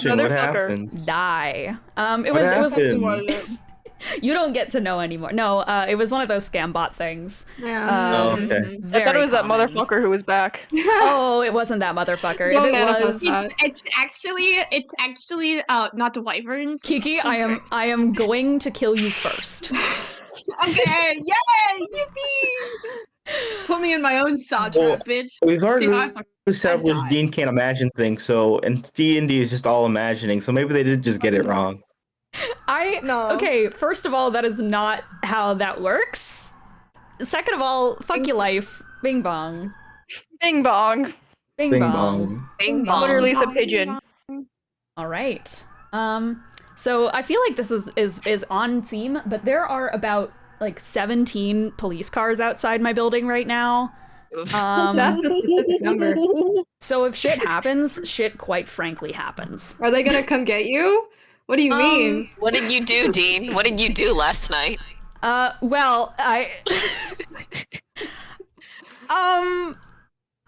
What happened? Die. It What was happened? you don't get to know anymore. No, it was one of those scam bot things. Oh, okay. I thought it was common. that motherfucker who was back. Oh, it wasn't that motherfucker. Don't If it manifest was that. It's actually not the wyverns. Kiki, I am going to kill you first. Okay, yay, yippee! Put me in my own saw trap, bitch. We've already See how I fucking established die. Dean can't imagine things, so and D&D is just all imagining, so maybe they did just get it wrong. No. Okay, first of all, that is not how that works. Second of all, fuck your life. Bing bong. Bing bong. Bing, Bing bong. bong. Bing bong. Literally a pigeon. All right. So I feel like this is on theme, but there are about like 17 police cars outside my building right now. That's a specific number. So if shit happens, shit quite frankly happens. Are they gonna come get you? What do you mean? What did you do, Dean? What did you do last night? Well, I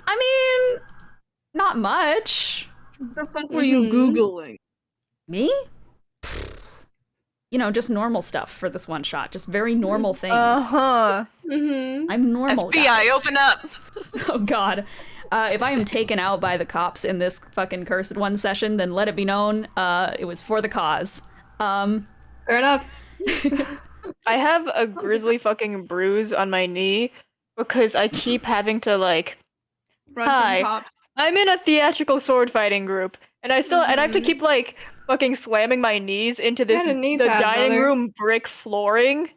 mean, not much. What the fuck were you Googling? Me? You know, just normal stuff for this one shot. Just very normal things. Uh-huh. I'm normal, FBI, guys. open up! Oh god. If I am taken out by the cops in this fucking Cursed One session, then let it be known, it was for the cause. Fair enough. I have a grisly fucking bruise on my knee because I keep having to like, Run Hi. from cops. I'm in a theatrical sword fighting group, and I have to keep like fucking slamming my knees into this Get a knee the pad, dining brother. room brick flooring.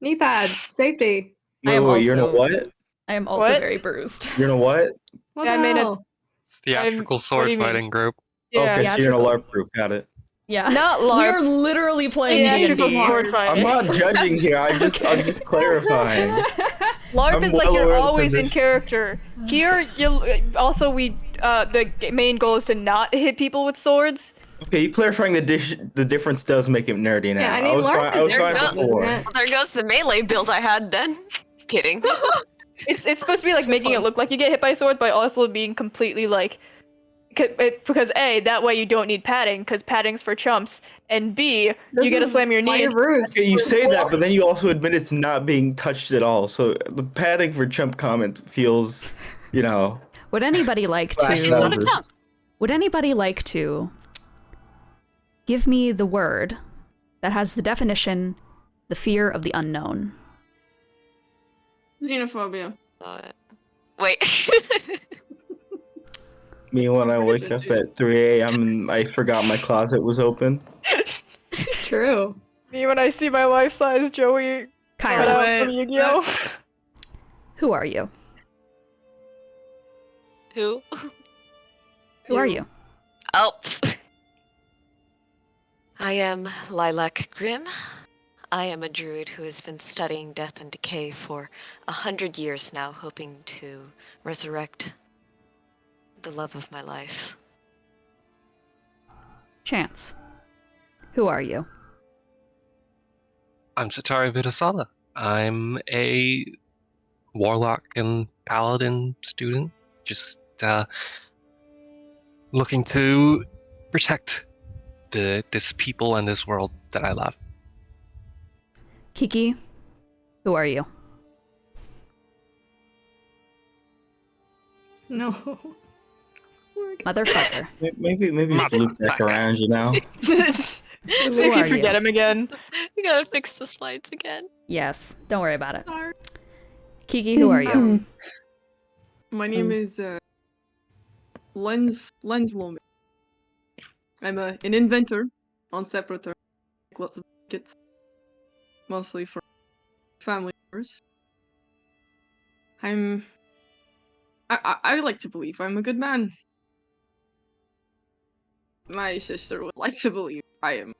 Knee pads, safety. I am Wait, you're in a also- what? I am also What? very bruised. You're in a what? What Yeah, the I made it- hell? It's theatrical what do sword you mean? fighting group. Yeah, Okay, so you're in a Theatrical. LARP group. Got it. Yeah. not We're LARP. literally playing Theatrical D&D. sword I'm fighting. not judging here. I'm just clarifying. LARP I'm is like well you're aware of the always in position. character. Here, you also the main goal is to not hit people with swords. Okay, you clarifying the difference does make it nerdy now. Yeah, I mean, was LARP fine. I was is fine their gun, before. isn't it? Well, there goes the melee build I had then. Kidding. It's supposed to be like making it look like you get hit by swords, but also being completely like, because A, that way you don't need padding, because padding's for chumps, and B, you get to slam your why knee. you're bruised. Okay, you say that, but then you also admit it's not being touched at all. So the padding for chump comment feels, you know. Would anybody like Fast She's not a numbers. chump. Would anybody like to give me the word that has the definition, the fear of the unknown? Xenophobia. Wait. Me when I wake up at 3 a.m. and I forgot my closet was open. True. Me when I see my life-size Joey cut Kyra, out from Yu-Gi-Oh! who are you? Who? Who are you? Oh. I am Lilac Grimm. I am a druid who has been studying death and decay for 100 years now, hoping to resurrect the love of my life. Chance. Who are you? I'm Sataari Vidasala. I'm a warlock and paladin student, just looking to protect this people and this world that I love. Kiki. Who are you? No. Motherfucker. Maybe just loop back around, you know. See if Who you are forget you? him again. We gotta fix the slides again. Yes, don't worry about it. Kiki, who are you? My name is Lenz Lomi. I'm an inventor on Seperternum. Make lots of kits, mostly for family members. I like to believe I'm a good man. My sister would like to believe I am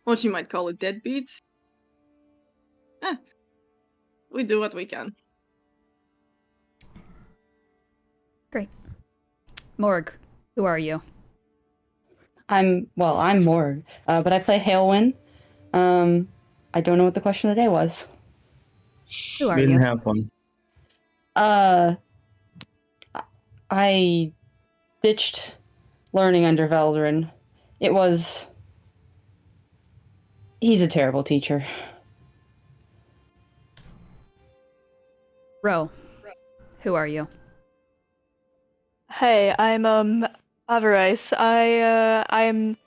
what you might call a deadbeat. We do what we can. Great. Morgue, who are you? I'm Morgue, but I play Heulwyn. I don't know what the question of the day was. Who are Didn't you? have one. I ditched learning under Veldrin. He's a terrible teacher. Ro, who are you? Hey, I'm Avarice. I'm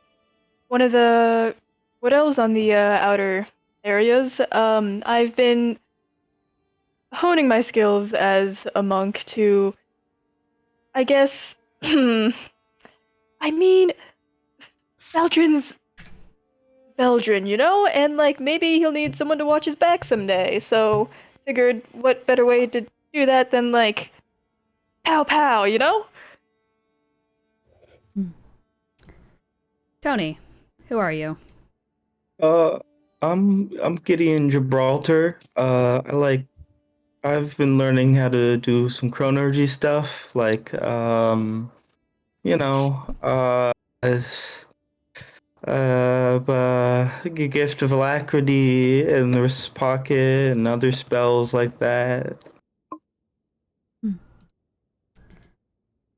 one of the what else on the outer areas. I've been honing my skills as a monk to, I guess, I mean, Veldrin's Veldrin, you know? And, like, maybe he'll need someone to watch his back someday, so figured what better way to do that than, like, pow pow, you know? Tony, who are you? I'm Gideon Gibraltar. I've been learning how to do some chronergy stuff, like as a gift of alacrity and the wrist pocket and other spells like that.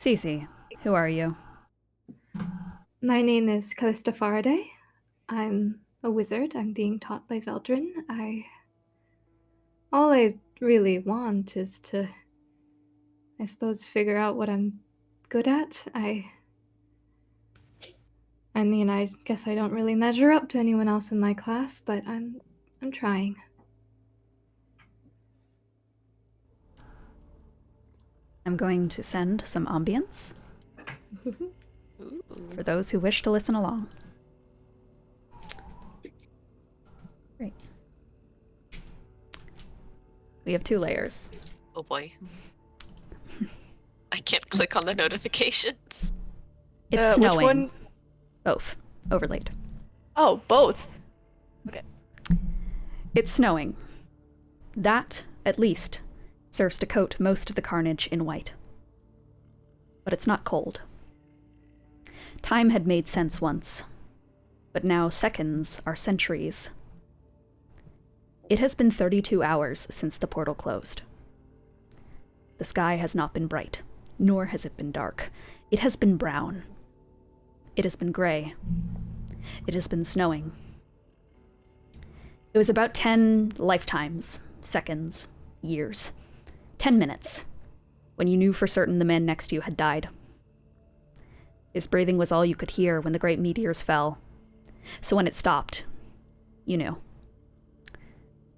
Cece, who are you? My name is Callista Faraday. I'm a wizard. I'm being taught by Veldrin. All I really want is to, I suppose, figure out what I'm good at. I mean, I guess I don't really measure up to anyone else in my class, but I'm trying. I'm going to send some ambience for those who wish to listen along. Great. We have 2 layers. Oh boy. I can't click on the notifications. It's snowing. Which one? Both. Overlaid. Oh, both. Okay. It's snowing. That, at least, serves to coat most of the carnage in white. But it's not cold. Time had made sense once, but now seconds are centuries. It has been 32 hours since the portal closed. The sky has not been bright, nor has it been dark. It has been brown. It has been gray. It has been snowing. It was about 10 lifetimes, seconds, years, 10 minutes, when you knew for certain the man next to you had died. His breathing was all you could hear when the great meteors fell, so when it stopped, you knew.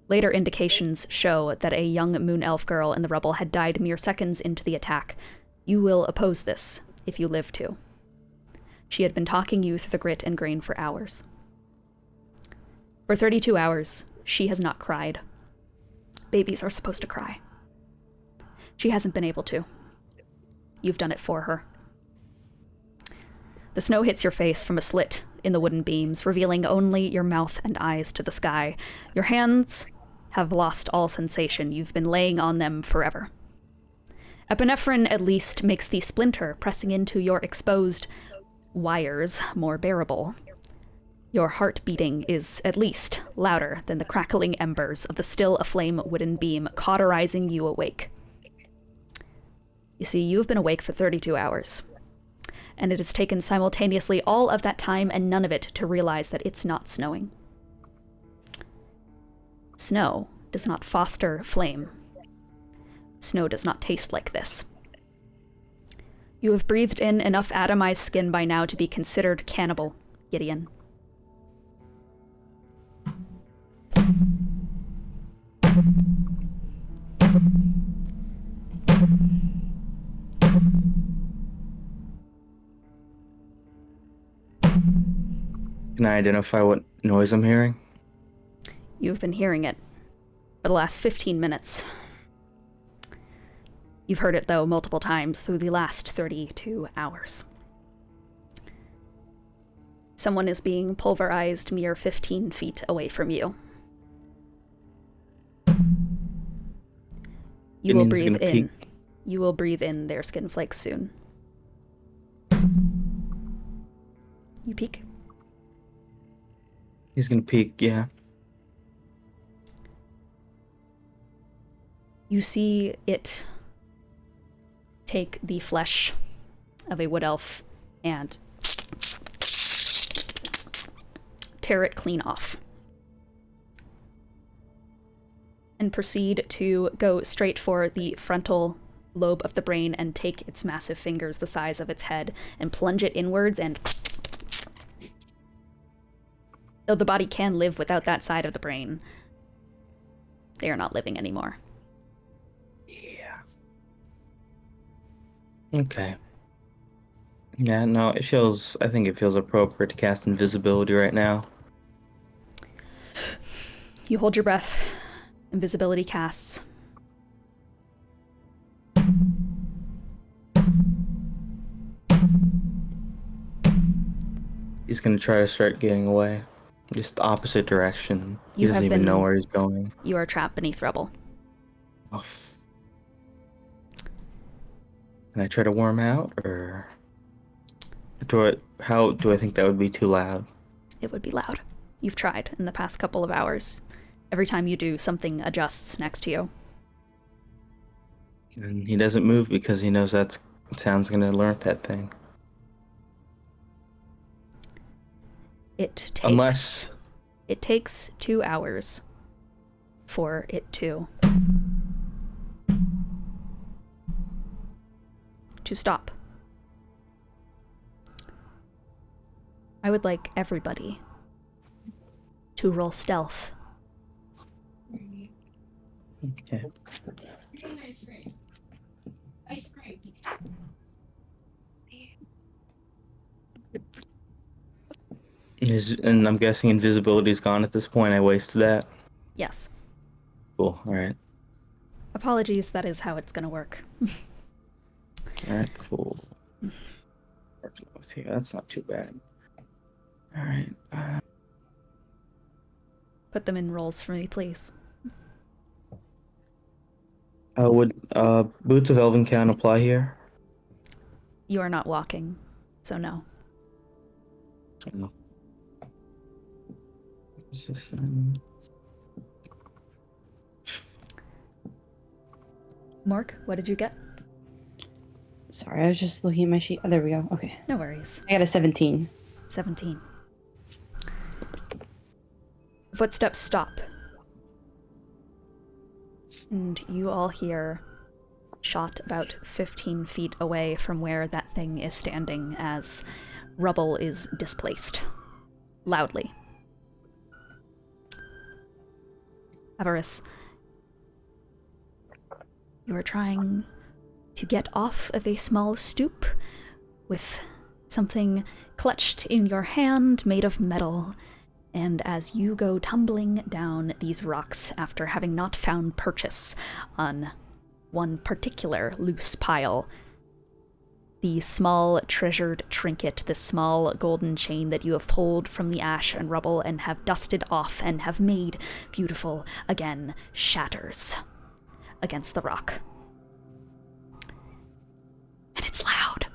Later indications show that a young moon elf girl in the rubble had died mere seconds into the attack. You will oppose this, if you live to. She had been talking you through the grit and grain for hours. For 32 hours, she has not cried. Babies are supposed to cry. She hasn't been able to. You've done it for her. The snow hits your face from a slit in the wooden beams, revealing only your mouth and eyes to the sky. Your hands have lost all sensation. You've been laying on them forever. Epinephrine at least makes the splinter pressing into your exposed wires more bearable. Your heart beating is at least louder than the crackling embers of the still aflame wooden beam cauterizing you awake. You see, you've been awake for 32 hours, and it has taken simultaneously all of that time and none of it to realize that it's not snowing. Snow does not foster flame. Snow does not taste like this. You have breathed in enough atomized skin by now to be considered cannibal, Gideon. Can I identify what noise I'm hearing? You've been hearing it for the last 15 minutes. You've heard it, though, multiple times through the last 32 hours. Someone is being pulverized mere 15 feet away from you. You will breathe in. You will breathe in their skin flakes soon. You peek? He's gonna peek, yeah. You see it take the flesh of a wood elf and tear it clean off. And proceed to go straight for the frontal lobe of the brain and take its massive fingers the size of its head and plunge it inwards and... Though the body can live without that side of the brain, they are not living anymore. Yeah. Okay. Yeah, no, I think it feels appropriate to cast invisibility right now. You hold your breath. Invisibility casts. He's gonna try to start getting away. Just the opposite direction. He doesn't even know where he's going. You are trapped beneath rubble. Oh. Can I try to warm out, or how do I think that would be too loud? It would be loud. You've tried in the past couple of hours. Every time you do, something adjusts next to you. And he doesn't move because he knows that sound's gonna alert that thing. It takes 2 hours for it to stop. I would like everybody to roll stealth. Okay. And I'm guessing invisibility's gone at this point. I wasted that. Yes. Cool. All right. Apologies, that is how it's gonna work. All right. Cool. That's not too bad. All right. Put them in rolls for me, please. Would Boots of Elven count apply here? You are not walking, so no. No. What's this? Morgue, what did you get? Sorry, I was just looking at my sheet. Oh, there we go. Okay. No worries. I got a 17. 17. Footsteps stop. And you all hear shot about 15 feet away from where that thing is standing as rubble is displaced. Loudly. Avarice, you are trying to get off of a small stoop with something clutched in your hand made of metal, and as you go tumbling down these rocks after having not found purchase on one particular loose pile, the small treasured trinket, the small golden chain that you have pulled from the ash and rubble and have dusted off and have made beautiful again, shatters against the rock. And it's loud.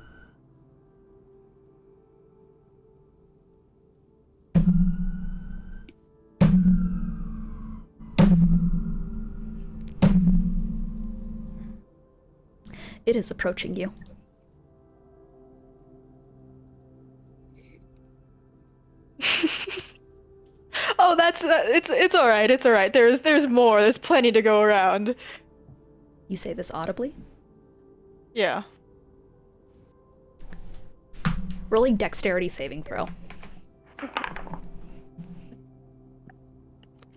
It is approaching you. Oh, it's all right. It's all right. There's more. There's plenty to go around. You say this audibly? Yeah. Rolling dexterity saving throw.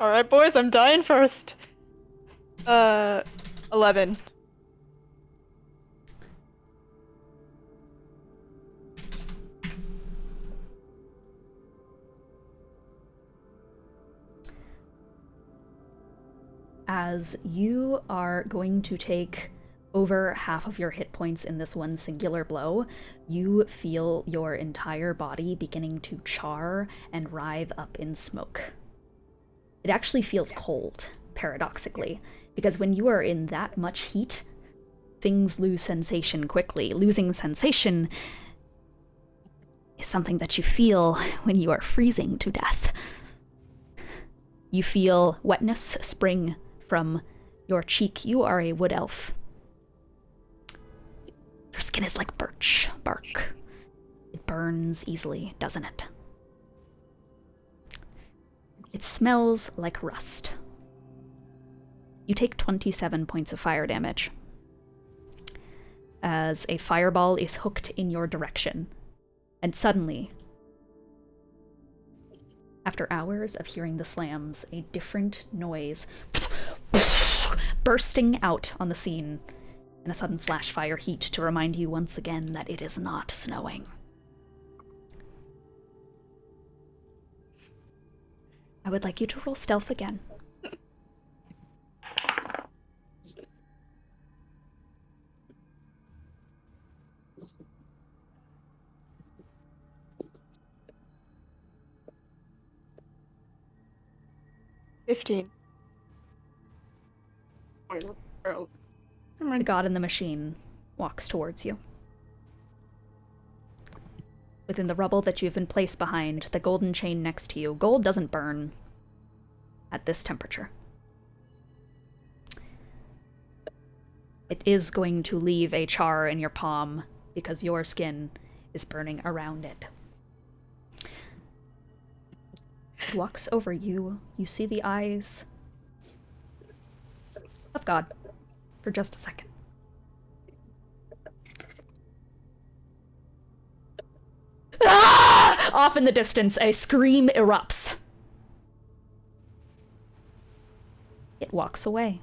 All right, boys. I'm dying first. 11. As you are going to take over half of your hit points in this one singular blow, you feel your entire body beginning to char and writhe up in smoke. It actually feels cold, paradoxically, because when you are in that much heat, things lose sensation quickly. Losing sensation is something that you feel when you are freezing to death. You feel wetness spring from your cheek. You are a wood elf. Your skin is like birch bark. It It burns easily, doesn't it? It smells like rust. You take 27 points of fire damage as a fireball is hooked in your direction. And suddenly, after hours of hearing the slams, a different noise bursting out on the scene, and a sudden flash fire heat to remind you once again that it is not snowing. I would like you to roll stealth again. $15. The god in the machine walks towards you. Within the rubble that you've been placed behind, the golden chain next to you. Gold doesn't burn at this temperature. It is going to leave a char in your palm because your skin is burning around it. It walks over you. You see the eyes of God for just a second. Ah! Off in the distance, a scream erupts. It walks away.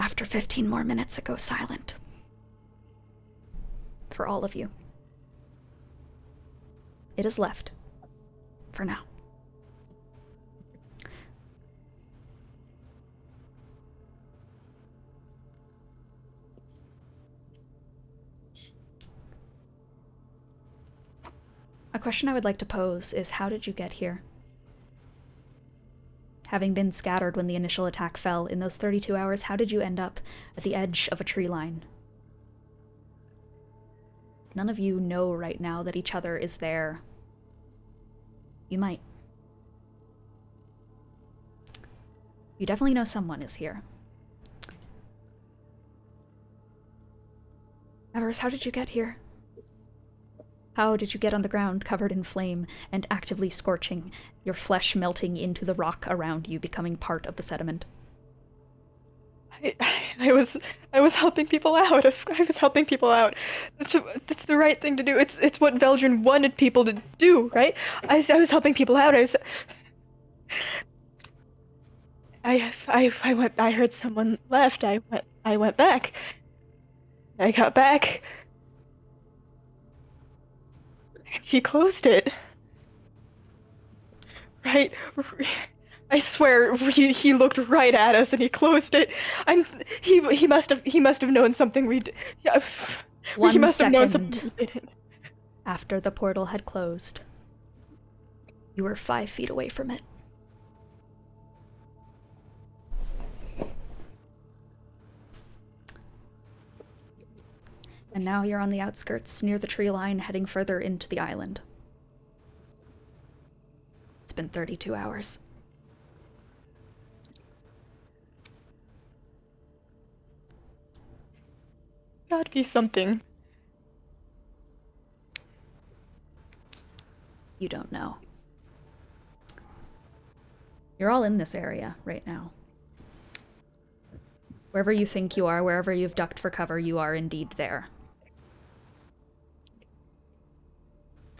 After 15 more minutes, it goes silent. For all of you. It is left. For now. A question I would like to pose is, how did you get here? Having been scattered when the initial attack fell, in those 32 hours, how did you end up at the edge of a tree line? None of you know right now that each other is there. You might. You definitely know someone is here. Avarice, how did you get here? How did you get on the ground covered in flame and actively scorching, your flesh melting into the rock around you, becoming part of the sediment? I was helping people out. I was helping people out. That's the right thing to do. It's what Veldrin wanted people to do, right? I was helping people out. I heard someone left. I went back. I got back. He closed it. Right? I swear, he looked right at us and he closed it. He must have known something we did. Yeah, he must have known something we didn't. After the portal had closed, you were 5 feet away from it. And now you're on the outskirts, near the tree line, heading further into the island. It's been 32 hours. Gotta be something. You don't know. You're all in this area right now. Wherever you think you are, wherever you've ducked for cover, you are indeed there.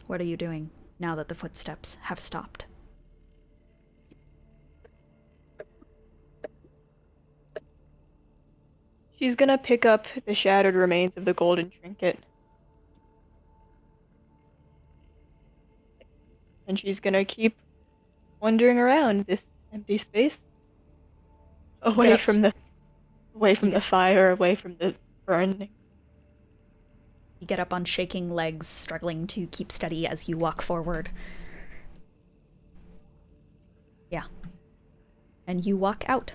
What are you doing now that the footsteps have stopped? She's gonna pick up the shattered remains of the golden trinket. And she's gonna keep wandering around this empty space. Away from the fire, away from the burning. You get up on shaking legs, struggling to keep steady as you walk forward. Yeah. And you walk out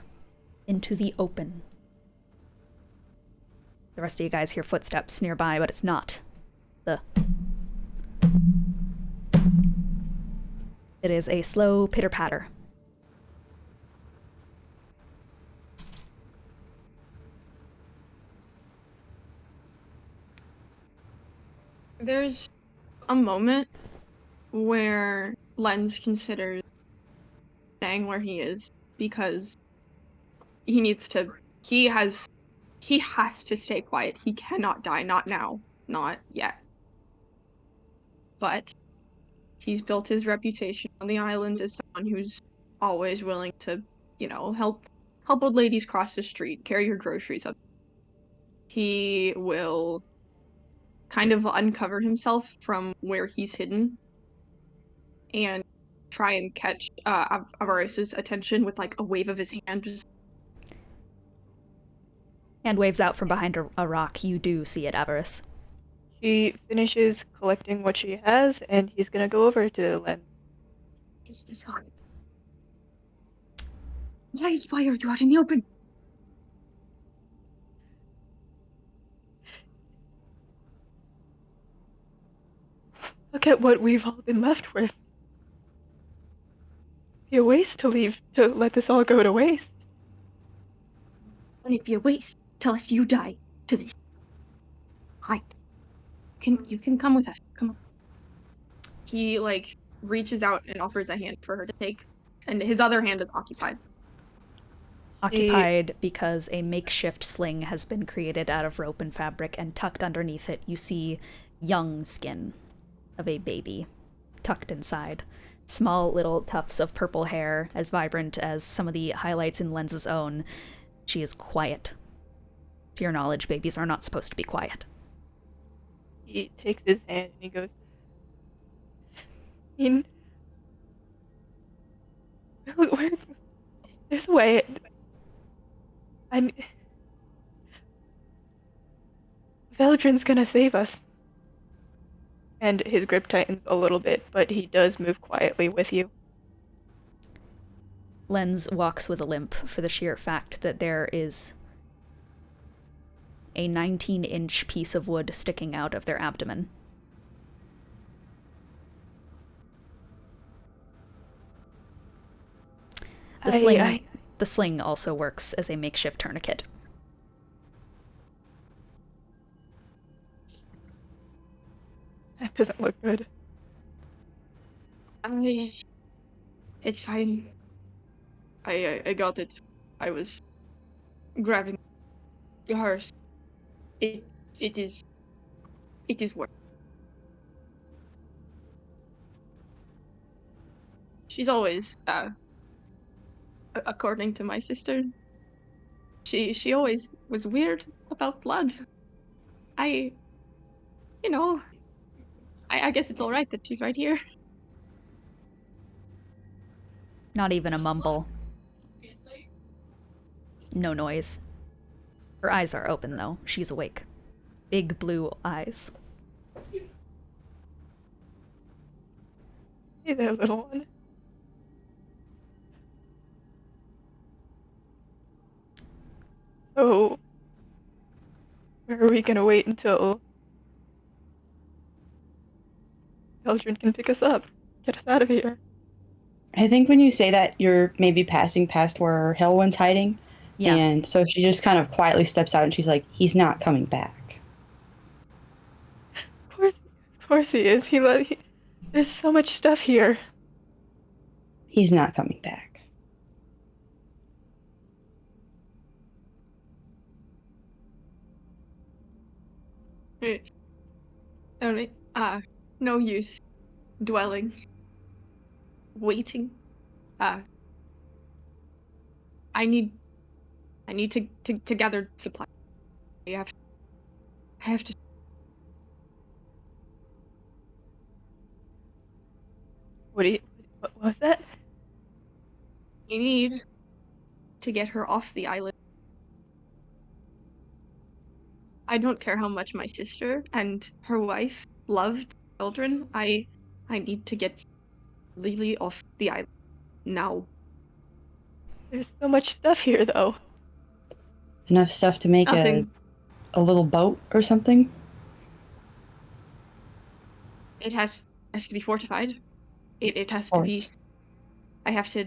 into the open. The rest of you guys hear footsteps nearby, but it's not It is a slow pitter-patter. There's a moment where Lenz considers staying where he is because he needs to. He has to stay quiet. He cannot die. Not now. Not yet. But he's built his reputation on the island as someone who's always willing to, help old ladies cross the street, carry her groceries up. He will kind of uncover himself from where he's hidden and try and catch Avarice's attention with like a wave of his hand. Just Hand waves out from behind a rock. You do see it, Avarice. She finishes collecting what she has, and he's gonna go over to Lenz. It's okay. Why are you out in the open? Look at what we've all been left with. Be a waste to let this all go to waste. Wouldn't it be a waste to let you die to this? Hide. You can come with us. Come on. He reaches out and offers a hand for her to take, and his other hand is occupied. Occupied because a makeshift sling has been created out of rope and fabric, and tucked underneath it you see young skin of a baby tucked inside. Small little tufts of purple hair, as vibrant as some of the highlights in Lenz's own. She is quiet. To your knowledge, babies are not supposed to be quiet. He takes his hand and he goes, there's a way. Veldrin's gonna save us. And his grip tightens a little bit, but he does move quietly with you. Lenz walks with a limp for the sheer fact that there is a 19-inch piece of wood sticking out of their abdomen. The sling also works as a makeshift tourniquet. That doesn't look good. It's fine. I got it. I was grabbing hers. It is work. She's always, according to my sister, she always was weird about blood. I guess it's alright that she's right here. Not even a mumble. No noise. Her eyes are open, though. She's awake. Big blue eyes. Hey there, little one. So, where are we gonna wait until Eldrin can pick us up? Get us out of here. I think when you say that, you're maybe passing past where Heulwyn's hiding. Yeah. And so she just kind of quietly steps out and she's like, he's not coming back. Of course he is. There's so much stuff here. He's not coming back. Only, no use dwelling, waiting. I need to gather supplies. I have to. What was that? You need to get her off the island. I don't care how much my sister and her wife loved children. I need to get Lelee off the island now. There's so much stuff here, though. Enough stuff to make Nothing. a little boat or something? It has to be fortified. It has to be. I have to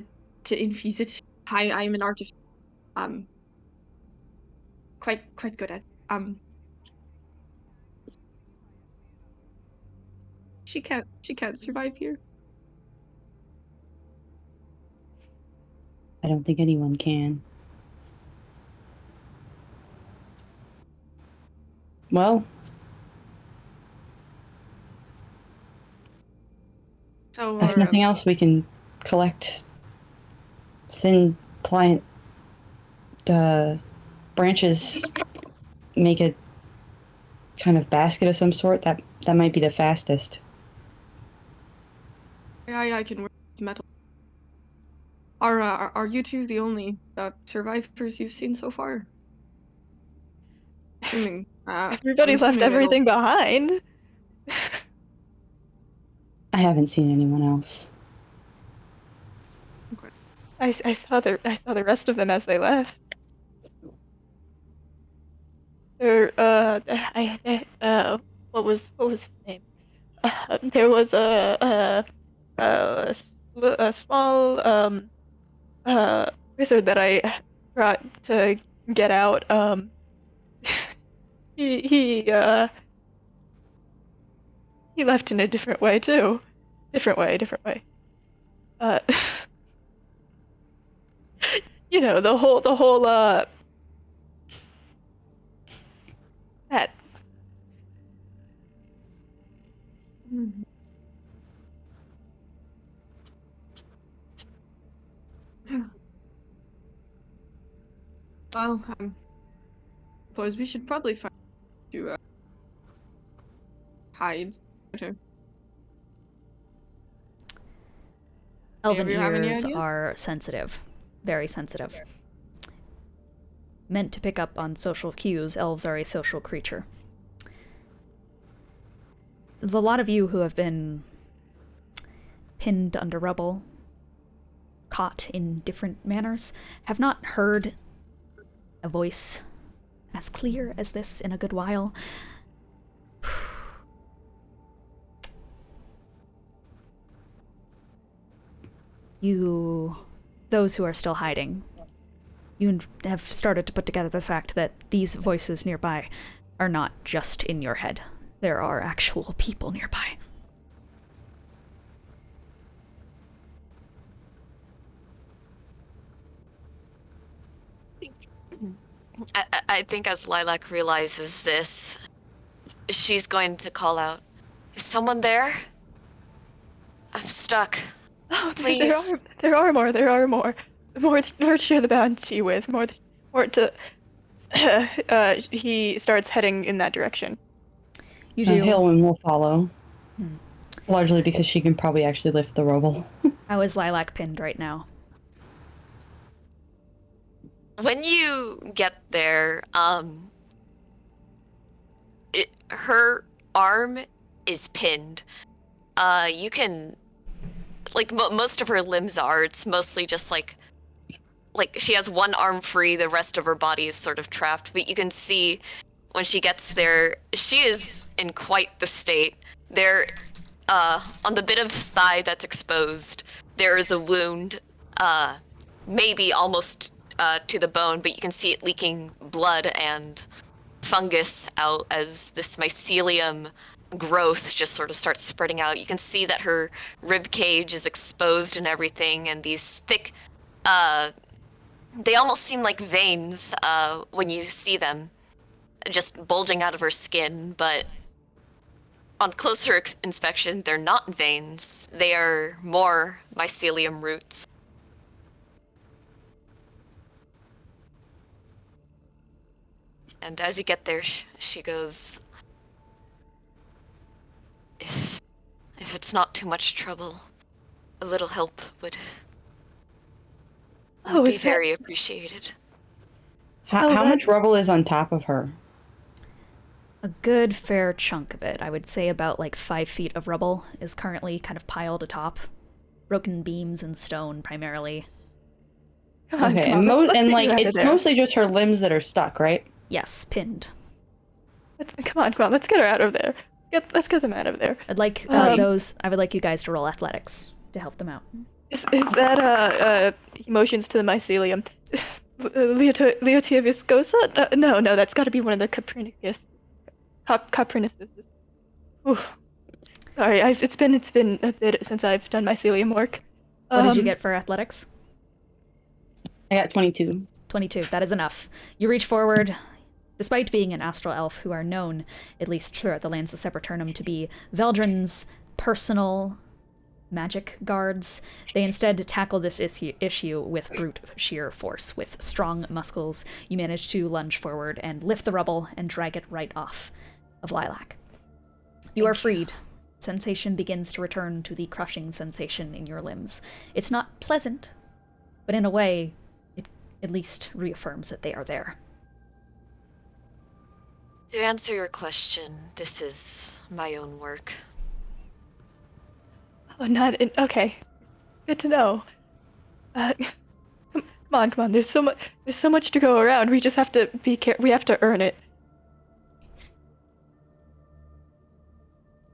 infuse it. I'm an artist. Quite good at. She can't survive here. I don't think anyone can. Well, So if nothing else, we can collect thin, pliant branches, make a kind of basket of some sort. That might be the fastest. I can work with metal. Are you two the only survivors you've seen so far? Assuming, Everybody I'm left assuming everything behind. I haven't seen anyone else. I saw the rest of them as they left. There, what was his name? There was a small wizard that I brought to get out. He left in a different way too. Different way. Uh, you know, the whole that. Well, suppose we should probably find to hide. Okay. Elven Do you have any ears ideas? are sensitive. Very sensitive. Meant to pick up on social cues, elves are a social creature. The lot of you who have been pinned under rubble, caught in different manners, have not heard a voice as clear as this in a good while. Those who are still hiding, you have started to put together the fact that these voices nearby are not just in your head. There are actual people nearby. I think as Lilac realizes this, she's going to call out, "Is someone there? I'm stuck. Oh, Please." there are more. More to share the bounty with. More to. He starts heading in that direction. You do. Heulwyn will follow. Largely because she can probably actually lift the rubble. How is Lilac pinned right now? When you get there, her arm is pinned. You can, like, most of her limbs are. It's mostly just like she has one arm free, the rest of her body is sort of trapped. But you can see when she gets there, she is in quite the state. There, on the bit of thigh that's exposed, there is a wound, maybe almost to the bone, but you can see it leaking blood and fungus out as this mycelium growth just sort of starts spreading out. You can see that her rib cage is exposed and everything, and these thick, they almost seem like veins when you see them, just bulging out of her skin, but on closer inspection, they're not veins. They are more mycelium roots. And as you get there, she goes, if it's not too much trouble, a little help would be very appreciated. How much rubble is on top of her? A good fair chunk of it. I would say about like 5 feet of rubble is currently kind of piled atop. Broken beams and stone primarily. Okay, it's mostly just her limbs that are stuck, right? Yes, pinned. Come on, let's get her out of there. let's get them out of there. I'd like I would like you guys to roll athletics to help them out. Is that emotions to the mycelium? Leotia viscosa? No, that's got to be one of the Copernicus. Copernicuses. Ooh. Sorry, it's been a bit since I've done mycelium work. What did you get for athletics? I got 22. 22. That is enough. You reach forward. Despite being an astral elf who are known, at least throughout the lands of Seperternum, to be Veldrin's personal magic guards, they instead tackle this issue with brute sheer force. With strong muscles, you manage to lunge forward and lift the rubble and drag it right off of Lilac. You are freed. Sensation begins to return to the crushing sensation in your limbs. It's not pleasant, but in a way, it at least reaffirms that they are there. To answer your question, this is my own work. Oh, okay. Good to know. Come on. There's so much to go around. We just have to be careful. We have to earn it.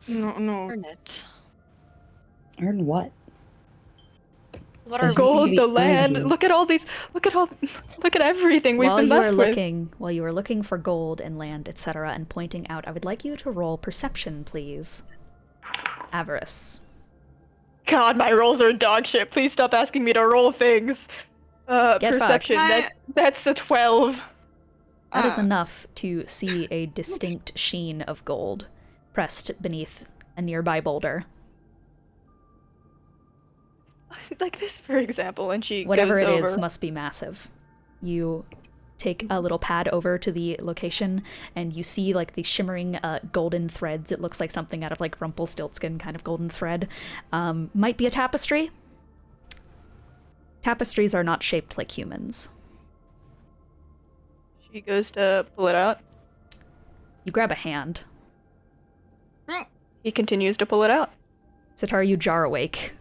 No. Earn it. Earn what? What The are gold, we the earned land. you? Look at everything we've been left with. While you are looking for gold and land, etc., and pointing out, I would like you to roll perception, please. Avarice. God, my rolls are dog shit. Please stop asking me to roll things. Get Perception. fucked. That's a 12. That is enough to see a distinct sheen of gold pressed beneath a nearby boulder. Like this, for example, and she Whatever goes it over. is must be massive. You take a little pad over to the location, and you see like the shimmering golden threads. It looks like something out of like Rumpelstiltskin kind of golden thread. Might be a tapestry. Tapestries are not shaped like humans. She goes to pull it out. You grab a hand. He continues to pull it out. Sataari, you jar awake.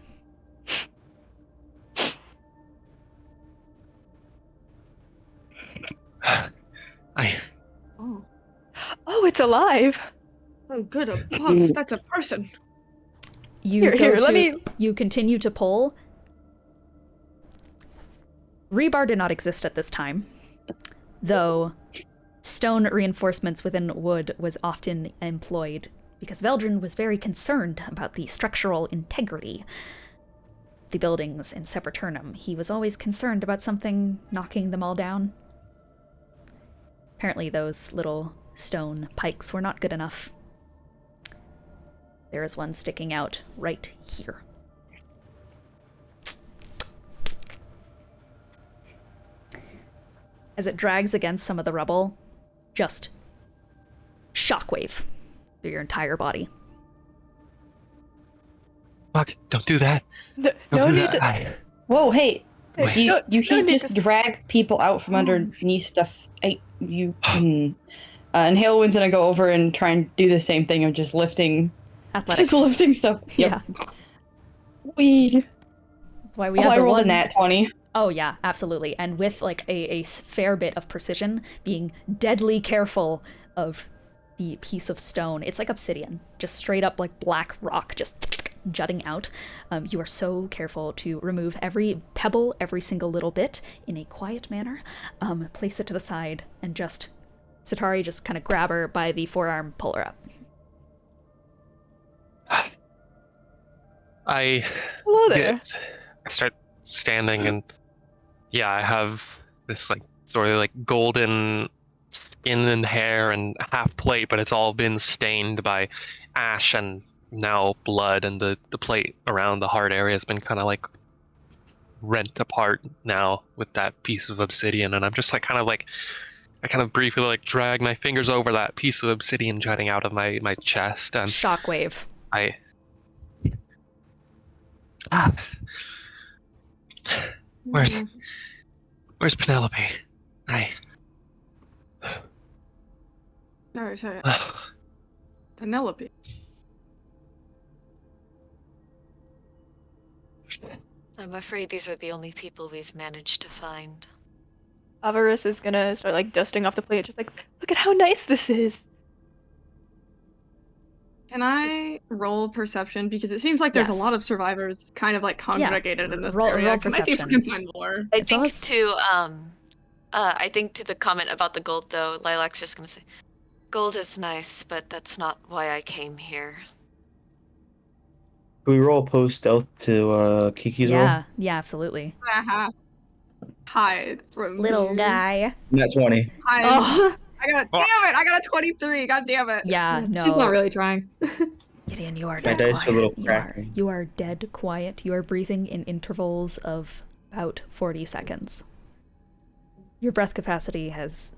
Oh, it's alive. Oh, good. A buff. That's a person. You Let me. You continue to pull. Rebar did not exist at this time, though stone reinforcements within wood was often employed because Veldrin was very concerned about the structural integrity of the buildings in Seperternum. He was always concerned about something knocking them all down. Apparently those little stone pikes were not good enough. There is one sticking out right here. As it drags against some of the rubble, just shockwave through your entire body. Fuck, don't do that. No Don't do need that. to. Whoa, hey! Wait. You can't need just to- drag people out from underneath stuff. And Heulwyn's gonna go over and try and do the same thing of just lifting stuff. Yep. Yeah. Weed. That's why we Oh, have I the rolled one... a nat 20. Oh yeah, absolutely. And with like a fair bit of precision, being deadly careful of the piece of stone. It's like obsidian, just straight up like black rock, just jutting out. You are so careful to remove every pebble, every single little bit in a quiet manner, place it to the side, and just Sataari just kind of grab her by the forearm, pull her up. Hello there. I start standing, and yeah, I have this like sort of like golden skin and hair and half plate, but it's all been stained by ash and now blood, and the plate around the heart area has been kind of like rent apart now with that piece of obsidian, and I'm just like I kind of briefly like drag my fingers over that piece of obsidian jutting out of my chest, and Shockwave. Where's Penelope? Sorry. Penelope. I'm afraid these are the only people we've managed to find. Avarice is gonna start like dusting off the plate, just like, look at how nice this is. Can I roll perception? Because it seems like there's a lot Yes. of survivors kind of like congregated in this roll area. Can I perception. see if I can find more? I It's think almost- I think to the comment about the gold though, Lilac's just gonna say, gold is nice, but that's not why I came here. Can we roll post stealth to Kiki's roll? Yeah, absolutely. Hide from Little me. guy. Net 20. Hide. Oh, Damn it! I got a 23. God damn it. yeah, no. She's not really trying. Gideon, you are My dead dice are a quiet. little You are, cracking. you are dead quiet. You are breathing in intervals of about 40 seconds. Your breath capacity has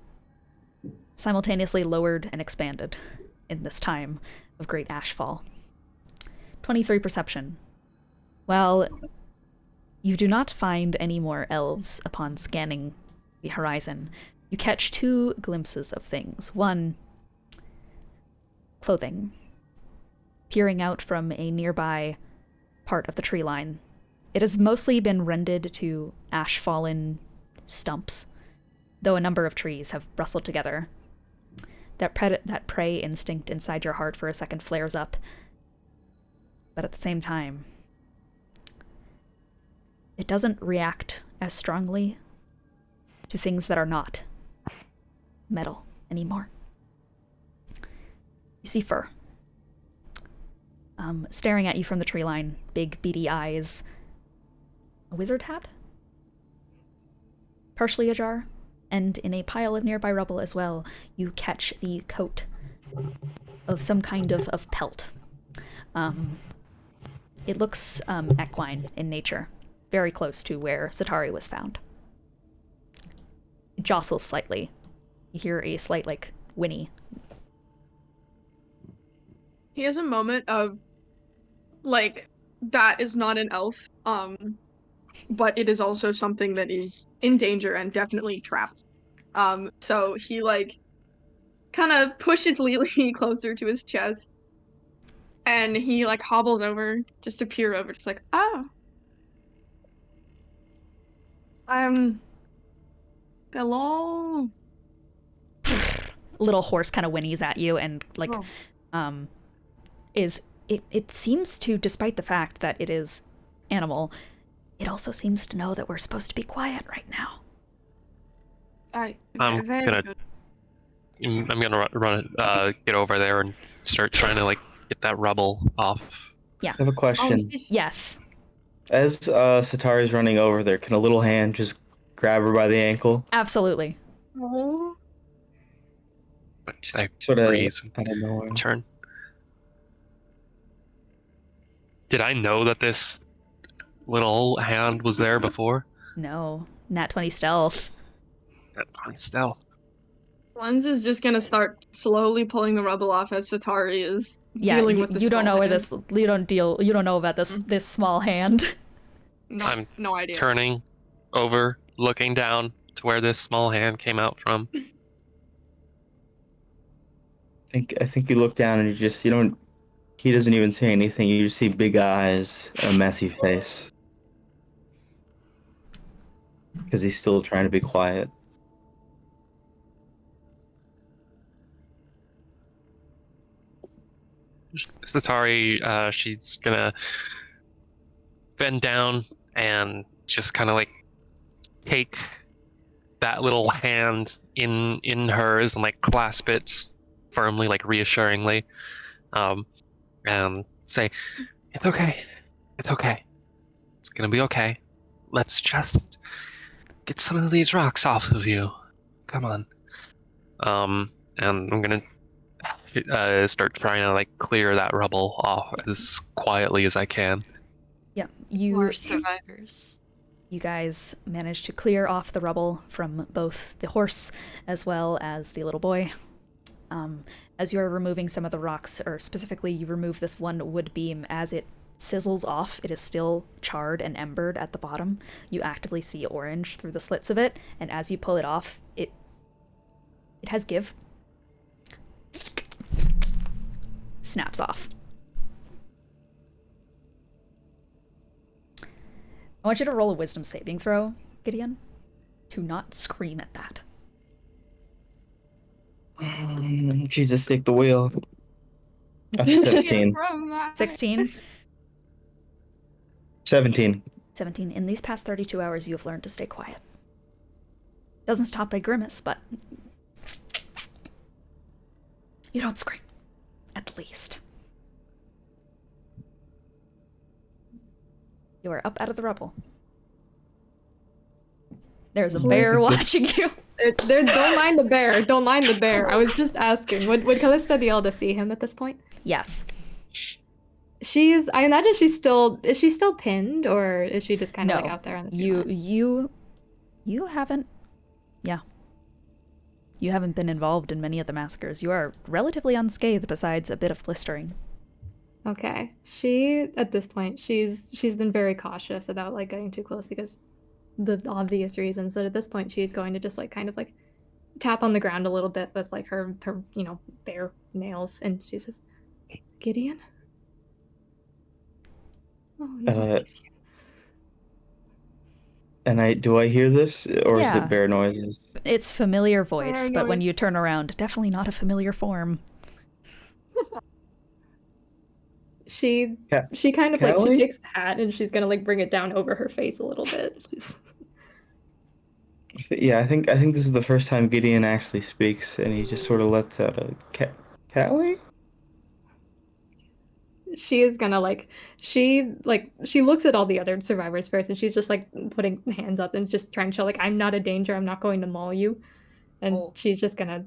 simultaneously lowered and expanded in this time of great ashfall. 23 perception. While you do not find any more elves upon scanning the horizon, you catch two glimpses of things. One, clothing, peering out from a nearby part of the tree line. It has mostly been rended to ash-fallen stumps, though a number of trees have rustled together. That prey instinct inside your heart for a second flares up, but at the same time, it doesn't react as strongly to things that are not metal anymore. You see fur. Staring at you from the tree line, big beady eyes. A wizard hat? Partially ajar. And in a pile of nearby rubble as well, you catch the coat of some kind of pelt. It looks equine in nature, very close to where Sataari was found. It jostles slightly. You hear a slight, whinny. He has a moment of, that is not an elf, but it is also something that is in danger and definitely trapped. So he, kind of pushes Lelee closer to his chest, and he, hobbles over just to peer over, just hello. Little horse kind of whinnies at you and, it seems to, despite the fact that it is animal, it also seems to know that we're supposed to be quiet right now. I'm gonna get over there and start trying to get that rubble off. I have a question. Yes. As Sataari's running over there, can a little hand just grab her by the ankle? Absolutely. Oh. I Sort of freeze out of nowhere. and turn. Did I know that this little hand was there before? No. Nat 20 stealth. On stealth. Lenz is just gonna start slowly pulling the rubble off as Sataari is dealing with the you don't know small where hand. you don't know about this small hand. No, I'm no idea. Turning over, looking down to where this small hand came out from. I think you look down and you don't. He doesn't even say anything. You just see big eyes, a messy face, because he's still trying to be quiet. Sataari, she's gonna bend down and just kind of take that little hand in hers and clasp it firmly, reassuringly, and say, "It's okay. It's okay. It's gonna be okay. Let's just get some of these rocks off of you. Come on." And I'm gonna start trying to clear that rubble off as quietly as I can. Yeah, More survivors. You guys managed to clear off the rubble from both the horse as well as the little boy. As you're removing some of the rocks, or specifically you remove this one wood beam, as it sizzles off, it is still charred and embered at the bottom. You actively see orange through the slits of it, and as you pull it off, it has give. Snaps off. I want you to roll a wisdom saving throw, Gideon, to not scream at that. Jesus, take the wheel. That's 17. 16, 17. 17. In these past 32 hours, you have learned to stay quiet. Doesn't stop a grimace, but you don't scream, at least. You are up out of the rubble. There's a bear watching you. Don't mind the bear. Don't mind the bear. I was just asking. Would Callista be able to see him at this point? Yes. I imagine is she still pinned, or is she just kind of like out there on the field? You haven't. Yeah. You haven't been involved in many of the massacres. You are relatively unscathed besides a bit of blistering. Okay. At this point, she's been very cautious about like getting too close because the obvious reasons that at this point she's going to just like kind of like tap on the ground a little bit with like her bare nails, and she says, Gideon? Oh no, Gideon. And do I hear this, or is Yeah. it bear noises? It's familiar voice, Bear but when noise. you turn around, definitely not a familiar form. She kind of like she takes the hat and she's gonna like bring it down over her face a little bit. Yeah, I think this is the first time Gideon actually speaks, and he just sort of lets out a Callie? She is gonna like she looks at all the other survivors first, and she's just like putting hands up and just trying to show like, I'm not a danger, I'm not going to maul you. And she's just gonna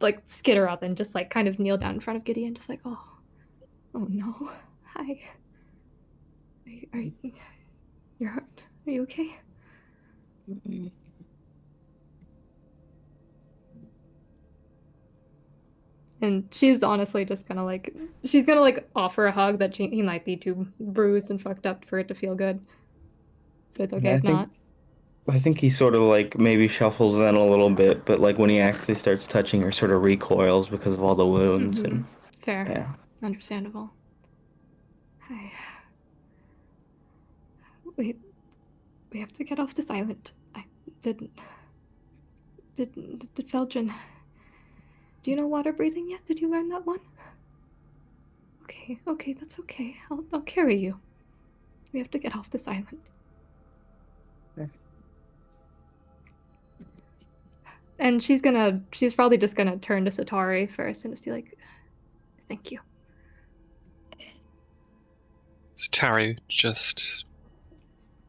like skitter up and just like kind of kneel down in front of Gideon, just like, oh no, hi, you're hurt, are you okay? And she's honestly just gonna like offer a hug that he might be too bruised and fucked up for it to feel good. So it's okay Yeah, if not. I think he sort of like maybe shuffles in a little bit, but like when he actually starts touching her, sort of recoils because of all the wounds and Fair. yeah. Understandable. Hi. We have to get off this island. Did Feldrin... Do you know water breathing yet? Did you learn that one? Okay, that's okay. I'll carry you. We have to get off this island. Okay. And she's probably just gonna turn to Sataari first and just be like, thank you. Sataari just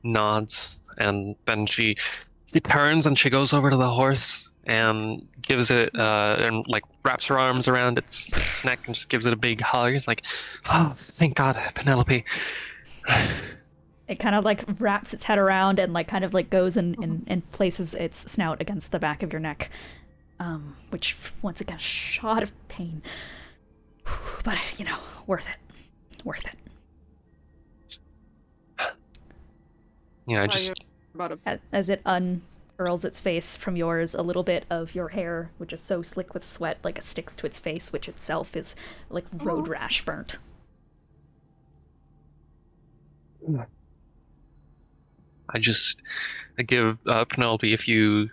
nods, and then she turns and she goes over to the horse and gives it and like wraps her arms around its neck and just gives it a big hug. It's like, oh, thank God, Penelope. It kind of like wraps its head around and like kind of like goes and places its snout against the back of your neck, which once again, shot of pain, but worth it. Just As it unfurls its face from yours, a little bit of your hair, which is so slick with sweat, like sticks to its face, which itself is like road rash burnt. I give Penelope a few,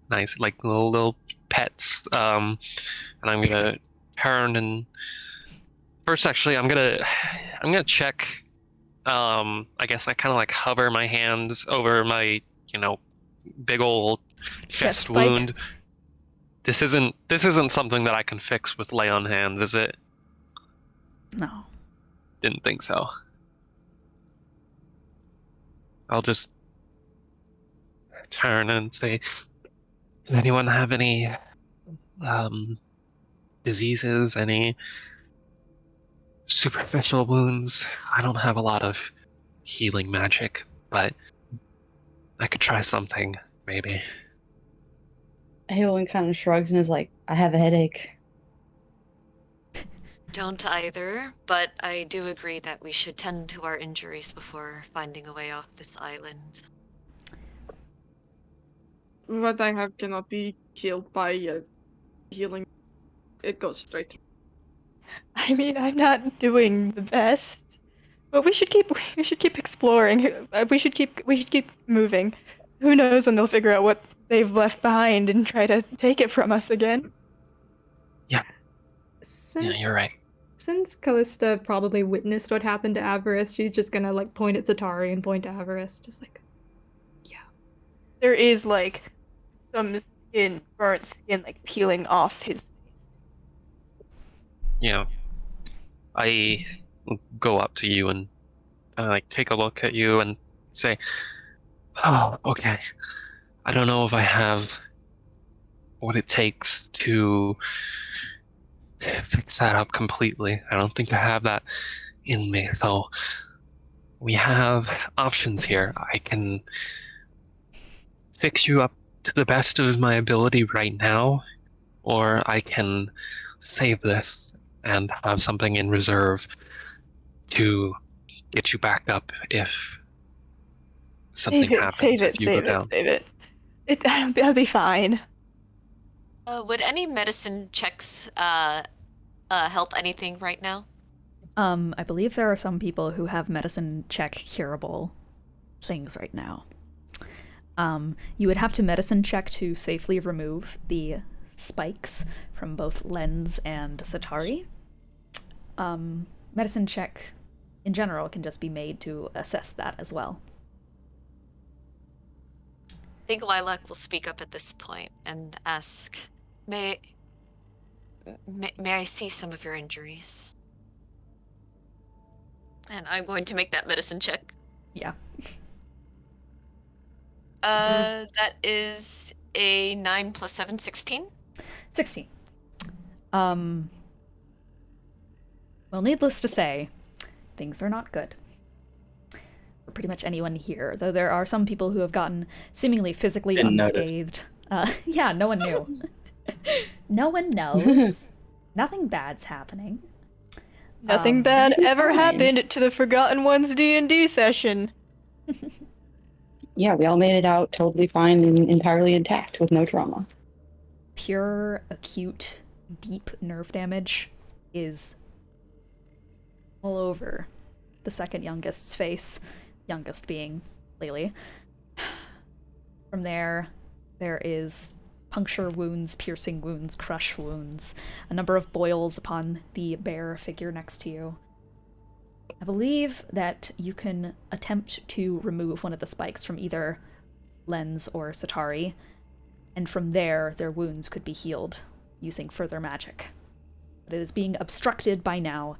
nice like little pets, and I'm gonna turn and first actually I'm gonna check. I guess I kind of like hover my hands over my, big old chest spike. wound. This isn't something that I can fix with lay on hands, is it? No. Didn't think so. I'll just turn and say, does anyone have any diseases, any superficial wounds? I don't have a lot of healing magic, but I could try something, maybe. Heulwyn kind of shrugs and is like, I have a headache. Don't either, but I do agree that we should tend to our injuries before finding a way off this island. What I have cannot be healed by healing. It goes straight through. I mean, I'm not doing the best, but we should keep exploring. We should keep moving. Who knows when they'll figure out what they've left behind and try to take it from us again. Yeah, you're right. since Callista probably witnessed what happened to Avarice, she's just gonna like point at Sataari and point to Avarice, just like, yeah. There is like some burnt skin, like peeling off his face. You know, I go up to you and like take a look at you and say, "Oh, okay. I don't know if I have what it takes to fix that up completely. I don't think I have that in me. So we have options here. I can fix you up to the best of my ability right now, or I can save this and have something in reserve to get you back up if something happens if you go down." Save it. I'll be fine. Would any medicine checks help anything right now? I believe there are some people who have medicine check curable things right now. You would have to medicine check to safely remove the spikes from both Lenz and Sataari. Medicine check in general can just be made to assess that as well. I think Lilac will speak up at this point and ask, May I see some of your injuries? And I'm going to make that medicine check. Yeah. That is a 9 plus 7, 16? 16. Well, needless to say, things are not good for pretty much anyone here, though there are some people who have gotten seemingly physically Didn't unscathed. Yeah, no one knew. No one knows. Nothing bad's happening. Nothing bad It'll be ever fine. happened to the Forgotten Ones D&D session. Yeah, we all made it out totally fine and entirely intact with no trauma. Pure, acute, deep nerve damage is all over the second youngest's face, youngest being Lelee. From there is puncture wounds, piercing wounds, crush wounds, a number of boils upon the bare figure next to you. I believe that you can attempt to remove one of the spikes from either Lenz or Sataari, and from there, their wounds could be healed using further magic. But it is being obstructed by now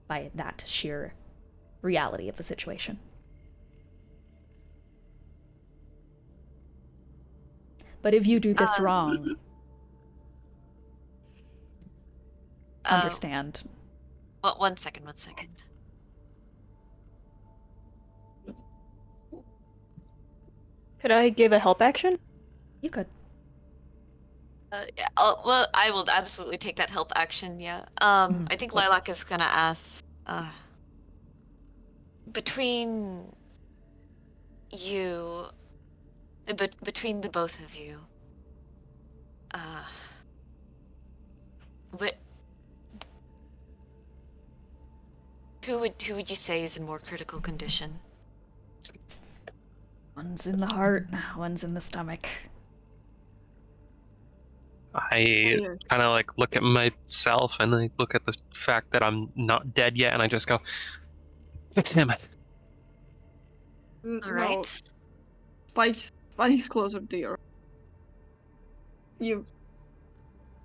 by that sheer reality of the situation. But if you do this wrong, understand. Well, one second. Could I give a help action? You could. Yeah, well, I will absolutely take that help action, yeah. I think Lilac is gonna ask, between you, between the both of you, who would you say is in more critical condition? One's in the heart, one's in the stomach. I kind of like look at myself and I look at the fact that I'm not dead yet, and I just go, "Fix him." All right. Spike's closer to you.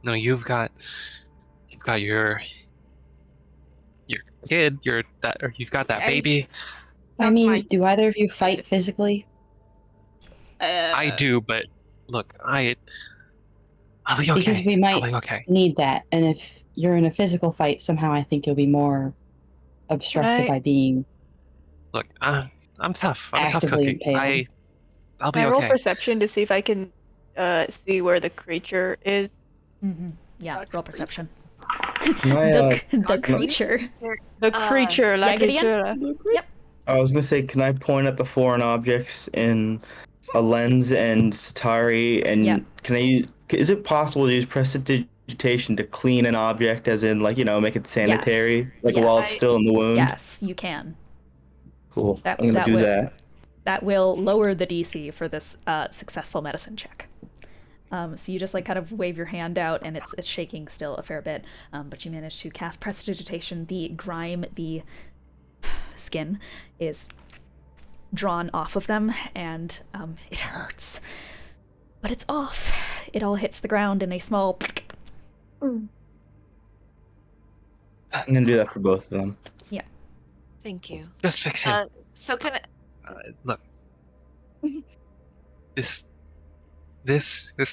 No, you've got your kid. You've got that Yes. baby. I mean, do either of you fight physically? I do, but look, I'll be okay. Because we might I'll be okay. need that, and if you're in a physical fight, somehow I think you'll be more obstructed by being Look, I'm tough. I'm a tough actively cookie. impaled. I'll be Can I roll okay. perception to see if I can see where the creature is? Yeah, roll perception. The creature. The creature, yeah, Gideon? Lagitura. I was gonna say, can I point at the foreign objects in a Lenz and Sataari, and Yeah. can I use? Is it possible to use prestidigitation to clean an object, as in, like, make it sanitary, Yes. while Yes. it's still in the wound? Yes, you can. Cool. That- I'm gonna that do will- that. That will lower the DC for this successful medicine check. So you just like kind of wave your hand out, and it's shaking still a fair bit, but you manage to cast Prestidigitation. The grime, the skin, is drawn off of them, and it hurts. But it's off. It all hits the ground in a small... I'm gonna do that for both of them. Yeah. Thank you. Just fix him. So can I... Look. This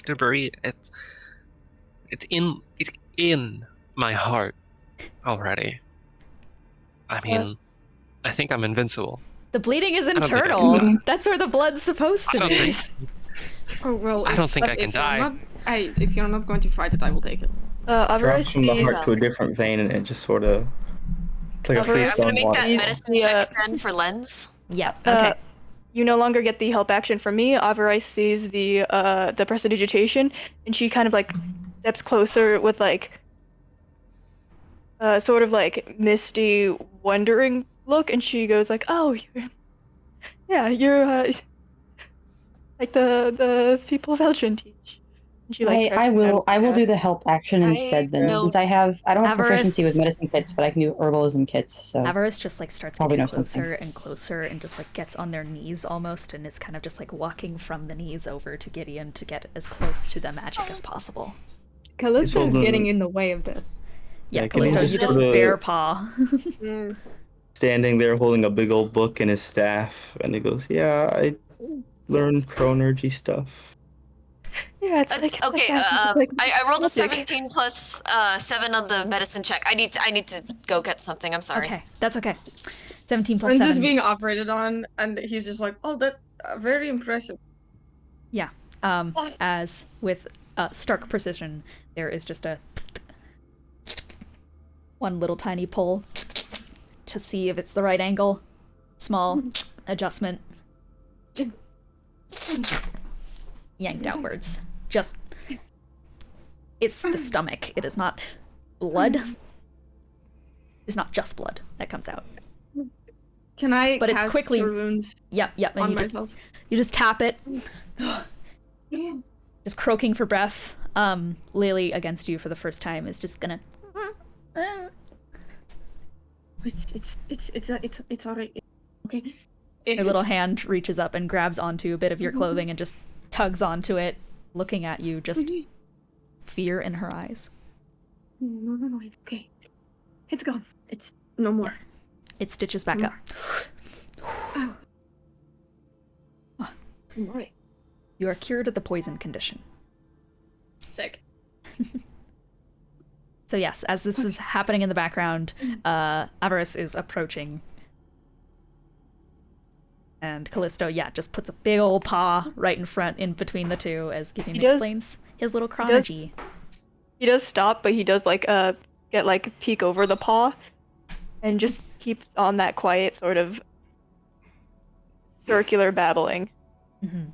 debris, it's in my heart already. I mean, I think I'm invincible. The bleeding is don't think I internal. can That's where the blood's supposed to be. Oh well. I don't think I can die. If you're not going to fight it, I will take it. Drops Avarice from the sees, heart to a different vein, and it just sort of... It's like a Avarice- I'm gonna freestone make water. that He's medicine the, check then for Lenz. Yeah, okay. you no longer get the help action from me. Avarice sees the prestidigitation, and she kind of like steps closer with like sort of like misty, wondering look, and she goes like, "Oh, you're like the people of Elgin teach." And she like I will do the help action I instead then, know- since I don't have proficiency Avarice- with medicine kits, but I can do herbalism kits. So Avarice just like starts Probably getting know something. closer and closer, and just like gets on their knees almost, and is kind of just like walking from the knees over to Gideon to get as close to the magic as possible. Callisto is holding- getting in the way of this. Yeah, Yeah, can he Callisto, just you just sort of- bear paw. Standing there holding a big old book and his staff, and he goes, "Yeah, I learned chronergy stuff." Yeah, it's like Okay, it's like I rolled a magic. 17 plus 7 on the medicine check. I need to go get something. I'm sorry. Okay, that's okay. 17 plus Lenz 7. is being operated on, and he's just like, "Oh, that very impressive." Yeah. As with stark precision, there is just a one little tiny pull to see if it's the right angle. Small adjustment. Yanked outwards. Just it's the stomach. It is not blood. It's not just blood that comes out. Can I? But it's cast quickly- Cure Wounds Yep, and on you myself? just tap it. Just croaking for breath. Lelee against you for the first time is just gonna It's alright. Okay. her little hand reaches up and grabs onto a bit of your clothing and just tugs onto it, looking at you, just fear in her eyes. No, it's okay. It's gone. It's no more. It stitches back up. Ow. I'm alright. You are cured of the poison condition. Sick. So yes, as this is happening in the background, Avarice is approaching. And Callisto, just puts a big old paw right in front, in between the two, as Gideon He does- explains his little chronology. He does stop, but he does like get like peek over the paw, and just keeps on that quiet sort of circular babbling. Mm-hmm.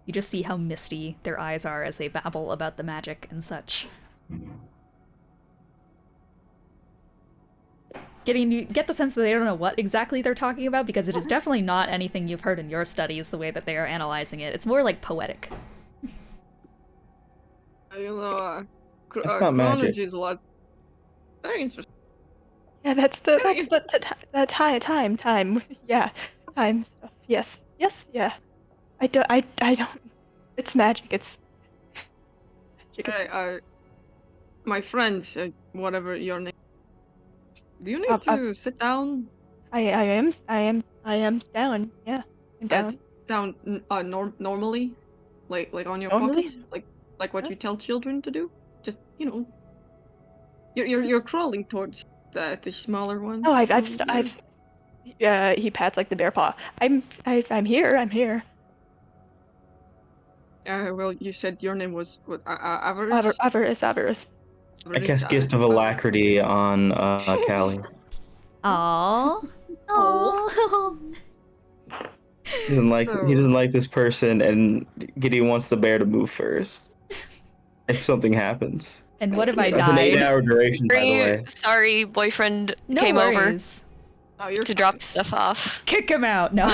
You just see how misty their eyes are as they babble about the magic and such. You get the sense that they don't know what exactly they're talking about, because it is definitely not anything you've heard in your studies, the way that they are analyzing it. It's more like poetic. You know, That's not magic. chronology is a lot. Very interesting. Yeah, that's the time. Yeah, time stuff. Yes, yeah. I don't. It's magic. It's magic. Hey, my friend, whatever your name. Do you need I've- to sit down? I am down. Yeah, I'm down. Down normally, like on your Normally? pockets, like what you tell children to do. Just you're crawling towards the smaller one. Oh, he pats like the bear paw. I'm here. I'm here. Well, you said your name was what? Avarice. Avarice. I cast Gift of Alacrity on Callie. Aww. Aww. He doesn't like this person, and Gideon wants the bear to move first. If something happens. And what if I That's an died? 8-hour duration, by the way. Sorry, boyfriend No came worries. Oh, you're over to drop stuff off. Kick him out. No.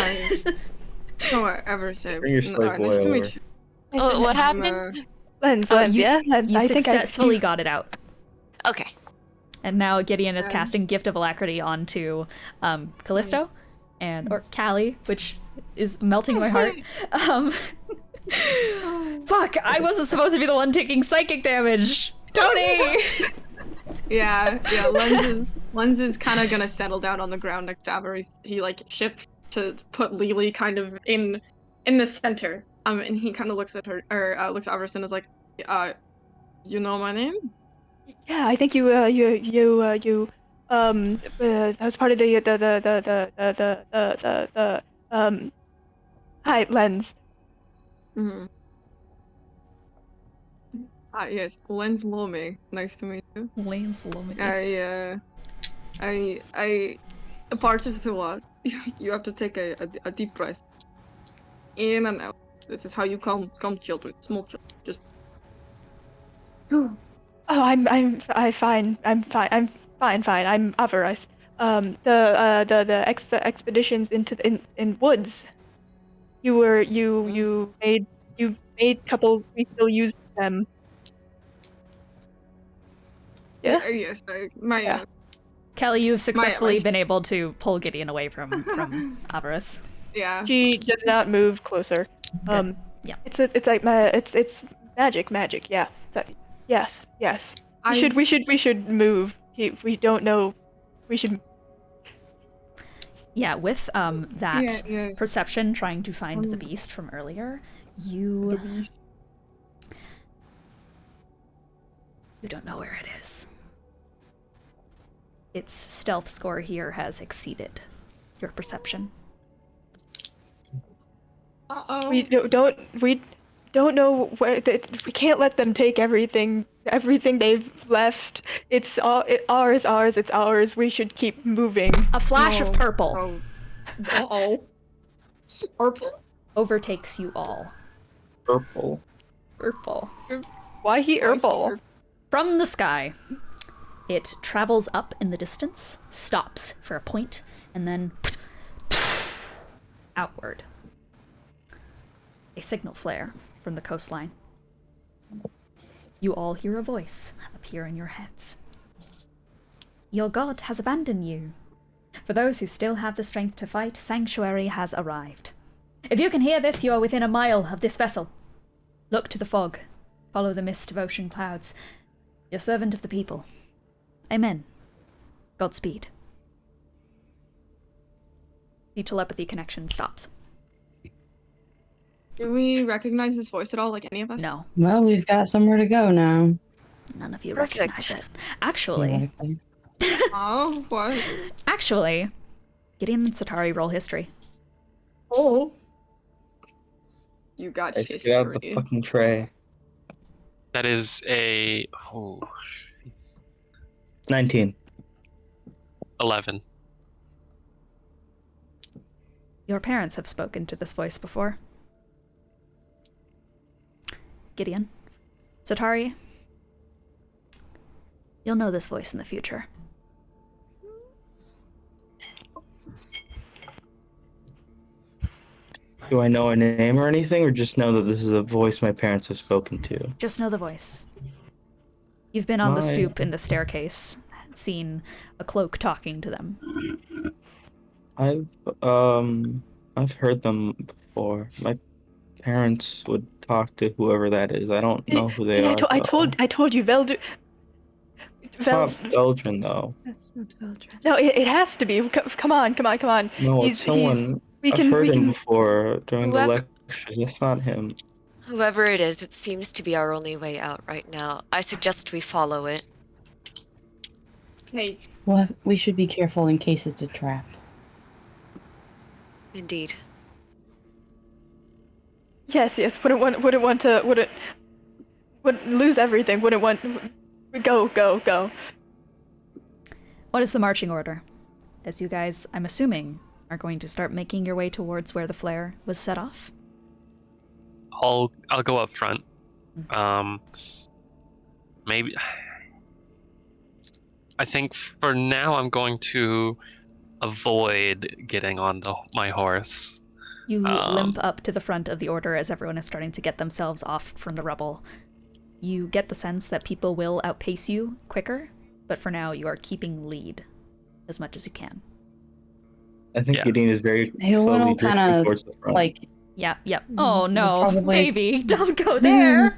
No, Avarice. Bring your slave boy nice to over. meet you. Oh, what happened? Lenz, you- yeah? Lenz, You I think successfully got it out. Okay. And now Gideon is casting Gift of Alacrity onto Callisto or Callie, which is melting my heart. Fuck, I wasn't supposed to be the one taking psychic damage. Tony! Yeah, Lenz is kind of gonna settle down on the ground next to Avarice. He like shifts to put Lelee kind of in the center. And he kind of looks at her, or looks at Avarice and is like, you know my name? Yeah, I think you that was part of the hi, Lenz. Mm-hmm. Yes, Lenz Lome. Nice to meet you. Lane's Lome. I a part of the what? You have to take a deep breath. In and out. This is how you calm children, small children. Just Oh, I'm fine. I'm fine. I'm Avarice. The expeditions into in woods. You made couple. We still use them. Yeah. yes, my Yeah. Kelly, you've successfully life- been able to pull Gideon away from Avarice. yeah. She does not move closer. Yeah. It's like it's magic. Yeah. Yes. We should move. We don't know. We should. Yeah, with that Yeah. perception trying to find the beast from earlier, you don't know where it is. Its stealth score here has exceeded your perception. Uh-oh. We don't know where. We can't let them take everything they've left. It's ours. It's ours. We should keep moving. A flash of purple Oh. Uh-oh. Purple? overtakes you all. Purple. Purple. Why he herbal? From the sky, it travels up in the distance, stops for a point, and then outward. A signal flare from the coastline. You all hear a voice appear in your heads. Your god has abandoned you. For those who still have the strength to fight, sanctuary has arrived. If you can hear this, you are within a mile of this vessel. Look to the fog. Follow the mist of ocean clouds. Your servant of the people. Amen. Godspeed. The telepathy connection stops. Do we recognize his voice at all, like any of us? No, Well, we've got somewhere to go now. none of you Perfect. recognize it. Actually, Oh, what? Gideon and Sataari roll history. Oh. You got Guys, get out of the history. fucking tray. That is a 19. 11. Your parents have spoken to this voice before. Gideon, Sataari, you'll know this voice in the future. Do I know a name or anything, or just know that this is a voice my parents have spoken to? Just know the voice. You've been on the Why? stoop in the staircase, seen a cloak talking to them. I've heard them before. My parents would talk to whoever that is. I don't know who they are. I though. told you, It's not Belgian though. That's not Belgian. No, it has to be. Come on. No, it's someone. I've heard him before during the Whoever- lectures. That's not him. Whoever it is, it seems to be our only way out right now. I suggest we follow it. Hey, Well, we should be careful in case it's a trap. Indeed. Yes. Wouldn't lose everything. Wouldn't want. Go. What is the marching order? As you guys, I'm assuming, are going to start making your way towards where the flare was set off? I'll go up front. Maybe. I think for now I'm going to avoid getting on my horse. You limp up to the front of the order as everyone is starting to get themselves off from the rubble. You get the sense that people will outpace you quicker, but for now you are keeping lead as much as you can. I think Gideon is very He'll slowly kind drifting of towards the front. like Yeah. Oh no, probably- baby, don't go there.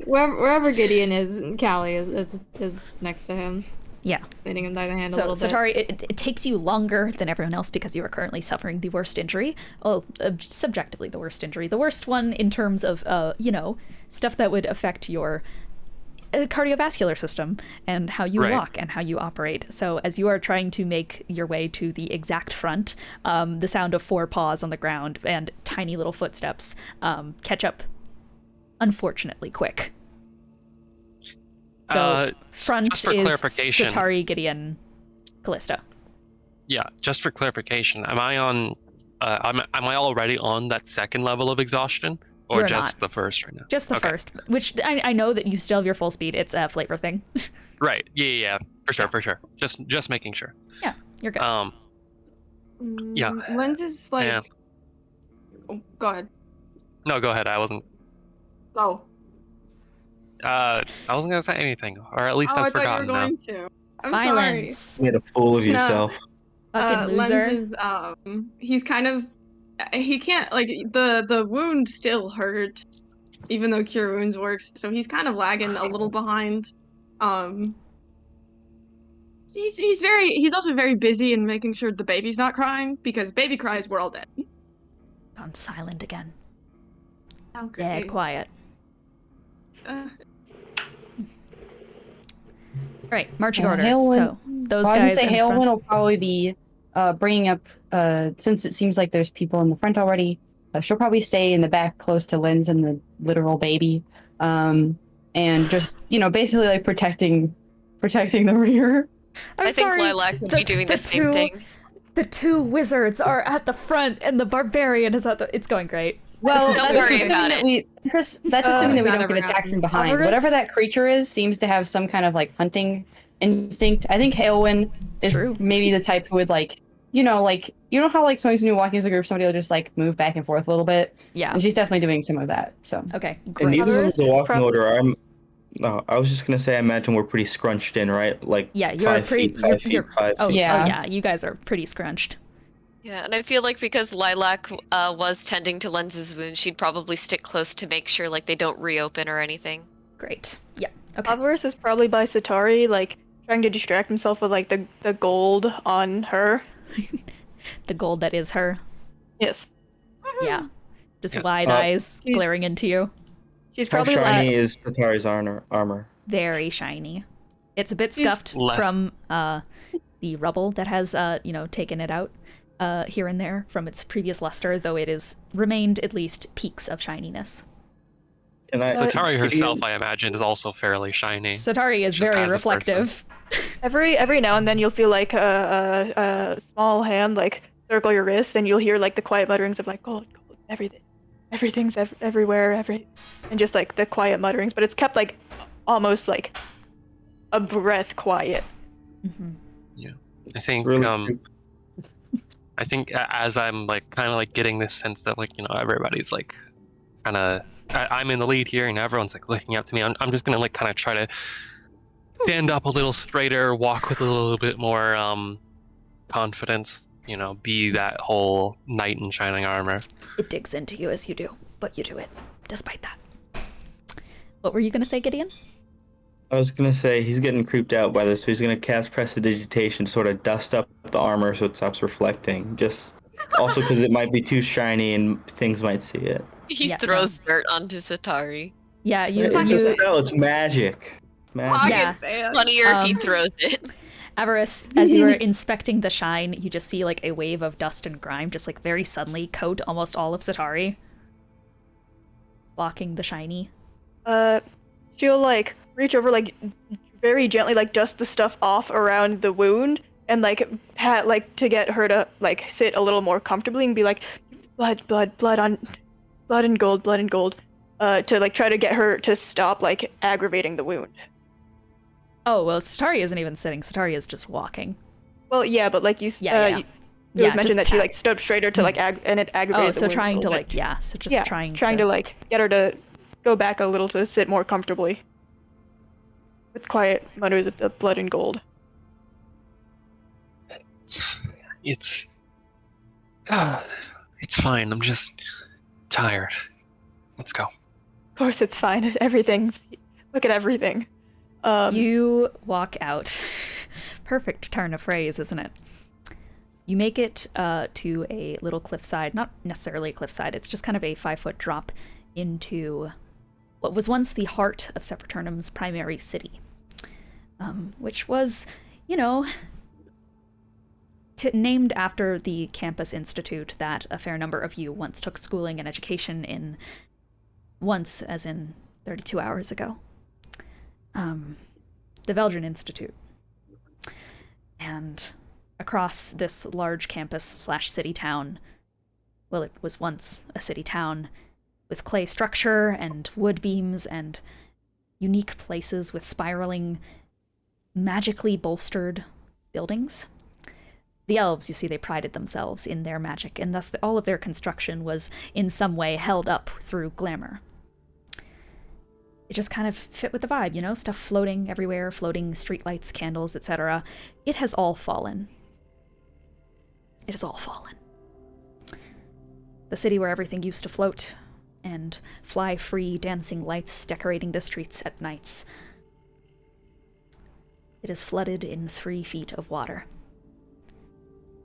Wherever Gideon is, Callie is next to him. Yeah. Leading him by the hand a So, little bit. Sataari, it takes you longer than everyone else because you are currently suffering the worst injury. Well, subjectively the worst injury. The worst one in terms of, stuff that would affect your cardiovascular system and how you walk and how you operate. So as you are trying to make your way to the exact front, the sound of 4 paws on the ground and tiny little footsteps catch up, unfortunately, quick. So front just for is clarification. Sataari, Gideon, Callisto. Yeah, just for clarification, am I on? Am I already on that second level of exhaustion, or You're just not. the first right now? Just the Okay. first, which I know that you still have your full speed. It's a flavor thing. Right. Yeah. For sure. Just making sure. Yeah, you're good. Yeah. Lenz is like. Yeah. Oh, go ahead. No, go ahead. I wasn't. Oh. I wasn't gonna say anything, or at least I I've thought you were forgotten now. going to. I'm Violence. You made a fool of No. yourself. Fucking loser. Lenz is he's kind of he can't like the wound still hurt even though cure wounds works, so he's kind of lagging a little behind. He's also very busy in making sure the baby's not crying, because baby cries, we're all dead. Gone silent again. Okay. Dead quiet. Right, marching orders. Heulwyn- So those I was guys gonna say in front. Heulwyn will probably be bringing up, since it seems like there's people in the front already, she'll probably stay in the back close to Lenz and the literal baby, and just, basically like protecting the rear. I think Lilac would be doing the same thing. The 2 wizards are at the front, and the barbarian is at the. It's going great. Well, Don't that's worry assuming about that it. that's assuming that we that don't never get attacked from happens. behind. Avarice? Whatever that creature is seems to have some kind of like hunting instinct. I think Heulwyn is True. maybe the type who would like how like sometimes when you walk as a group, somebody will just like move back and forth a little bit, Yeah. and she's definitely doing some of that. So Okay. And Great. even Avarice as a is walking prob- order, I was just gonna say, I imagine we're pretty scrunched in, right? Like Yeah, you're 5 pretty. feet, 5 feet, You're, 5 oh, feet. Yeah. oh yeah, you guys are pretty scrunched. Yeah, and I feel like because Lilac was tending to Lenz's wound, she'd probably stick close to make sure like they don't reopen or anything. Great. Yeah. Okay. Avarice is probably by Sataari, like trying to distract himself with like the gold on her. The gold that is her. Yes. Yeah. Just Yeah. wide eyes She's- glaring into you. She's How probably shiny like is Sataari's armor? Very shiny. It's a bit She's scuffed less- from the rubble that has taken it out here and there from its previous luster, though it has remained at least peaks of shininess. And Sataari Gideon- herself, I imagine, is also fairly shiny. Sataari is Just very as a person. reflective. every now and then you'll feel like a small hand like circle your wrist, and you'll hear like the quiet mutterings of like gold, everything's everywhere, and just like the quiet mutterings, but it's kept like almost like a breath quiet. Mhm. I think really I think as I'm like kind of like getting this sense that like everybody's like kind of I'm in the lead here and everyone's like looking up to me. I'm just gonna like kind of try to stand up a little straighter, walk with a little bit more confidence. Be that whole knight in shining armor. It digs into you as you do, but you do it despite that. What were you gonna say, Gideon? I was gonna say he's getting creeped out by this, so he's gonna cast Prestidigitation to sort of dust up the armor so it stops reflecting. Just also because it might be too shiny and things might see it. He Yeah, throws dirt onto Sataari. Yeah, It's a spell. It's magic. Magic. Yeah. Funnier if he throws it. Avarice, as you are inspecting the shine, you just see like a wave of dust and grime just like very suddenly coat almost all of Sataari, blocking the shiny. She'll like reach over, like very gently, like dust the stuff off around the wound, and like pat like to get her to like sit a little more comfortably, and be like, blood and gold, to like try to get her to stop like aggravating the wound. Oh, well, Sataari isn't even sitting. Sataari is just walking. Well, yeah, but like Yeah. It was just mentioned that she pat. like stood up straighter to like and it aggravated. Oh, the so wound a trying to little like, bit. yeah, so just trying to like get her to go back a little to sit more comfortably. With quiet mutters of the blood and gold. It's fine. I'm just tired. Let's go. Of course, it's fine. Everything's. Look at everything. You walk out. Perfect turn of phrase, isn't it? You make it to a little cliffside, not necessarily a cliffside, it's just kind of a 5-foot drop into what was once the heart of Seperternum's primary city, which was, you know, named after the campus institute that a fair number of you once took schooling and education in, once as in 32 hours ago. The Belgian Institute. And across this large campus/city town, well, it was once a city town, with clay structure and wood beams and unique places with spiraling, magically bolstered buildings. The elves, you see, they prided themselves in their magic, and thus all of their construction was in some way held up through glamour. It just kind of fit with the vibe, you know? Stuff floating everywhere, floating streetlights, candles, etc. It has all fallen. It has all fallen. The city where everything used to float and fly free, dancing lights decorating the streets at nights. It is flooded in 3 feet of water.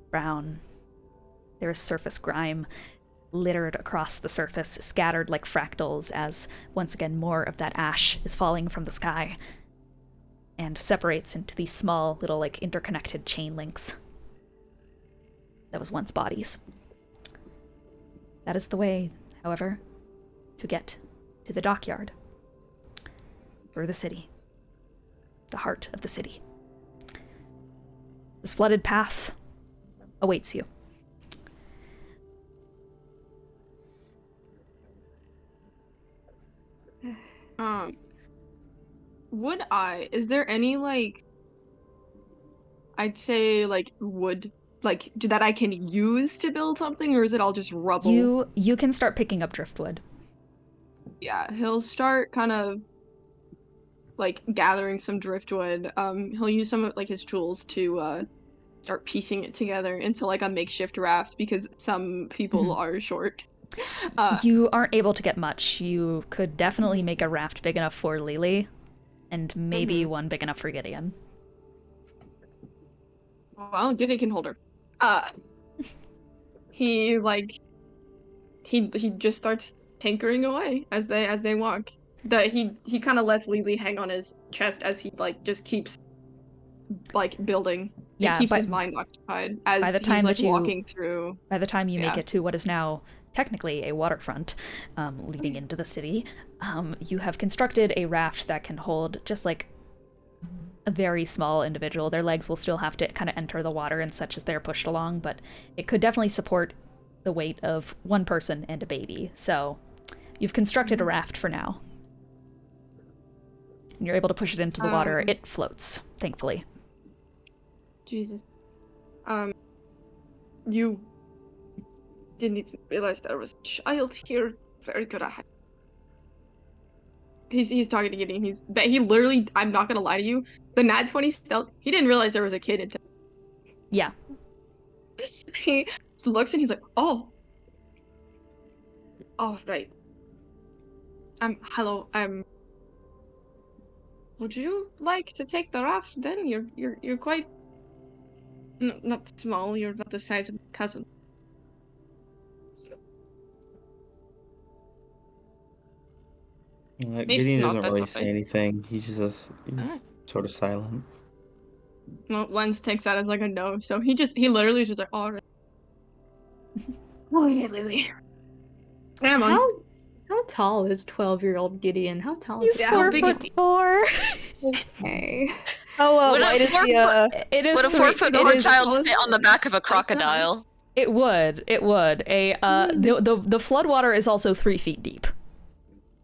Brown. There is surface grime littered across the surface, scattered like fractals as, once again, more of that ash is falling from the sky and separates into these small, little, like, interconnected chain links that was once bodies. That is the way, however, to get to the dockyard. Through the city. The heart of the city. This flooded path awaits you. Is there any, like, I'd say, like, wood, like, that I can use to build something, or is it all just rubble? You can start picking up driftwood. Yeah, he'll start kind of, like, gathering some driftwood. He'll use some of, like, his tools to, start piecing it together into, like, a makeshift raft, because some people are short. You aren't able to get much. You could definitely make a raft big enough for Lelee, and maybe one big enough for Gideon. Well, Gideon can hold her. He just starts tinkering away as they walk. He kind of lets Lelee hang on his chest as he, like, just keeps, like, building. Yeah, it keeps his mind occupied as by the time he's, like, walking through. By the time you make it to what is now technically a waterfront leading into the city, you have constructed a raft that can hold just, like, a very small individual. Their legs will still have to kind of enter the water and such as they're pushed along, but it could definitely support the weight of one person and a baby. So you've constructed a raft for now. And you're able to push it into the water. It floats, thankfully. Jesus. You didn't even realize there was a child here. Very good. He's talking to Gideon. He literally, I'm not gonna lie to you, the Nat 20 stealth, he didn't realize there was a kid until. Yeah. He looks and he's like, oh, right. Hello, would you like to take the raft then? You're quite, not small, you're about the size of my cousin. Gideon not, doesn't really that's say okay. anything. He's sort of silent. Well, Lenz takes that as, like, a no, so he literally is just like, all right. Oh yeah, Lelee. How tall is 12-year-old Gideon? How tall is He's he? 4'4". Okay. How Would wide a is the It is Would a 4-foot-old child fit on the back of a crocodile? It would. The floodwater is also 3 feet deep.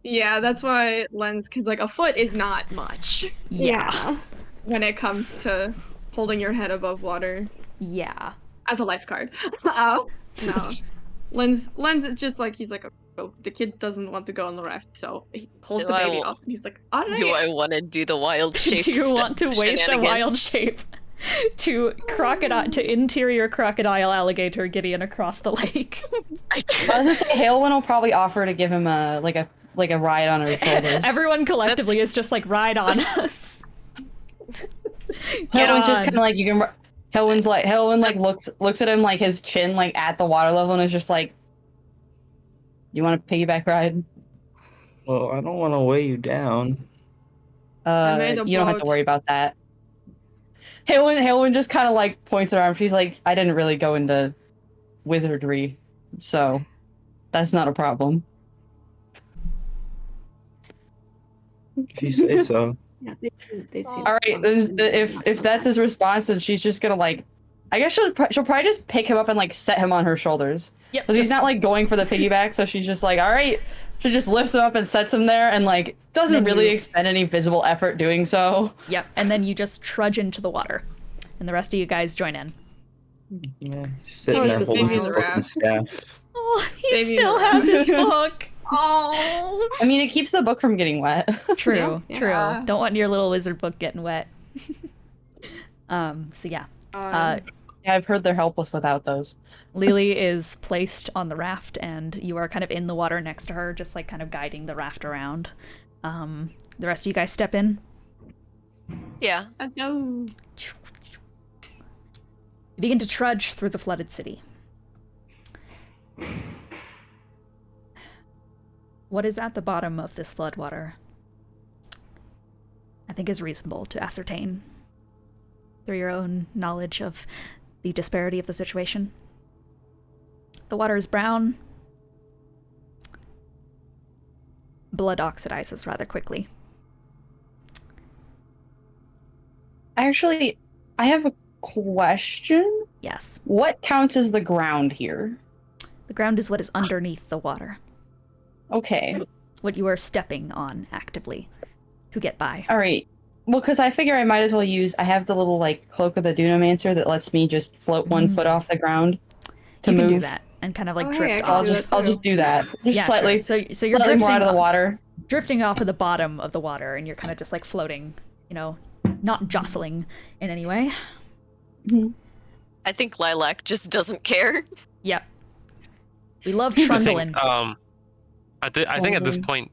Yeah, that's why Lenz, because, like, a foot is not much. Yeah. When it comes to holding your head above water. Yeah. as a lifeguard. No. Lenz is just like, he's like, oh, the kid doesn't want to go on the raft, so he pulls the baby off, and he's like, all right. Do I want to do the wild shape? Do you want to waste a wild shape to interior crocodile alligator Gideon across the lake? I was gonna say Heulwyn will probably offer to give him a ride on her shoulders. Everyone collectively is just like, ride on us. Heulwyn's just kind of like, you can. Heulwyn looks at him like his chin like at the water level and is just like, you want a piggyback ride? Well, I don't want to weigh you down. You don't have to worry about that. Heulwyn just kind of like points her arm. She's like, I didn't really go into wizardry, so that's not a problem. If you say so. Yeah, they seem All right, then if that's his response, then she's just gonna like, I guess she'll probably just pick him up and like set him on her shoulders. Yep. Because he's not like going for the piggyback, so she's just like, all right. She just lifts him up and sets him there, and like doesn't really expend any visible effort doing so. Yep. And then you just trudge into the water, and the rest of you guys join in. Yeah, sitting there just holding baby's his book and staff. Oh, he Baby still has his book. Oh. I mean, it keeps the book from getting wet. True, Yeah. true. Don't want your little wizard book getting wet. So yeah. Yeah, I've heard they're helpless without those. Lelee is placed on the raft, and you are kind of in the water next to her, just like kind of guiding the raft around. The rest of you guys step in. Yeah. Let's go. You begin to trudge through the flooded city. What is at the bottom of this floodwater, I think, is reasonable to ascertain through your own knowledge of the disparity of the situation. The water is brown. Blood oxidizes rather quickly. Actually, I have a question. Yes. What counts as the ground here? The ground is what is underneath the water. Okay. What you are stepping on actively to get by. All right. Well, because I figure I might as well I have the little like cloak of the Dunamancer that lets me just float 1 foot off the ground to You move. can do that and kind of like Oh, drift hey, off. I'll just do that. Just Yeah, slightly. sure. So you're slightly drifting more out of the water. drifting off of the bottom of the water, and you're kind of just like floating, not jostling in any way. I think Lilac just doesn't care. Yep. We love I trundling. think, I think at this point,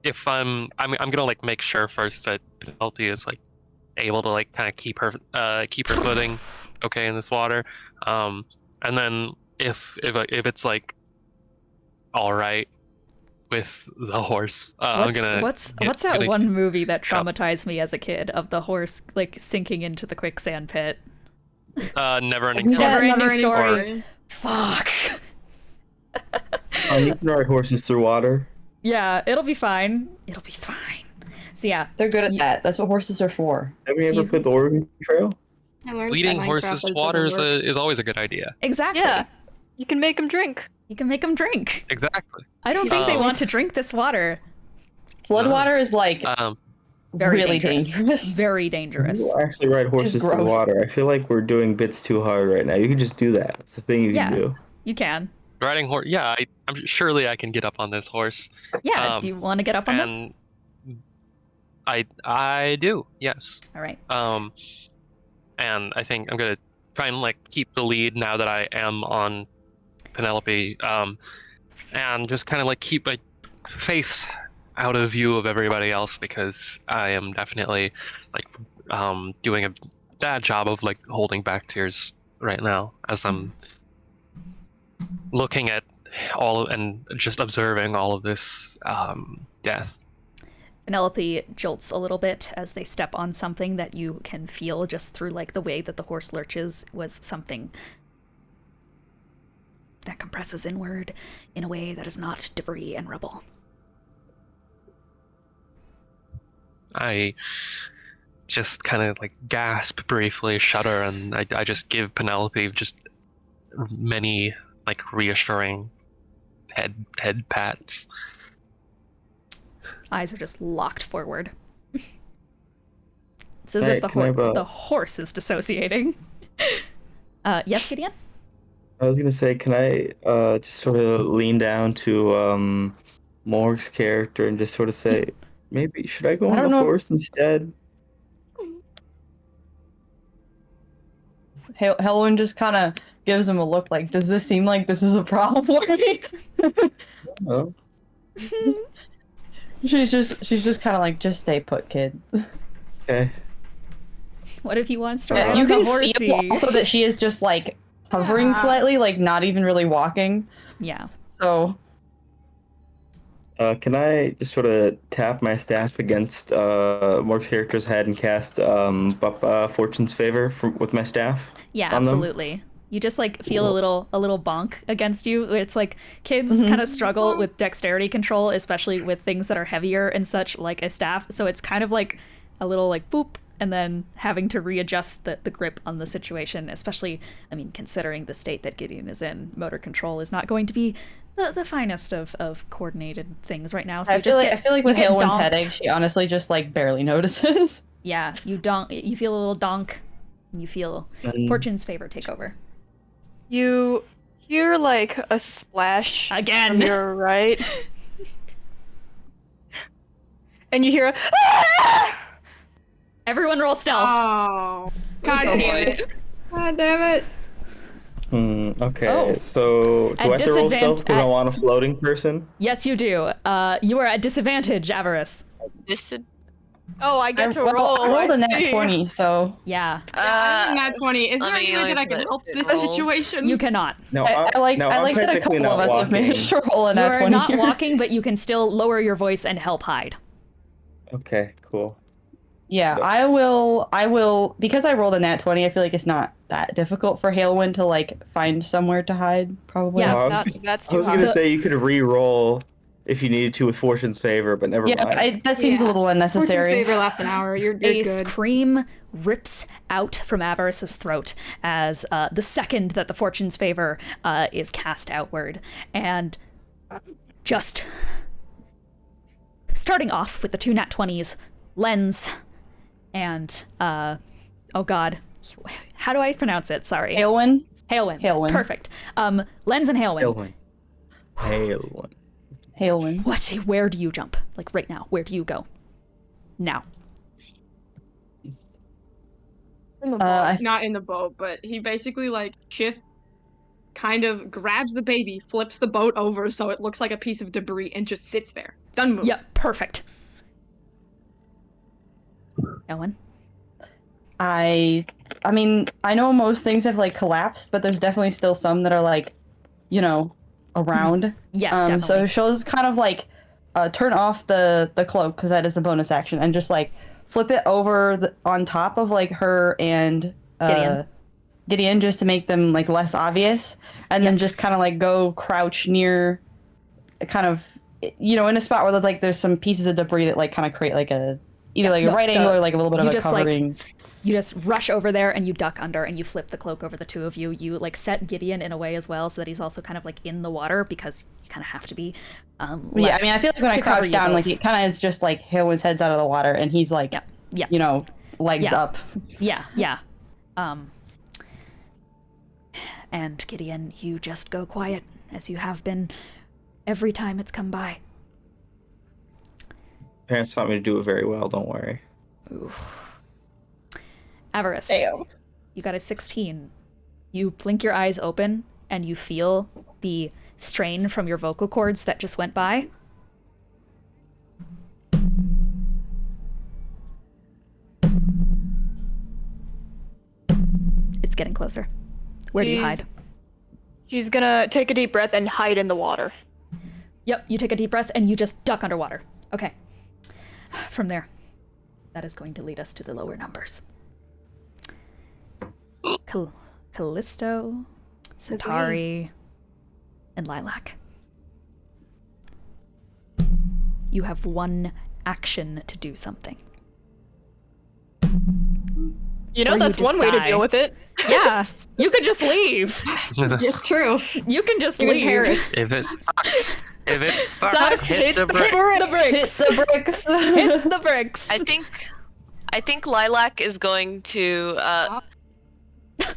if I'm gonna like make sure first that Penelope is like able to like kind of keep her footing okay in this water, and then if it's like all right with the horse, I'm gonna. What's that one movie that traumatized me as a kid of the horse like sinking into the quicksand pit? Never-ending Isn't that Story. Never-ending Never-ending Story. Fuck. You can ride horses through water. Yeah, it'll be fine. It'll be fine. So yeah, They're good at that. That's what horses are for. Have you So ever you- put the Oregon Trail? I learned Leading that horses Minecraft, to but it water doesn't work. is always a good idea. exactly. Yeah. You can make them drink. You can make them drink. Exactly. I don't think they Um, want to drink this water. Floodwater is like Very really dangerous. Very dangerous. People actually ride horses through gross. water. I feel like we're doing bits too hard right now. You can just do that. It's the thing you Yeah. can do. You can. Riding horse. Yeah, I'm surely I can get up on this horse. Yeah. Do you want to get up on them? And I do. Yes. All right. And I think I'm gonna try and like keep the lead now that I am on Penelope. And just kind of like keep my face out of view of everybody else because I am definitely like doing a bad job of like holding back tears right now as I'm looking at and just observing all of this death. Penelope jolts a little bit as they step on something that you can feel just through like the way that the horse lurches was something that compresses inward in a way that is not debris and rubble. I just kind of like gasp briefly, shudder, and I just give Penelope just many like reassuring head pats. Eyes are just locked forward. It's as Hey, if can I have a- the horse is dissociating. Yes, Gideon? I was gonna say, can I just sort of lean down to Morgue's character and just sort of say, maybe should I go I on don't the know. horse instead? Heulwyn just kind of gives him a look like, does this seem like this is a problem for me? Oh, she's just kind of like, just stay put, kid. okay. What if he wants to Yeah, ride you on the can horsey? feel also that she is just like hovering slightly, like not even really walking. Yeah. So Can I just sort of tap my staff against Morgue's character's head and cast Fortune's Favor with my staff? Yeah, on them? absolutely. You just like feel a little bonk against you. It's like kids kind of struggle with dexterity control, especially with things that are heavier and such, like a staff. So it's kind of like a little like boop, and then having to readjust the grip on the situation, especially, I mean, considering the state that Gideon is in, motor control is not going to be the finest of coordinated things right now. So I feel like with Heulwyn's donked. headache, she honestly just like barely notices. Yeah, you feel a little donk, and you feel Fortune's Favor take over. You hear like a splash Again. from your right, and you hear a "Ah!" Everyone roll stealth. Oh, God Go damn for it. God damn it. Okay, Oh. so do I have to roll stealth because I want a floating person? Yes, you do. You are at disadvantage, Avarice. Oh, I get to Well, roll. I rolled a nat see. 20, so Yeah, I'm not 20. Is there let me any way that I look can at help the this rolls. situation? you cannot. No, I like no, I'm that a technically couple of not us have walking. managed to roll a You nat are 20 not here. walking, but you can still lower your voice and help hide. Okay, cool. Yeah, I will because I rolled a nat 20, I feel like it's not that difficult for Heulwyn to like find somewhere to hide, probably. Yeah. Oh, I That's I too was hard. gonna say you could re-roll if you needed to with Fortune's Favor, but never Yeah, mind. that seems a Yeah. little Fortune's unnecessary. Favor lasts an hour. You're A good. scream rips out from Avarice's throat as the second that the Fortune's Favor is cast outward. And just starting off with the two nat 20s, Lenz and, oh god, how do I pronounce it? Sorry. Heulwyn? Heulwyn. Heulwyn. Perfect. Lenz and Heulwyn. Heulwyn. Heulwyn. Where do you jump? Like right now, where do you go? Now. In the boat. I- Not in the boat, but he basically like kind of grabs the baby, flips the boat over so it looks like a piece of debris, and just sits there. Done move. Yep, perfect. Ellen? I mean, I know most things have like collapsed, but there's definitely still some that are like, you know, around. Yes, So definitely. she'll kind of like turn off the cloak because that is a bonus action, and just like flip it over on top of like her and Gideon just to make them like less obvious, and then just kind of like go crouch near, kind of, you know, in a spot where there's some pieces of debris that like kind of create like a either like a right angle or like a little bit of a covering. You just rush over there and you duck under and you flip the cloak over the two of you. You like set Gideon in a way as well so that he's also kind of like in the water because you kind of have to be. Yeah, I mean, I feel like when I crouch down, like it kind of is just like Heulwyn's head's out of the water and he's like, you know, legs up. Yeah. And Gideon, you just go quiet as you have been every time it's come by. Parents taught me to do it very well, don't worry. Ooh. Avarice, you got a 16. You blink your eyes open and you feel the strain from your vocal cords that just went by. It's getting closer. Where do you hide? She's gonna take a deep breath and hide in the water. Yep, you take a deep breath and you just duck underwater. Okay. From there, that is going to lead us to the lower numbers. Callisto, Sataari, and Lilac. You have one action to do something. You know, Or that's you one way to just deal die. with it. Yeah, you could just leave. It's true. You can just You can leave. perish. If it sucks, Sucks, hit the brick. The bricks. Hit the bricks. Hit the bricks. I think Lilac is going to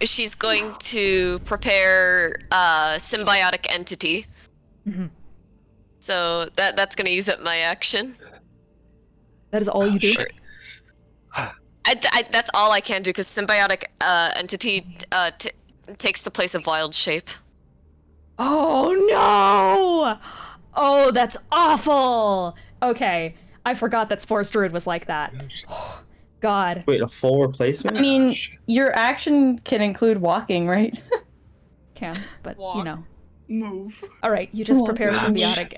she's going to prepare symbiotic entity. Mhm. So that's gonna use up my action. That is all you do? Shit. That's all I can do because symbiotic entity takes the place of wild shape. Oh no! Oh, that's awful! Okay, I forgot that Spores Druid was like that. God. Wait, a full replacement? I mean, your action can include walking, right? Can, but you Walk. know. Move. Alright, you just Oh, prepare gosh. symbiotic.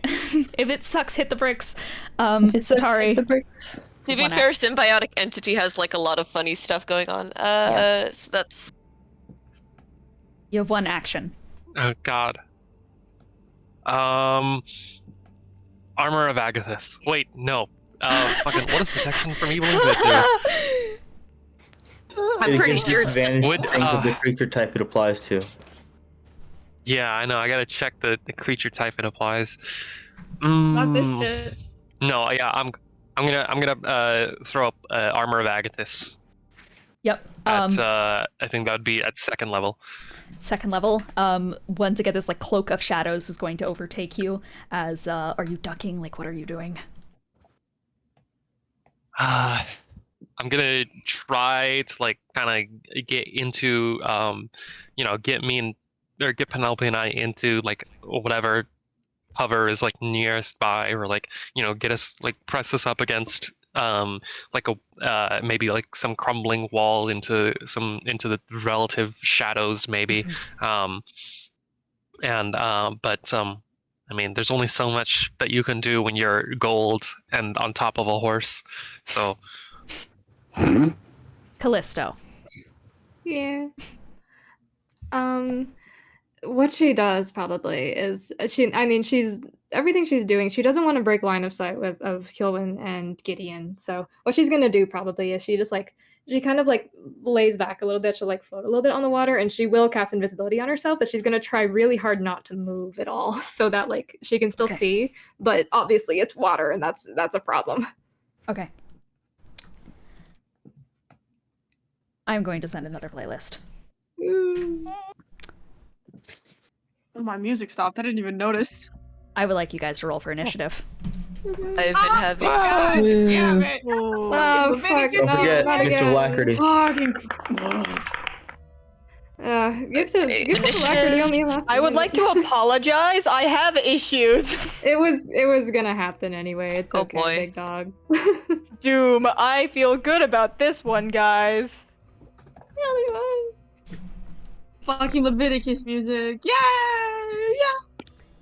If it sucks, hit the bricks. If it sucks, Sataari. hit the bricks. To be One fair, symbiotic entity has like a lot of funny stuff going on. So that's You have one action. Oh God. Armor of Agathis. Wait, no. Fucking, what does protection from evil do? I'm It pretty gives sure it's disadvantage Would, to things of the creature type it applies to. Yeah, I know. I gotta check the creature type it applies. Not this Mm, shit. No, yeah, I'm gonna throw up Armor of Agathis. Yep. At I think that would be at 2nd level. Second level. One to get this like cloak of shadows is going to overtake you. As are you ducking? Like, what are you doing? I'm gonna try to like kind of get into get me and or get Penelope and I into like whatever cover is like nearest by, or like get us like press us up against like a maybe like some crumbling wall into the relative shadows maybe. But I mean, there's only so much that you can do when you're gold and on top of a horse, so. Callisto. Yeah. What she does probably is she's everything she's doing. She doesn't want to break line of sight of Heulwyn and Gideon. So what she's gonna do probably is she kind of like lays back a little bit. She'll like float a little bit on the water, and she will cast invisibility on herself. That she's gonna try really hard not to move at all, so that like she can still Okay. see. But obviously it's water, and that's a problem. Okay. I'm going to send another playlist. Oh, my music stopped. I didn't even notice. I would like you guys to roll for initiative. I've been having. God damn it. Oh fuck! Don't no, forget, not Mr. again. Alacrity. Fucking. Give to Alacrity on the last I would minute. like to apologize. I have issues. It was gonna happen anyway. It's Oh, okay, boy. big dog. Doom, I feel good about this one, guys. Fucking Leviticus music. Yeah!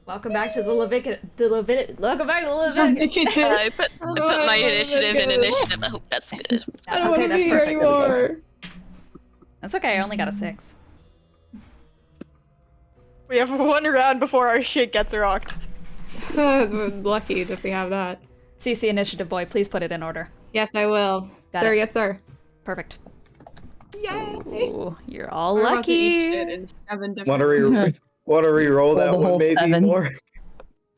Welcome back to welcome back to the Leviticus. Leviticus. I put my initiative in initiative. I hope that's good. That's I don't okay, want to that's be here perfect. anymore. That's okay, I only got a 6. We have one round before our shit gets rocked. We're lucky if we have that. CC initiative boy, please put it in order. Yes, I will. Got Sir, it. yes, sir. Perfect. Yay! Ooh, you're all We're about to eat lucky. shit in 7 different. Want to re-roll Roll that the one whole maybe 7. more?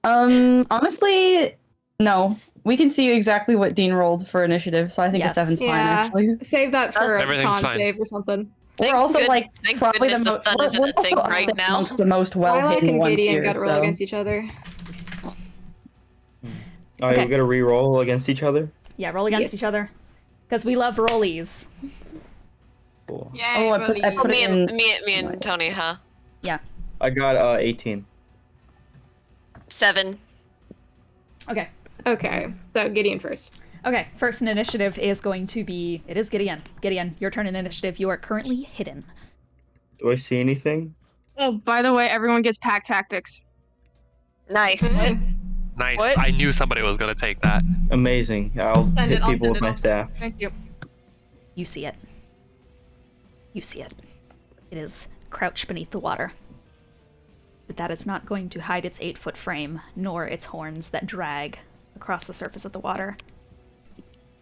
Honestly, no. We can see exactly what Dean rolled for initiative, so I think Yes. a 7's fine, Yeah. actually. Save that for a Everything's con fine. save or something. Thank We're also, good- like, thank probably the goodness the most... sun We're, isn't we're a thing also right up there now. amongst the most Lilac well-hidden and ones Gideon here, got to roll so... against each other. Oh, Okay. we gotta re-roll against each other? Yeah, roll against Yes. each other. Because we love rollies. Cool. Yay, Oh, I put Oh, it me and in... me and Tony, huh? I got 18. 7. Okay. Okay, so Gideon first. Okay, first in initiative is going to be... It is Gideon. Gideon, your turn in initiative. You are currently hidden. Do I see anything? Oh, by the way, everyone gets pack tactics. Nice. Nice. What? I knew somebody was gonna take that. Amazing. I'll Send hit it, I'll people send with it, my I'll send staff. Thank you. You see it. You see it. It is crouched beneath the water. But that is not going to hide its 8-foot frame, nor its horns that drag across the surface of the water.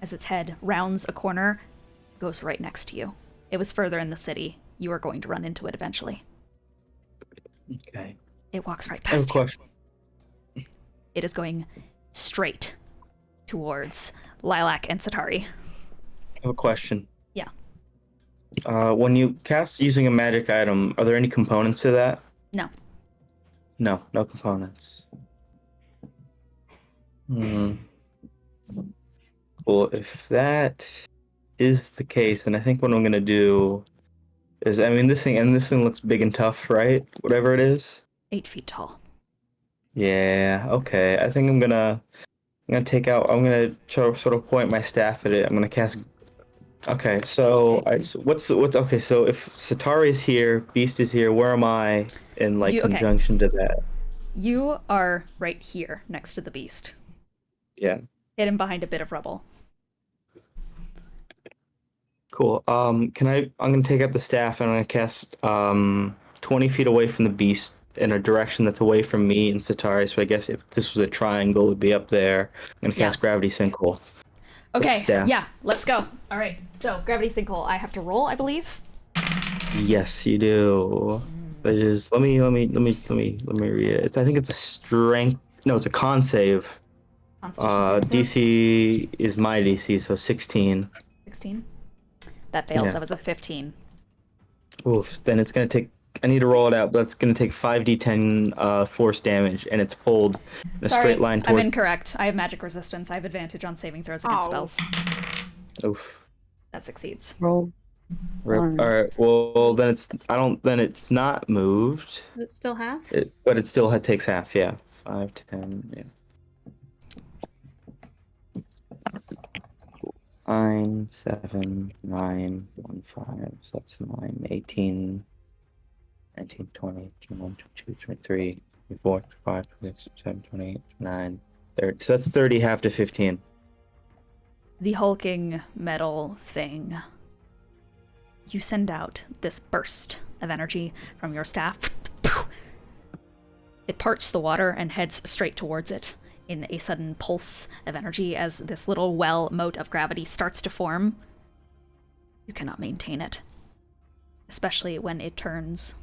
As its head rounds a corner, it goes right next to you. It was further in the city. You are going to run into it eventually. Okay. It walks right I have a past you. question. It is going straight towards Lilac and Sataari. I have a question. Yeah. When you cast using a magic item, are there any components to that? No. No, no components. Well, if that is the case, then I think what I'm gonna do is, I mean, this thing looks big and tough, right? Whatever it is. 8 feet tall. Yeah. Okay. I think I'm gonna take out. I'm gonna try to sort of point my staff at it. I'm gonna cast. Okay. So, what's okay? So if Sataari is here, Beast is here. Where am I in like conjunction to that? You are right here next to the Beast. Yeah. Hidden behind a bit of rubble. Cool. I'm gonna take out the staff and I'm gonna cast 20 feet away from the Beast in a direction that's away from me and Sataari. So I guess if this was a triangle, it would be up there. I'm gonna cast Gravity Sinkhole. Okay. Yeah. Let's go. All right. So Gravity Sinkhole. I have to roll, I believe. Yes, you do. It is. Let me read it. I think it's a strength. No, it's a con save. DC is my DC, so 16. 16. That fails. That was a 15. Oof. Then it's gonna take. I need to roll it out, but it's gonna take 5d10 force damage, and it's pulled in a straight line toward. I'm incorrect. I have magic resistance. I have advantage on saving throws against spells. Oof. That succeeds. Roll. All right. Well, then it's. I don't. Then it's not moved. Is it still half? But it still takes half. Yeah. 5, 10. Yeah. 9, 7, 9, 1, 5. So that's 9, 18, 19, 20, 21, 22, 23, 24, 25, 26, 27, 28, 29, 30. So that's 30 half to 15. The hulking metal thing. You send out this burst of energy from your staff. It parts the water and heads straight towards it in a sudden pulse of energy as this little well moat of gravity starts to form. You cannot maintain it, especially when it turns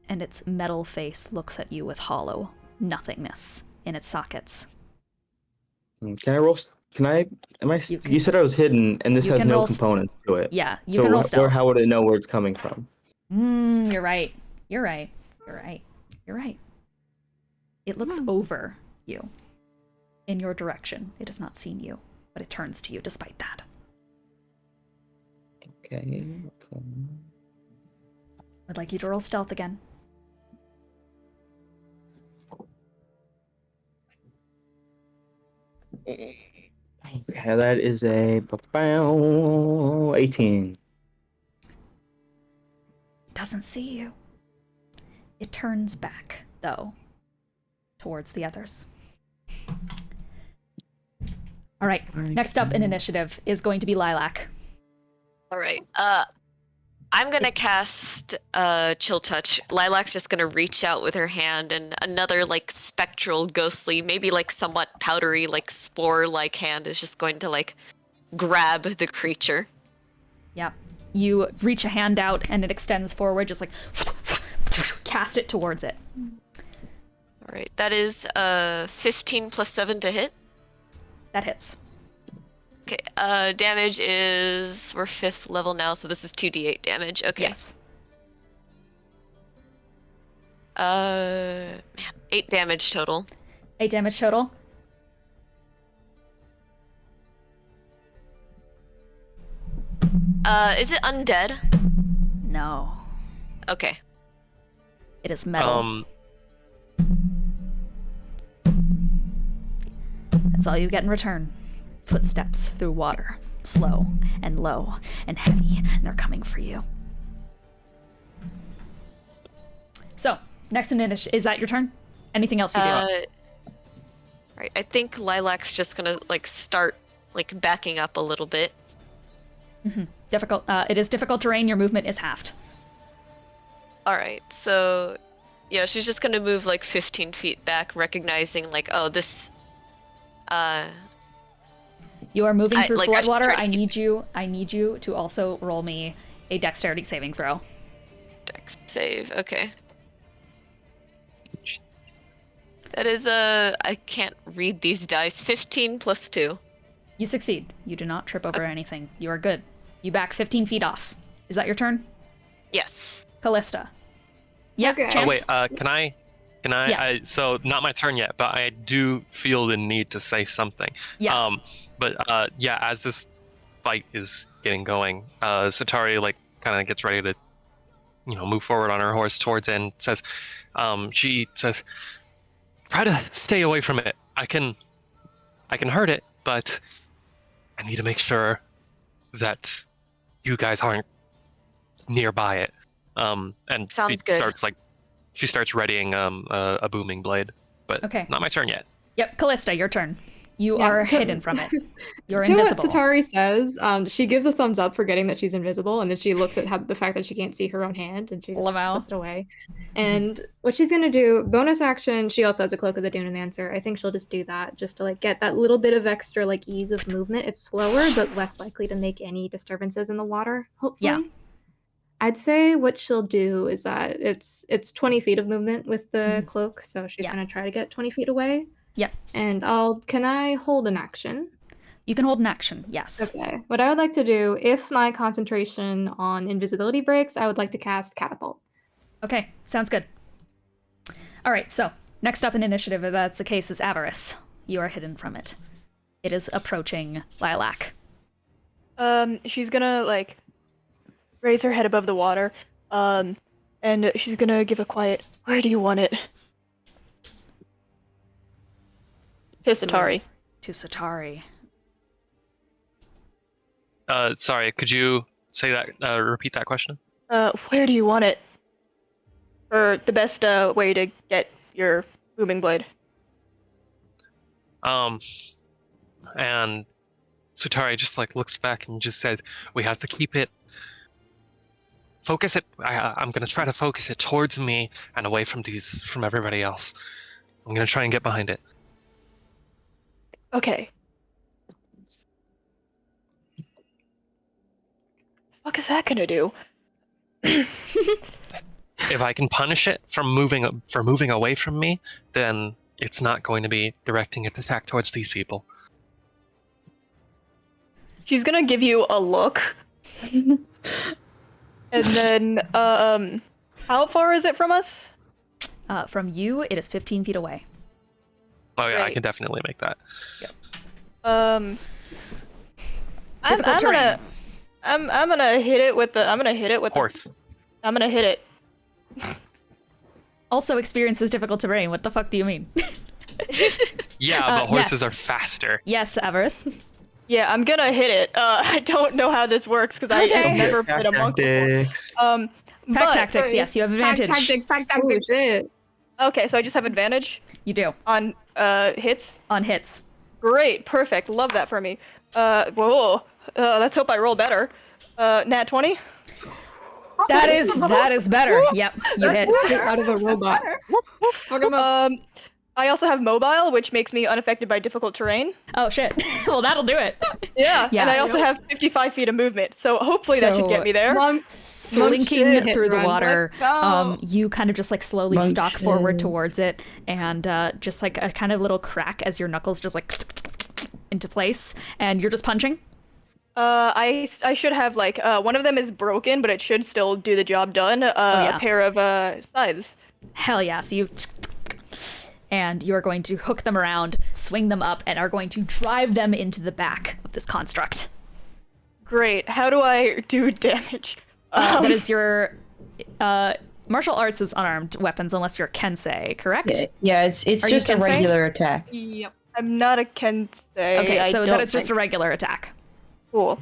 and its metal face looks at you with hollow nothingness in its sockets. Can I roll? Can I? Am I? You said I was hidden, and this has no components to it. Yeah, you can roll stealth. How would it know where it's coming from? You're right. You're right. You're right. You're right. It looks over you, in your direction. It has not seen you, but it turns to you despite that. Okay. I'd like you to roll stealth again. Okay, that is a 18. It doesn't see you. It turns back, though, towards the others. All right, next up in initiative is going to be Lilac. All right. I'm gonna cast Chill Touch. Lilac's just gonna reach out with her hand, and another like spectral, ghostly, maybe like somewhat powdery, like spore-like hand is just going to like grab the creature. Yeah. You reach a hand out, and it extends forward, just like cast it towards it. All right. That is 15 plus 7 to hit. That hits. Okay, damage is, we're 5th level now, so this is 2d8 damage. Okay. Yes. Man, 8 damage total. 8 damage total. Is it undead? No. Okay. It is metal. That's all you get in return. Footsteps through water, slow and low and heavy, and they're coming for you. So, next in initiative, is that your turn? Anything else you do? Right, I think Lilac's just gonna like start like backing up a little bit. Mm-hmm. Difficult. It is difficult terrain. Your movement is halved. All right, so yeah, she's just gonna move like 15 feet back, recognizing like, oh, this. You are moving through floodwater. I need you to also roll me a dexterity saving throw. Dex save, okay. That is I can't read these dice. 15 plus 2. You succeed. You do not trip over anything. You are good. You back 15 feet off. Is that your turn? Yes. Callista. Yeah, Okay. Chance. Oh wait, can I? Yeah. So not my turn yet, but I do feel the need to say something. Yeah. Yeah, as this fight is getting going, Sataari like kind of gets ready to, move forward on her horse towards it and says, she says, try to stay away from it. I can hurt it, but I need to make sure that you guys aren't nearby it. And Sounds good. She starts readying a booming blade, but Okay. not my turn yet. Yep, Callista, your turn. You Yeah, are to- hidden from it. You're To invisible. what Sataari says, she gives a thumbs up, forgetting that she's invisible, and then she looks at the fact that she can't see her own hand, and she just Lamau. puts it away. And what she's gonna do, bonus action, she also has a Cloak of the Dunamancer. I think she'll just do that, just to like get that little bit of extra like ease of movement. It's slower, but less likely to make any disturbances in the water, hopefully. Yeah. I'd say what she'll do is that it's 20 feet of movement with the cloak, so she's Yeah. gonna try to get 20 feet away. Yep. And can I hold an action? You can hold an action, yes. Okay. What I would like to do, if my concentration on invisibility breaks, I would like to cast Catapult. Okay, sounds good. All right, so next up in initiative, if that's the case, is Avarice. You are hidden from it. It is approaching Lilac. She's gonna like raise her head above the water, and she's gonna give a quiet, "Where do you want it?" to Sataari. To Sataari. Sorry, could you say that? Repeat that question. Where do you want it? Or the best way to get your booming blade. And Sataari just like looks back and just says, "We have to keep it. Focus it. I'm gonna try to focus it towards me and away from everybody else. I'm gonna try and get behind it." Okay. What is that gonna do? If I can punish it for moving away from me, then it's not going to be directing its attack towards these people. She's gonna give you a look. And then, how far is it from us? From you, it is 15 feet away. Oh yeah, I Right. can definitely make that. I'm Difficult terrain. gonna hit it with the. I'm gonna hit it with Horse. I'm gonna hit it. Also experiences difficult terrain. What the fuck do you mean? Yeah, but horses yes. are faster. Yes, Avarice. Yeah, I'm gonna hit it. I don't know how this works because Okay. I've never played a monk before. Tactics. Pack But- tactics, yes, you have advantage. Oh shit. Okay, so I just have advantage You do. on hits. On hits. Great, perfect. Love that for me. Whoa. Let's hope I roll better. Nat 20. That is better. Yep, you hit. Get out of a robot. I also have mobile, which makes me unaffected by difficult terrain. Oh shit. Well, that'll do it. Yeah. Yeah. And I also have 55 feet of movement, so hopefully that should So- get me there. Slinking shit, through the run. water, Let's go. you kind of just like slowly Monk stalk forward shit. towards it, and just like a kind of little crack as your knuckles just like into place, and you're just punching. I should have like one of them is broken, but it should still do the job done. yeah. A pair of scythes. Hell yeah! So you. And you're going to hook them around, swing them up, and are going to drive them into the back of this construct. Great. How do I do damage? That is your martial arts is unarmed weapons unless you're Kensei, correct? Yeah, it's Are you just a Kensei? regular attack. Yep. I'm not a Kensei. Okay, so I that don't is just a think. regular attack. Cool.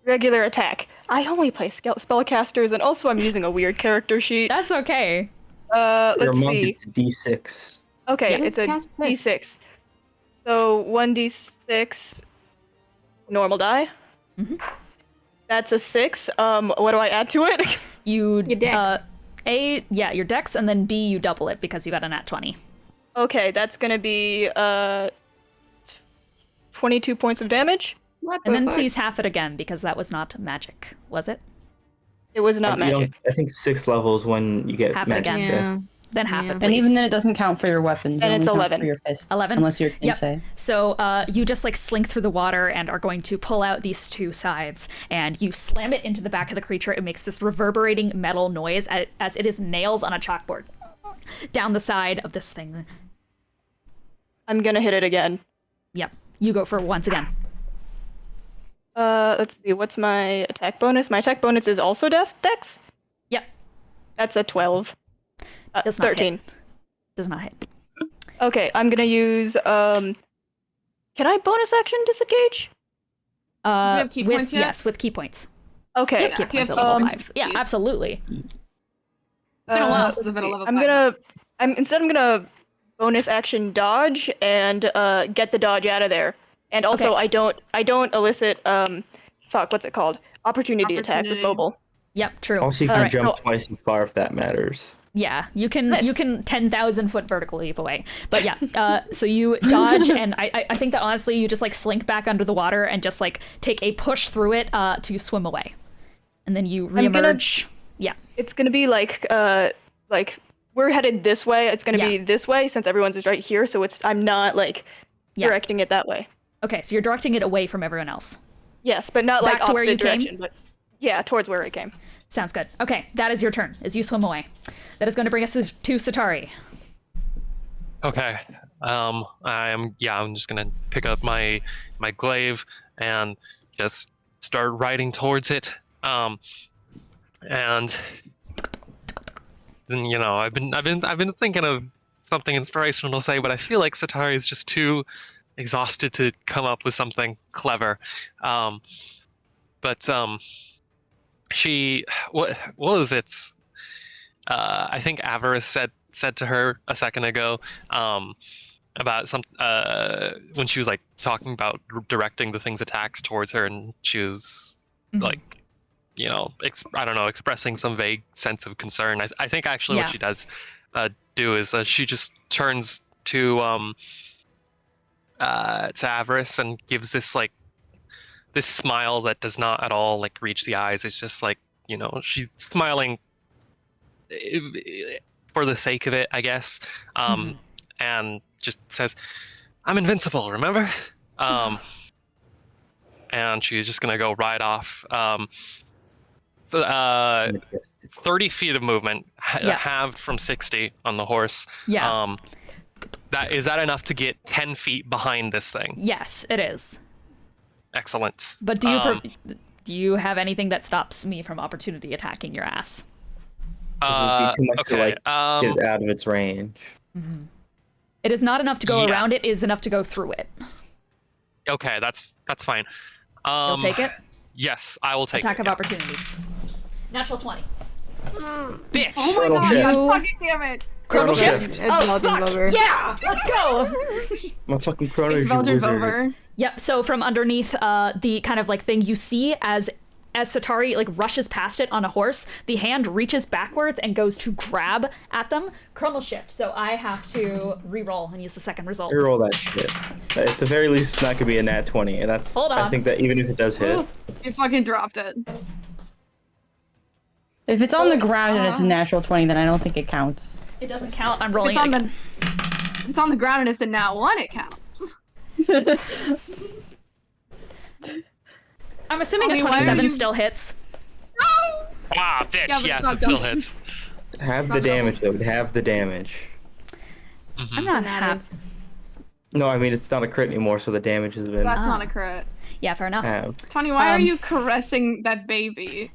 Regular attack. I only play spellcasters, and also I'm using a weird character sheet. That's okay. Your Let's monk see. is D6. Okay, Yeah, it's a just cast this. D6. So 1d6 normal die. Mhm. That's a 6. What do I add to it? You Your dex. your dex, and then B you double it because you got a nat 20. Okay, that's gonna be 22 points of damage. What And the then fuck? please half it again because that was not magic, was it? It was not You don't- magic. I think 6 levels when you get Half it magic again. fist. Then half it, please. And even then, it doesn't count for your weapons. And it it's only counts 11. for your fist. 11? Unless you're Yep. Kinsei. So you just like slink through the water and are going to pull out these two sides, and you slam it into the back of the creature. It makes this reverberating metal noise as it is nails on a chalkboard down the side of this thing. I'm gonna hit it again. Yep. You go for it once again. Let's see. What's my attack bonus? My attack bonus is also Dex. Yep. That's a 12. Does not 13. hit. Does not hit. Okay, I'm gonna use can I bonus action disengage? have key points yet? Yes, with key points. Okay. You have key if you points have at level key 5. points, Yeah, please. absolutely. It's been a while since I've been a level I'm 5. I'm gonna bonus action dodge and get the dodge out of there. And also Okay. I don't elicit what's it called? Opportunity attacks with Opportunity. mobile. Yep, true. Also, you can Alright, jump so- twice as far if that matters. Yeah, you can Nice. 10,000 foot vertical leap away. But yeah, so you dodge, and I think that honestly you just like slink back under the water and just like take a push through it to swim away, and then you I'm gonna- reemerge. Yeah, It's gonna be like we're headed this way. It's gonna Yeah. be this way since everyone's is right here. So I'm not like Yeah. directing it that way. okay, so you're directing it away from everyone else. Yes, but not like Back to where opposite you came? direction. But yeah, towards where I came. Sounds good. Okay, that is your turn as you swim away. That is going to bring us to Sataari. Okay. I'm just gonna pick up my glaive and just start riding towards it. And then I've been thinking of something inspirational to say, but I feel like Sataari is just too exhausted to come up with something clever. She what was it? I think Avarice said to her a second ago about some when she was like talking about directing the thing's attacks towards her, and she was like I don't know, expressing some vague sense of concern. I think actually Yeah. what she does do is she just turns to Avarice and gives this this smile that does not at all like reach the eyes. It's just like she's smiling for the sake of it, I guess, and just says, "I'm invincible, remember?" And she's just gonna go right off. 30 feet of movement, Yeah. halved from 60 on the horse. Yeah. Is that enough to get 10 feet behind this thing? Yes, it is. Excellent. But do you have anything that stops me from opportunity attacking your ass? It would be too much Okay. to get it out of its range. It is not enough to go Yeah. around it. It is enough to go through it. Okay, that's fine. You'll take it. Yes, I will take Attack it. of opportunity. Natural 20. Bitch. Oh my Chrono god, shift. god fucking damn it! Chrono Chrono shift. shift. It's Belgian fuck. Bover. Yeah, let's go. My fucking chrono It's you Belgian wizard. Bover. Yep. So from underneath the kind of like thing you see as Sataari like rushes past it on a horse, the hand reaches backwards and goes to grab at them. Chrono shift. So I have to re-roll and use the second result. Reroll that shit. At the very least, it's not gonna be a nat 20, and that's. Hold I on. think that even if it does hit, You fucking dropped it. If it's on the ground and it's a natural 20, then I don't think it counts. It doesn't count. I'm If rolling it's it on again. if it's on the ground and it's the nat 1, it counts. I'm assuming a Homie, why are 27 you- still hits. Ah, bitch. Yeah, but Yes, it's not it still done. hits. have the damage though. Have the damage. I'm not That happy. is- No, I mean it's not a crit anymore, so the damage has been That's not a crit. Yeah, fair enough. halved. Tony, why are Um, you caressing that baby?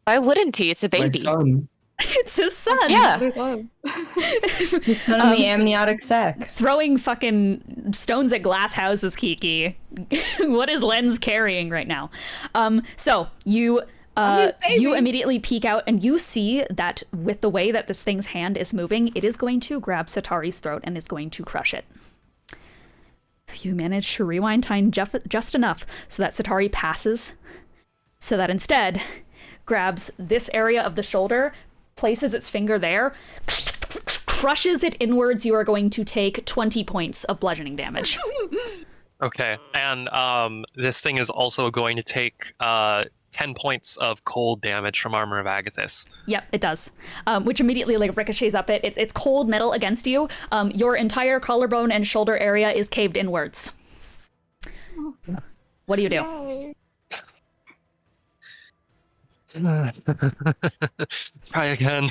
Why wouldn't he? It's a My baby. son. It's his son. Yeah. The son in the amniotic sac. Throwing fucking stones at glass houses, Kiki. What is Lenz carrying right now? So you his baby. you immediately peek out and you see that with the way that this thing's hand is moving, it is going to grab Sataari's throat and is going to crush it. You manage to rewind time just enough so that Sataari passes, so that instead grabs this area of the shoulder, places its finger there, crushes it inwards. You are going to take 20 points of bludgeoning damage. Okay, and this thing is also going to take 10 points of cold damage from Armor of Agathis. Yep, it does. Which immediately like ricochets up it. It's cold metal against you. Your entire collarbone and shoulder area is caved inwards. What do you do? Try again.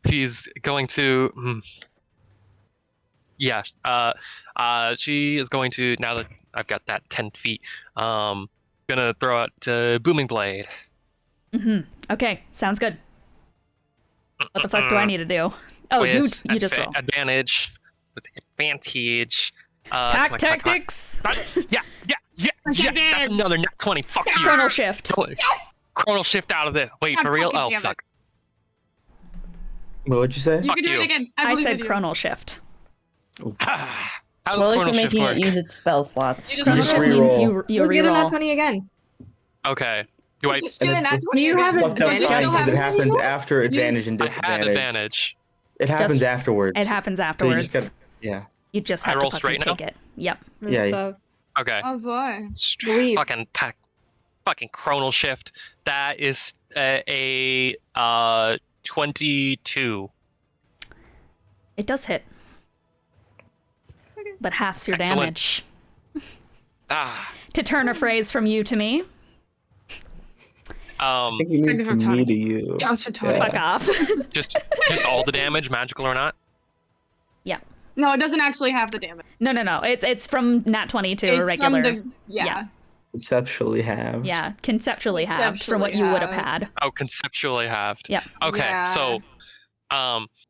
She's going to. Yeah. She is going to, now that I've got that 10 feet. Gonna throw out Booming Blade. Okay, sounds good. What the fuck do I need to do? Oh, you just roll. Advantage. With advantage. Pack tactics. Yeah. That's another nat 20. Fuck you. Chronal shift. Chronal shift out of this. Wait, for real? Oh, fuck. What would you say? You can do it again. I said chronal shift. How does Well, if chronal you're shift making work? it use its spell slots. Chronal just shift re-roll. means you Let's get a nat reroll. 20 again. Okay. Do I? Just get And an it's nat just- 20 You have again. Fucked up advantage? time because it You happens after advantage and I had disadvantage. advantage. It happens Just- afterwards. It happens So you afterwards. just gotta, yeah. You just I have roll to fucking straight take it. Yep. Yeah, So, Okay. Oh boy. Believe. Fucking pack. Fucking chronal shift. That is a 22. It does hit. But halves your Excellent. damage. Ah. To turn a phrase from you to me, I think you Check mean the from me photonic. to you. Yeah, it's photonic. fuck off. just all the damage, magical or not. Yeah. No, it doesn't actually have the damage. No. It's from nat 20 to a It's regular. from the, yeah. Yeah. Conceptually have. Yeah, conceptually halved from what you would have had. Oh, conceptually halved. Yep. Okay, Yeah. so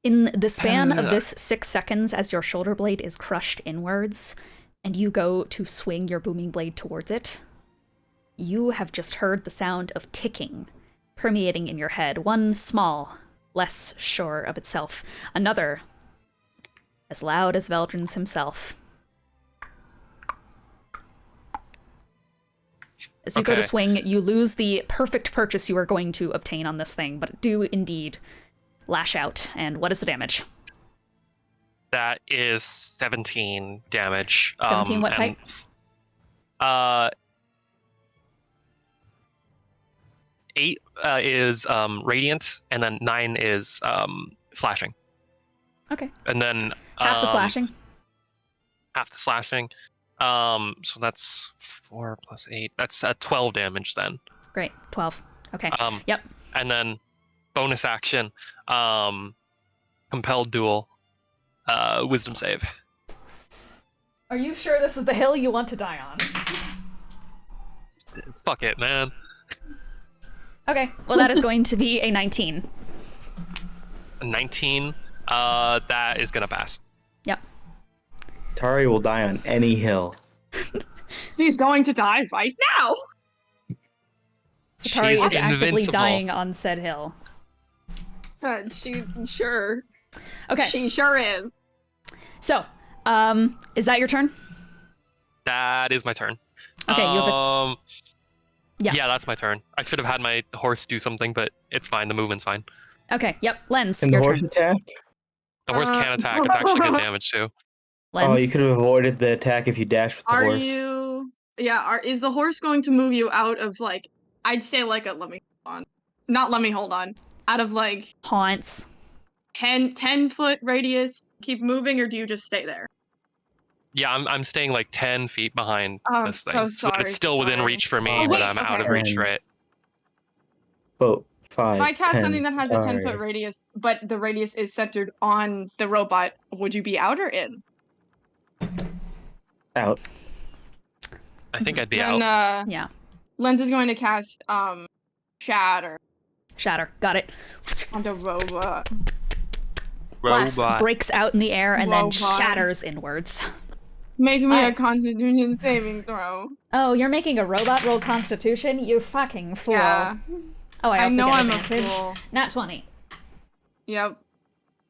In the span of this 6 seconds, as your shoulder blade is crushed inwards, and you go to swing your booming blade towards it, you have just heard the sound of ticking permeating in your head. One small, less sure of itself. Another, as loud as Veldrin's himself. As you go to Okay. swing, you lose the perfect purchase you are going to obtain on this thing, but do indeed lash out. And what is the damage? that is 17 damage. 17 what type? And, 8 is radiant, and then 9 is slashing. Okay. And then Half the slashing. Half the slashing. So that's 4 plus 8. That's 12 damage then. Great. 12. Okay. Yep. And then bonus action, compelled duel, wisdom save. Are you sure this is the hill you want to die on? Fuck it, man. Okay. Well, that is going to be a 19. 19. That is gonna pass. Yep. Tari will die on any hill. He's going to die right now. Sataari She's is actively invincible. dying on said hill. Sure. Okay. She sure is. So, is that your turn? That is my turn. Okay, you have a... Yeah, that's my turn. I should have had my horse do something, but it's fine. The movement's fine. Okay, yep. Lenz, Can the your horse turn. attack? The horse can attack. It's actually good damage too. Lenz. Oh, you could have avoided the attack if you dashed with the Are horse. you? Yeah. Is the horse going to move you out of like? I'd say like a let me hold on. Not let me hold on. Out of like Haunts. 10 foot radius. Keep moving, or do you just stay there? Yeah, I'm staying like 10 feet behind Oh, this thing, so so that it's sorry, still within sorry. reach for me, Oh, but wait, I'm out of okay. reach for it. Oh, 5. If I cast 10, something that has a 10 sorry. foot radius, but the radius is centered on the robot, would you be out or in? Out. I think I'd be Then out. Yeah. Lenz is going to cast Shatter Shatter. Got it. on the robot. Glass Robot. breaks out in the air and then Robot. shatters inwards. Make me I- a Constitution saving throw. Oh, you're making a robot roll Constitution? You fucking fool. Yeah. Oh, I also know get I'm advantage. a fool. Nat 20. Yep.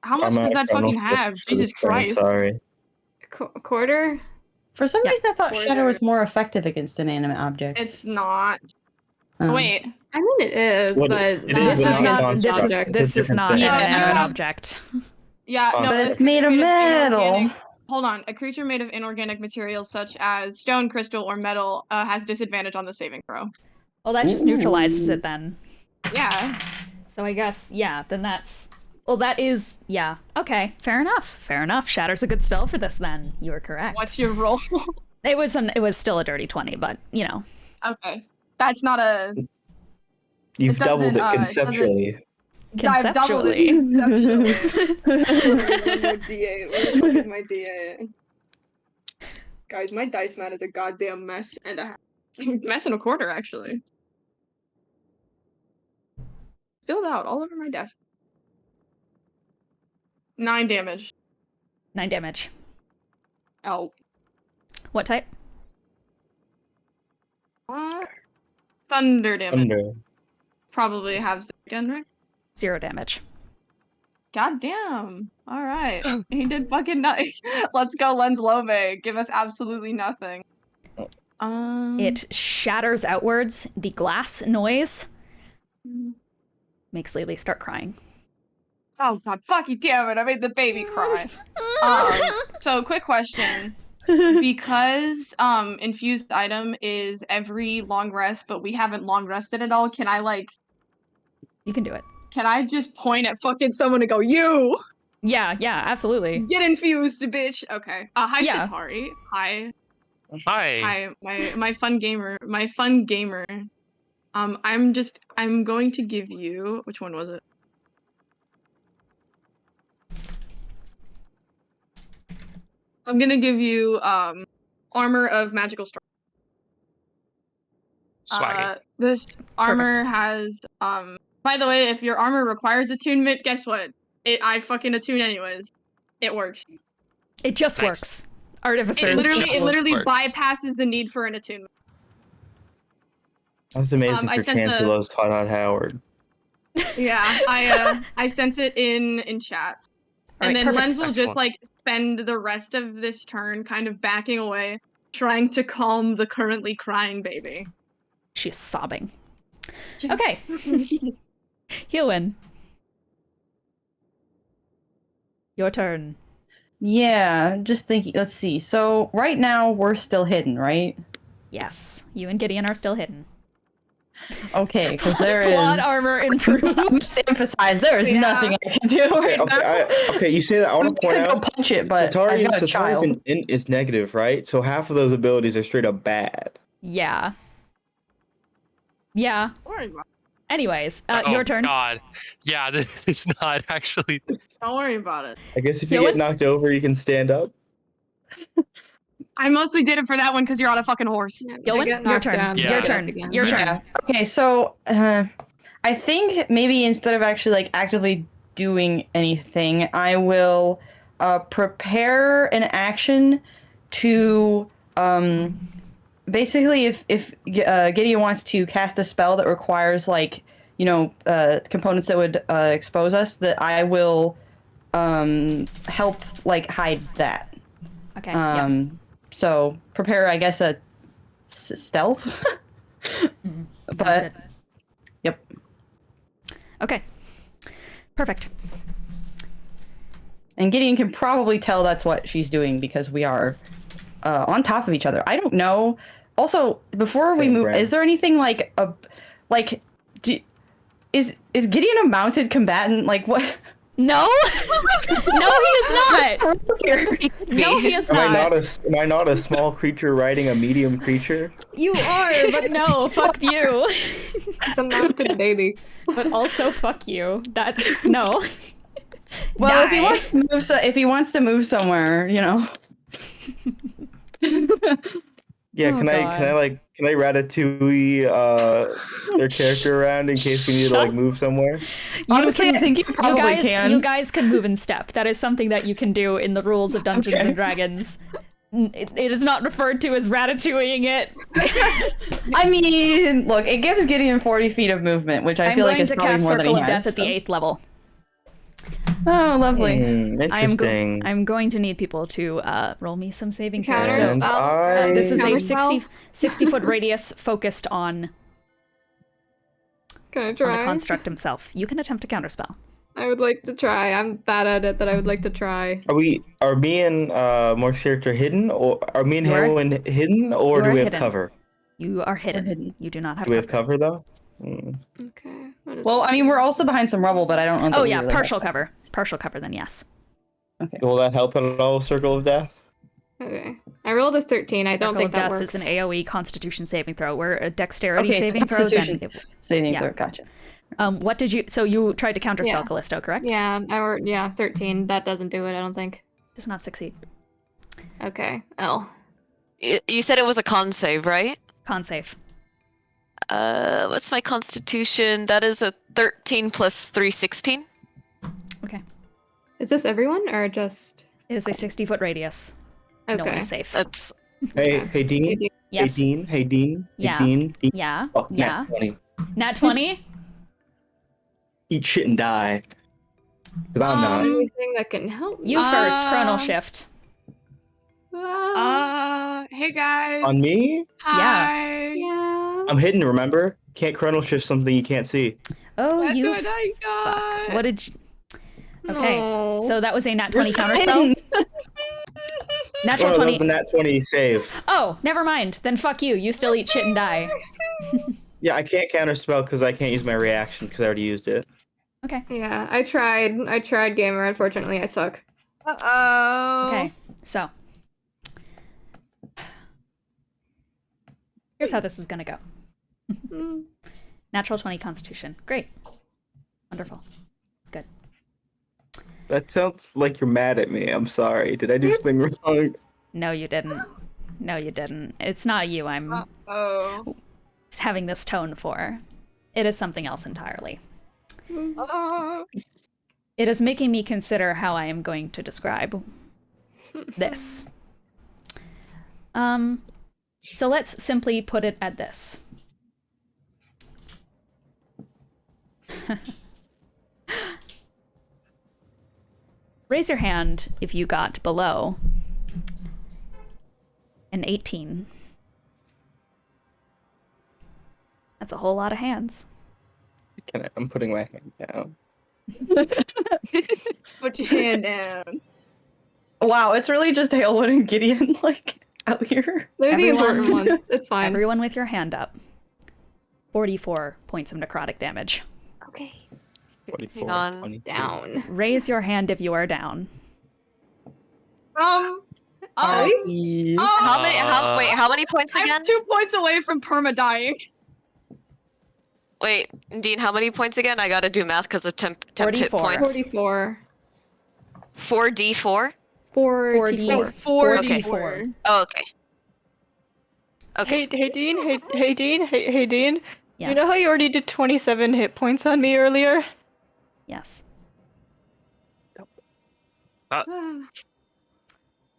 How much I'm does not that chrono fucking have? shift for this Jesus turn, Christ. Sorry. Quarter? For some Yeah. reason, I thought Quarter. Shatter was more effective against inanimate objects. It's not. Um, Wait. I mean, it is, What- but it not is, This but is not not. on This struct. is. It's a This is different not thing. an Yeah, inanimate yeah. object. Yeah, no. But it's it's made of made metal. organic hold on. A creature made of inorganic materials such as stone, crystal, or metal has disadvantage on the saving throw. Well, that just neutralizes it then. Yeah. So I guess, yeah, then that's... Well, that is... Yeah. Okay, fair enough. Fair enough. Shatter's a good spell for this then. You were correct. What's your roll? It was still a dirty 20, but, you know. Okay. That's not a... You've doubled it doesn't, conceptually. I've doubled it conceptually. Where's my DA? Where the fuck is my DA? Guys, my dice mat is a goddamn mess and a mess and a quarter, actually. Spilled out all over my desk. 9 damage. 9 damage. Oh. What type? Thunder damage. Thunder. Probably have again, right? 0 damage. God damn. Alright. He did fucking nothing. Let's go, Lenz Lobe. Give us absolutely nothing. It shatters outwards. The glass noise makes Lelee start crying. Oh god, fucking damn it, I made the baby cry. So quick question. Because infused item is every long rest, but we haven't long rested at all, can I like... You can do it. Can I just point at fucking someone and go, you! Yeah, Get absolutely. infused, bitch! Okay. Hi, Yeah. Sataari. Hi. Hi. Hi, my fun gamer. My fun gamer. I'm going to give you... Which one was it? I'm gonna give you, armor of magical strength. Swaggy. This armor has, by the way, if your armor requires attunement, guess what? I fucking attune anyways. It works. It just Nice. works. Artificers. It literally works. bypasses the need for an attunement. That's amazing I for sent Chancellor loves Todd Howard. Yeah, I sent it in chat. And Alright, then perfect. Lenz will just Excellent. like spend the rest of this turn kind of backing away, trying to calm the currently crying baby. She's sobbing. Okay. Heulwyn. Your turn. Yeah, just thinking. Let's see. So right now we're still hidden, right? Yes. You and Gideon are still hidden. Okay, because there is. Plot armor improved. Just to emphasize, there is Yeah. nothing I can do right now. Okay, you say that. I want to point I could out go punch it, but Sataari I've got a child. is negative, right? So half of those abilities are straight up bad. Yeah. Yeah. Don't worry about Anyways, Oh, your turn. God. Yeah, this is not actually. Don't worry about it. I guess if you Heulwyn? get knocked over, you can stand up. I mostly did it for that one because you're on a fucking horse. Heulwyn, your turn. Yeah. Your turn. Your turn. Yeah. Okay, so I think maybe instead of actually like actively doing anything, I will prepare an action to basically if Gideon wants to cast a spell that requires like components that would expose us, that I will help like hide that. Okay. Yeah. So prepare, I guess, a stealth. Sounds But good. yep. Okay. Perfect. And Gideon can probably tell that's what she's doing because we are on top of each other. I don't know. Also, before we Same move, brand. is there anything is Gideon a mounted combatant? Like what? No. No, he is not. No, he is Am not. I not a small creature riding a medium creature? You are, but no. Fuck you. It's a mounted baby. But also fuck you. That's no. Well, if he Die. wants to move, if he wants to move somewhere, Yeah, Oh, can I ratatouille their character around in case we need to like move somewhere? Honestly, I think you probably you can. You guys can move in step. That is something that you can do in the rules of Dungeons Okay. and Dragons. It is not referred to as ratatouilleing it. I mean, look, it gives Gideon 40 feet of movement, which I I'm feel like going is to probably cast more than he Circle of has. Death at the 8th level. Oh, lovely. Interesting. I'm going to need people to roll me some saving throws. Counter So, spell. this is a Counter 60 foot radius focused on Can I the try? construct himself. You can attempt to counterspell. I would like to try. I'm bad at it, but I would like to try. Are me and Morgue's character hidden, or are me and You are- Heulwyn hidden, or you do are we have hidden. cover? You are hidden. hidden. You do not have Do we have cover though? Mm. Okay. What is Well, that? I mean, we're also behind some rubble, but I don't know. that Oh we yeah, really have partial cover. Partial cover. Then yes. Okay. Will that help at all? Circle of Death. Okay. I rolled a 13. I don't Circle think of that Death works. is an AOE Constitution saving throw. Where a Dexterity Okay, it's a saving throw. Then Constitution saving yeah. throw. Gotcha. what did you? So you tried to counterspell Yeah. Callisto, correct? Yeah, 13. That doesn't do it, I don't think. Does not succeed. Okay. Oh. You said it was a con save, right? Con save. What's my constitution? That is a 13 plus 3, 16. Okay. Is this everyone or just... It is a 60-foot radius. Okay. No one is safe. That's Hey Dean. Yes. Hey Dean. Yeah. Hey Dean. Yeah. Oh, Yeah. nat 20. Nat 20. Eat shit and die. Because I'm not. Anything that can help me? You first. Chronal shift. Hey guys. On me? Hi. Yeah. I'm hidden. Remember? Can't chronal shift something you can't see. Oh, That's you. what I Fuck. got. What did you? Okay. No. So that was a nat 20 You're so counterspell. hidden. Natural Oh, that 20. was a nat 20 save. Oh, never mind. Then fuck you. You still eat shit and die. Yeah, I can't counterspell because I can't use my reaction because I already used it. Okay. Yeah, I tried. Gaymer. Unfortunately, I suck. Uh-oh. Okay. So. Here's how this is gonna go. Natural 20 Constitution. Great. Wonderful. Good. That sounds like you're mad at me. I'm sorry. Did I do something wrong? No, you didn't. No, you didn't. It's not you I'm Oh. having this tone for. It is something else entirely. It is making me consider how I am going to describe this. So let's simply put it at this. Raise your hand if you got below an 18. That's a whole lot of hands. I'm putting my hand down. Put your hand down. Wow, it's really just Heulwyn and Gideon like out here. They're the Everyone- important ones. It's fine. Everyone with your hand up. 44 points of necrotic damage. Okay. 44, on. 22. Down. Raise your hand if you are down. Um, How many? Wait, how many points I'm again? 2 points away from perma dying. Wait, Dean, how many points again? I gotta do math because of temp hit 44. points. 44. 4d4? 4d4. 44. Oh, okay. Okay. Hey Dean. Hey Dean. Yes. You know how you already did 27 hit points on me earlier? Yes.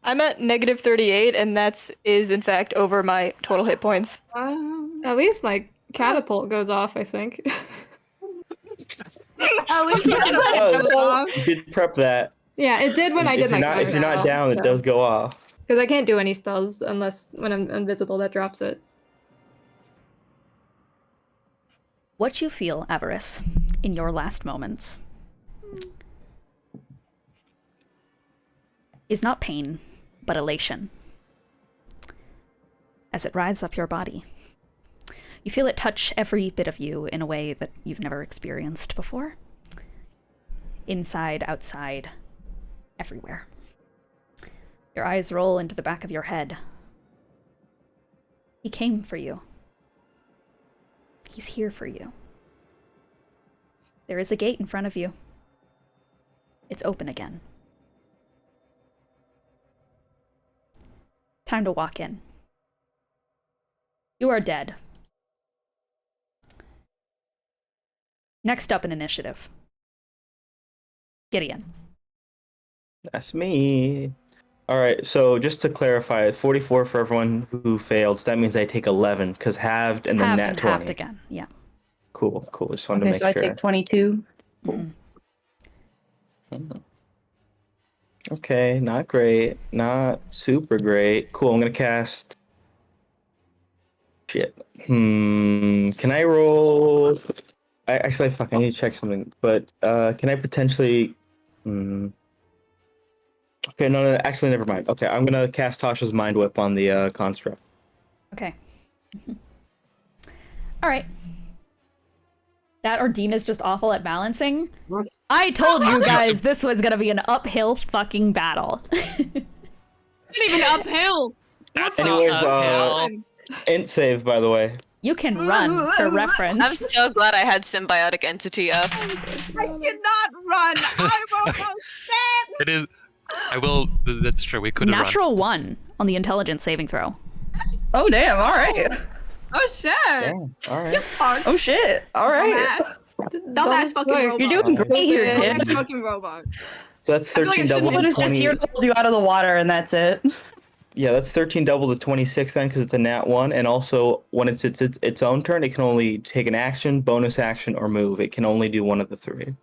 I'm at negative 38, and that's in fact over my total hit points. At least, like, catapult goes off, I think. At least you get a It off. does. You did prep that. Yeah, it did when I did my If you're not down, it does go off. Because I can't do any spells unless when I'm invisible, that drops it. What you feel, Avarice, in your last moments is not pain, but elation. As it rides up your body, you feel it touch every bit of you in a way that you've never experienced before. Inside, outside, everywhere. Your eyes roll into the back of your head. He came for you. He's here for you. There is a gate in front of you. It's open again. Time to walk in. You are dead. Next up in initiative. Gideon. That's me. All right, so just to clarify, 44 for everyone who failed. So that means I take 11 because halved and then Halved nat and 20. halved again. Yeah. Cool. Just wanted Okay, to so make I sure. take 22. Okay, not great. Not super great. Cool, I'm gonna cast... Shit. Can I roll I need to check something. But can I potentially? Okay, no, actually, never mind. Okay, I'm gonna cast Tasha's Mind Whip on the construct. Okay. All right. That or Dean is just awful at balancing. I told you guys this was gonna be an uphill fucking battle. It's not even uphill. That's Anyways, not uphill. int save, by the way. You can run for reference. I'm so glad I had symbiotic entity up. I cannot run. I'm almost dead. It is. I will. That's true. We could have Natural 1 on the intelligence saving throw. Oh damn! All right. Oh shit. Damn. All right. Oh shit! All right. Dumbass fucking robot. You're doing great here, Dumbass kid. fucking robot. So that's I feel like 13 I double shouldn't to It's just 20. here to hold you out of the water, and that's it. Yeah, that's 13 double to 26 then, because it's a nat 1, and also when it's its own turn, it can only take an action, bonus action, or move. It can only do one of the three.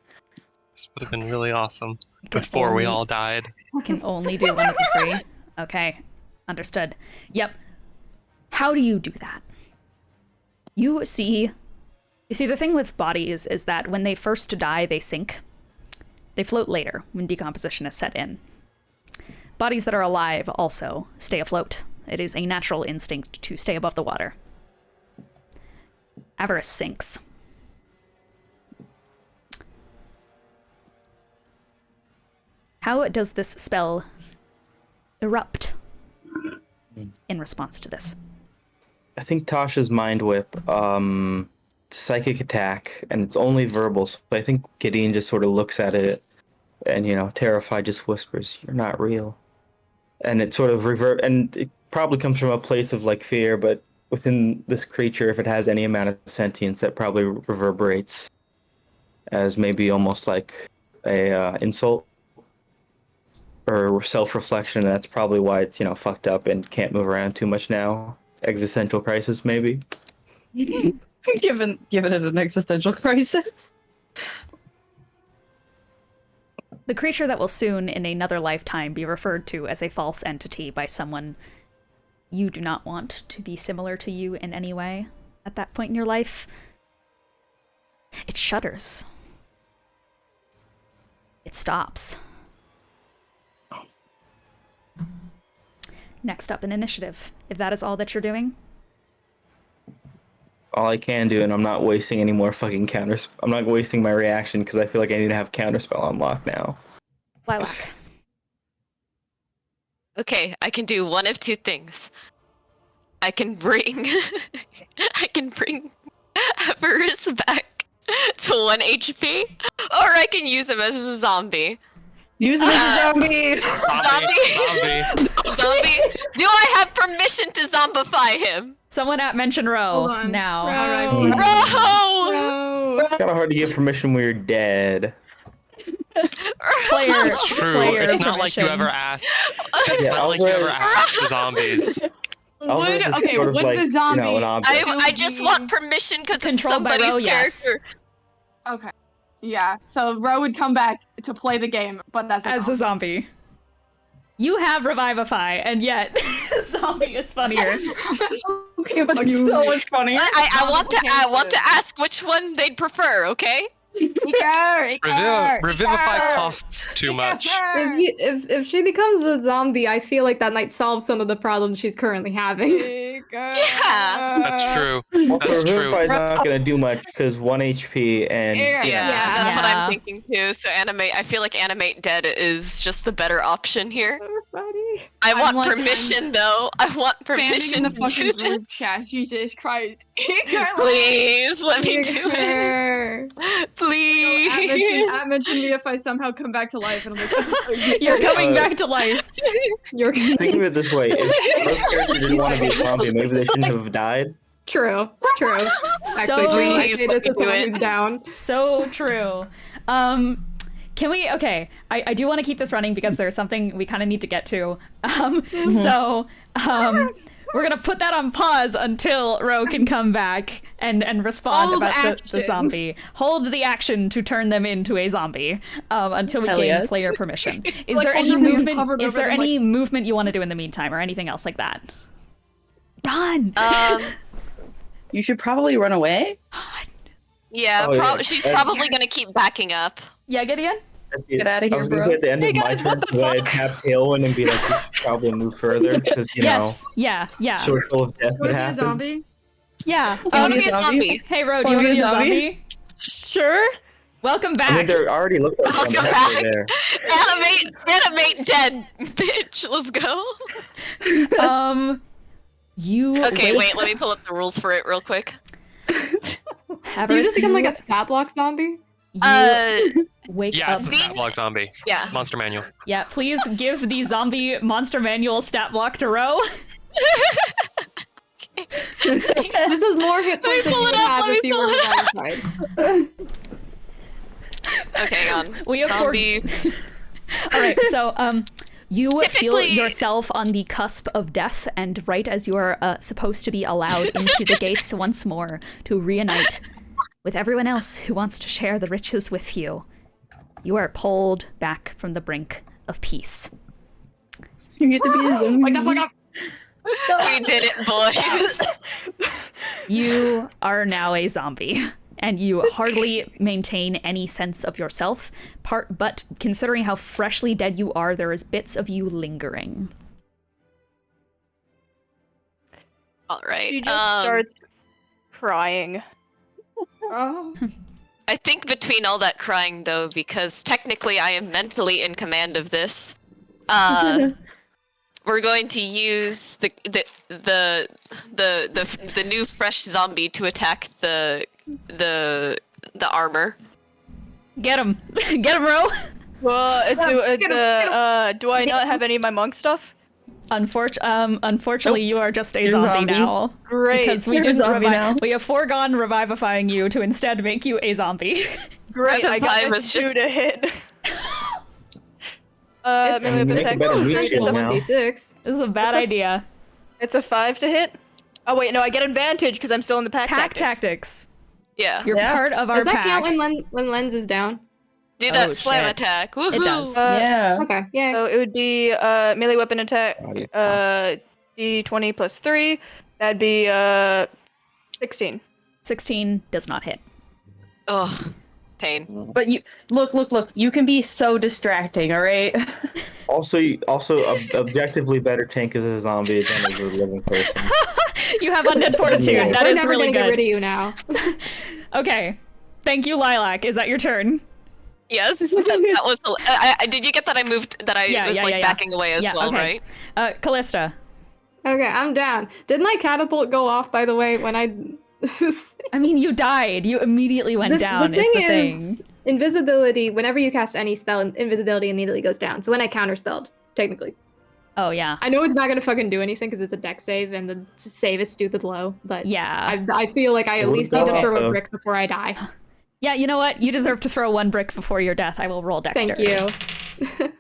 This would have been really awesome before we all died. Can only do one of the 3. Okay, understood. Yep. How do you do that? You see, the thing with bodies is that when they first die, they sink. They float later when decomposition is set in. Bodies that are alive also stay afloat. It is a natural instinct to stay above the water. Avarice sinks. How does this spell erupt in response to this? I think Tasha's Mind Whip, psychic attack, and it's only verbal, so I think Gideon just sort of looks at it and, terrified, just whispers, "You're not real." And it sort of and it probably comes from a place of, like, fear, but within this creature, if it has any amount of sentience, that probably reverberates as maybe almost like a insult or self-reflection, and that's probably why it's, fucked up and can't move around too much now. Existential crisis, maybe. Given it an existential crisis. The creature that will soon, in another lifetime, be referred to as a false entity by someone you do not want to be similar to you in any way at that point in your life. It shudders. It stops. Next up in initiative, if that is all that you're doing. All I can do, and I'm not wasting any more fucking counters. I'm not wasting my reaction because I feel like I need to have counterspell unlocked now. Lilac. Okay, I can do one of two things. I can bring Avarice back to 1 HP, or I can use him as a zombie. Use him as a zombie. Zombie. Do I have permission to zombify him? Someone at mention Ro Hold on. now. Ro. Bro! It's kind of hard to get permission when you're dead. Player, It's true. player It's not like you permission. ever asked. It's not like you ever asked the zombies. Alvarez is Okay, sort of would like, the zombie an object. I just want permission because it's Controlled by somebody's Ro, yes. character. Okay. Yeah, so Ro would come back to play the game, but as a zombie. You have Revivify, and yet zombie is funnier. Okay, but it's so much funnier. I want to ask which one they'd prefer, okay? Revivify costs too much. If she becomes a zombie, I feel like that might solve some of the problems she's currently having. Yeah. That's true. Also, That's true. Revivify is not gonna do much because 1 HP and Yeah, that's what Yeah. I'm thinking too. So I feel like animate dead is just the better option here. I want like- permission though. I want Fanning permission in the to fucking do group this. chat. Jesus Christ. Please let me do it. Her. Please. Mention me if I somehow come back to life and I'm like, You're coming back to life. You're think of it this way: if those characters didn't want to be a zombie, maybe they shouldn't have died. true. True. So Please Actually, let this me is do someone it. who's down. So true. Can we? Okay, I do want to keep this running because there's something we kind of need to get to. So we're gonna put that on pause until Ro can come back and respond Hold about the action. zombie. Hold the action to turn them into a zombie until we Hell gain yes. player permission. Is like there any holding them movement? covered Is over there them, any movement you want to do in the meantime, or anything else like that? Done. You should probably run away. Yeah, Oh, yeah. she's probably gonna keep backing up. Yeah, Gideon? Get out of I here, was gonna bro. say at the end Hey, of my guys, turn, what the could I fuck? tap Heulwyn and be like, we should probably move further because Yes. Yeah. Yeah. circle of death Would that it be a happened. zombie? Yeah. You wanna be a zombie? Hey, Ro, do you Wanna want to be be a a zombie? Sure. Welcome I back. mean, there already looks like Welcome someone back. there. Animate dead, bitch. Let's go. You Okay, wait. Let me pull up the rules for it real quick. Do you Avarice, just become like a stat block zombie? Wake Yeah, up. it's a stat block zombie. Yeah. Monster manual. Yeah, please give the zombie monster manual stat block to Ro. This is more hit points than you pull would it up, have let if me you were pull modified. Okay, hang on. We have zombie. All right, so you feel Typically- yourself on the cusp of death, and right as you are supposed to be allowed into the gates once more to reunite with everyone else who wants to share the riches with you, you are pulled back from the brink of peace. You get to be a zombie. Wake the fuck up! We did it, boys. You are now a zombie, and you hardly maintain any sense of yourself. But considering how freshly dead you are, there is bits of you lingering. All right. She just starts crying. Oh. I think between all that crying, though, because technically I am mentally in command of this, we're going to use the new fresh zombie to attack the armor. Get him, get him, Ro. Well, do I not have any of my monk stuff? Unfortunately, you are just a You're a zombie zombie. now. Great. Because we You're a didn't zombie revive. now. We have foregone revivifying you to instead make you a zombie. Great. I got Revive a is 2 just- to hit. It's Melee Make attack. a better reach It's it a now. 1d6. This is a bad idea. It's a 5 to hit. Oh wait, no, I get advantage because I'm still in the pack. Pack tactics. tactics. Yeah. You're Yeah. part of our Does that pack. count when Lenz is down? Do that Oh, slam shit. attack. Woohoo! It does. Yeah. Okay, yeah. So it would be melee weapon attack. Body. D20 plus 3. That'd be 16. 16 does not hit. Ugh. Pain. But you look. You can be so distracting. All right. Also, objectively better tank as a zombie than as a living person. You have undead fortitude. Yeah. That We're is never really gonna get good. rid of you now. Okay. Thank you, Lilac. Is that your turn? Yes, that was. Did you get that? I moved. That I was backing away as well, okay. right? Callista. Okay, I'm down. Didn't my catapult go off, by the way, when I... I mean, you died. You immediately went down. The is thing the is, thing. invisibility, whenever you cast any spell, invisibility immediately goes down. So when I counterspelled, technically. Oh yeah. I know it's not going to fucking do anything because it's a deck save and the save is stupid low, but Yeah. I feel like I at It would least need go to throw off, a though. brick before I die. Yeah. You know what? You deserve to throw one brick before your death. I will roll Thank dexterity.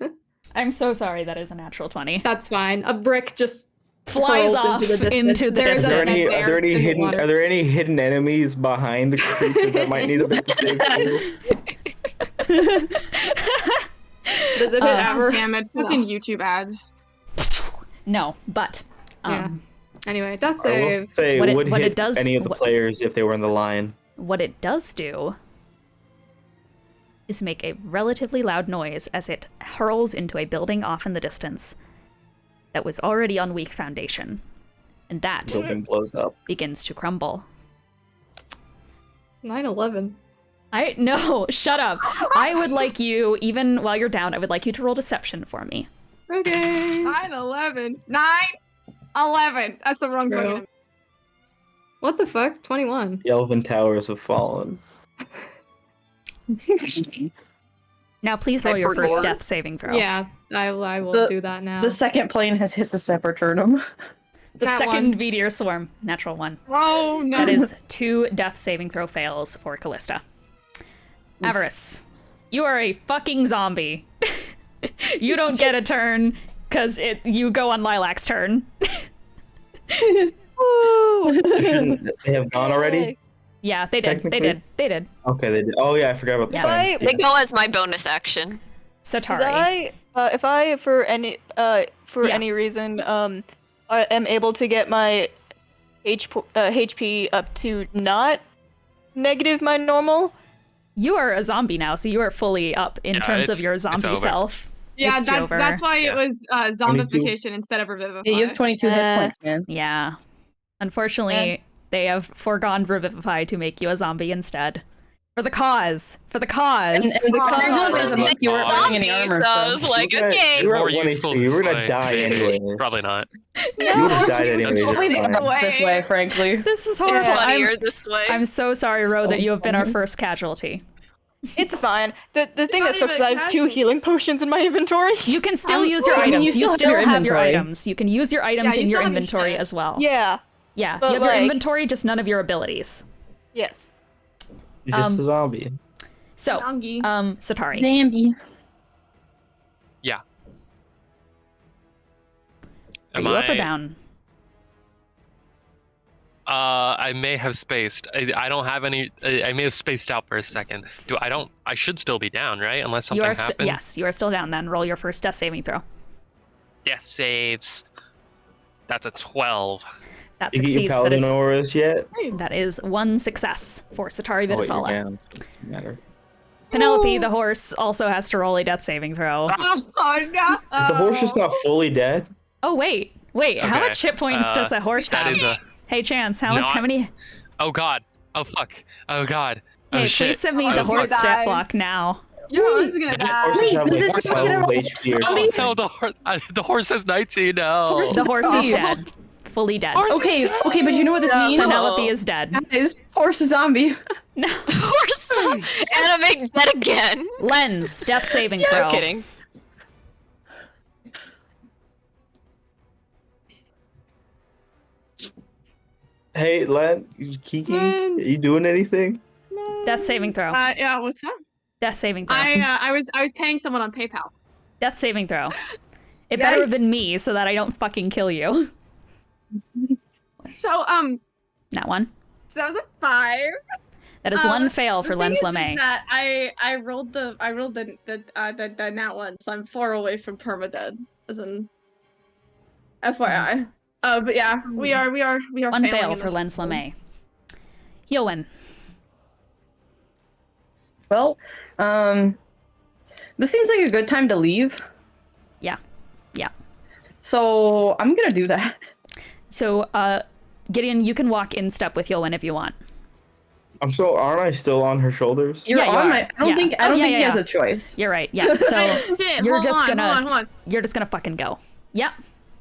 you. I'm so sorry. That is a natural 20. That's fine. A brick just Flies hurls off into the distance. into the There's Are a there distance. any, neck are there any in the hidden water. are there any hidden enemies behind the creature that might need a bit to save you? Does it ever? Damn it! Fucking YouTube ads. No, but Yeah. Anyway, that's I will save. say What it- would what it hit does- any of the what- players if they were in the line. what it does do is make a relatively loud noise as it hurls into a building off in the distance that was already on weak foundation, and that Building blows up. begins to crumble. 9/11. No, shut up. I would like you, even while you're down, I would like you to roll deception for me. Okay. 9/11. 9/11. That's the wrong True. fucking. What the fuck? 21. The Elven Towers have fallen. Now please roll your first death saving throw. Yeah, I will The- do that now. The second plane has hit the Seperternum. The That second one. meteor swarm, natural 1. Oh no. That is 2 death saving throw fails for Callista. Avarice, you are a fucking zombie. You don't get a turn because you go on Lilac's turn. They have gone already? Yeah, they did. They Technically? did. They did. Okay, they did. Oh yeah, I forgot about the Yeah. sign. They go as my bonus action. Sataari. If I for Yeah. any reason I am able to get my HP up to not negative my normal. You are a zombie now, so you are fully up in terms of your zombie over. self. Yeah, It's that's over. that's why Yeah. it was 22. zombification instead of revivify. Yeah, you have 22 hit points, man. Yeah. Unfortunately, they have foregone Revivify to make you a zombie instead. For the cause! For the cause! And the cause doesn't make you weren't wearing any Zombies, armor. so I So. was like, You're okay. You're More at 1 useful HP. You're this gonna way. die anyway. Probably not. You would have died anyways. Totally it's fine. better this way, frankly. This is It's horrible. funnier this way. I'm so sorry, Ro, that you have been our funny. first casualty. It's fine. The thing not that sucks is even I have 2 healing potions in my inventory. You can still use your I mean, items. you You still still have your have your inventory. items. You can use your items you in your still have your inventory shit. as well. Yeah. Yeah, But, you have your like- inventory, just none of your abilities. Yes. You're just a zombie. So, Zombie. Sataari. Zambi. Yeah. Are you up or down? I may have spaced. I don't have any. I may have spaced out for a second. I should still be down, right? Unless You something are happens. yes, you are still down then. Roll your first death saving throw. Yes, saves. That's a 12. That You get your succeeds. paladin auras yet? That is one success for Sataari Oh, wait, you're Vitasala. down. Doesn't matter. Penelope, the horse, also has to roll a death saving throw. Oh no! Is the horse just not fully dead? Oh wait, how Okay, much hit points does a horse That have? is a. Hey, Chance, how Not- many? Oh god. Oh fuck. Oh god. Oh Hey, shit. please send me Oh, the I'm horse gonna stat die. block now. Your horse is gonna die. Horses have does like this 12 make it a HP or Oh zombie? something. no, the horse has 19 now. Horse The horse is zombie. dead. Fully dead. Okay, but you know what this means? Penelope is dead. Guys, horse zombie. Horse. Animate dead again. Lenz, death saving throw. Just kidding. Hey, Len, Kiki, are you doing anything? Death saving throw. Yeah, what's up? Death saving throw. I was paying someone on PayPal. Death saving throw. It better have Yes. been me so that I don't fucking kill you. So That one. that was a 5. That is one fail The for thing Lenz is LeMay. that I rolled the nat one, so I'm 4 away from permadead. As in, FYI. But yeah, we are One failing fail in for this Lenz one. LeMay. Heulwyn. Well, this seems like a good time to leave. Yeah. Yeah. So I'm gonna do that. So, Gideon, you can walk in step with Heulwyn if you want. Aren't I still on her shoulders? You're Yeah, you on are. my. I don't Yeah. think. I Oh, don't yeah, think he yeah, has yeah. a choice. You're right. Yeah. So Shit, you're hold just on, gonna hold on. you're just gonna fucking go. Yep.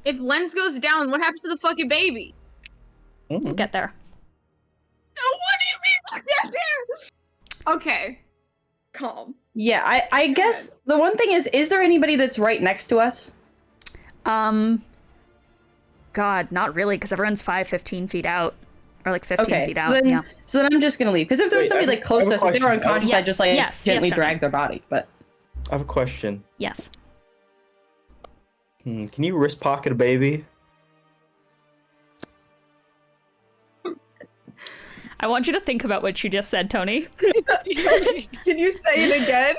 If Lenz goes down, what happens to the fucking baby? We'll get there. No, what do you mean? Get there? Okay, calm. Yeah, I guess the one thing is there anybody that's right next to us? God, not really, because everyone's 15 feet out. Or like 15 Okay, feet so out. then, Yeah. so then I'm just gonna leave. Because if there's Wait, somebody I have- like close I have to a us, if they were question. unconscious, I'd just like Yes, gently yes, drag their body. But I have a question. Yes. Can you wrist pocket a baby? I want you to think about what you just said, Tony. Can you say it again?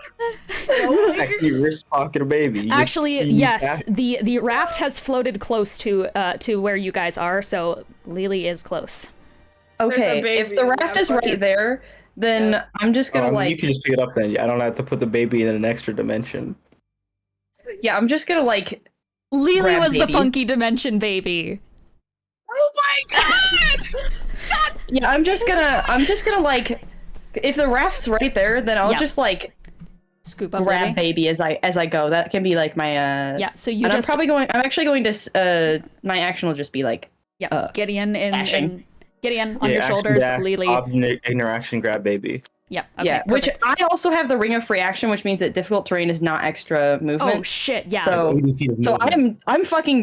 Can you wrist pocket a baby? You just- Actually, you yes. have- The raft has floated close to where you guys are, so Lelee is close. okay, baby if the in raft that is right bucket. there, then I'm just Oh, I gonna mean, you like. can just pick it up then. I don't have to put the baby in an extra dimension. Yeah, I'm just gonna like. Lelee Grab was the baby. funky dimension baby. Oh my god! Yeah, I'm just gonna like. If the raft's right there, then I'll Yeah. just like Scoop up grab Lelee. baby as I go. That can be like my Yeah, so you and just I'm actually going to my action will just be like yeah, Gideon dashing. and Gideon on Yeah, your action shoulders, dash, Lelee. interaction grab baby. Yep. Okay, yeah, which perfect. I also have the ring of free action, which means that difficult terrain is not extra movement. Oh shit, yeah. So- We just need to move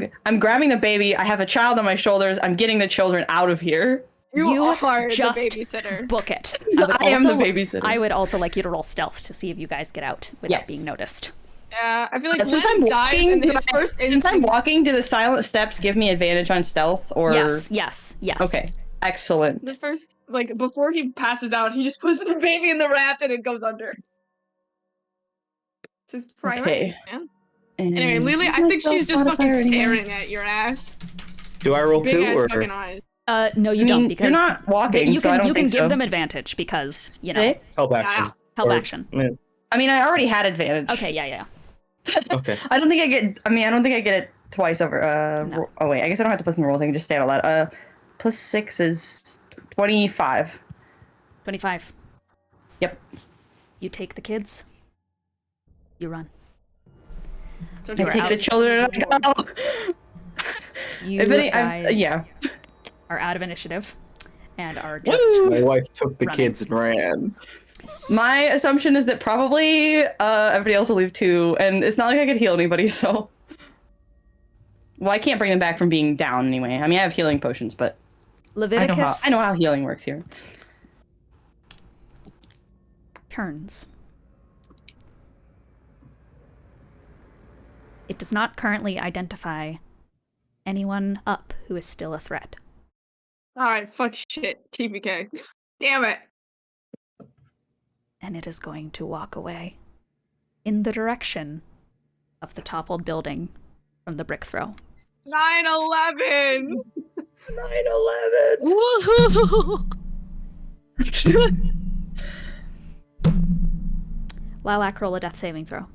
it. I'm grabbing the baby. I have a child on my shoulders. I'm getting the children out of here. You are just the babysitter. book it. I am the babysitter. I would also like you to roll stealth to see if you guys get out without Yes. being noticed. Yeah, I feel like Since Lenz I'm died walking, in do his I- first since I'm instinct. walking, do the silent steps give me advantage on stealth or? Yes. Okay, excellent. The first, like, before he passes out, he just puts the baby in the raft and it goes under. It's his priority, Okay. man. And Anyway, Lelee, I think she's just fucking staring at your ass. Do I roll Big two ass or? fucking eyes. No, you I don't mean, because you're not walking, you so I can don't you can think give so. them advantage because you know See? Help action. help Or- action. I mean, I already had advantage. Okay, yeah. Okay. I don't think I get. I mean, I don't think I get it twice over. No. Oh wait, I guess I don't have to put some rules. I can just stay out loud. +6 is 25. 25. Yep. You take the kids. You run. It's I okay. take the children and I go. You If any, guys yeah. are out of initiative and are just My wife took the Running. kids and ran. My assumption is that probably everybody else will leave too, and it's not like I could heal anybody, so. Well, I can't bring them back from being down anyway. I mean, I have healing potions, but Leviticus I know how healing works here. turns. It does not currently identify anyone up who is still a threat. Alright, fuck shit. TPK. Damn it. And it is going to walk away in the direction of the toppled building from the brick throw. 9/11. 9/11. Woohoo! Lilac, roll a death saving throw.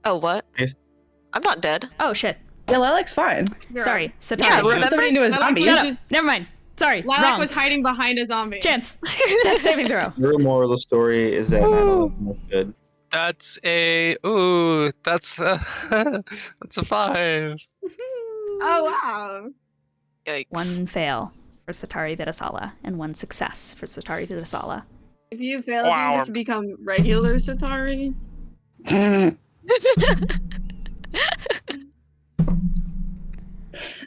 Oh, what? Yes. I'm not dead. Oh shit. Yeah, Lilac's fine. Sorry, Sataari. Yeah, Turn remember? somebody into a Lilac zombie. was Shut up. just- Never mind. Sorry, Lilac wrong. was hiding behind a zombie. Chance. Death saving throw. The real moral of the story is that 9/11 was good. That's a that's a 5. Oh wow. Yikes. One fail for Sataari Vidasala and one success for Sataari Vidasala. If you fail, Wow. you just become regular Sataari.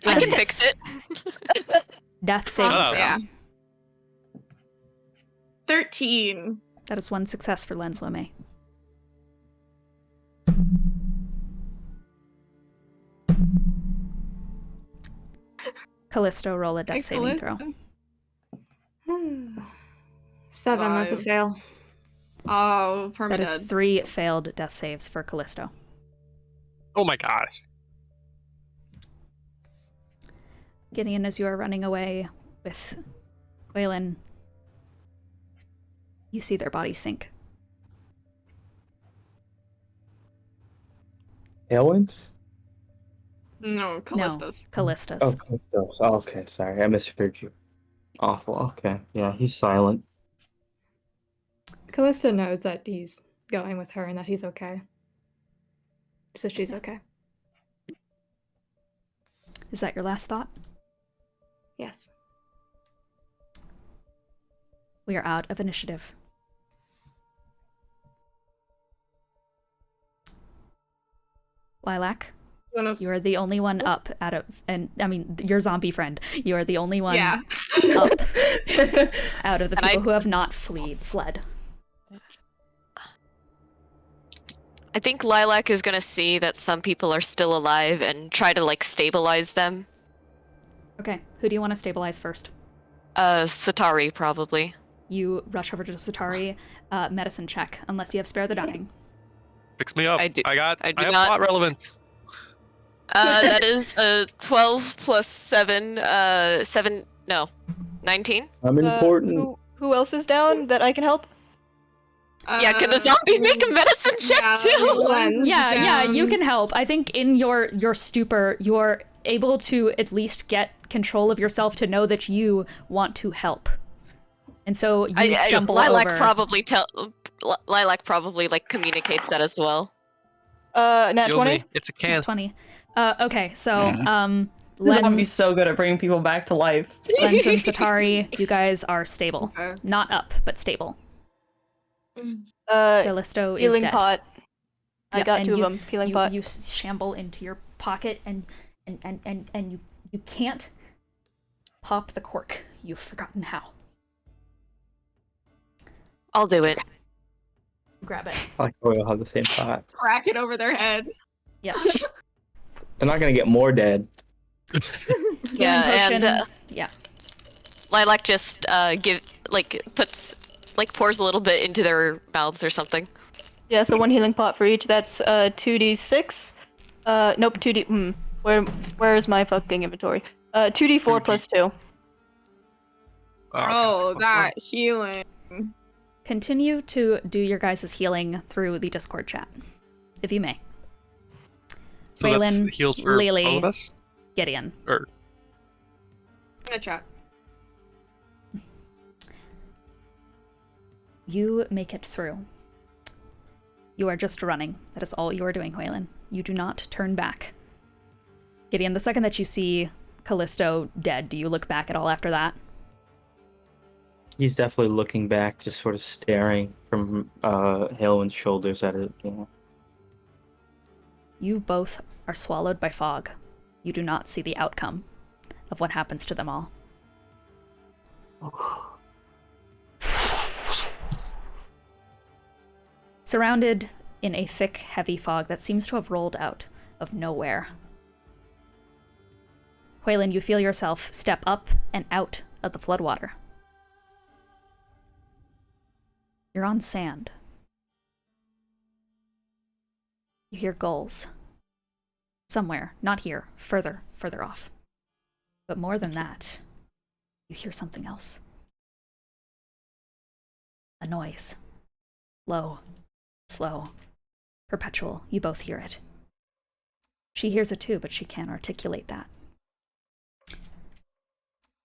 I can fix it. Death saving Oh. throw. Yeah. 13. That is one success for Lenz Lemay. Callisto, roll a death Hey, saving throw. Callisto. 7 was a 5. fail. Oh, That is permadead. 3 failed death saves for Callisto. Oh my gosh. Gideon, as you are running away with Waylon, you see their bodies sink. Heulwyn's? No, Callisto's. No, Callisto's. Oh, Callisto's. Oh, okay, sorry. I misheard you. Awful. Okay. Yeah, he's silent. Callisto knows that he's going with her and that he's okay. So she's okay. Is that your last thought? Yes. We are out of initiative. Lilac, you are the only one up out of, and I mean, your zombie friend. You are the only one Yeah. up out of the And people who have not fled. I think Lilac is gonna see that some people are still alive and try to like stabilize them. Okay, who do you want to stabilize first? Sataari probably. You rush over to Sataari, medicine check, unless you have spare the dying. Fix me up. I do- I I have do not- plot relevance. That is 12 plus 7, 19. I'm important. Who else is down that I can help? Yeah, can the zombie make a medicine check yeah, too? Lenz Yeah, you down. can help. I think in your stupor, you're able to at least get control of yourself to know that you want to help. And so you stumble Lilac over. Lilac probably like communicates that as well. Nat Heal 20? me. It's a can. 20. Okay, so The zombie's Lenz, so good at bringing people back to life. Lenz and Sataari, you guys are stable. Okay. Not up, but stable. Uh, Callisto is healing dead. pot. I Yeah, got and 2 you- of them. Healing you, pot. You shamble into your pocket and you can't pop the cork. You've forgotten how. I'll do it. Grab it. I like the way we'll have the same thought. Crack it over their head. Yep. They're not gonna get more dead. Yeah, Healing and potion. Yeah. Lilac just pours a little bit into their mouths or something. Yeah, so 1 healing pot for each. That's 2d6. Nope, 2d. Where is my fucking inventory? 2d4 plus 2. Oh, that healing. Continue to do your guys' healing through the Discord chat, if you may. So that's Waylon, heals for Lelee, all of us? Gideon. Or In the chat. You make it through. You are just running. That is all you are doing, Heulwyn. You do not turn back. Gideon, the second that you see Callisto dead, do you look back at all after that? He's definitely looking back, just sort of staring from Heulwyn's shoulders at it. Yeah. You both are swallowed by fog. You do not see the outcome of what happens to them all. Surrounded in a thick, heavy fog that seems to have rolled out of nowhere. Heulwyn, you feel yourself step up and out of the floodwater. You're on sand. You hear gulls. Somewhere, not here, further off. But more than that, you hear something else. A noise. Low, slow, perpetual. You both hear it. She hears it too, but she can't articulate that.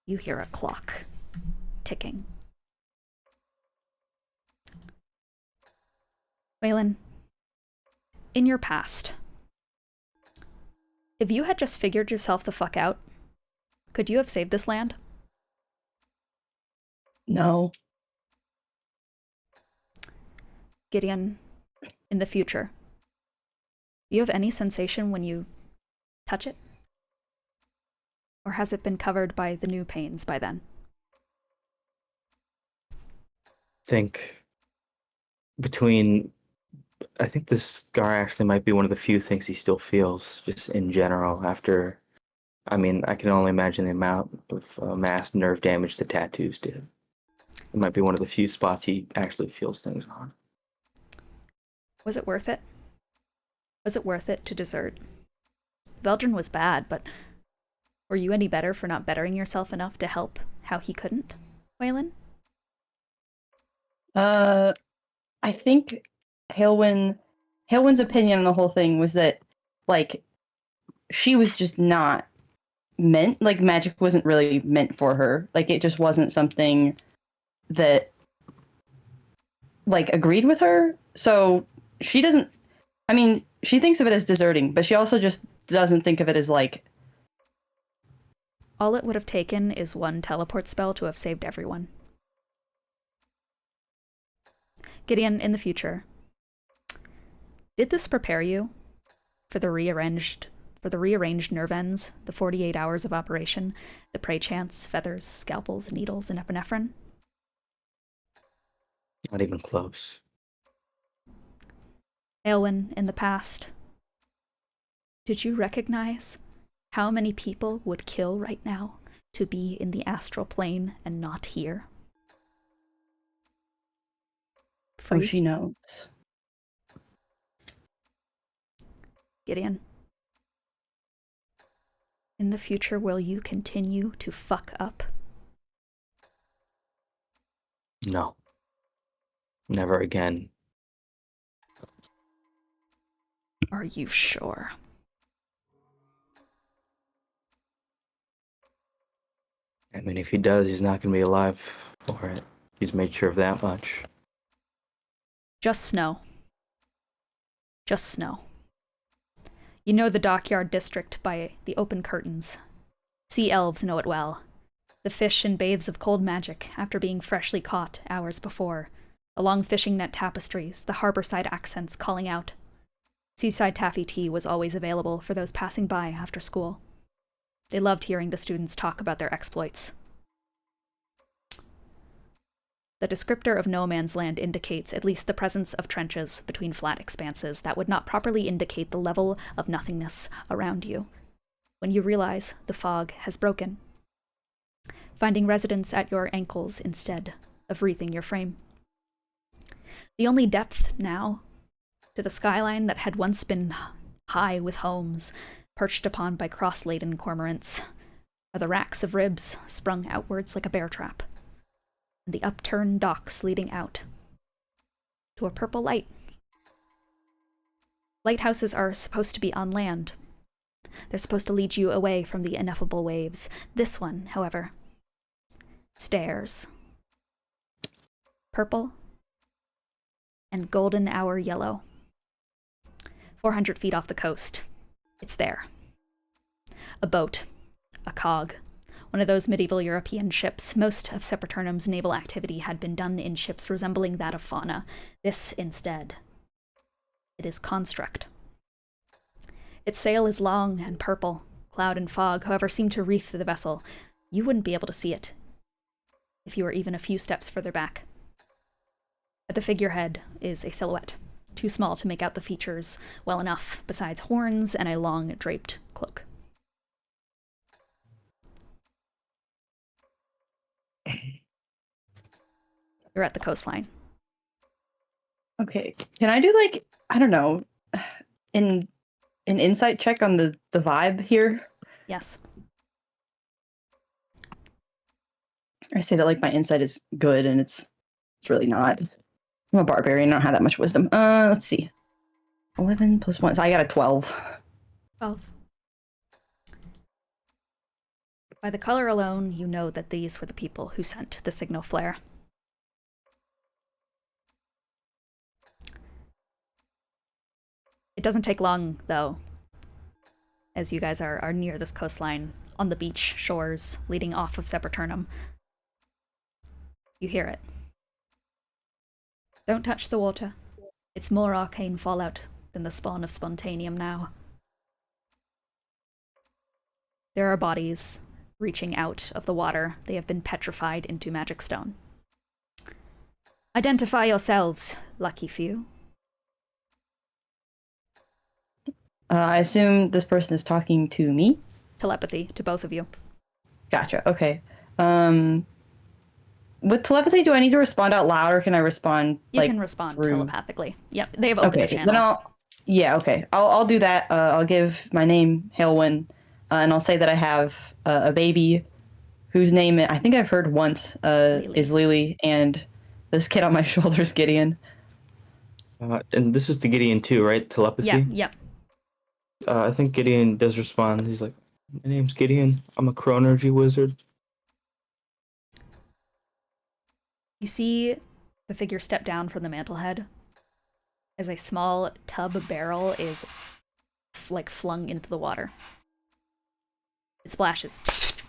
You hear a clock ticking. Waylon, in your past, if you had just figured yourself the fuck out, could you have saved this land? No. Gideon, in the future, do you have any sensation when you touch it? Or has it been covered by the new pains by then? I think this scar actually might be one of the few things he still feels, just in general, after, I mean, I can only imagine the amount of mass nerve damage the tattoos did. It might be one of the few spots he actually feels things on. Was it worth it? Was it worth it to desert? Veldrin was bad, but were you any better for not bettering yourself enough to help how he couldn't, Waylon? I think Heulwyn's opinion on the whole thing was that, like, she was just not meant, like, magic wasn't really meant for her. Like, it just wasn't something that, like, agreed with her. So she doesn't, I mean, she thinks of it as deserting, but she also just doesn't think of it as, like... All it would have taken is one teleport spell to have saved everyone. Gideon, in the future, did this prepare you for the rearranged nerve ends, the 48 hours of operation, the prey chants, feathers, scalpels, needles, and epinephrine? Not even close. Heulwyn, in the past, did you recognize how many people would kill right now to be in the astral plane and not here? Oh, she knows. Gideon, in the future, will you continue to fuck up? No. Never again. Are you sure? I mean, if he does, he's not going to be alive for it. He's made sure of that much. Just snow. Just snow. You know the dockyard district by the open curtains. Sea elves know it well. The fish in bathes of cold magic after being freshly caught hours before. Along fishing net tapestries, the harborside accents calling out. Seaside taffy tea was always available for those passing by after school. They loved hearing the students talk about their exploits. The descriptor of no man's land indicates at least the presence of trenches between flat expanses that would not properly indicate the level of nothingness around you, when you realize the fog has broken, finding residence at your ankles instead of wreathing your frame. The only depth now to the skyline that had once been high with homes perched upon by cross-laden cormorants are the racks of ribs sprung outwards like a bear trap, and the upturned docks leading out to a purple light. Lighthouses are supposed to be on land. They're supposed to lead you away from the ineffable waves. This one, however, stares. Purple and golden hour yellow. 400 feet off the coast. It's there. A boat. A cog. One of those medieval European ships. Most of Seperternum's naval activity had been done in ships resembling that of Fauna. This, instead, it is construct. Its sail is long and purple. Cloud and fog, however, seem to wreath the vessel. You wouldn't be able to see it if you were even a few steps further back. At the figurehead is a silhouette, too small to make out the features well enough, besides horns and a long draped cloak. You're at the coastline. Okay. Can I do like, I don't know, an insight check on the vibe here? Yes. I say that like my insight is good and it's really not. I'm a barbarian, I don't have that much wisdom. Let's see. 11 plus 1, so I got a 12. 12. By the color alone, you know that these were the people who sent the signal flare. It doesn't take long, though, as you guys are near this coastline, on the beach shores leading off of Seperternum. You hear it. Don't touch the water. It's more arcane fallout than the spawn of Spontaneum now. There are bodies reaching out of the water. They have been petrified into magic stone. Identify yourselves, lucky few. I assume this person is talking to me? Telepathy to both of you. Gotcha, okay. With telepathy, do I need to respond out loud or can I respond You like, can respond through... telepathically. Yep, they have opened a channel. Then I'll do that. I'll give my name, Heulwyn, and I'll say that I have a baby whose name I think I've heard once is Lelee, and this kid on my shoulder is Gideon. And this is to Gideon too, right? Telepathy? Yeah, yep. I think Gideon does respond. He's like, my name's Gideon. I'm a chronergy wizard. You see the figure step down from the mantelhead as a small tub barrel is flung into the water. It splashes,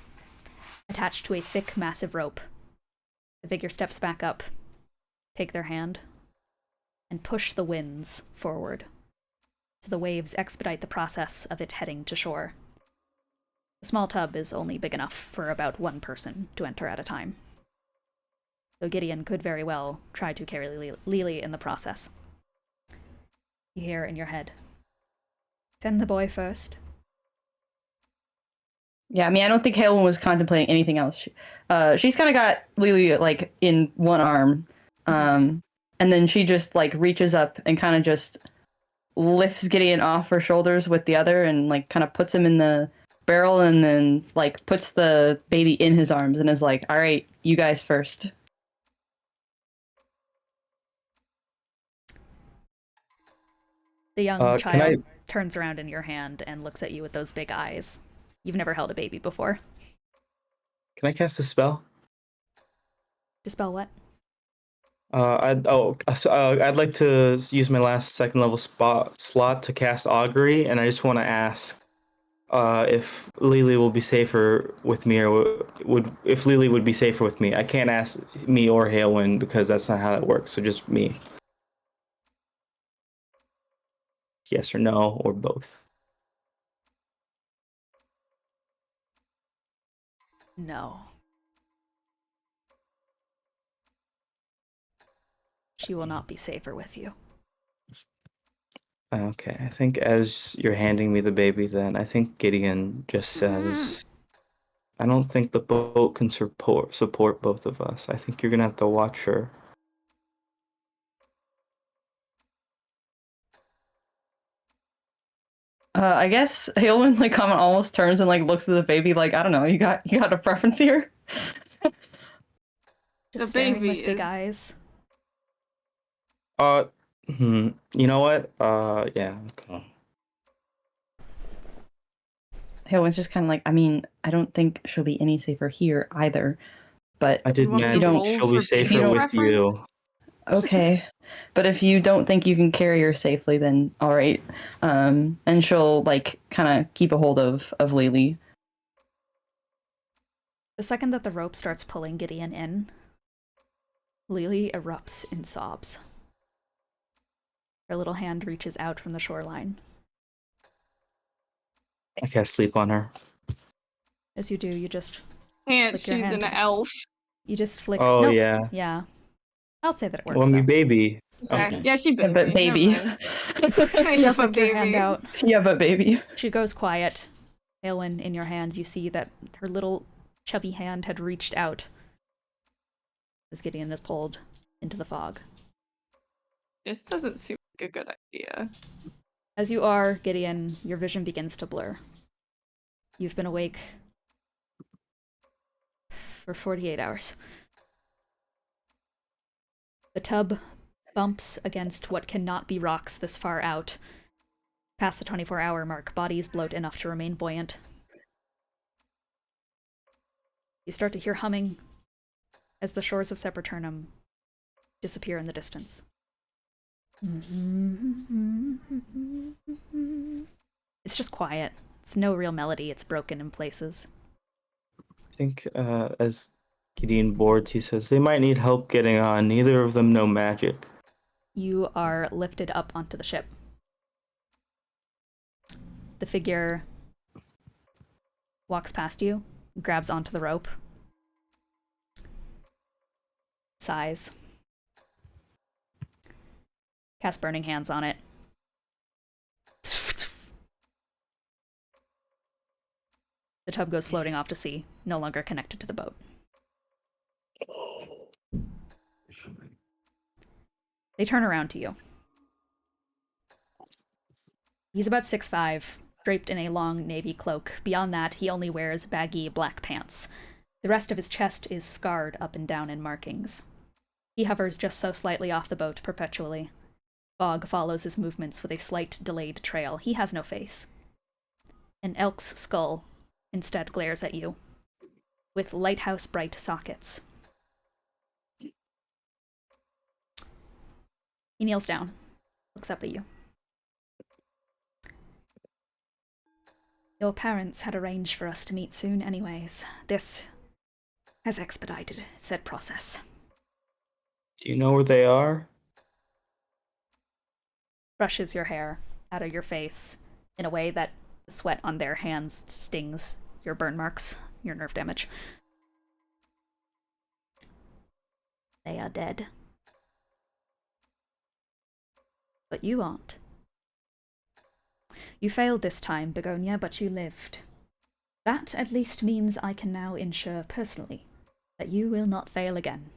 attached to a thick, massive rope. The figure steps back up, take their hand, and push the winds forward, so the waves expedite the process of it heading to shore. The small tub is only big enough for about one person to enter at a time, though Gideon could very well try to carry Lelee in the process. You hear in your head, send the boy first. Yeah, I mean, I don't think Heulwyn was contemplating anything else. She's kind of got Lelee, like, in one arm, and then she just, like, reaches up and kind of just lifts Gideon off her shoulders with the other and, like, kind of puts him in the barrel and then, like, puts the baby in his arms and is like, all right, you guys first. The young child turns around in your hand and looks at you with those big eyes. You've never held a baby before. Can I cast a spell? Dispel what? I'd like to use my last second level slot to cast Augury, and I just want to ask if Lelee will be safer with me, or if Lelee would be safer with me. I can't ask me or Heulwyn because that's not how that works. So just me. Yes or no, or both. No. She will not be safer with you. Okay, I think as you're handing me the baby, then I think Gideon just says, I don't think the boat can support both of us. I think you're gonna have to watch her. I guess Heulwyn like almost turns and like looks at the baby like, I don't know, you got a preference here? Just The staring baby with big is- eyes. You know what? Yeah. Okay. Heulwyn's just kind of like, I mean, I don't think she'll be any safer here either. But I did want me to imagine roll she'll be for safer baby with preference? you. okay. But if you don't think you can carry her safely, then all right. And she'll like kind of keep a hold of Lelee. The second that the rope starts pulling Gideon in, Lelee erupts in sobs. Her little hand reaches out from the shoreline. I can't sleep on her. As you do, you just Can't, Flick your she's hand. an elf. flick. Oh, Nope. yeah. Yeah. I'll say that it works. Well, me though. baby. Okay. Okay. Yeah, she Yeah, baby. but baby. Never mind. You Yeah, flick but your hand baby. out. Yeah, but baby. She goes quiet. Heulwyn, in your hands, you see that her little chubby hand had reached out as Gideon is pulled into the fog. This doesn't seem like a good idea. As you are, Gideon, your vision begins to blur. You've been awake for 48 hours. The tub bumps against what cannot be rocks this far out. Past the 24-hour mark, bodies bloat enough to remain buoyant. You start to hear humming as the shores of Seperternum disappear in the distance. It's just quiet. It's no real melody, it's broken in places. I think as Gideon boards, he says, they might need help getting on. Neither of them know magic. You are lifted up onto the ship. The figure walks past you, grabs onto the rope, sighs, casts burning hands on it. The tub goes floating off to sea, no longer connected to the boat. They turn around to you. He's about 6'5", draped in a long navy cloak. Beyond that, he only wears baggy black pants. The rest of his chest is scarred up and down in markings. He hovers just so slightly off the boat perpetually. Fog follows his movements with a slight delayed trail. He has no face. An elk's skull instead glares at you, with lighthouse-bright sockets. He kneels down, looks up at you. Your parents had arranged for us to meet soon anyways. This has expedited said process. Do you know where they are? Brushes your hair out of your face in a way that the sweat on their hands stings your burn marks, your nerve damage. They are dead. But you aren't. You failed this time, Begonia, but you lived. That at least means I can now ensure personally that you will not fail again.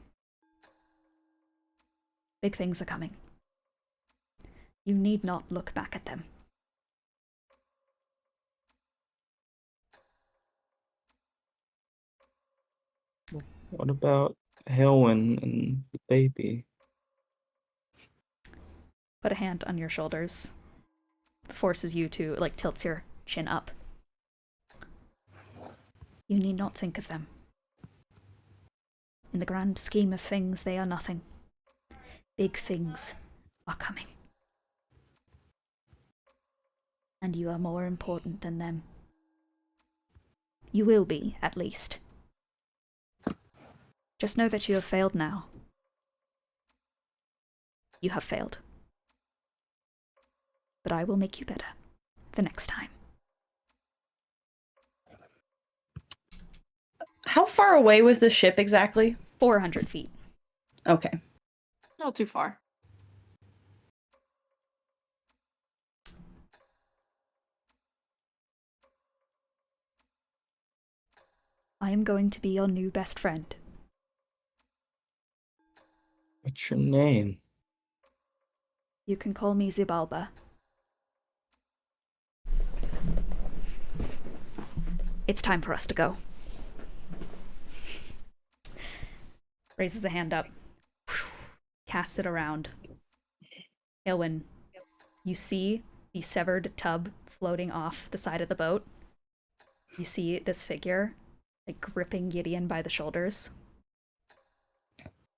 Big things are coming. You need not look back at them. What about Heulwyn and the baby? Put a hand on your shoulders. Forces you to, tilts your chin up. You need not think of them. In the grand scheme of things, they are nothing. Big things are coming. And you are more important than them. You will be, at least. Just know that you have failed now. You have failed. But I will make you better for next time. How far away was the ship exactly? 400 feet. Okay. Not too far. I am going to be your new best friend. What's your name? You can call me Zibalba. It's time for us to go. Raises a hand up. Casts it around. Heulwyn, you see the severed tub floating off the side of the boat. You see this figure, like, gripping Gideon by the shoulders,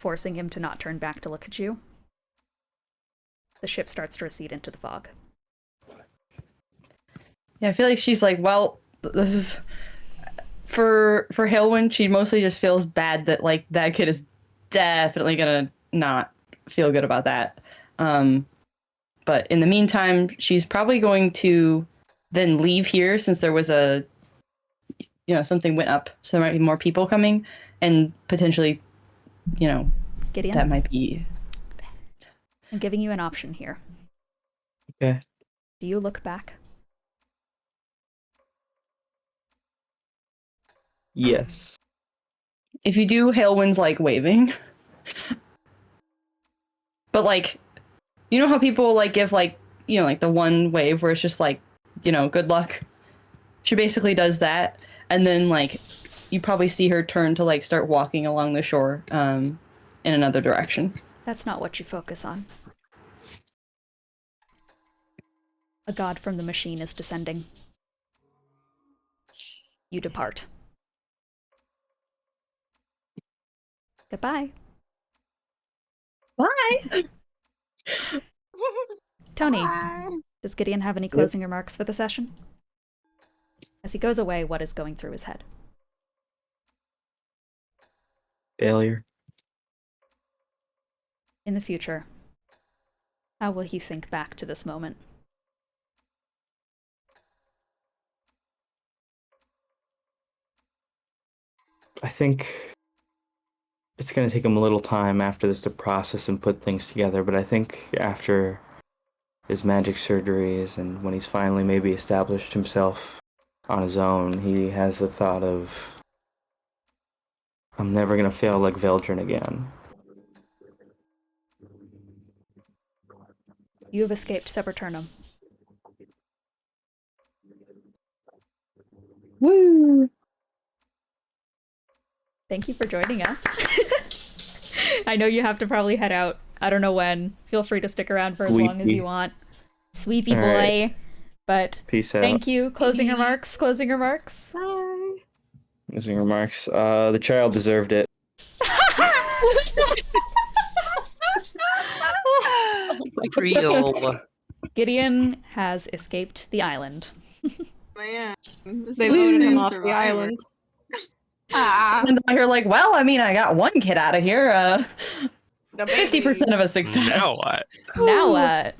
forcing him to not turn back to look at you. The ship starts to recede into the fog. Yeah, I feel like she's like, well, this is for Heulwyn. She mostly just feels bad that like that kid is definitely gonna not feel good about that. But in the meantime, she's probably going to then leave here since there was something went up, so there might be more people coming, and potentially, Gideon? that might be. I'm giving you an option here. Okay. Do you look back? Yes. If you do, Heulwyn's like waving. But like, you know how people like give like, like the one wave where it's just like, good luck? She basically does that, and then like, you probably see her turn to like start walking along the shore in another direction. That's not what you focus on. A god from the machine is descending. You depart. Goodbye. Bye! Tony, does Gideon have any closing remarks for the session? As he goes away, what is going through his head? Failure. In the future, how will he think back to this moment? I think it's going to take him a little time after this to process and put things together, but I think after his magic surgeries and when he's finally maybe established himself on his own, he has the thought of, I'm never going to fail like Veldrin again. You have escaped Seperternum. Woo! Thank you for joining us. I know you have to probably head out. I don't know when. Feel free to stick around for as long as you want. Sweepy boy. Right. But Peace out. thank you. Closing remarks. Closing remarks. Bye. Closing remarks. The child deserved it. Real. Gideon has escaped the island. Man, They voted him off the island. And you're like, well, I mean, I got one kid out of here. 50% of a success. Now what? Now what?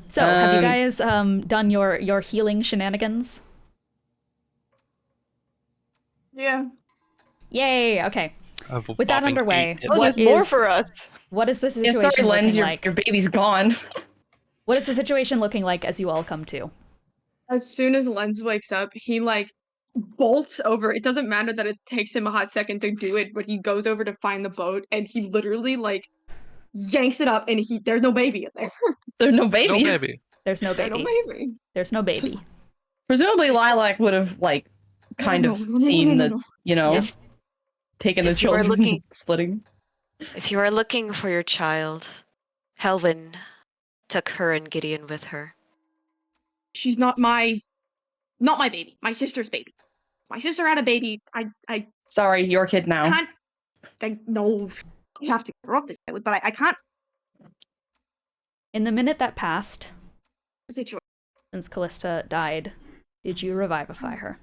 So, have you guys done your healing shenanigans? Yeah. Yay! Okay. With that Bopping underway, feet. Oh, there's more for us. what is the Yeah, situation sorry, Lenz, looking your like? your baby's gone. What is the situation looking like as you all come to? As soon as Lenz wakes up, he like bolts over. It doesn't matter that it takes him a hot second to do it, but he goes over to find the boat and he literally like yanks it up and there's no baby in there. There's no baby. No baby. There's no There's baby. no baby. There's no baby. Presumably, Lilac would have like kind of seen the, If- taken the if you were children looking- splitting. If you are looking for your child, Heulwyn took her and Gideon with her. She's not my baby. My sister's baby. My sister had a baby. I Sorry, your kid now. can't. No, you have to get her off this island, but I can't. In the minute that passed Situation. since Callista died, did you revivify her?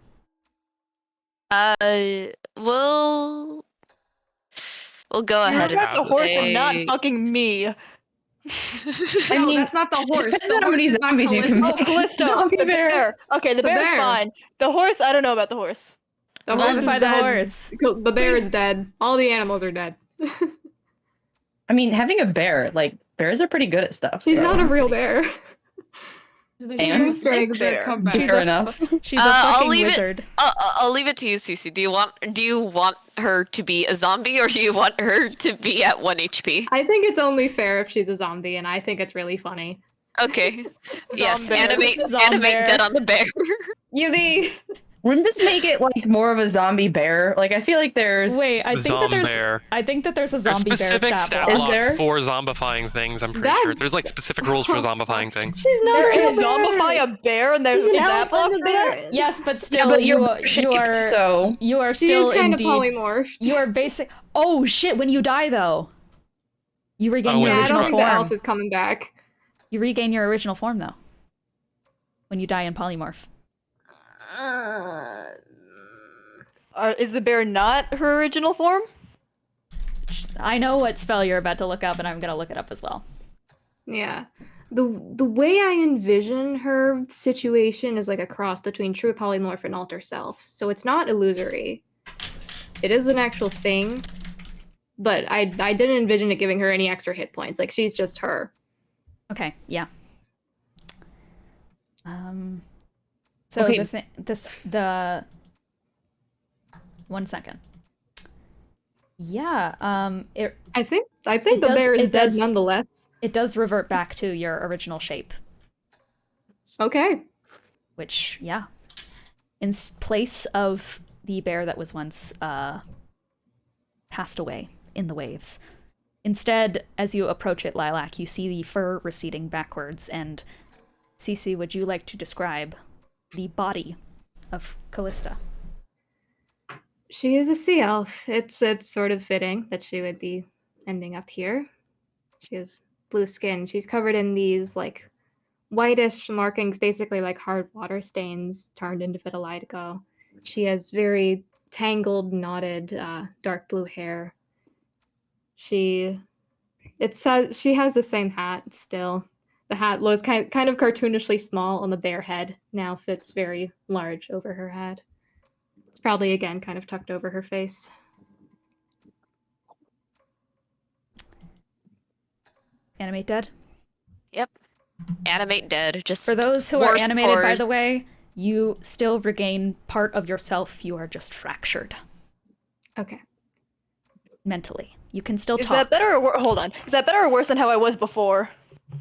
We'll go You ahead and got the horse and not say- fucking me. I No, mean, that's not the horse. depends The on how many horse is not zombies you can Callisto. make. Oh, Callisto, Zombie the bear. bear. Okay, the The bear's bear. fine. The horse, I don't know about the horse. The horse is Revivify the dead. horse. The bear is dead. All the animals are dead. I mean, having a bear, like bears are pretty good at stuff. He's so. not a real bear. The And? two strings that Bear. come back. She's Fair a- enough. She's a I'll fucking leave it- wizard. I'll leave it to you, Cece. Do you want her to be a zombie or do you want her to be at 1 HP? I think it's only fair if she's a zombie, and I think it's really funny. Okay. Yes, Zombear. animate Zombear. dead on the bear. Yubi! Wouldn't this make it like more of a zombie bear? Like I feel like there's Wait, I think that there's Zombear. I think that there's a There's zombie bear specific stat stat block. Is blocks there? for zombifying things, I'm pretty That- sure. There's like specific rules for zombifying things. She's not There a real is zombify a bear and there's She's a an stat elf block and a for that? bear. Yes, but yeah, still but you you're shaped, are so you are She still is kind indeed of polymorphed. you are basic. Oh shit! When you die though, you regain Oh, your when Yeah, I original don't think the form. elf is coming back. You regain your original form though. When you die in polymorph. Is the bear not her original form? I know what spell you're about to look up, and I'm gonna look it up as well. Yeah. The way I envision her situation is like a cross between true polymorph and alter self. So it's not illusory. It is an actual thing, but I didn't envision it giving her any extra hit points. Like she's just her. Okay, yeah. So Okay. the 1 second. Yeah, I think It the does- bear is it dead does- nonetheless. it does revert back to your original shape, Okay. which, yeah. In place of the bear that was once passed away in the waves. Instead, as you approach it, Lilac, you see the fur receding backwards, and Cece, would you like to describe the body of Callista? She is a sea elf. It's sort of fitting that she would be ending up here. She has blue skin. She's covered in these like whitish markings, basically like hard water stains turned into vitiligo. She has very tangled, knotted, dark blue hair. She has the same hat still. The hat was kind of cartoonishly small on the bear head. Now fits very large over her head. It's probably again kind of tucked over her face. Animate dead? Yep. Animate dead. Just For those who are worse animated, by horrors. the way, you still regain part of yourself. You are just fractured Okay. mentally. You can still Is talk. that better or hold on? Is that better or worse than how I was before?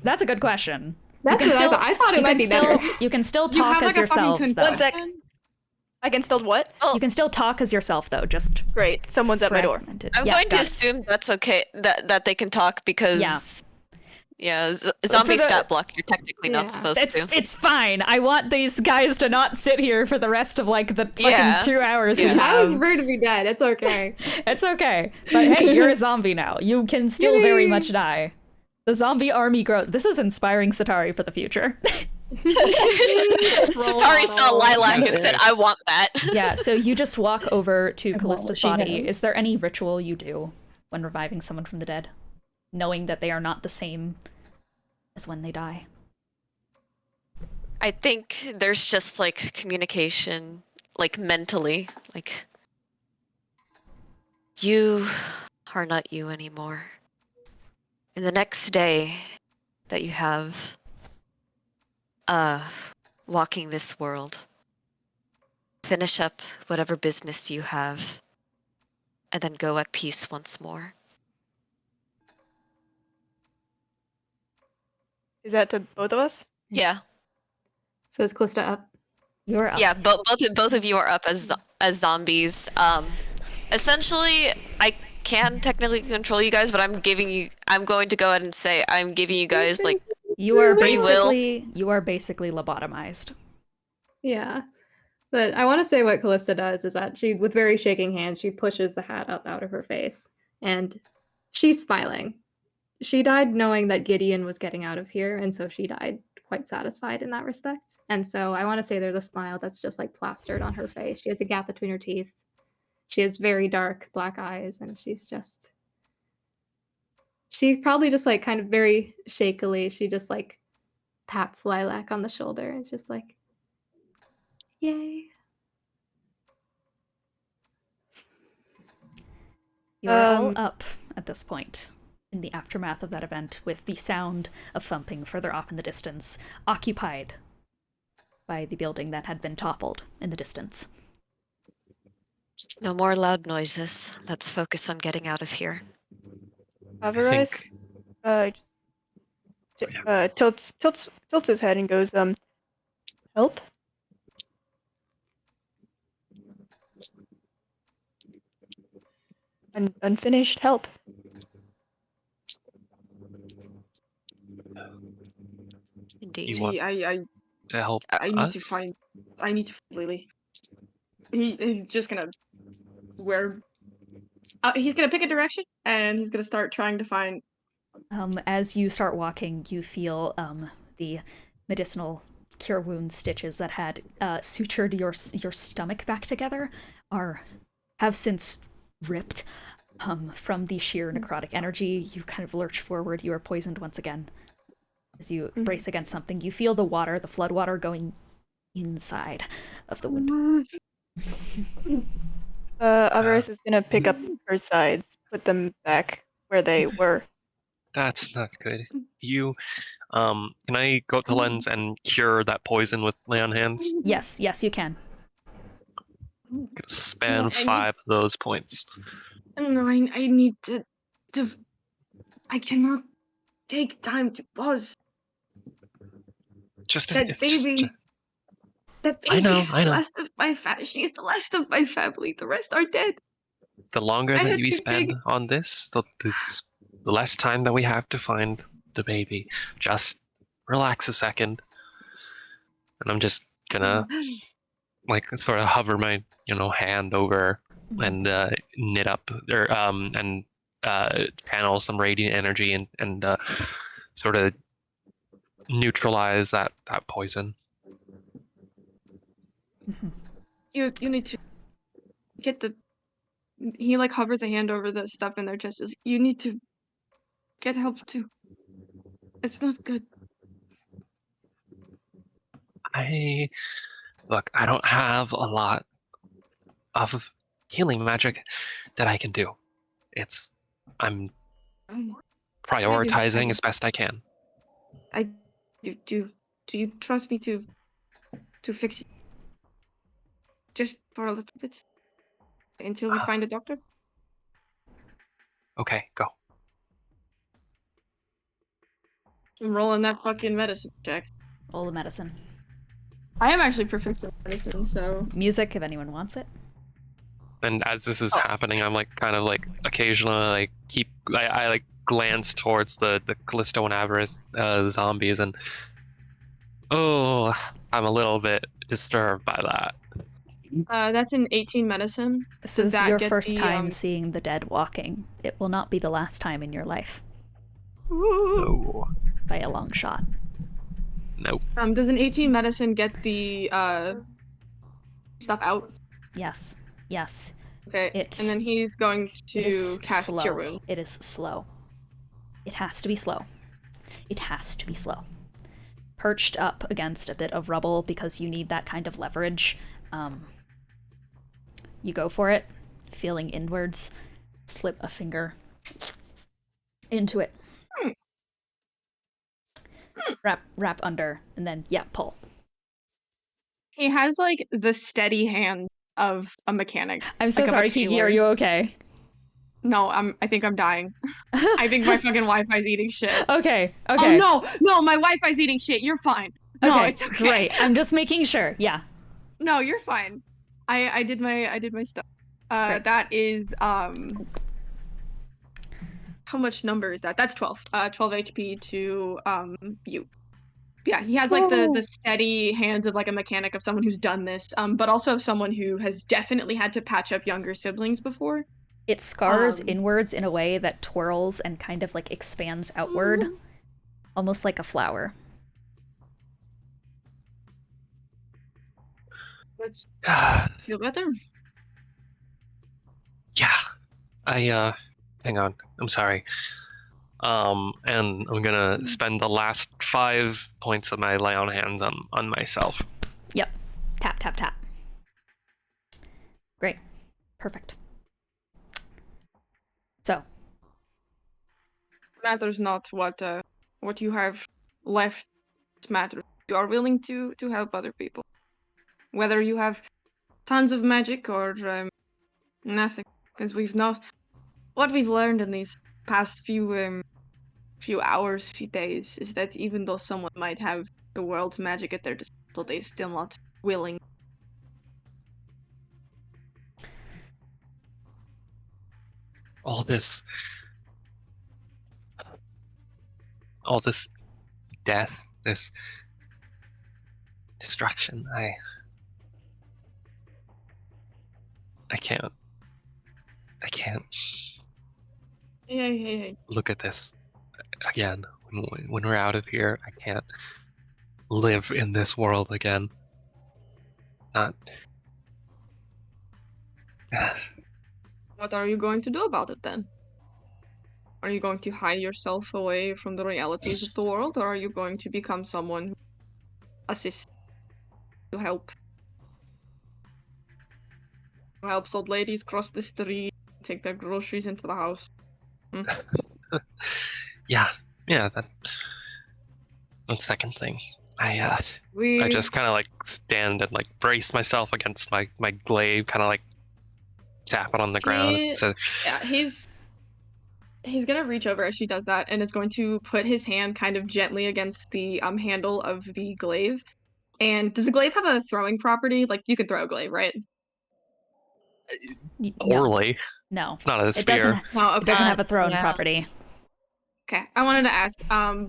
That's a good question. That's can what still- I thought it You might can be still better. you can still You talk have, as like, a fucking yourselves though. One sec. I can still what? You can still talk as yourself though. Just Great. Someone's at my door. fragmented. I'm Yeah, going to got it. assume that's okay, that they can talk because zombie the- stat block, you're technically not Yeah. supposed to. It's fine. I want these guys to not sit here for the rest of like the fucking Yeah. 2 hours. Yeah. we I was have. ready to be dead. It's okay. It's okay. But hey, you're a zombie now. You can still very Yay. much die. The zombie army grows. This is inspiring Sataari for the future. Sataari saw Lilac and said, I want that. Yeah, so you just walk over to And Callista's well, she body. knows. Is there any ritual you do when reviving someone from the dead? Knowing that they are not the same as when they die. I think there's just like communication, like mentally, like you are not you anymore. And the next day that you have walking this world, finish up whatever business you have, and then go at peace once more. Is that to both of us? Yeah. So is Callista up? You're up. Yeah, both of you are up as zombies. Essentially, I can technically control you guys, but I'm going to go ahead and say I'm giving you guys like You are Free will. basically lobotomized. Yeah. But I want to say what Callista does is that she, with very shaking hands, she pushes the hat up out of her face. And she's smiling. She died knowing that Gideon was getting out of here, and so she died quite satisfied in that respect. And so I want to say there's a smile that's just like plastered on her face. She has a gap between her teeth. She has very dark black eyes, and she probably just like kind of very shakily, she just like pats Lilac on the shoulder. It's just like, yay. You are all Um, up at this point in the aftermath of that event, with the sound of thumping further off in the distance, occupied by the building that had been toppled in the distance. no more loud noises. Let's focus on getting out of here. Avarice tilts his head and goes, help? Unfinished help. Indeed. You want I to help I need to us? find Lily. He's just gonna where he's gonna pick a direction and he's gonna start trying to find. As you start walking, you feel the medicinal cure wound stitches that had sutured your stomach back together have since ripped from the sheer necrotic energy. You kind of lurch forward. You are poisoned once again. As you brace against something, you feel the water, the flood water, going inside of the wound. Avarice is gonna pick up her sides, put them back where they were. That's not good. You, can I go up to Lenz and cure that poison with lay on hands? Yes, you can. Gonna spend No, 5 of those points. No, I need to. I cannot take time to pause. That baby. That baby I know. is the last of my she's the last of my family. The rest are dead. The longer I that had we to spend dig- on this, the less time that we have to find the baby. Just relax a second. And I'm just gonna like sort of hover my hand over and knit up or and channel some radiant energy and sort of neutralize that poison. You need to get the. He like hovers a hand over the stuff in their chest. Just, you need to get help too. It's not good. I don't have a lot of healing magic that I can do. I'm prioritizing as best I can. Do you trust me to fix it? Just for a little bit until we find a doctor. Okay, go. I'm rolling that fucking medicine check. All the medicine. I am actually proficient in medicine, so. Music, if anyone wants it. And as this is happening, I'm like kind of like occasionally like I like glance towards the Callisto and Avarice zombies and I'm a little bit disturbed by that. That's an 18 medicine. This Does is that your get first the, time seeing the dead walking. It will not be the last time in your life. No. By a long shot. Nope. Does an 18 medicine get the stuff out? Yes. Okay. And then he's going to cast slow. Cure Wound. It is slow. It has to be slow. Perched up against a bit of rubble because you need that kind of leverage. You go for it, feeling inwards, slip a finger into it. Wrap under, and then pull. He has like the steady hand of a mechanic. I'm so like sorry, Kiki. Are you okay? No, I think I'm dying. I think my fucking Wi-Fi's eating shit. Okay. Oh no, my Wi-Fi's eating shit. You're fine. No, it's okay. Great. I'm just making sure. Yeah. No, you're fine. I did my stuff. That is how much number is that? That's 12. 12 HP to you. Yeah, he has like the steady hands of like a mechanic of someone who's done this, but also of someone who has definitely had to patch up younger siblings before. It scars inwards in a way that twirls and kind of like expands outward, almost like a flower. Let's feel better. Yeah. Hang on. I'm sorry. And I'm gonna spend the last 5 points of my lay on hands on myself. Yep. Tap. Great. Perfect. So. Matters not what you have left matters. You are willing to help other people. Whether you have tons of magic or nothing. Because what we've learned in these past few hours, few days, is that even though someone might have the world's magic at their disposal, they're still not willing. all this death, this destruction. I can't Hey. look at this again. When we're out of here, I can't live in this world again. Not. What are you going to do about it then? Are you going to hide yourself away from the realities of the world, or are you going to become someone who assists, to help? Who helps old ladies cross the street, take their groceries into the house? Yeah, that second thing. I We just kind of like stand and like brace myself against my glaive, kind of like tap it on the ground. So yeah, he's gonna reach over as she does that, and is going to put his hand kind of gently against the handle of the glaive. And does the glaive have a throwing property? Like, you can throw a glaive, right? No, poorly. no. It's not a It spear. doesn't. No, It okay. doesn't have a thrown Yeah. property. Okay, I wanted to ask,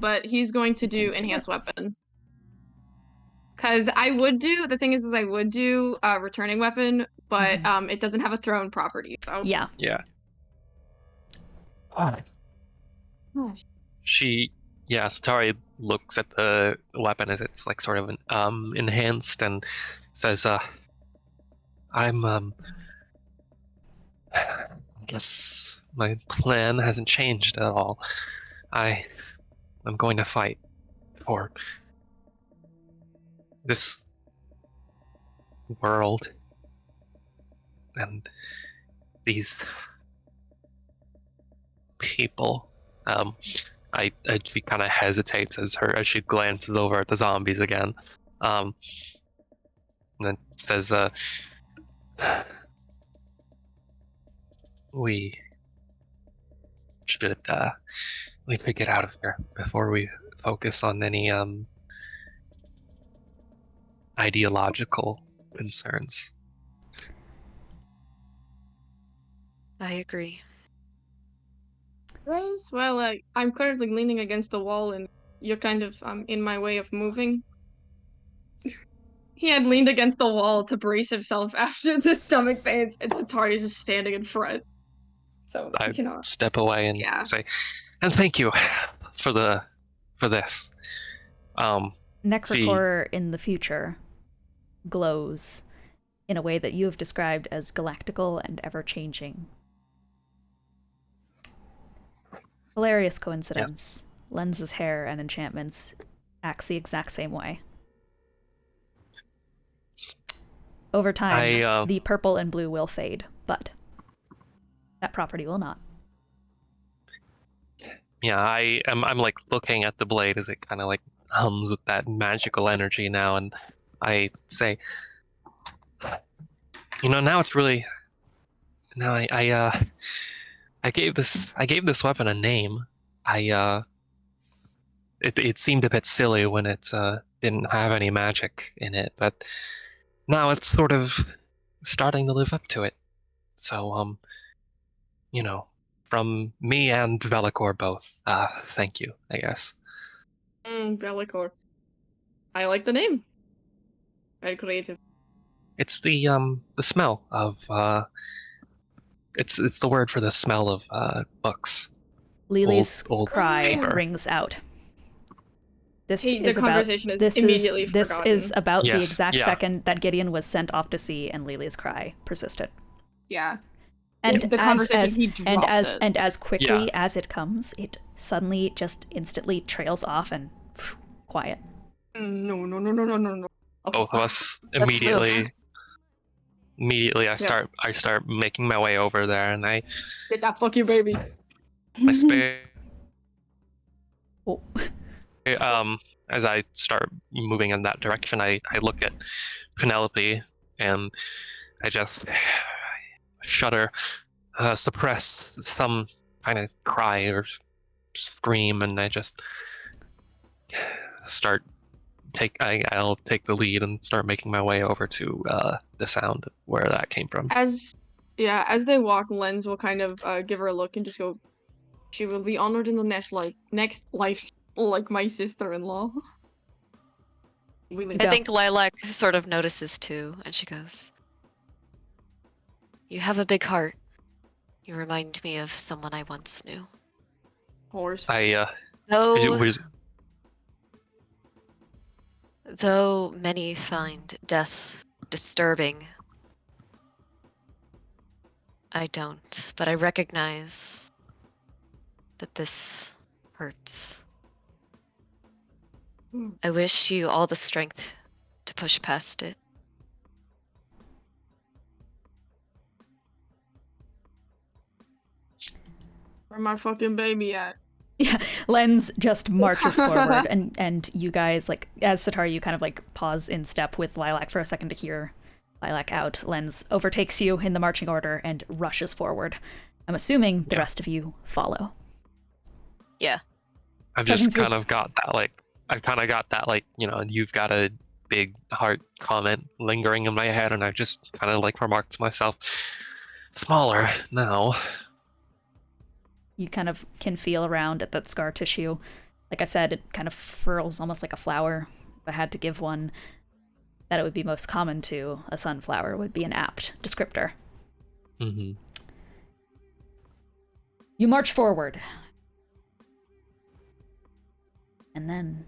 but he's going to do enhanced weapon. Because I would do, the thing is I would do returning weapon, but it doesn't have a thrown property, so. Yeah. Yeah. Oh. Sataari looks at the weapon as it's like sort of enhanced and says, I guess my plan hasn't changed at all. I'm going to fight for this world and these people. She kind of hesitates as she glances over at the zombies again, and then says, "We should get out of here before we focus on any ideological concerns." I agree. Rose, well, I'm currently leaning against the wall, and you're kind of in my way of moving. He had leaned against the wall to brace himself after the stomach pains, and Sataari's just standing in front. So, I you know. step away and say, "And thank you for this." Necrocore in the future glows in a way that you have described as galactical and ever-changing. Hilarious coincidence. Yes. Lenz's hair and enchantments acts the exact same way. Over time, the purple and blue will fade, but that property will not. Yeah, I'm like looking at the blade as it kind of like hums with that magical energy now, and I say, now it's really, now I gave this weapon a name. It seemed a bit silly when it didn't have any magic in it, but now it's sort of starting to live up to it. So from me and Velicor both, thank you, I guess. Velicor. I like the name. Very creative. It's the smell of it's the word for the smell of books. Lelee's old cry paper. Rings out. This the is conversation about, is immediately this forgotten. is about the Yes, exact yeah. second that Gideon was sent off to sea and Lelee's cry persisted. Yeah. And the conversation, he drops it. And as quickly as it comes, it suddenly just instantly trails off and quiet. No. Both of us immediately I start making my way over there, and I Get that fuck you, baby. I spare Oh. as I start moving in that direction, I look at Penelope and I just shudder, suppress some kind of cry or scream, and I just I'll take the lead and start making my way over to the sound where that came from. As Yeah, as they walk, Lenz will kind of give her a look and just go, "She will be honored in the next life, like my sister-in-law." I think Lilac sort of notices too, and she goes, "You have a big heart. You remind me of someone I once knew." Horse. Though, though many find death disturbing, I don't, but I recognize that this hurts. I wish you all the strength to push past it. Where my fucking baby at? Yeah, Lenz just marches forward, and you guys, like, as Sataari, you kind of, like, pause in step with Lilac for a second to hear Lilac out. Lenz overtakes you in the marching order and rushes forward. I'm assuming the rest of you follow. Yeah. I've just kind of got that, like, you know, you've got a big heart comment lingering in my head, and I just kind of, like, remarked to myself, smaller now. You kind of can feel around at that scar tissue. Like I said, it kind of furls almost like a flower. If I had to give one that it would be most common to, a sunflower would be an apt descriptor. Mm-hmm. You march forward. And then,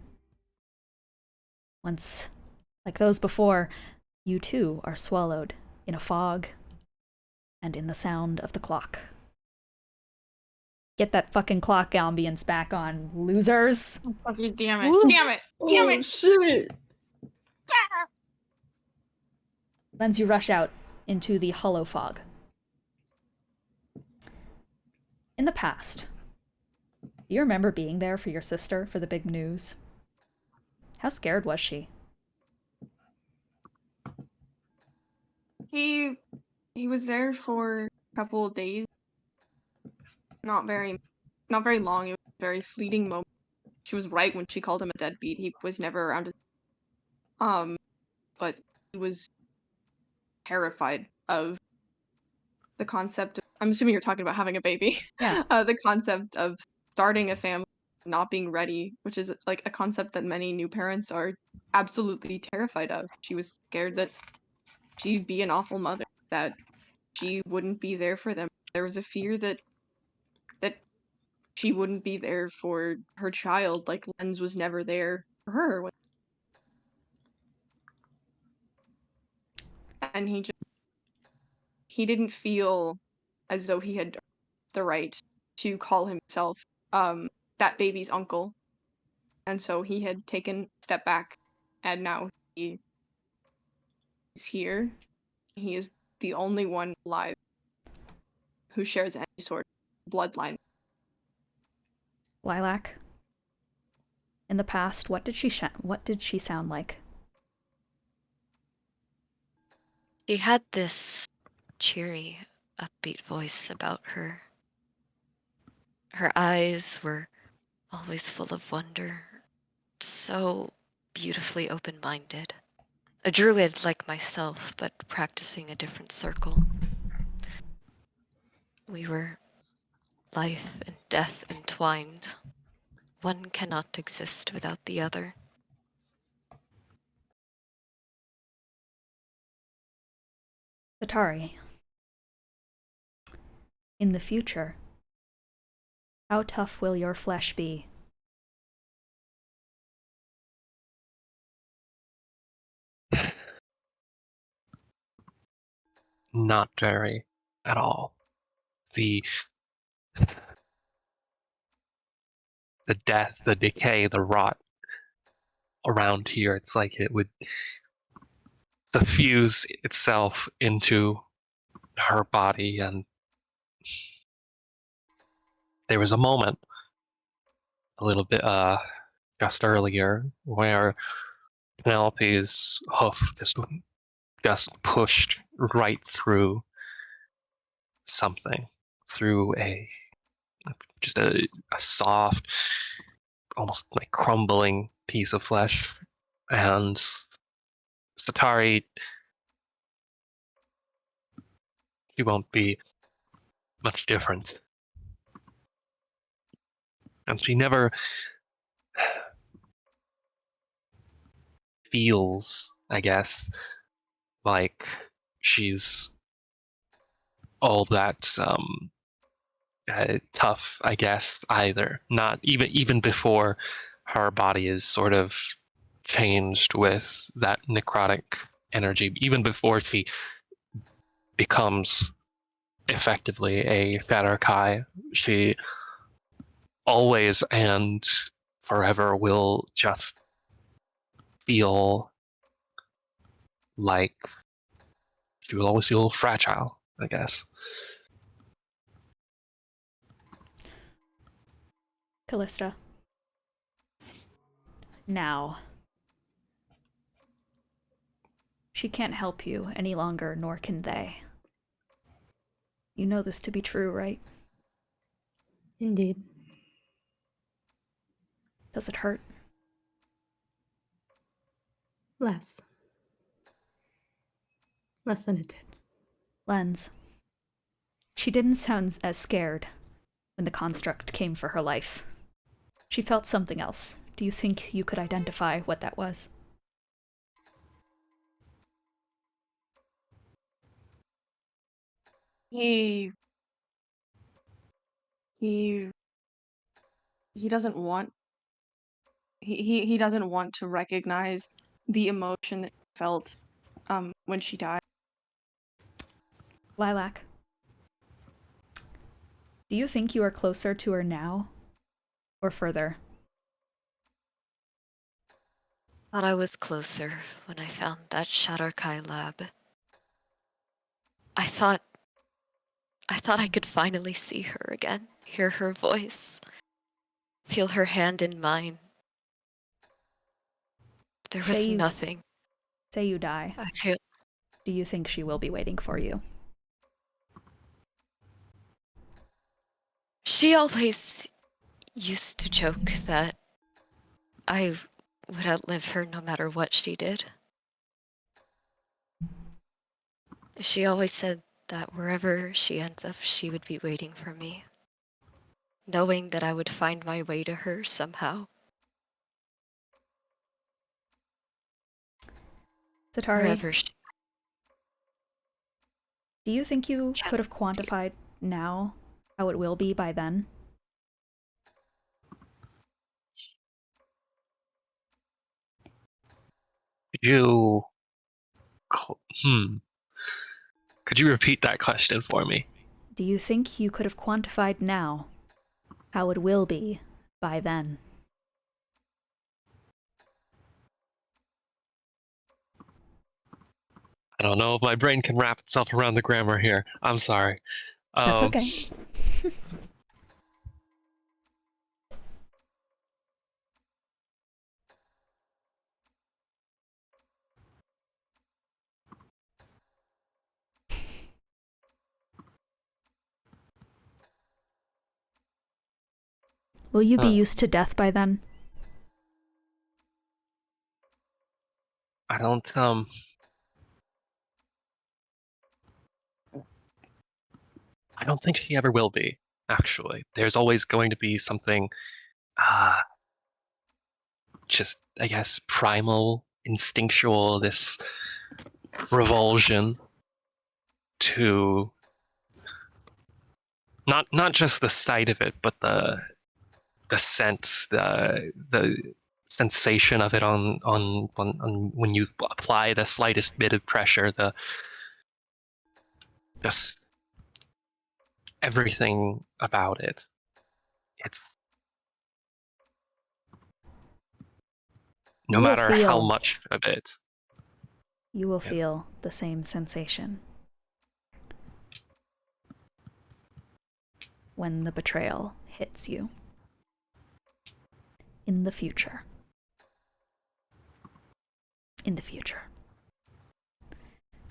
once, like those before, you too are swallowed in a fog and in the sound of the clock. Get that fucking clock ambience back on, losers! Oh, fucking damn it. Ooh. Damn it! Damn it! Shit! Lenz, you rush out into the hollow fog. In the past, do you remember being there for your sister for the big news? How scared was she? He was there for a couple of days. Not very long. It was a very fleeting moment. She was right when she called him a deadbeat. He was never around. But he was terrified of the concept of, I'm assuming you're talking about having a baby. Yeah. The concept of starting a family, not being ready, which is like a concept that many new parents are absolutely terrified of. She was scared that she'd be an awful mother, that she wouldn't be there for them. There was a fear that she wouldn't be there for her child, like Lenz was never there for her. And he didn't feel as though he had the right to call himself that baby's uncle. And so he had taken a step back, and now he is here. He is the only one alive who shares any sort of bloodline. Lilac? In the past, what did she sound like? She had this cheery, upbeat voice about her. Her eyes were always full of wonder, so beautifully open-minded. A druid like myself, but practicing a different circle. We were life and death entwined. One cannot exist without the other. Sataari. In the future, how tough will your flesh be? Not very at all. The death, the decay, the rot around here, it's like it would diffuse itself into her body, and there was a moment a little bit just earlier where Penelope's hoof just pushed right through something, through a soft, almost like crumbling piece of flesh, and Sataari she won't be much different. And she never feels, I guess, like she's all that tough, I guess, either. Not even before her body is sort of changed with that necrotic energy, even before she becomes effectively a Sataari, she always and forever will just feel like she will always feel fragile, I guess. Callista. Now. She can't help you any longer, nor can they. You know this to be true, right? Indeed. Does it hurt? Less. Less than it did. Lenz. She didn't sound as scared when the construct came for her life. She felt something else. Do you think you could identify what that was? He doesn't want he doesn't want to recognize the emotion that he felt when she died. Lilac. Do you think you are closer to her now? Or further? Thought I was closer when I found that Shatterkai lab. I thought I could finally see her again, hear her voice, feel her hand in mine. There was nothing. Say you die. I feel. Do you think she will be waiting for you? She always used to joke that I would outlive her no matter what she did. She always said that wherever she ends up, she would be waiting for me, knowing that I would find my way to her somehow. Sataari, Wherever she... do you think you could have quantified now how it will be by then? You... Could you repeat that question for me? Do you think you could have quantified now how it will be by then? I don't know if my brain can wrap itself around the grammar here. I'm sorry. That's okay. Will you be used to death by then? I don't think she ever will be, actually. There's always going to be something, just, I guess, primal, instinctual, this revulsion to not just the sight of it, but the scent, the sensation of it on when you apply the slightest bit of pressure, the just everything about it. It's no matter how much of it. You will feel the same sensation when the betrayal hits you. In the future. In the future.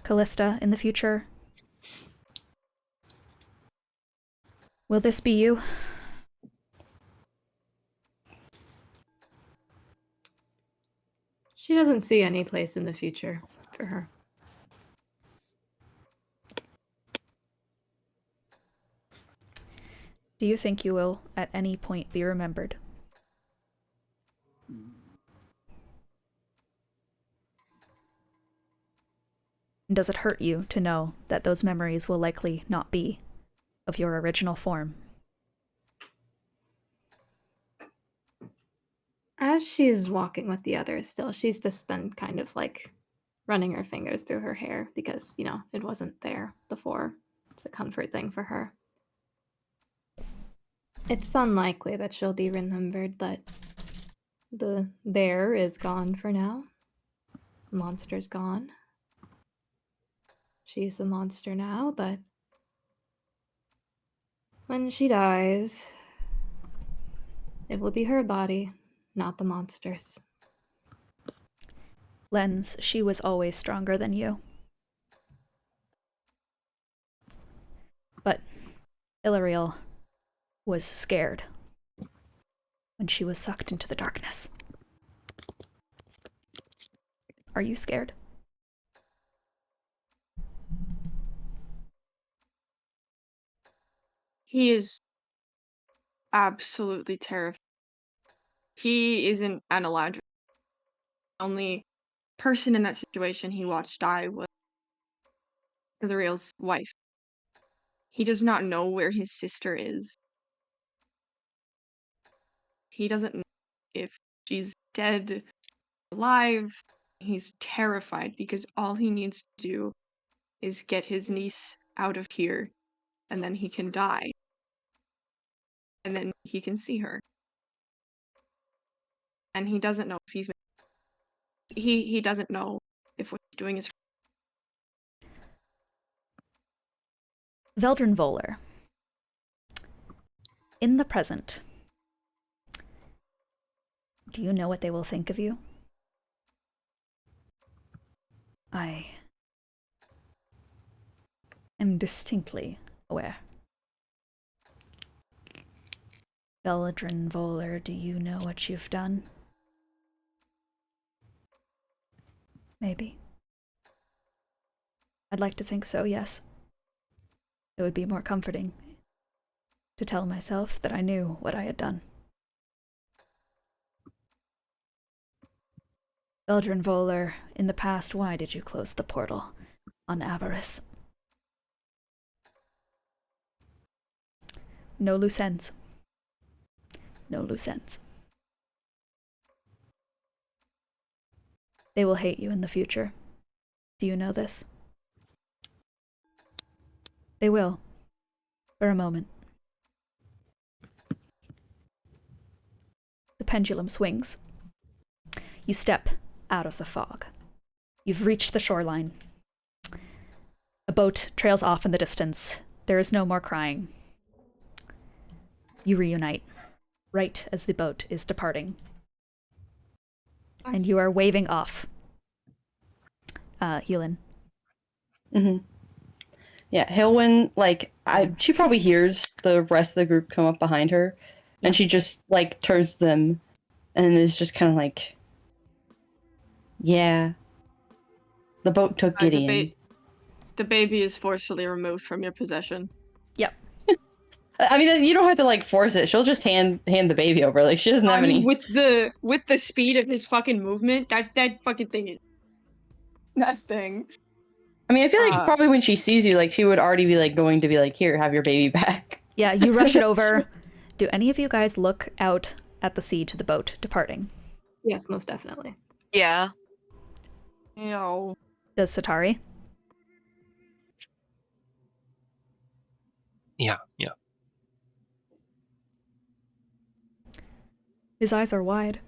Callista, in the future. Will this be you? She doesn't see any place in the future for her. Do you think you will, at any point, be remembered? And does it hurt you to know that those memories will likely not be of your original form? As she's walking with the others still, she's just been kind of like running her fingers through her hair because, you know, it wasn't there before. It's a comfort thing for her. It's unlikely that she'll be remembered, but the there is gone for now. The monster's gone. She's a monster now, but when she dies, it will be her body, not the monster's. Lenz, she was always stronger than you. But Illyriel was scared when she was sucked into the darkness. Are you scared? He is absolutely terrified. He isn't an Eladrin. The only person in that situation he watched die was Illyriel's wife. He does not know where his sister is. He doesn't know if she's dead or alive. He's terrified because all he needs to do is get his niece out of here, and then he can die. And then he can see her. And he doesn't know if he doesn't know if what he's doing is. Veldrin Voller. In the present, do you know what they will think of you? I am distinctly aware. Veldrin Voller, do you know what you've done? Maybe. I'd like to think so, yes. It would be more comforting to tell myself that I knew what I had done. Veldrin Voller, in the past, why did you close the portal on Avarice? No loose ends. No loose ends. They will hate you in the future. Do you know this? They will. For a moment. The pendulum swings. You step out of the fog. You've reached the shoreline. A boat trails off in the distance. There is no more crying. You reunite, right as the boat is departing. And you are waving off. Heulwyn. Mm-hmm. Yeah, Heulwyn, like, she probably hears the rest of the group come up behind her, and she just, like, turns to them and is just kind of like, yeah, the boat took Gideon. The baby is forcefully removed from your possession. Yep. I mean, you don't have to, like, force it. She'll just hand the baby over. Like, she doesn't have any... With the speed of his fucking movement, that fucking thing is... That thing. I mean, I feel like probably when she sees you, like, she would already be, like, going to be like, here, have your baby back. Yeah, you rush it over. Do any of you guys look out at the sea to the boat departing? Yes, most definitely. Yeah. Ew. Does Sataari? Yeah. His eyes are wide.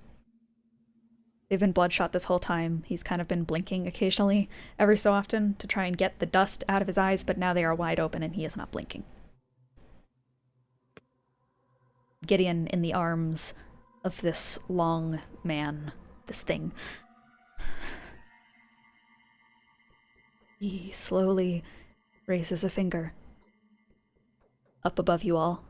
They've been bloodshot this whole time. He's kind of been blinking occasionally, every so often, to try and get the dust out of his eyes, but now they are wide open and he is not blinking. Gideon in the arms of this long man, this thing. He slowly raises a finger up above you all.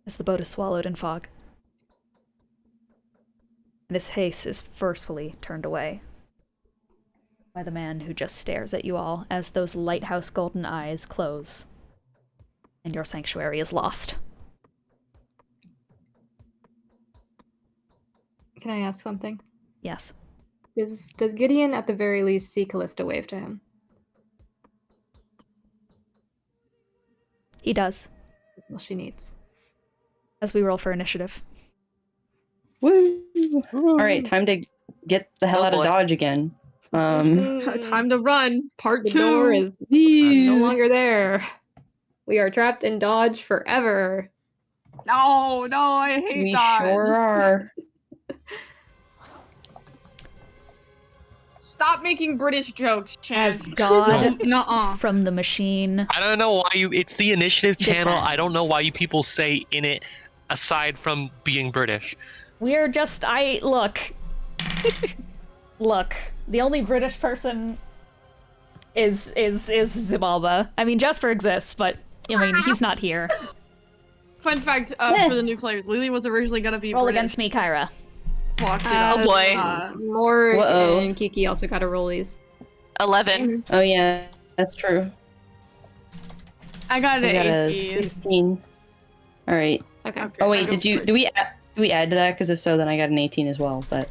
As the boat is swallowed in fog. And his face is forcefully turned away by the man who just stares at you all as those lighthouse golden eyes close and your sanctuary is lost. Can I ask something? Yes. Does Gideon at the very least see Callisto wave to him? He does, Well, she needs. as we roll for initiative. Woo! All right, time to get the hell Oh, out of boy. Dodge again. Time to run. Part The 2. door is no longer there. We are trapped in Dodge forever. No, I hate We that. sure are. Stop making British jokes, As Chad. God Nuh-uh. from the machine. I don't know why you. It's the initiative channel. I don't know why you Descends. people say in it, aside from being British. We're just, look. Look, the only British person is Zibalba. I mean, Jesper exists, but, I mean, he's not here. Fun fact for the new players, Lelee was originally gonna be Roll British. against me, Kyra. Fuck it up. Oh, boy. Morgue Uh-oh. and Kiki also got a rollies. 11. Oh yeah, that's true. I got I an got a 18. 16. All right. Okay. Okay, Oh I wait, go do first. we add to that? Because if so, then I got an 18 as well. But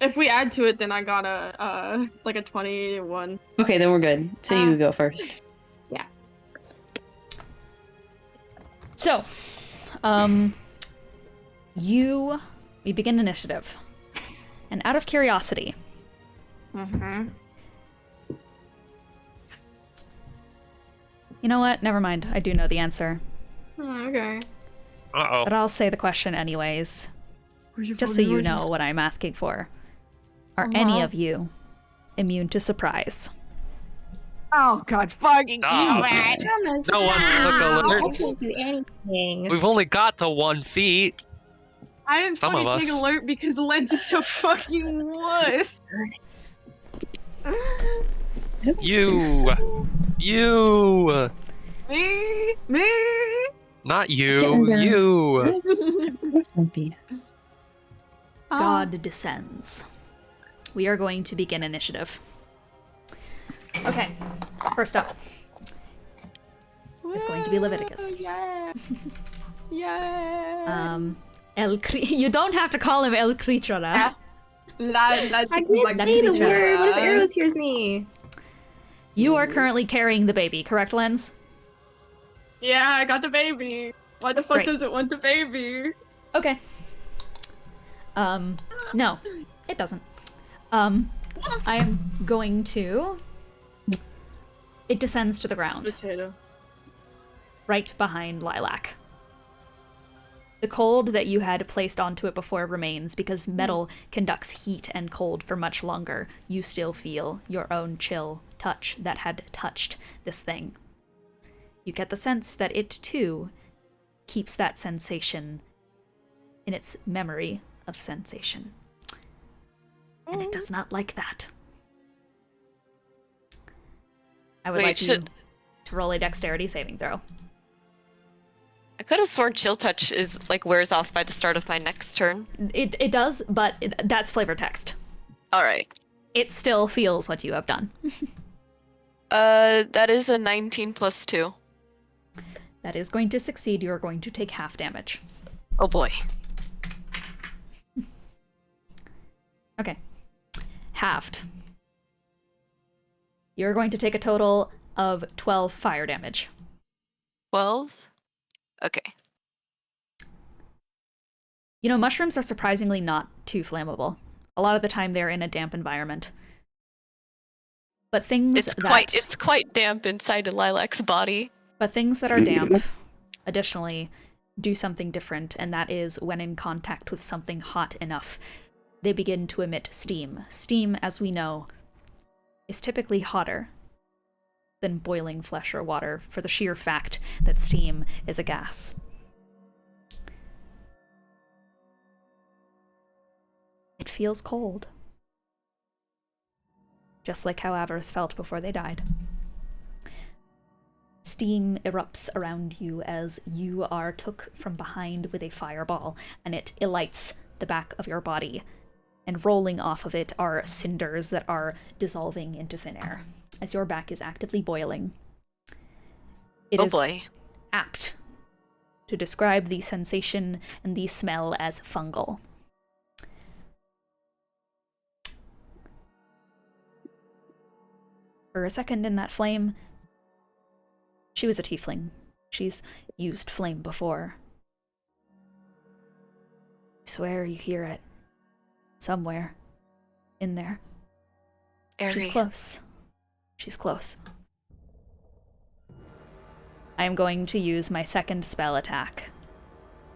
If we add to it, then I got a like a 21. okay, then we're good. So you go first. So, we begin initiative. And out of curiosity, Mm-hmm. you know what? Never mind. I do know the answer. Okay. Uh But oh. I'll say the question anyways, just so you know what I'm asking for. Are any of you immune to surprise? Oh god, fucking Stop. No one took alerts. can't do anything. We've only got to 1 feet. I didn't Some of fucking take us. alert because Lenz is so fucking wuss. You. Me. Not Get you. under. You. Listen, Pete. God descends. We are going to begin initiative. Okay, first up is going to be Leviticus. Yeah. Yeah. You don't have to call him El Creatura. I can't Like say the creature. word. What if arrows hears me? You are currently carrying the baby, correct, Lenz? Yeah, I got the baby. Why the fuck Great. does it want the baby? Okay. No, it doesn't. I am going to... It descends to the ground, Potato. right behind Lilac. The cold that you had placed onto it before remains because metal conducts heat and cold for much longer. You still feel your own chill touch that had touched this thing. You get the sense that it, too, keeps that sensation in its memory of sensation. And it does not like that. I would Wait, like you should- to roll a dexterity saving throw. I could have sworn chill touch is like wears off by the start of my next turn. It does, but that's flavor text. All right. It still feels what you have done. That is a 19 plus 2. That is going to succeed. You are going to take half damage. Oh boy. Okay. Halved. You're going to take a total of 12 fire damage. 12? Okay. You know, mushrooms are surprisingly not too flammable. A lot of the time they're in a damp environment. But things It's quite damp inside of Lilac's body. But things that are damp, additionally, do something different, and that is when in contact with something hot enough, they begin to emit steam. Steam, as we know, is typically hotter than boiling flesh or water, for the sheer fact that steam is a gas. It feels cold. Just like how Avarice felt before they died. Steam erupts around you as you are took from behind with a fireball, and it alights the back of your body and rolling off of it are cinders that are dissolving into thin air, as your back is actively boiling. It is boy. apt to describe the sensation and the smell as fungal. For a second in that flame, she was a tiefling. She's used flame before. I swear you hear it. Somewhere. In there. Airy. She's close. She's close. I am going to use my second spell attack,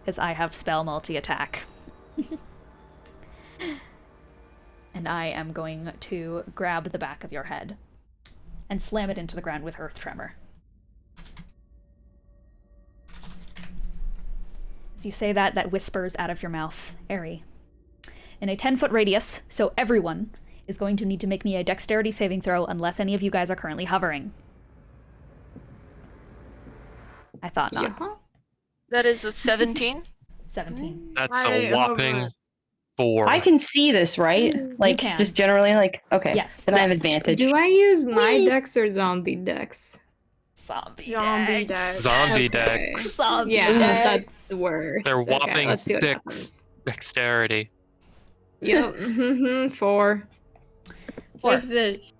because I have spell multi-attack. And I am going to grab the back of your head and slam it into the ground with Earth Tremor. As you say that, that whispers out of your mouth, Airy. In a 10-foot radius, so everyone is going to need to make me a dexterity saving throw unless any of you guys are currently hovering. I thought not. Yeah. That is a 17. 17. That's a whopping 4. I can see this, right? Like, can. just generally, like, okay. Yes, Then I have yes. advantage. Do I use my dex or zombie dex? Zombie Zombie dex. dex. Zombie Okay. dex. Zombie Yeah, dex. that's worse. They're Okay, whopping let's see what 6 happens. dexterity. Yep, 4. Take this.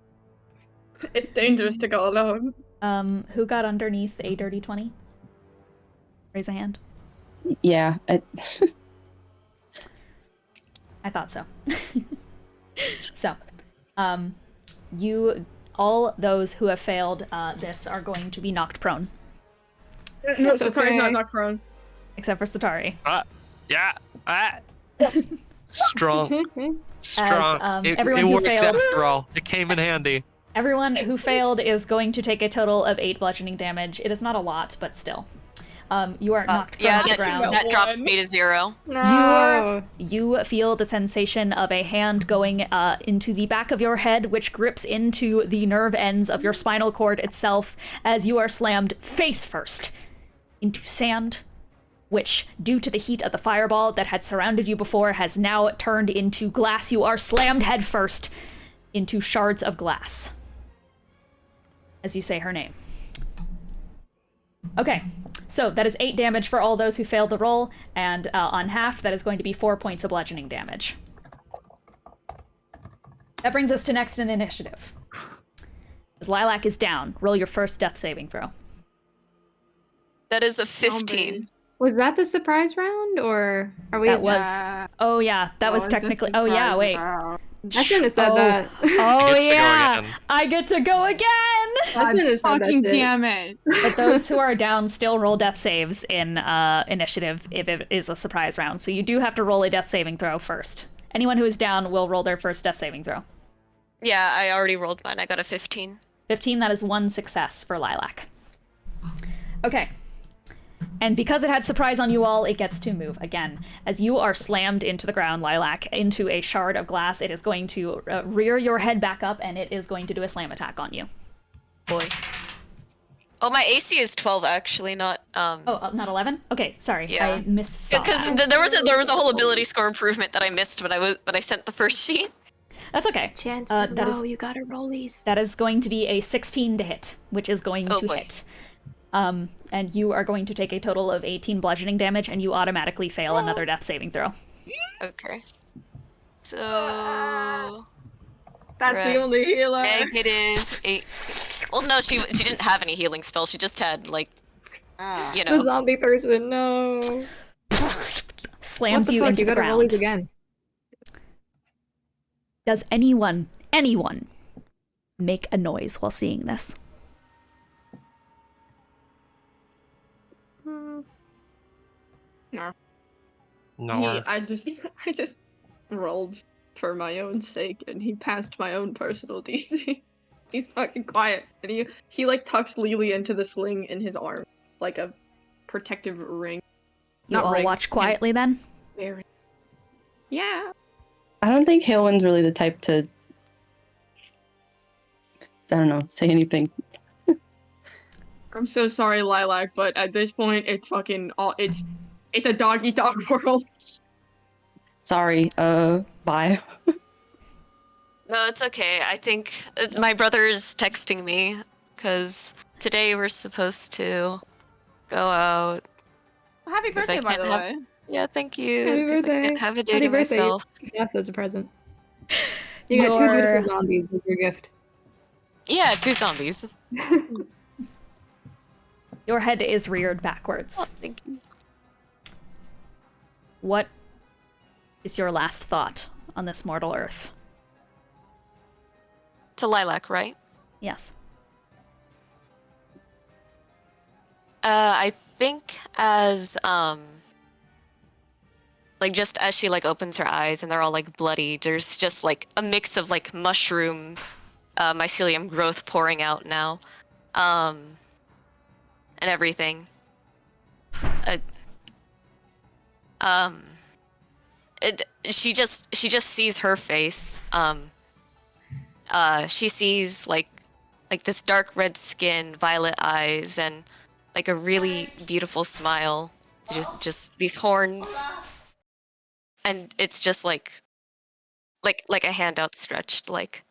It's dangerous to go alone. Who got underneath a dirty 20? Raise a hand. Yeah. I thought so. So, you, all those who have failed this are going to be knocked prone, No, It's Satari's okay. not prone. except for Sataari. Yeah. Strong. Strong. everyone it who worked failed- after all. It came in handy. Everyone who failed is going to take a total of 8 bludgeoning damage. It is not a lot, but still. You are knocked prone Yeah, to the ground. that drops me to 0. No. You feel the sensation of a hand going into the back of your head, which grips into the nerve ends of your spinal cord itself as you are slammed face first into sand, which, due to the heat of the fireball that had surrounded you before, has now turned into glass. You are slammed head first into shards of glass as you say her name. Okay, so that is 8 damage for all those who failed the roll, and on half, that is going to be 4 points of bludgeoning damage. That brings us to next in initiative. As Lilac is down, roll your first death saving throw. That is a 15. Was that the surprise round, or are we? That was... Oh yeah, that was technically... Oh yeah, wait. I shouldn't have said that. Oh Gets to go yeah, again. I get to go again! I shouldn't have said that Fucking shit. damn it. But those who are down still roll death saves in initiative if it is a surprise round. So you do have to roll a death saving throw first. Anyone who is down will roll their first death saving throw. Yeah, I already rolled mine. I got a 15. 15, that is 1 success for Lilac. Okay. And because it had surprise on you all, it gets to move again. As you are slammed into the ground, Lilac, into a shard of glass, it is going to rear your head back up, and it is going to do a slam attack on you. Boy. Oh, my AC is 12 actually, not Oh, not 11? Okay, sorry. Yeah. I missed. because there was a whole ability score improvement that I missed, but I sent the first sheet. That's okay. Chance that low, is- you gotta roll these. That is going to be a 16 to hit, which is going Oh, to boy. hit. And you are going to take a total of 18 bludgeoning damage, and you automatically fail another death saving throw. Okay. So That's Right. the only healer. -8. Well, no, she didn't have any healing spells. She just had like, you The know. zombie person, no. Slams What the you fuck? into You the gotta roll these ground. again. Does anyone make a noise while seeing this? No. I just rolled for my own sake, and he passed my own personal DC. He's fucking quiet, and he like tucks Lelee into the sling in his arm, like a protective ring. You Not all ring, watch him. quietly then? Very. Yeah. I don't think Heulwyn's really the type to, I don't know, say anything. I'm so sorry, Lilac, but at this point, it's fucking all. It's a dog-eat-dog world. Sorry. Bye. No, it's okay. I think my brother's texting me because today we're supposed to go out. Happy 'Cause I birthday, by can't the have- way. Yeah, thank you. Happy 'cause I birthday. can't have a day Happy to birthday. myself. Yes, as a present. You got 2 beautiful zombies as your gift. Yeah, 2 zombies. Your head is reared backwards. Oh, thank you. What is your last thought on this mortal earth? To Lilac, right? Yes. I think as like just as she like opens her eyes and they're all like bloody, there's just like a mix of like mushroom mycelium growth pouring out now. And everything. She just sees her face. She sees like this dark red skin, violet eyes, and like a really beautiful smile. Just these horns, and it's just like a hand outstretched, like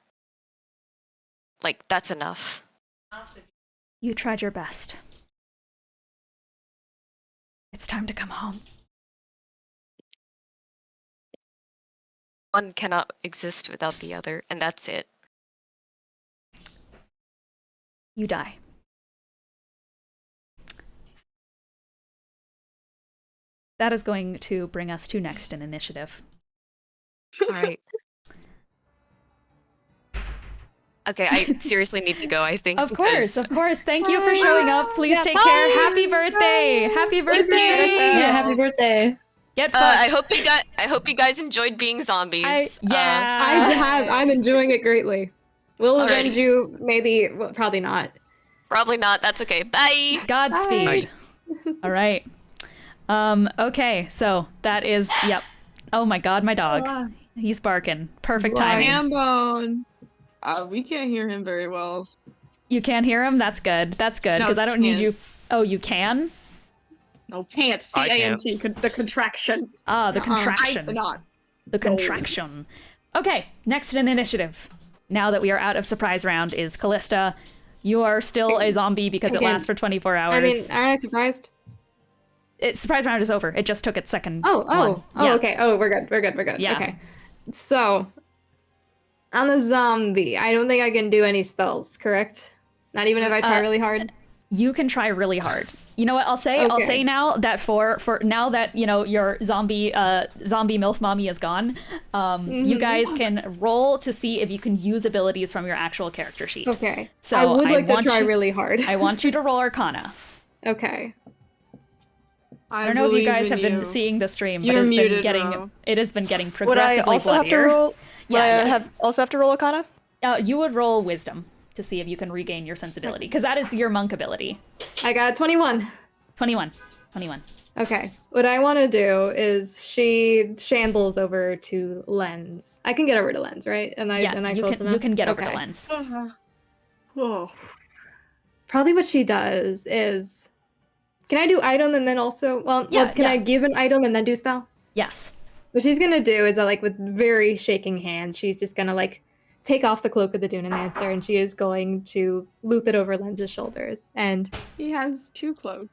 that's enough. You tried your best. It's time to come home. One cannot exist without the other, and that's it. You die. That is going to bring us to next in initiative. All right. Okay, I seriously need to go, I think. Of course, because- of course. Thank you for showing up. Please take care. Happy birthday. Happy birthday. Yeah, happy birthday. Get fucked. I hope you guys enjoyed being zombies. I'm enjoying it greatly. We'll Alrighty. avenge you, maybe, well, probably not. Probably not. That's okay. Bye. Godspeed. Bye. All right. Okay, so that is, yep. Oh my god, my dog. He's barking. Perfect timing. Hambone. We can't hear him very well. You can't hear him? That's good. That's good, No, because I don't need can't. you. Oh, you can? No, can't. I can't. C-A-N-T. The contraction. Ah, the contraction. I cannot. The contraction. Okay, next in initiative. Now that we are out of surprise round is Callista. You are still a zombie because it Again. lasts for 24 hours. I mean, aren't I surprised? Surprise round is over. It just took its second Oh, one. Yeah. okay. Oh, we're good. Yeah. Okay. So, on the zombie, I don't think I can do any spells, correct? Not even if I try really hard? You can try really hard. You know what I'll say? Okay. I'll say now that for now that, you know, your zombie MILF mommy is gone, you guys can roll to see if you can use abilities from your actual character sheet. Okay. So I would like to want try you- really hard. I want you to roll Arcana. Okay. I don't know if you guys have been seeing the stream, but You're it's been muted, getting Ro. it has been getting Would I progressively also have to bloodier. roll? Would I Yeah, also have to roll Arcana? you would roll Wisdom to see if you can regain your sensibility, because that is your monk ability. I got 21. 21. Okay. What I want to do is she shambles over to Lenz. I can get over to Lenz, right? And Yeah, you close can enough? get over to Okay. Lenz. Oh. Probably what she does is, can I do item and then also, can I give an item and then do spell? Yes. What she's gonna do is, like, with very shaking hands, she's just gonna, like, take off the cloak of the Dunamancer, and she is going to loop it over Lenz's shoulders. And He has 2 cloaks.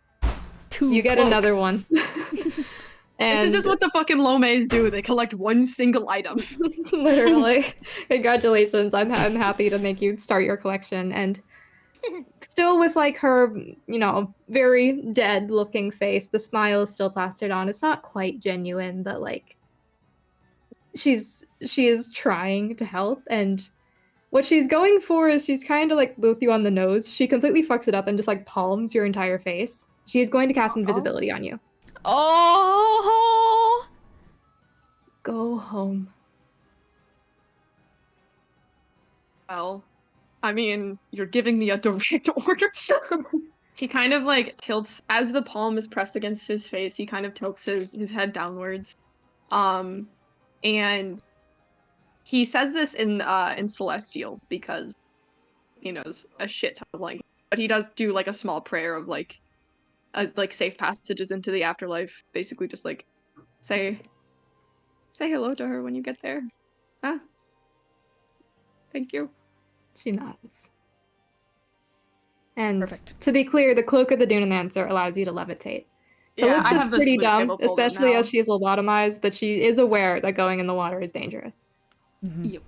you get another one. And This is just what the fucking Lomes do. They collect one single item. literally, congratulations! I'm happy to make you start your collection, and still with like her, you know, very dead-looking face. The smile is still plastered on. It's not quite genuine, but like she is trying to help, and what she's going for is she's kind of like both you on the nose. She completely fucks it up and just like palms your entire face. She is going to cast invisibility on you. Oh. Go home. Well, I mean, you're giving me a direct order. He kind of like tilts as the palm is pressed against his face. He kind of tilts his head downwards, and he says this in Celestial because he knows a shit ton of language. But he does do like a small prayer of like safe passages into the afterlife. Basically, just like say, Say hello to her when you get there. Huh? Thank you. She nods. And Perfect. to be clear, the Cloak of the Dunemancer allows you to levitate. Yeah, I Callista's have the pretty loot dumb, table pulled up especially now. as she's lobotomized, that she is aware that going in the water is dangerous. Yep.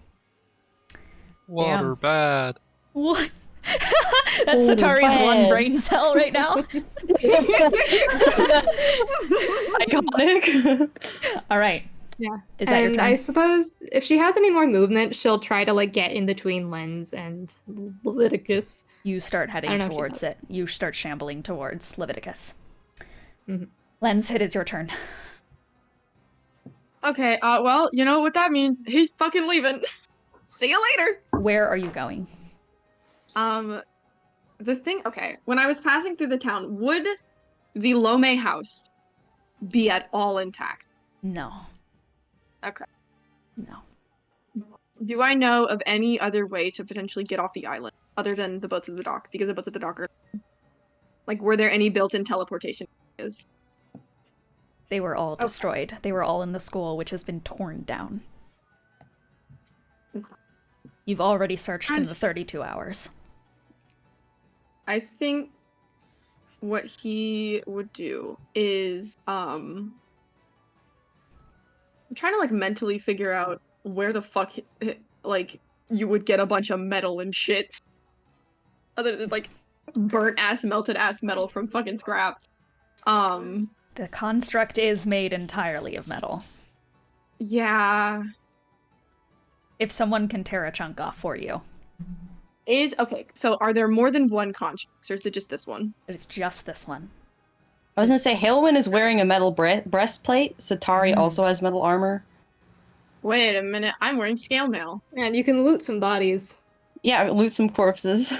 Water bad. What? That's Oh, Sataari's bad. one brain cell right now. Iconic. All right. Yeah. Is that your And turn? I suppose if she has any more movement, she'll try to like get in between Lenz and Leviticus. You start I heading don't know if he towards does. it. You start shambling towards Leviticus. Mhm. Lenz, it is your turn. Okay, well, you know what that means. He's fucking leaving. See you later! Where are you going? The thing, okay, when I was passing through the town, would the Lome house be at all intact? No. Okay. No. Do I know of any other way to potentially get off the island other than the boats at the dock? Because the boats at the dock are... Like, were there any built-in teleportation areas? They were all destroyed. They were all in the school, which has been torn down. You've already searched in the 32 hours. I think what he would do is, I'm trying to, like, mentally figure out where the fuck, like, you would get a bunch of metal and shit. Other than, like, burnt-ass, melted-ass metal from fucking scrap. The construct is made entirely of metal. Yeah. If someone can tear a chunk off for you. Okay, so are there more than one constructs, or is it just this one? It's just this one. I was gonna say, Heulwyn is wearing a metal breastplate. Sataari also has metal armor. Wait a minute, I'm wearing scale mail. And you can loot some bodies. Yeah, loot some corpses.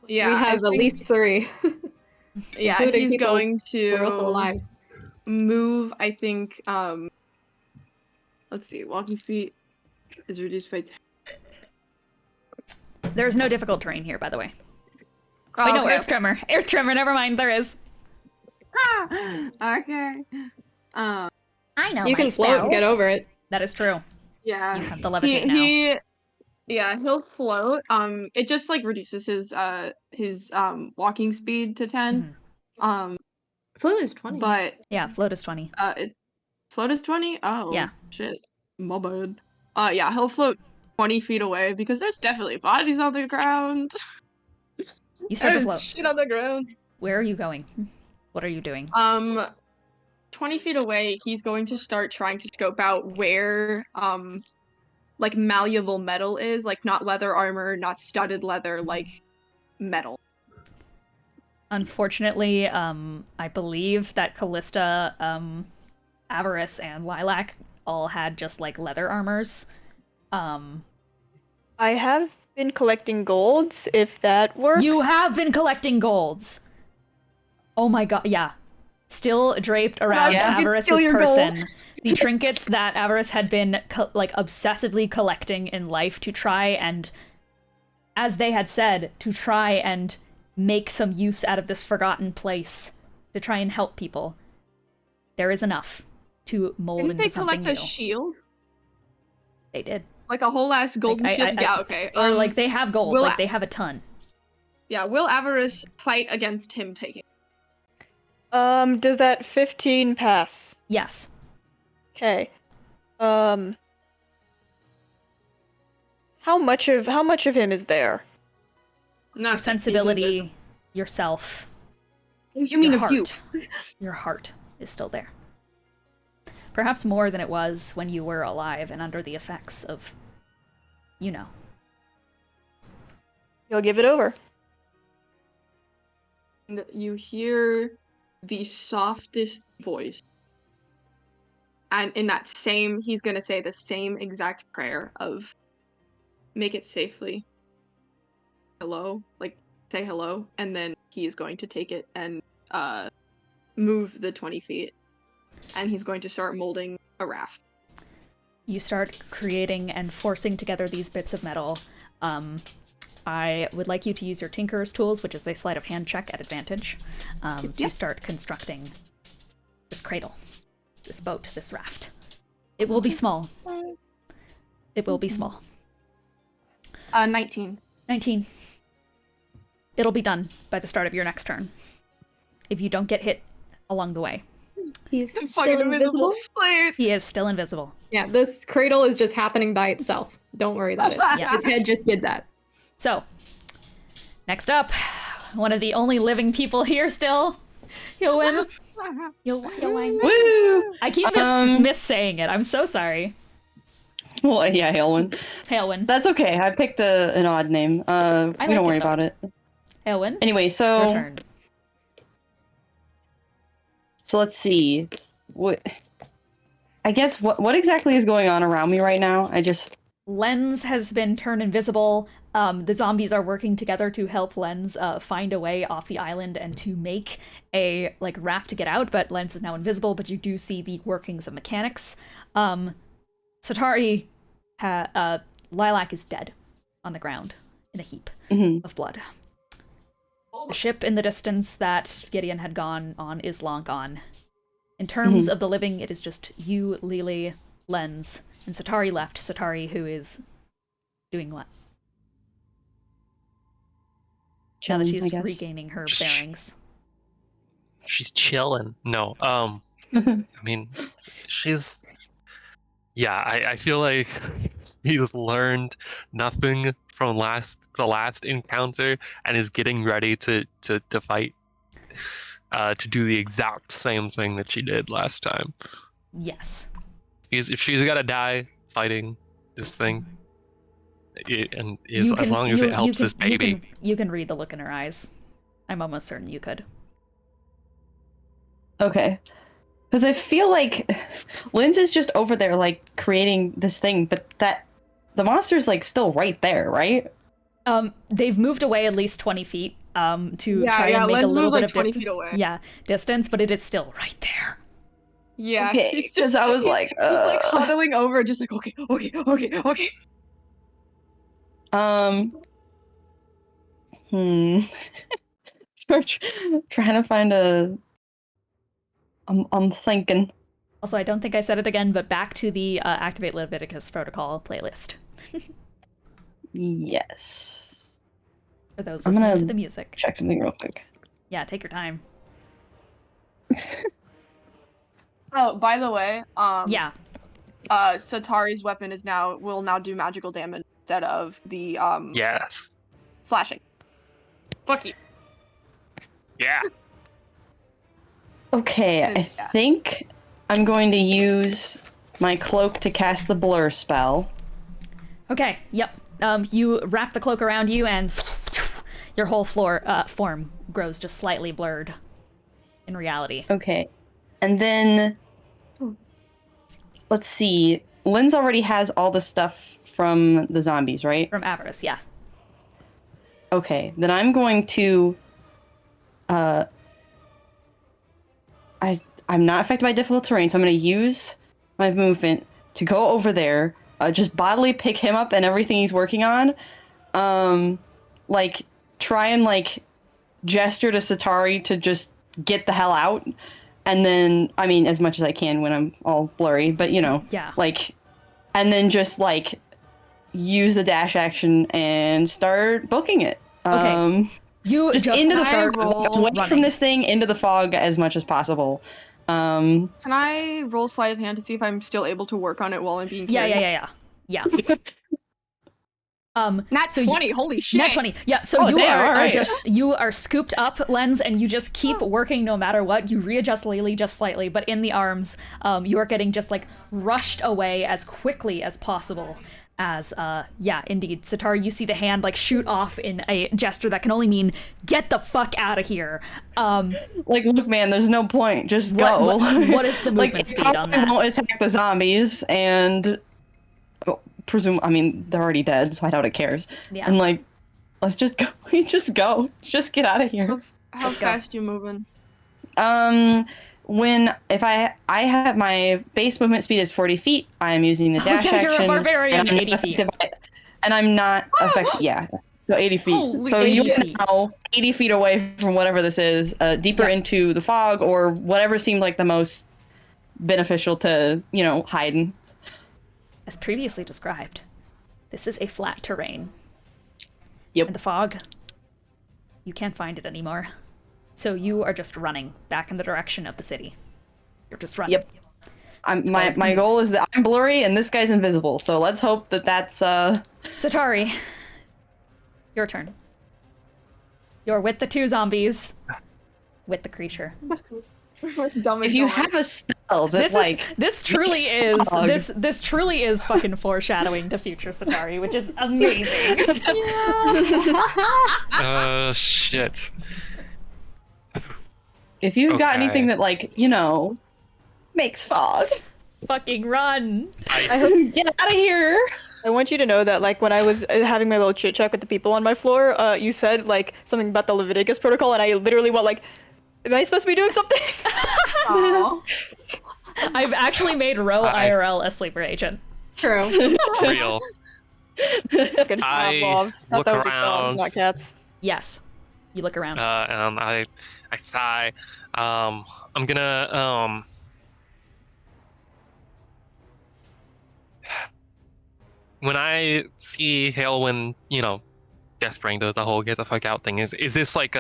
Yeah, We I have at think- least 3. Yeah, including he's people going We're also to alive. move, I think, let's see, walking speed is reduced by... There's no difficult terrain here, by the way. Wait, no, Earth Tremor. Earth Tremor, never mind, there is. Okay. I know You can float and get over it. That is true. Yeah. You have the levitate now. Yeah, he'll float. It just like reduces his walking speed to 10. Float is 20. But Yeah, float is 20. Float is 20? Oh, Yeah. shit. My bad. Yeah, he'll float 20 feet away because there's definitely bodies on the ground. You start to There's float. shit on the ground. Where are you going? What are you doing? 20 feet away, he's going to start trying to scope out where, like, malleable metal is. Like, not leather armor, not studded leather, like, metal. Unfortunately, I believe that Callista, Avarice, and Lilac all had just, like, leather armors. I have been collecting golds, if that works. You have been collecting golds! Oh my god, yeah. Still draped around Yeah. Avarice's Steal your gold. person. The trinkets that Avarice had been, like, obsessively collecting in life to try and, as they had said, to try and make some use out of this forgotten place, to try and help people. There is enough to mold Didn't into they something collect a new. shield? They did. Like a whole ass golden shield? Yeah, okay. Or, like, they have gold. will Like, I- they have a ton. Yeah, will Avarice fight against him taking? Does that 15 pass? Yes. Okay. How much of him is there? No, Your sensibility, yourself, You mean your of you? heart. Your heart is still there. Perhaps more than it was when you were alive and under the effects of, you know. You'll give it over. And you hear the softest voice. And in that same, he's gonna say the same exact prayer of make it safely. Hello, like say hello, and then he is going to take it and move the 20 feet. And he's going to start molding a raft. You start creating and forcing together these bits of metal. I would like you to use your Tinker's tools, which is a sleight of hand check at advantage, to start constructing this cradle, this boat, this raft. It will be small. It will be small. 19. 19. It'll be done by the start of your next turn. If you don't get hit along the way. He's I'm still fucking invisible. Please. He is still invisible. Yeah, this cradle is just happening by itself. Don't worry about it. Yeah. Its head just did that. So, next up, one of the only living people here still, Heulwyn. Heulwyn. Woo! I keep miss saying it. I'm so sorry. Well, yeah, Heulwyn. Heulwyn. That's okay. I picked an odd name. We like don't it, worry though. about it. Heulwyn. Anyway, Your so turn. let's see. I guess what exactly is going on around me right now? Lenz has been turned invisible. The zombies are working together to help Lenz find a way off the island and to make a raft to get out, but Lenz is now invisible, but you do see the workings of mechanics. Sataari, Lilac is dead on the ground in a heap of blood. The ship in the distance that Gideon had gone on is long gone. In terms of the living, it is just you, Lelee, Lenz, and Sataari left. Sataari, who is doing what? Now that Chilling, I she's guess. regaining her bearings. She's chilling. No, I mean, she's. Yeah, I feel like he's learned nothing from the last encounter and is getting ready to fight. To do the exact same thing that she did last time. Yes. If she's gotta die fighting this thing, as You can long see- as you- it helps you this can- baby. You can read the look in her eyes. I'm almost certain you could. Okay. Because I feel like Lenz is just over there, creating this thing, but the monster's, still right there, right? They've moved away at least 20 feet to Yeah, try and make Lenz a little moved, bit of 20 feet away. distance, but it is still right there. Yeah, Okay, he's 'cause just I was he's like, huddling over, just okay. Trying to find I'm thinking. Also, I don't think I said it again, but back to the Activate Leviticus Protocol playlist. Yes. For those I'm listening gonna to the music. check something real quick. Yeah, take your time. Oh, by the way, Yeah. Sataari's weapon will now do magical damage instead of the Yes. slashing. Fuck you. Yeah. Okay, I Yeah. think I'm going to use my cloak to cast the blur spell. Okay, yep. You wrap the cloak around you and your whole form grows just slightly blurred in reality. Okay. And then let's see. Lenz already has all the stuff from the zombies, right? From Avarice, yeah. Okay, then I'm going to I'm not affected by difficult terrain, so I'm going to use my movement to go over there, just bodily pick him up and everything he's working on. Try and gesture to Sataari to just get the hell out. And then, I mean, as much as I can when I'm all blurry, but Yeah. And then just use the dash action and start booking it. Okay. You just just into the start away running. from this thing, into the fog as much as possible. Can I roll sleight of hand to see if I'm still able to work on it while I'm being carried? Yeah. Nat so 20, holy shit. Nat 20. Yeah, so Oh, you damn, are alright. you are scooped up, Lenz, and you just keep working no matter what. You readjust Lelee just slightly, but in the arms, you are getting just rushed away as quickly as possible. As indeed, Sataari, you see the hand shoot off in a gesture that can only mean get the fuck out of here. Look, man, there's no point. Just go. What is the movement speed on that? It won't attack the zombies, and I mean, they're already dead, so I doubt it cares. Yeah. And let's just go. Just go. Just get out of here. How Just go. fast you moving? If I have my base movement speed is 40 feet, I'm using the dash yeah, action. you're a barbarian, and I'm 80 not feet. affected and I'm not affected. Yeah, so 80 feet. Holy so 80 you're feet. now 80 feet away from whatever this is, deeper Yeah. into the fog or whatever seemed like the most beneficial to hide in. As previously described, this is a flat terrain. Yep. And the fog, you can't find it anymore. So you are just running back in the direction of the city. You're just running. Yep. My goal is that I'm blurry and this guy's invisible, so let's hope that that's Sataari, your turn. You're with the 2 zombies, with the creature. if you have a spell that this truly is fucking foreshadowing to future Sataari, which is amazing. Shit. if you've got Okay. anything that makes fog, Fucking run! I hope get out of here. I want you to know that, like, when I was having my little chit chat with the people on my floor, you said, like, something about the Leviticus protocol, and I literally went, like, am I supposed to be doing something? I've actually made Ro IRL a sleeper agent. True. Real. Fucking I Pavlov. Thought look that was just around. dogs, not cats. Yes. You look around. And I sigh. I'm gonna when I see Heulwyn, gesturing to the whole get the fuck out thing, is this like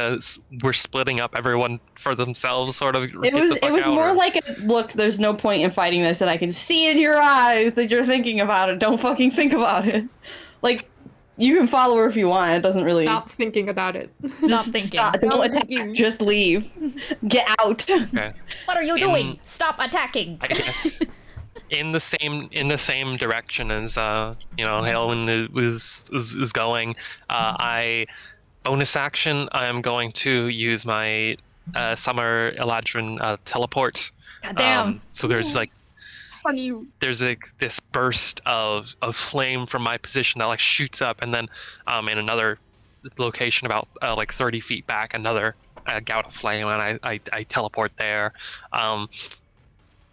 we're splitting up everyone for themselves sort of? It was more like a look. There's no point in fighting this, and I can see in your eyes that you're thinking about it. Don't fucking think about it. Like, you can follow her if you want. It doesn't really. Stop thinking about it. Stop thinking. Stop. Don't attack. Just leave. Get out. Okay. What are you doing? Stop attacking! I guess in the same direction as Heulwyn is going. I bonus action. I am going to use my Summer Eladrin teleport. Goddamn. So there's this burst of flame from my position that shoots up, and then in another location about 30 feet back, another gout of flame, and I teleport there.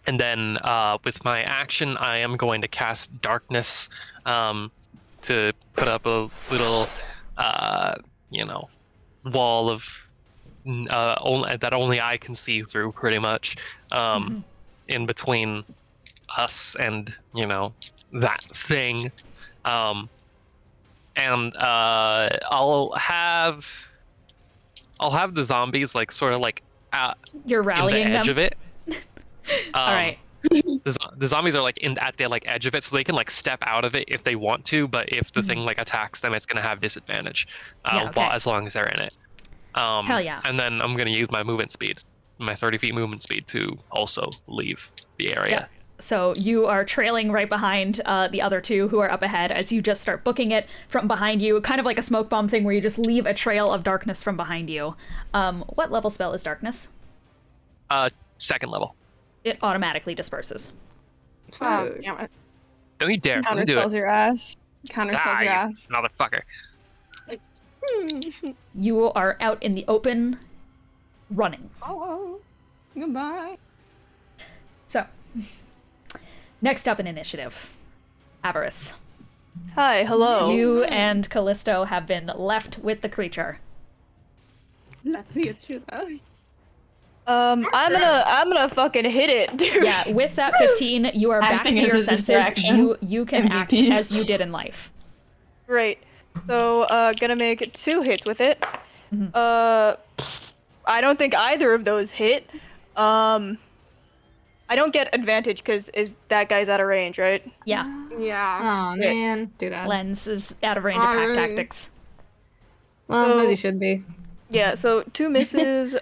And then with my action, I am going to cast Darkness to put up a little, wall of that only I can see through, pretty much, in between us and that thing. And I'll have the zombies sort of You're rallying in the edge them. of it. All right. The zombies are at the edge of it, so they can step out of it if they want to. But if the thing attacks them, it's gonna have disadvantage. Yeah, okay. As long as they're in it. Hell yeah. And then I'm gonna use my movement speed, my 30 feet movement speed, to also leave the area. Yeah. So you are trailing right behind the other 2 who are up ahead as you just start booking it from behind you, kind of like a smoke bomb thing where you just leave a trail of darkness from behind you. What level spell is darkness? 2nd level. It automatically disperses. Oh, damn it. Don't you dare! Counter do it. spells your ass. Counter spells your you ass. motherfucker. You are out in the open, running. Oh, goodbye. So, next up in initiative, Avarice. Hi, hello. You and Callisto have been left with the creature. I'm gonna fucking hit it, dude. Yeah, with that 15, you are back to Acting as your a senses. distraction. You can act MVP. as you did in life. Great. So, gonna make 2 hits with it. I don't think either of those hit. I don't get advantage because that guy's out of range, right? Yeah, Yeah. Oh man, do that. Lenz is out of range of pack Sorry. tactics. Well, as So- you should be. Yeah, so 2 misses.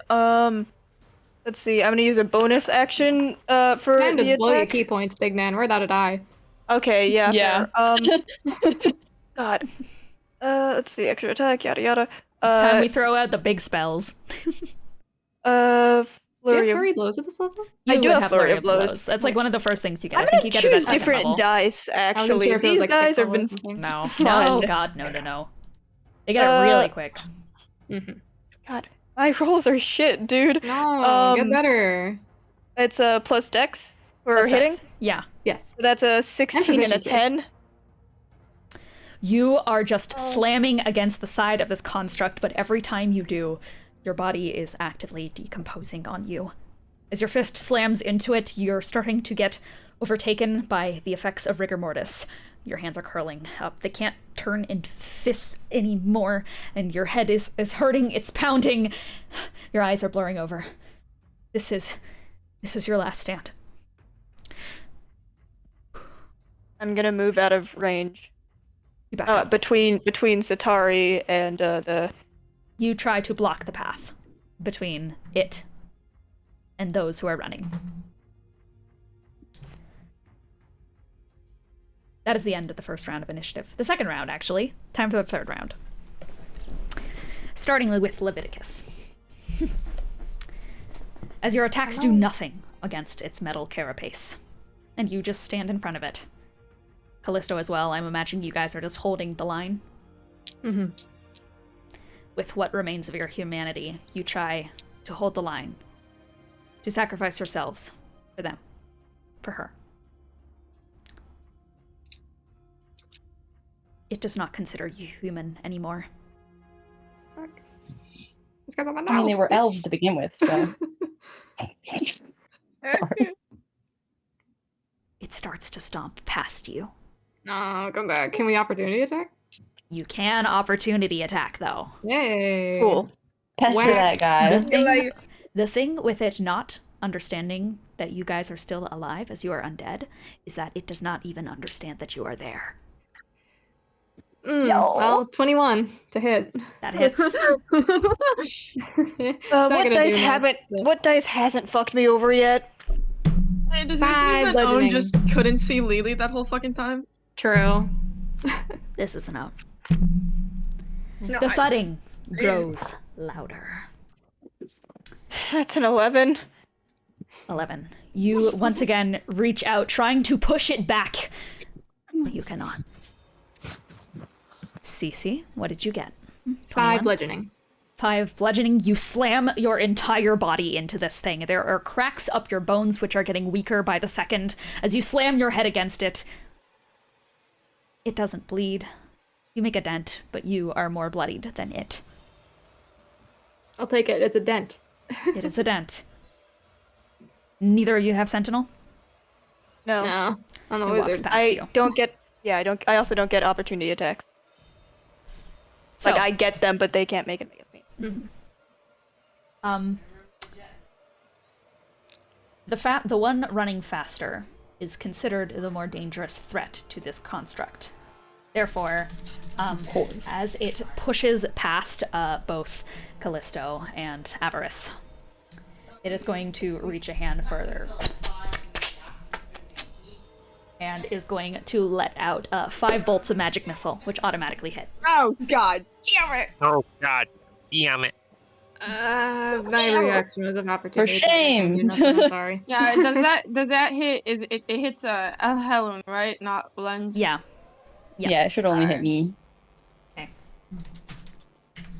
Let's see. I'm gonna use a bonus action for Time the to blow your attack. key points, big man. We're without a die. Okay, yeah. Yeah. Fair. God. Let's see. Extra attack. Yada yada. It's time we throw out the big spells. Do you have Flurry of- flurry blows at this level? You I do would have flurry of blows. That's like one of the first things you get. I'm I think gonna you get it at choose 2nd different level. dice. I wasn't Actually, sure if it was these like guys 6th have level been or something. No, fun. no, God, no. They get it really quick. Mhm. God, my rolls are shit, dude. No, get better. It's a plus dex for Plus hitting. dex. Yeah. Yes. So that's a 16 and a proficiency. 10. You are just slamming against the side of this construct, but every time you do, your body is actively decomposing on you. As your fist slams into it, you're starting to get Overtaken by the effects of rigor mortis, your hands are curling up. They can't turn into fists anymore, and your head is hurting, it's pounding. Your eyes are blurring over. This is your last stand. I'm gonna move out of range. You back up. Between Sataari and the... You try to block the path between it and those who are running. That is the end of the first round of initiative. The second round, actually. Time for the third round. Starting with Leviticus. As your attacks do nothing against its metal carapace, and you just stand in front of it. Callisto as well, I'm imagining you guys are just holding the line. Mm-hmm. With what remains of your humanity, you try to hold the line. To sacrifice yourselves for them. For her. It does not consider you human anymore. It's 'cause I'm an I mean, they elf. were elves to begin with, so. Sorry. It starts to stomp past you. No, come back. Can we opportunity attack? You can opportunity attack, though. Yay. Cool. Pester Whack. that guy. The thing with it not understanding that you guys are still alive as you are undead is that it does not even understand that you are there. Well, 21 to hit. That hits. What dice hasn't fucked me over yet? Hey, does this mean 5 that Owen bludgeoning. just couldn't see Lelee that whole fucking time? True. This is an out. No, The thudding grows louder. That's an 11. 11. You once again reach out, trying to push it back. But you cannot. Cece, what did you get? 5 bludgeoning. 5 bludgeoning. You slam your entire body into this thing. There are cracks up your bones, which are getting weaker by the second. As you slam your head against it, it doesn't bleed. You make a dent, but you are more bloodied than it. I'll take it. It's a dent. It is a dent. Neither of you have Sentinel? No. No, I'm a It walks wizard. past I you. don't get... Yeah, I also don't get opportunity attacks. So, Like, I get them, but they can't make it against me. the one running faster is considered the more dangerous threat to this construct. Therefore, as it pushes past both Callisto and Avarice, it is going to reach a hand further and is going to let out 5 bolts of magic missile, which automatically hit. Oh god damn it! Oh god damn it. My reaction was an opportunity. For shame. attack. I can do nothing, I'm sorry. Yeah, does that hit? It hits a Heulwyn, right? Not Lenz. Yeah. Yeah. Yeah, it should only hit me.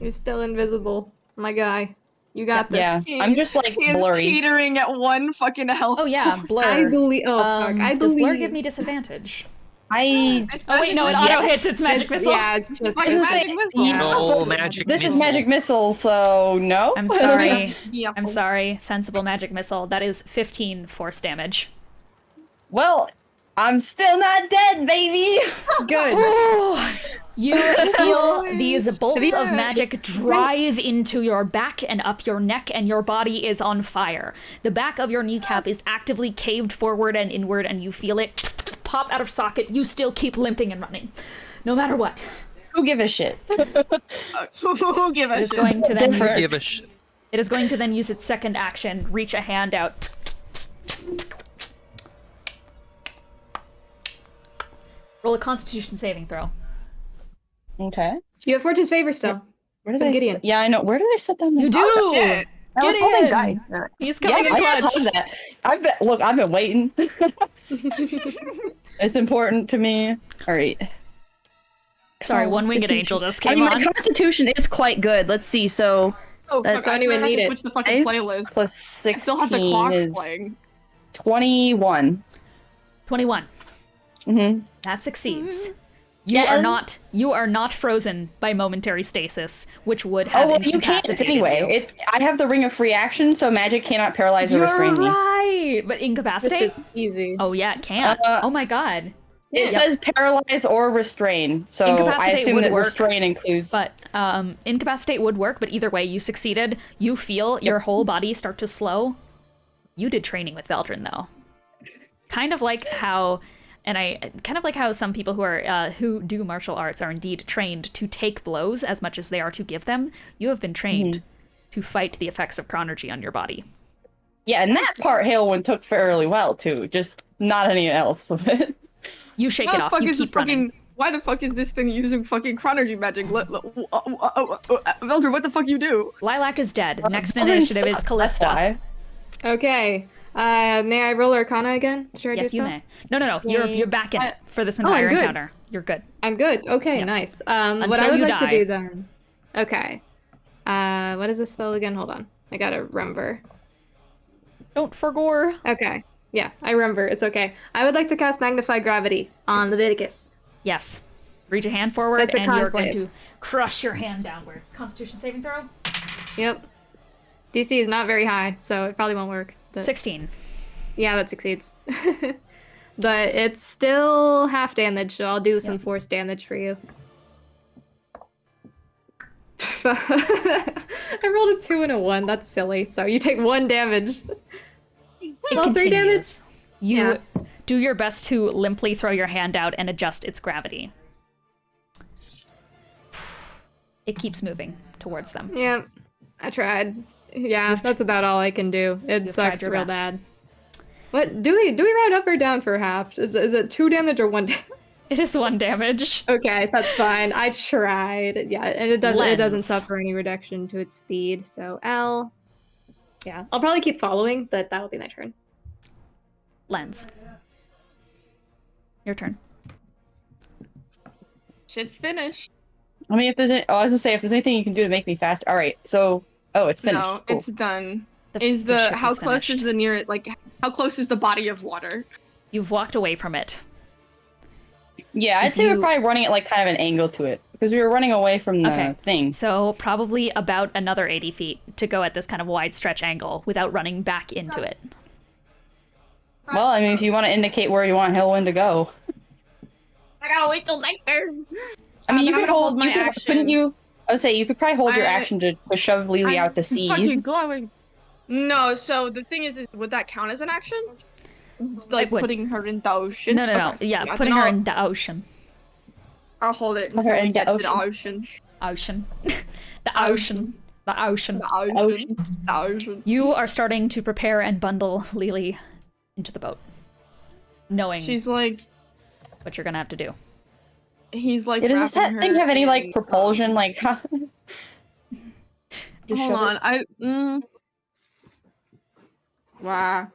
You're still invisible, my guy. You got this. Yeah, I'm just like He is blurry. teetering at 1 fucking health. Oh yeah, blur. I believe. Oh fuck! I Does blur believe. give me disadvantage? I. Oh wait, no, it auto hits its magic missile. Yeah, it's just. Like I was magic gonna say, missile. you know, No magic this is missile. magic missile, so no. I'm sorry. Yes. I'm sorry. Sensible magic missile. That is 15 force damage. Well, I'm still not dead, baby. Good. You feel these bolts of fair, magic drive into your back and up your neck, and your body is on fire. The back of your kneecap is actively caved forward and inward, and you feel it pop out of socket. You still keep limping and running, no matter what. Who give a shit? Who give It a is shit? going to then Don't use Give a its, sh- it is going to then use its second action, reach a hand out. Roll a Constitution saving throw. Okay. You have Fortune's favor still. Where did From I? Gideon. Yeah, I know. Where did I set them? You in? do. Oh, shit. I was holding Gideon! dice. He's Yeah, coming in I clutch. saw that. I've been waiting. It's important to me. All right. Sorry, one winged angel just came I mean, on. my constitution is quite good. Let's see. So Oh That's- fuck! I don't even have to need it. switch the fucking Five? playlist. plus I still have the 16 clocks is playing. 21. 21. Mm-hmm. That succeeds. You are not frozen by momentary stasis, which would have Oh, well, you can't incapacitated anyway. you. I have the ring of free action, so magic cannot paralyze or You're restrain me. right, but incapacitate? This is easy. Oh yeah, it can. Oh my god. It says paralyze or restrain, so I Incapacitate assume would that work, restrain includes. But incapacitate would work, but either way, you succeeded. You feel your whole body start to slow. You did training with Veldrin, though. Kind of like how some people who do martial arts are indeed trained to take blows as much as they are to give them. You have been trained to fight the effects of chronergy on your body. Yeah, and that part Heulwyn took fairly well too, just not any else of it. You shake it off. You keep running. Why the fuck is this thing using fucking chronergy magic? Veldrin, what the fuck you do? Lilac is dead. Next in initiative is Callisto. Okay. May I roll Arcana again to try to do Yes, you stuff? may. No. You're back in it for this I'm entire good. encounter. You're good. I'm good. Okay, Yep. nice. What I Until would you like to die. do then. Okay. What is this spell again? Hold on. I gotta remember. Don't forgore. Okay. Yeah, I remember. It's okay. I would like to cast Magnify Gravity on Leviticus. Yes. Reach a hand forward, That's a and con you're going save. to crush your hand downwards. Constitution saving throw? Yep. DC is not very high, so it probably won't work. But 16. yeah, that succeeds. But it's still half damage, so I'll do some force damage for you. I rolled a 2 and a 1. That's silly. So you take 1 damage. It Well, 3 continues. damage. You Yeah. do your best to limply throw your hand out and adjust its gravity. It keeps moving towards them. Yeah, I tried. Yeah, that's about all I can do. It You've tried sucks your real best. bad. What do we round up or down for half? Is it 2 damage or 1 damage? It is 1 damage. Okay, that's fine. I tried. Yeah, and it doesn't Lenz. suffer any reduction to its speed. So L. Yeah, I'll probably keep following, but that'll be my turn. Lenz. Your turn. Shit's finished. I mean, if there's any, I was gonna say, if there's anything you can do to make me faster. All right, so it's finished. No, Cool. it's done. The ship How is close finished. is the nearest? Like, how close is the body of water? You've walked away from it. Yeah, I'd If say you- we're probably running at like kind of an angle to it because we were running away from the Okay. thing. So probably about another 80 feet to go at this kind of wide stretch angle without running back into it. Well, I mean, if you want to indicate where you want Heulwyn to go, I gotta wait till next turn. I mean, you then could I'm gonna hold my you could, action. couldn't you? I would say you could probably hold your I- action to shove Lelee out to sea. Fucking glowing. No, so the thing is would that count as an action? Like would. putting her in the ocean? No. Okay. Yeah, then putting her I'll- in the ocean. I'll hold it Put her until we in the get to the ocean. Ocean. The ocean. The ocean. The ocean. Ocean. The ocean. You are starting to prepare and bundle Lelee into the boat, knowing She's like, what you're gonna have to do. he's like. Yeah, does wrapping that thing her have any like in, propulsion? Like, just Hold shove on, it? Wah.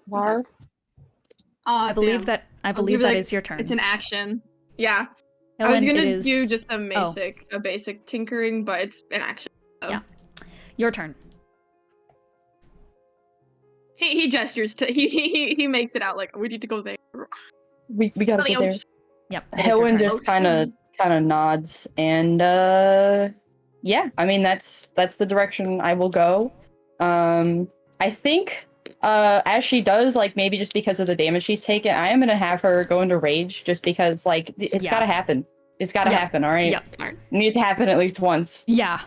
War? I believe that give it that a- is your turn. It's an action. Yeah. I was Heulwyn, gonna it is do just a basic tinkering, but it's an action. So. Yeah. Your turn. He gestures to he makes it out like we need to go there. We gotta The go there. ocean. Yep. it is your Heulwyn turn. just kind of nods and yeah, I mean that's the direction I will go. I think as she does, like maybe just because of the damage she's taken, I am gonna have her go into rage just because like it's Yeah. gotta happen. It's gotta Yep. happen, all right? Yep. It needs to happen at least once. Yeah.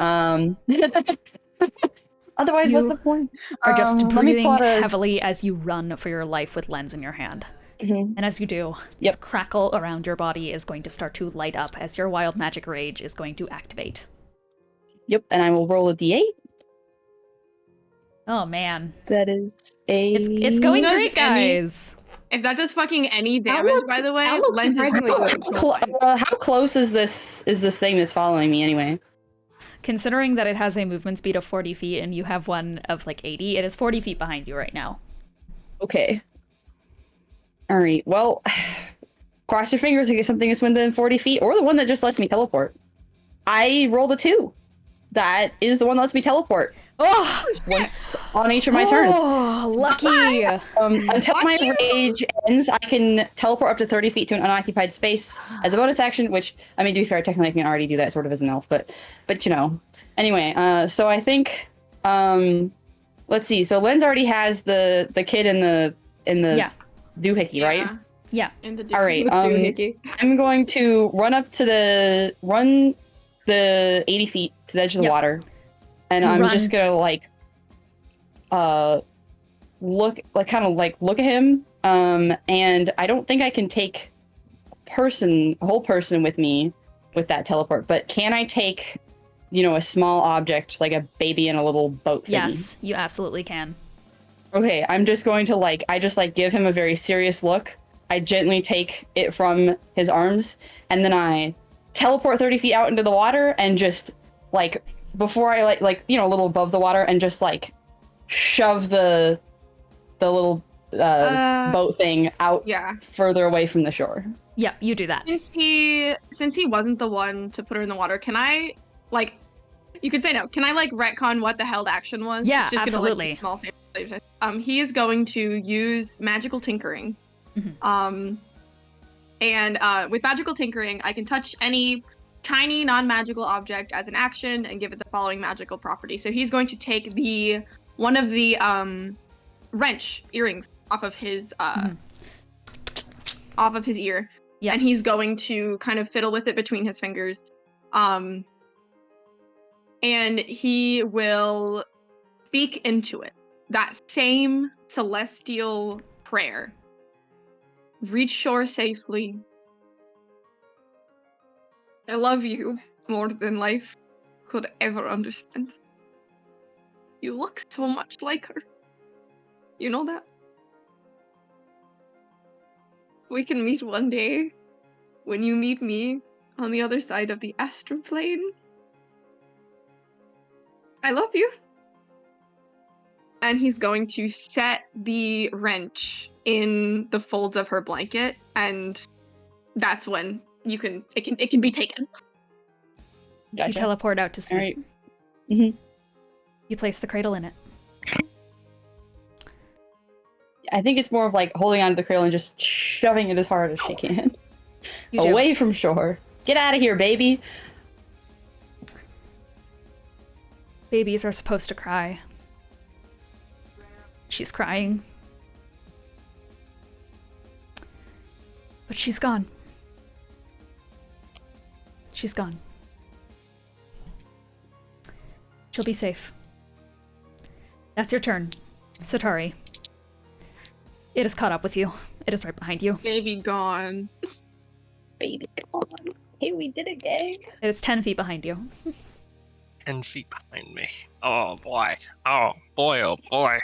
Otherwise, You what's the point? Are just Let me breathing plot a- heavily as you run for your life with Lenz in your hand. Mhm. And as you do, Yep. this crackle around your body is going to start to light up as your wild magic rage is going to activate. Yep, and I will roll a d8. Oh man. That is a. It's going Does great, any- guys. If that does fucking any That damage, looks- by the way, that looks Lenz is surprisingly fine. good. How close is this thing that's following me anyway? Considering that it has a movement speed of 40 feet and you have one of like 80, it is 40 feet behind you right now. Okay. All right. Well, cross your fingers to get something that's within 40 feet, or the one that just lets me teleport. I rolled a 2. That is the one that lets me teleport. Oh, once on each of my turns. Oh, lucky. Until my rage ends, I can teleport up to 30 feet to an unoccupied space as a bonus action, which, I mean, to be fair, technically I can already do that sort of as an elf, but you know. Anyway, so I think, let's see, so Lenz already has the kid in the doohickey, right? Yeah. In the All right, Doohickey. I'm going to run the 80 feet to the edge of the water, and You I'm run. just gonna look at him. And I don't think I can take a whole person with me with that teleport, but can I take, a small object like a baby in a little boat thingy? Yes, you absolutely can. Okay, I'm just going to I just give him a very serious look. I gently take it from his arms, and then I teleport 30 feet out into the water, and just before I a little above the water, and just shove the little boat thing out further away from the shore. Yeah, you do that. Since he wasn't the one to put her in the water, can I you could say no. Can I retcon what the held action was? Yeah, It's just absolutely. Gonna, he is going to use magical tinkering. Mhm. And with magical tinkering, I can touch any tiny non-magical object as an action and give it the following magical property. So he's going to take one of the wrench earrings off of his ear, and he's going to kind of fiddle with it between his fingers, and he will speak into it that same celestial prayer. Reach shore safely. I love you more than life could ever understand. You look so much like her. You know that? We can meet one day when you meet me on the other side of the astral plane. I love you. And he's going to set the wrench in the folds of her blanket, and that's when it can be taken. Gotcha. You teleport out to sleep. All right. Mm-hmm. You place the cradle in it. I think it's more of holding onto the cradle and just shoving it as hard as she can. You do. Away from shore. Get out of here, baby. Babies are supposed to cry. She's crying. But she's gone. She's gone. She'll be safe. That's your turn, Sataari. It has caught up with you. It is right behind you. Baby gone. Baby gone. Hey, we did it, gang. It is 10 feet behind you. 10 feet behind me. Oh boy. Oh boy, oh boy.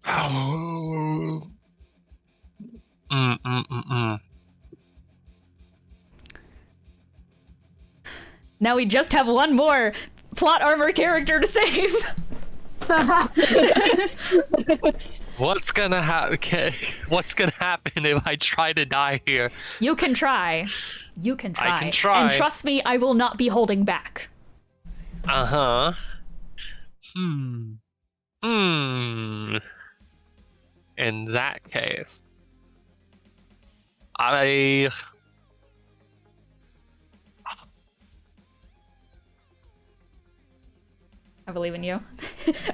Oh. Now we just have one more plot armor character to save. What's gonna happen? What's gonna happen if I try to die here? You can try. You can try. I can try. And trust me, I will not be holding back. Uh-huh. In that case, I believe in you.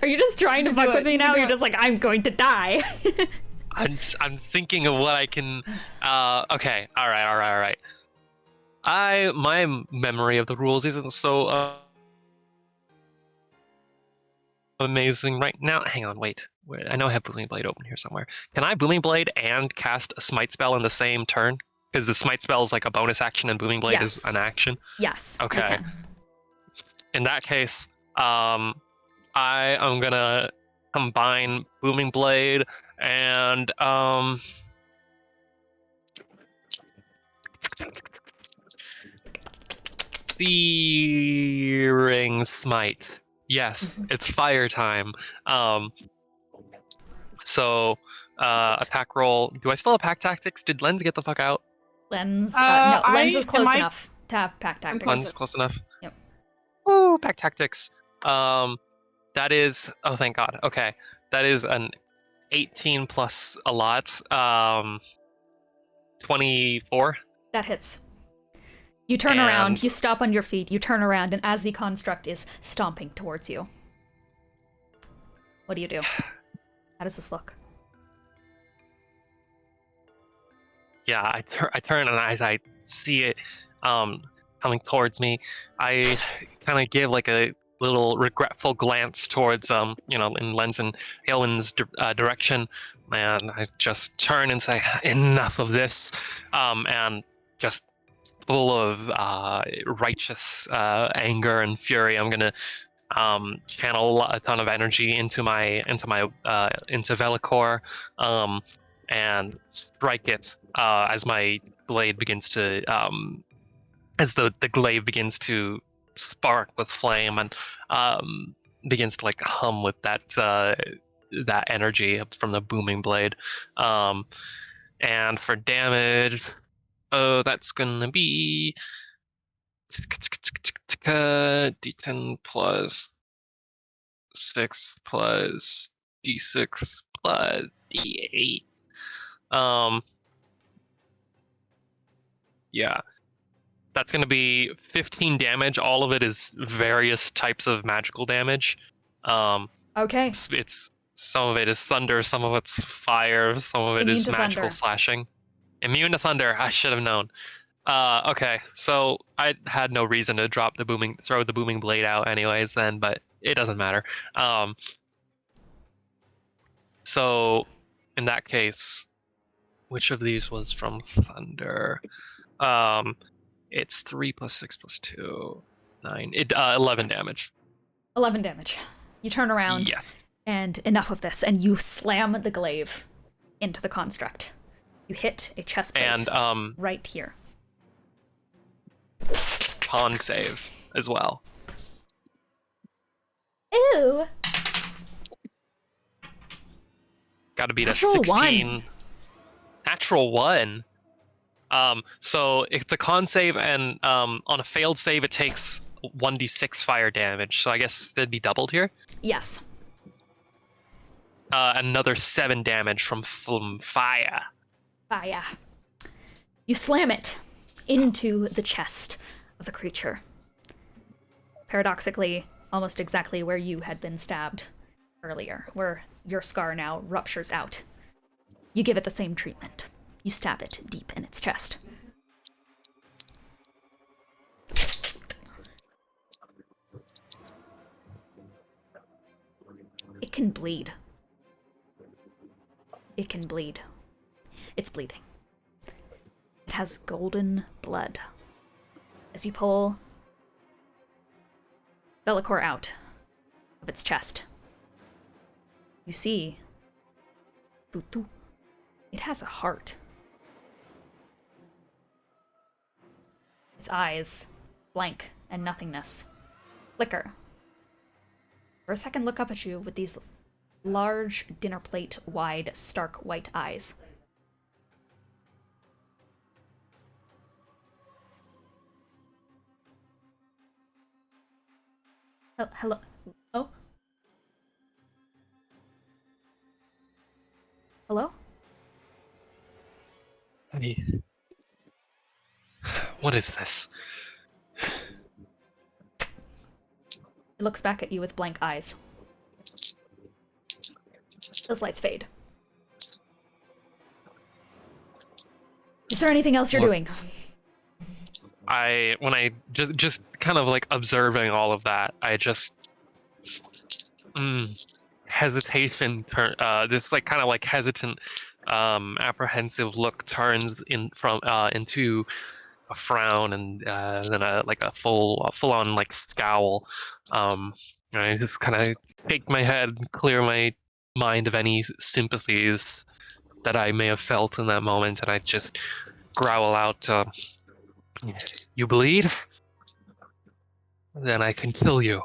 Are you just trying to fuck with me now? You're just like, I'm going to die. I'm thinking of what I can. Okay. All right. My memory of the rules isn't so amazing right now. Hang on, wait. I know I have Booming Blade open here somewhere. Can I Booming Blade and cast a Smite spell in the same turn? Because the Smite spell is like a bonus action and Booming Blade is an action. Yes. Okay. In that case, I am gonna combine Booming Blade and Searing Smite. Yes, it's fire time. So attack roll. Do I still have pack tactics? Did Lenz get the fuck out? Lenz, no, Lenz is close am I- enough to have pack tactics. Lenz is close enough. Yep. Oh, pack tactics. That is, oh thank God. Okay, that is an 18 plus a lot. 24. That hits. You turn around, you stop on your feet, you turn around, and as the construct is stomping towards you, what do you do? How does this look? Yeah, I turn, and as I see it coming towards me, I kind of give like a little regretful glance towards in Lenz and Heulwyn's direction, and I just turn and say, enough of this, and just full of righteous anger and fury, I'm gonna channel a ton of energy into Velicor, and strike it as my blade begins to as the glaive begins to spark with flame and begins to like hum with that energy from the booming blade. And for damage, that's gonna be d10 plus 6 plus d6 plus d8. Yeah, that's going to be 15 damage. All of it is various types of magical damage. Okay. It's some of it is thunder, some of it's fire, some of it Immune is to magical thunder. slashing. Immune to thunder. I should have known. Okay, so I had no reason to throw the booming blade out anyways then, but it doesn't matter. So in that case, which of these was from thunder? It's 3 plus 6 plus 2, 9. 11 damage. 11 damage. You turn around, Yes. and enough of this, and you slam the glaive into the construct. You hit a chest plate And right here. con save as well. Ew. Got to beat Natural a 16. 1. Natural 1. So it's a con save, and on a failed save, it takes 1d6 fire damage. So I guess that'd be doubled here. Yes. Another 7 damage from fire. Fire. You slam it into the chest of the creature. Paradoxically, almost exactly where you had been stabbed earlier, where your scar now ruptures out. You give it the same treatment. You stab it deep in its chest. It can bleed. It can bleed. It's bleeding. It has golden blood. As you pull Velicor out of its chest, you see Tutu. It has a heart. Its eyes, blank and nothingness, flicker. For a second, look up at you with these large, dinner plate wide, stark white eyes. Hello? Oh? Hello? What is this? It looks back at you with blank eyes. Those lights fade. Is there anything else you're doing? When I just kind of like observing all of that, I just hesitation this like kind of like hesitant apprehensive look turns into a frown, and then a full on like scowl. And I just kind of shake my head, clear my mind of any sympathies that I may have felt in that moment, and I just growl out, "You bleed? Then I can kill you."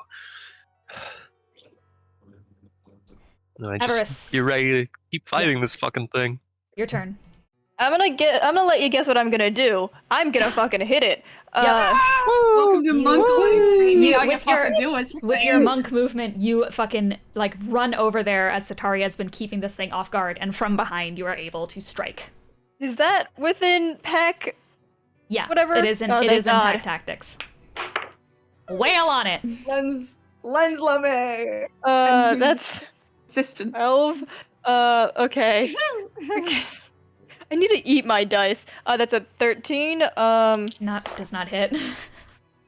And I Avarice. just be ready to keep fighting this fucking thing. Your turn. I'm gonna let you guess what I'm gonna do. I'm gonna fucking hit it. Welcome to Monk Life. With your monk movement, you fucking like run over there as Sataari has been keeping this thing off guard, and from behind you are able to strike. Is that within pack? Yeah, Whatever. it is in pack tactics. Wail on it. Lenz Lame. That's Assistant. 12. Okay. Okay. I need to eat my dice. That's a 13. Does not hit.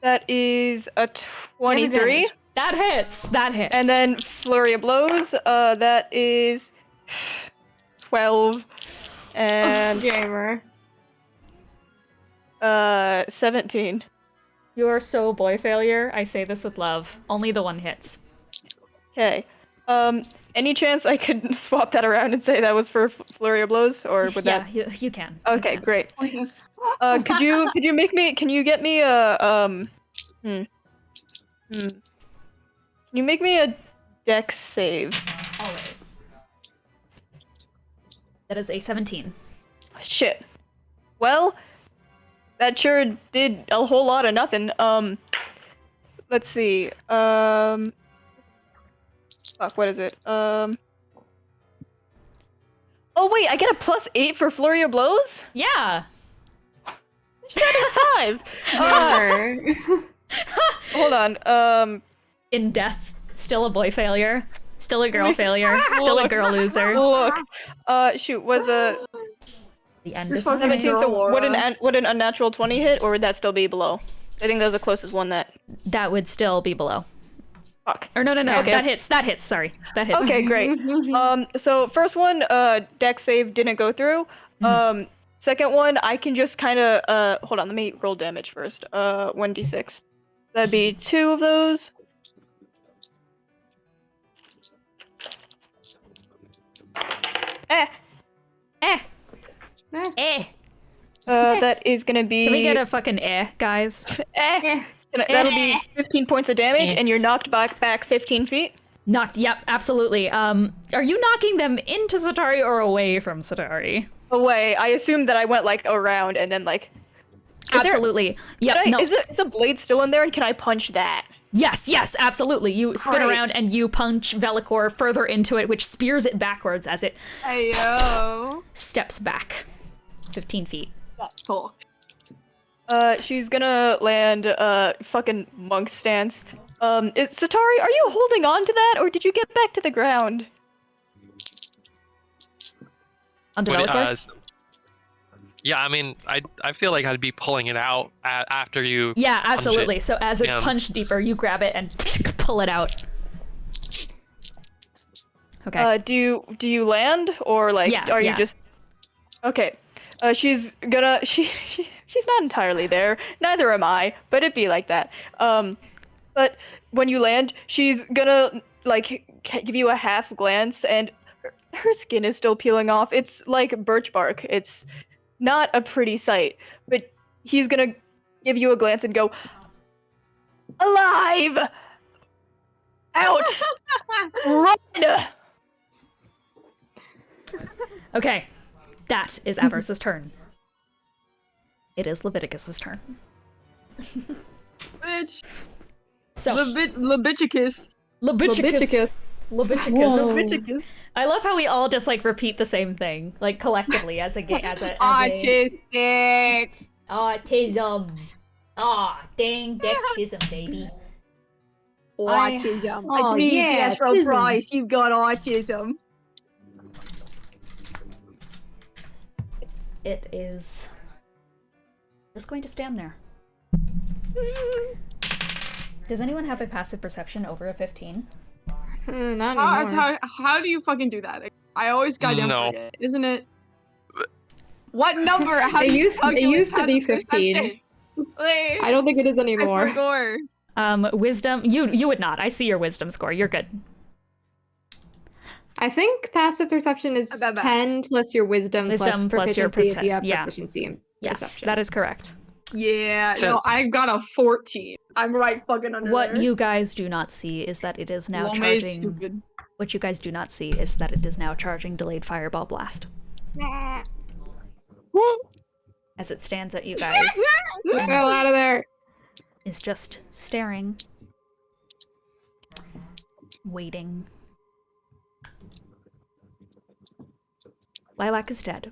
That is a 23. advantage. That hits. That hits. And then flurry of blows. That is 12. And Gaymer. 17. You're so Boyfailure. I say this with love. Only the one hits. Okay. Any chance I could swap that around and say that was for flurry of blows, or would Yeah, that? you can. Okay, great. Please. Could you can you get me a Can you make me a dex save? Always. That is a 17. Shit. Well, that sure did a whole lot of nothing. Let's see. Fuck, what is it? Oh wait, I get a +8 for flurry of blows? Yeah. That is 5. Hold on. In death, still a boy failure. Still a girl failure. Still a girl loser. Look. Shoot, was a The end You're is fucking coming. 17, so Laura. would an unnatural 20 hit, or would that still be below? I think that was the closest one that... That would still be below. Fuck. Or no. Okay. That hits, sorry. That hits. Okay, great. So first one, dex save didn't go through. Second one, I can just kind of, hold on, let me roll damage first. 1d6. That'd be 2 of those. That is gonna be... Can we get a fucking guys? That'll be 15 points of damage, and you're knocked back 15 feet. Knocked, yep, absolutely. Are you knocking them into Sataari or away from Sataari? Away. I assumed that I went, like, around and then, like... Absolutely. Yep, no. Is the blade still in there, and can I punch that? Yes, absolutely. You spin Great. around and you punch Velicor further into it, which spears it backwards as it Ayo. steps back 15 feet. Cool. She's gonna land, fucking monk stance. Sataari, are you holding on to that, or did you get back to the ground? Onto What- Velicor? Yeah, I mean, I feel like I'd be pulling it out after you. Yeah, punch absolutely. it. So as it's Yeah. punched deeper, you grab it and pull it out. Okay. Do you land, or like, Yeah, are yeah. you just... Okay. She's gonna... She's not entirely there. Neither am I, but it'd be like that. But when you land, she's gonna, like, give you a half glance, and her skin is still peeling off. It's like birch bark. It's not a pretty sight, but he's gonna give you a glance and go, alive! Out! Run! Okay. That is Avarice's turn. It is Leviticus's turn. Bitch. So, Leviticus. Leviticus. Leviticus. I love how we all just like repeat the same thing, like collectively as a Autistic. autism. Dang, that's autism, baby. Autism. Oh, It's me, yeah, Pietro autism. Price. You've got autism. It is just going to stand there. Does anyone have a passive perception over a 15? Not anymore. How do you fucking do that? I always goddamn No. forget, isn't it? What number? How It do you used- it calculate used to be passive 15. perception? Like, I don't think it is I anymore. forgot. Wisdom. You would not. I see your wisdom score. You're good. I think passive perception is About that. 10 plus your wisdom Wisdom plus plus your proficiency if you have yeah. proficiency in Yes, perception. that is correct. Yeah, So- no, I got a 14. I'm right fucking under What there. you guys do not see is that it is now Lome is charging. stupid. What you guys do not see is that it is now charging delayed fireball blast. as it stands at you guys. Get the hell out of there! Is just staring. Waiting. Lilac is dead.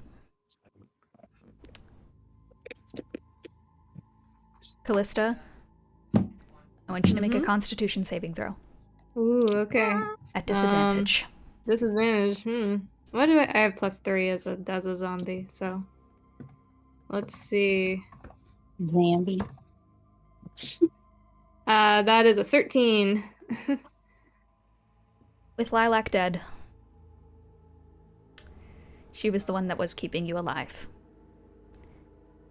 Callista, I want you to make a Constitution saving throw. Ooh, okay. At disadvantage. Disadvantage. What do I have? +3 as a zombie. So let's see. Zambi. That is a 13. With Lilac dead, she was the one that was keeping you alive.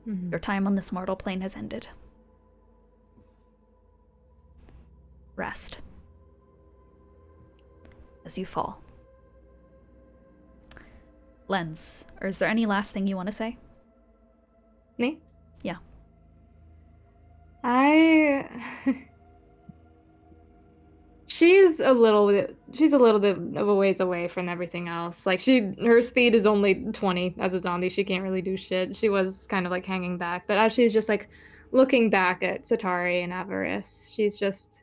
Your time on this mortal plane has ended. Rest. As you fall. Lenz, or is there any last thing you want to say? Me? Yeah. She's a little bit of a ways away from everything else. Like her speed is only 20 as a zombie. She can't really do shit. She was kind of like hanging back, but as she's just like looking back at Sataari and Avarice, she's just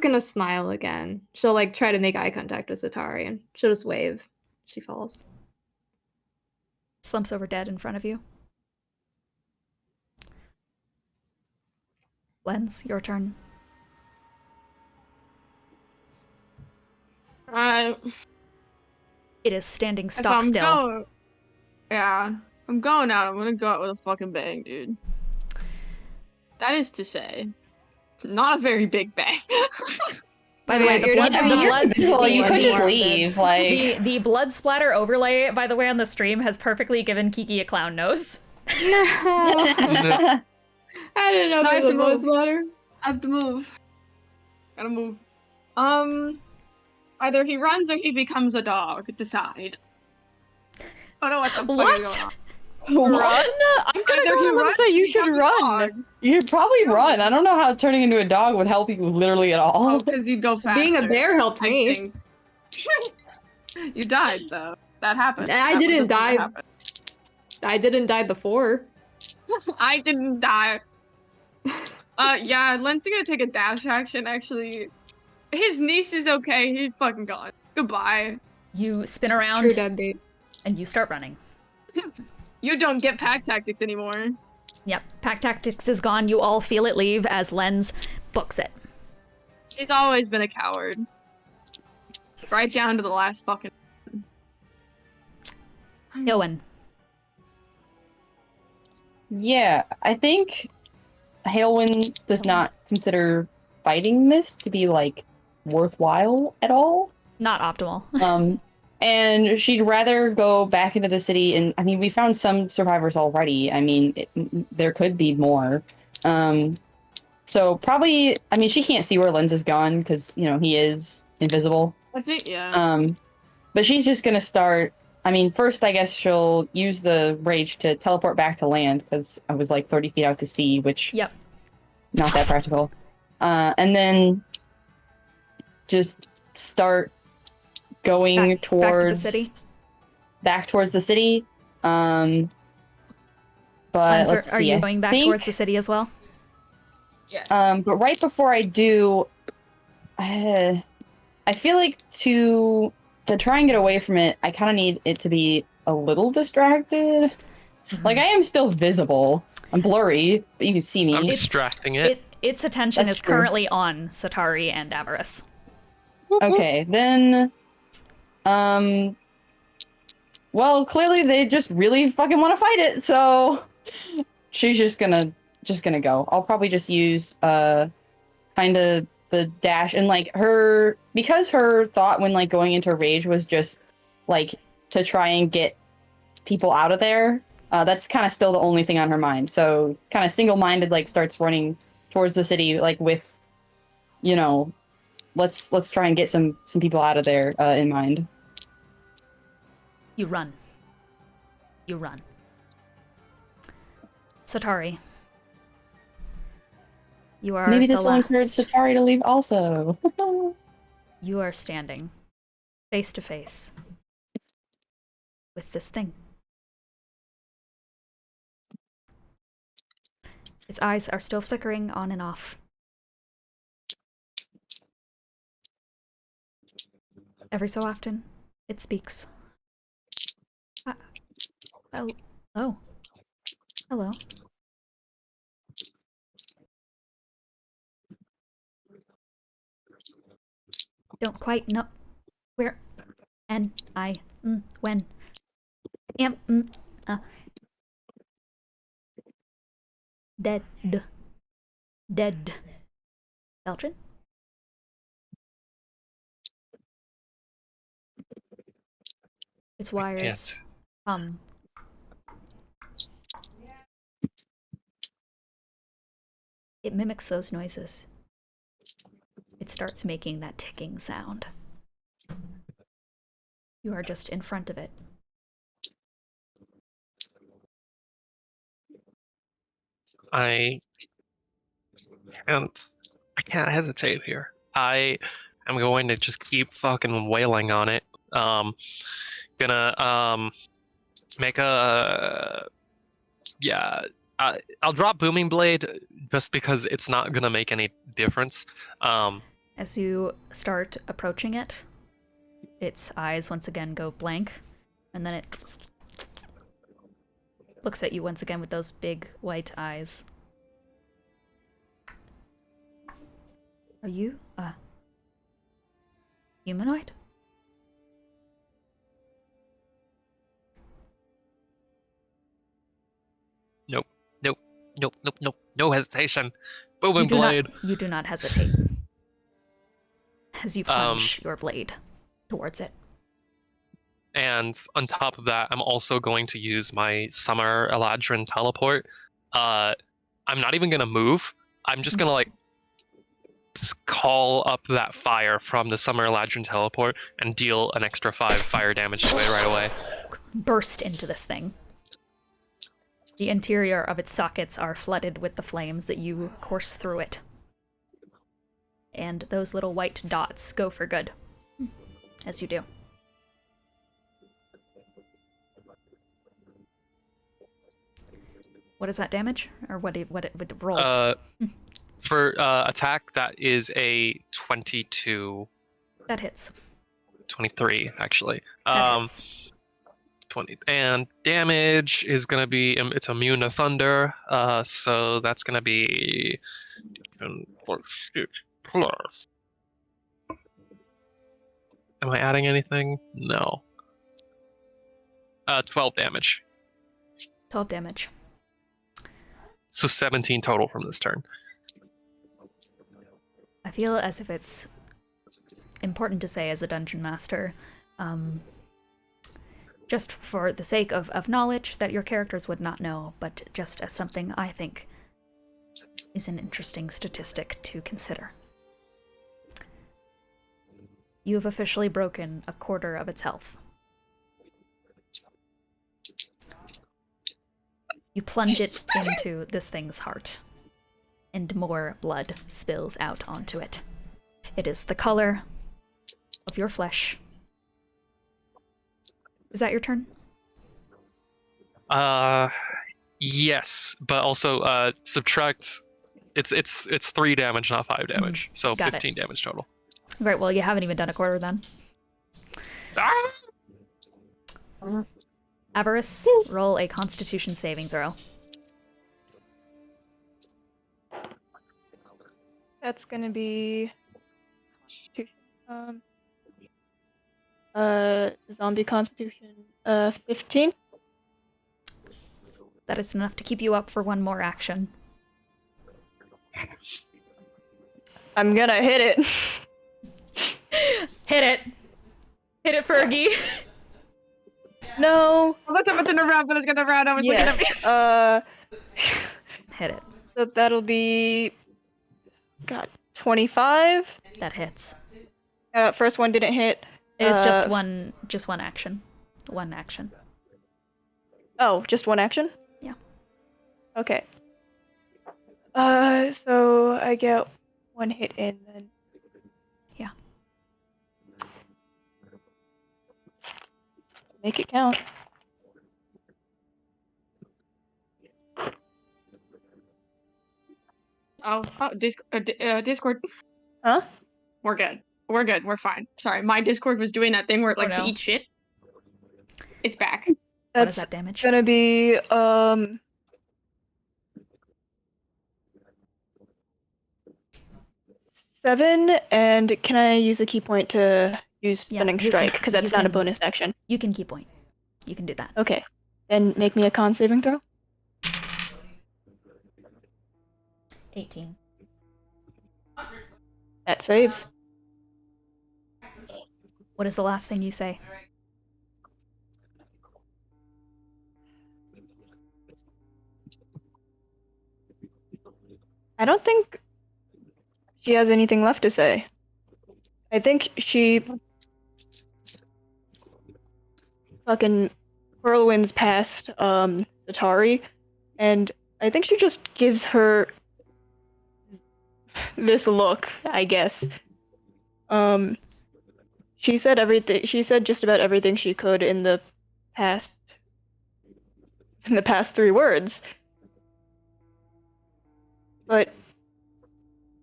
gonna smile again. She'll like try to make eye contact with Sataari and she'll just wave. She falls. Slumps over dead in front of you. Lenz, your turn. It is standing stock still. I'm going out. I'm gonna go out with a fucking bang, dude. That is to say, not a very big bang. By the way, the blood, you could just leave. Like the blood splatter overlay, by the way, on the stream has perfectly given Kiki a clown nose. No. I didn't know there was a blood splatter. I have to move. Gotta move. Either he runs or he becomes a dog. Decide. I don't know what the fuck is going on. Run? I'm gonna go and say you should run. You'd probably run. I don't know how turning into a dog would help you literally at all. Oh, because you'd go faster. Being a bear helped me. You died though. That happened. I didn't die. I didn't die before. I didn't die. Yeah, Len's gonna take a dash action actually. His niece is okay. He's fucking gone. Goodbye. You spin around True deadbeat. and you start running. You don't get pack tactics anymore. Yep, pack tactics is gone. You all feel it leave as Lenz books it. He's always been a coward. Right down to the last fucking... Heulwyn. Yeah, I think Heulwyn does not consider fighting this to be, like, worthwhile at all. Not optimal. And she'd rather go back into the city, and, I mean, we found some survivors already. I mean, there could be more. So probably, I mean, she can't see where Lenz is gone, because, you know, he is invisible. I think, yeah. But she's just gonna start... I mean, first, I guess she'll use the rage to teleport back to land, because I was, like, 30 feet out to sea, which... Yep. Not that practical. And then just start going towards back towards the city. But Lenz, are you going back towards the city as well? Yeah. But right before I do, I feel like to try and get away from it, I kind of need it to be a little distracted. Like I am still visible. I'm blurry, but you can see me. I'm distracting it. Its attention That's is true. currently on Sataari and Avarice. Okay, then, well, clearly they just really fucking want to fight it, so she's just gonna go. I'll probably just use, kind of the dash, and, like, because her thought when, like, going into rage was just, like, to try and get people out of there, that's kind of still the only thing on her mind, so kind of single-minded, like, starts running towards the city, like, with, you know, let's try and get some people out of there in mind. You run. You run. Sataari. You are Maybe this the will last. encourage Sataari to leave also. You are standing face to face with this thing. Its eyes are still flickering on and off. Every so often, it speaks. Oh. Hello. Don't quite know where and when am dead. Belgian? Its wires it mimics those noises. It starts making that ticking sound. You are just in front of it. I can't hesitate here. I am going to just keep fucking wailing on it. Gonna make a I'll drop Booming Blade just because it's not gonna make any difference. As you start approaching it, its eyes once again go blank, and then it looks at you once again with those big white eyes. Are you humanoid? Nope. No hesitation. Booming Blade. You do not hesitate. As you plunge your blade towards it. And on top of that, I'm also going to use my Summer Eladrin teleport. I'm not even gonna move. I'm just gonna like call up that fire from the Summer Eladrin teleport and deal an extra 5 fire damage to it right away. Burst into this thing. The interior of its sockets are flooded with the flames that you course through it. And those little white dots go for good. As you do. What is that damage? Or what with the rolls? For attack, that is a 22. That hits. 23, actually. That hits. 20. And damage is going to be, it's immune to thunder, so that's going to be plus. Am I adding anything? No. 12 damage. 12 damage. So 17 total from this turn. I feel as if it's important to say as a dungeon master, just for the sake of knowledge that your characters would not know, but just as something I think is an interesting statistic to consider. You have officially broken a quarter of its health. You plunge it into this thing's heart, and more blood spills out onto it. It is the color of your flesh. Is that your turn? Yes, but also subtract. It's 3 damage, not 5 damage. So Got 15 damage total. Right. Well, you haven't even done a quarter then. Avarice, roll a Constitution saving throw. That's gonna be zombie Constitution 15. That is enough to keep you up for one more action. I'm gonna hit it. Hit it! Hit it, Fergie! No. Well, let's have it in a round, but let's get the round. I was Yes. looking at me. Hit it. So that'll be 25. That hits. First one didn't hit. It is just one action. One action. Oh, just one action? Yeah. Okay. So I get one hit in then. Yeah. Make it count. Discord. Huh? We're good. We're good. We're fine. Sorry, my Discord was doing that thing where it likes no. to eat shit. It's back. What is That's that damage? gonna be 7, and can I use a key point to use Yeah, Stunning you Strike? can- Because that's you not a can- bonus action. You can key point. You can do that. Okay. Then make me a con saving throw. 18. That saves. What is the last thing you say? I don't think she has anything left to say. I think she fucking whirlwinds past Sataari, and I think she just gives her this look, I guess. She said everything. She said just about everything she could in the past 3 words. But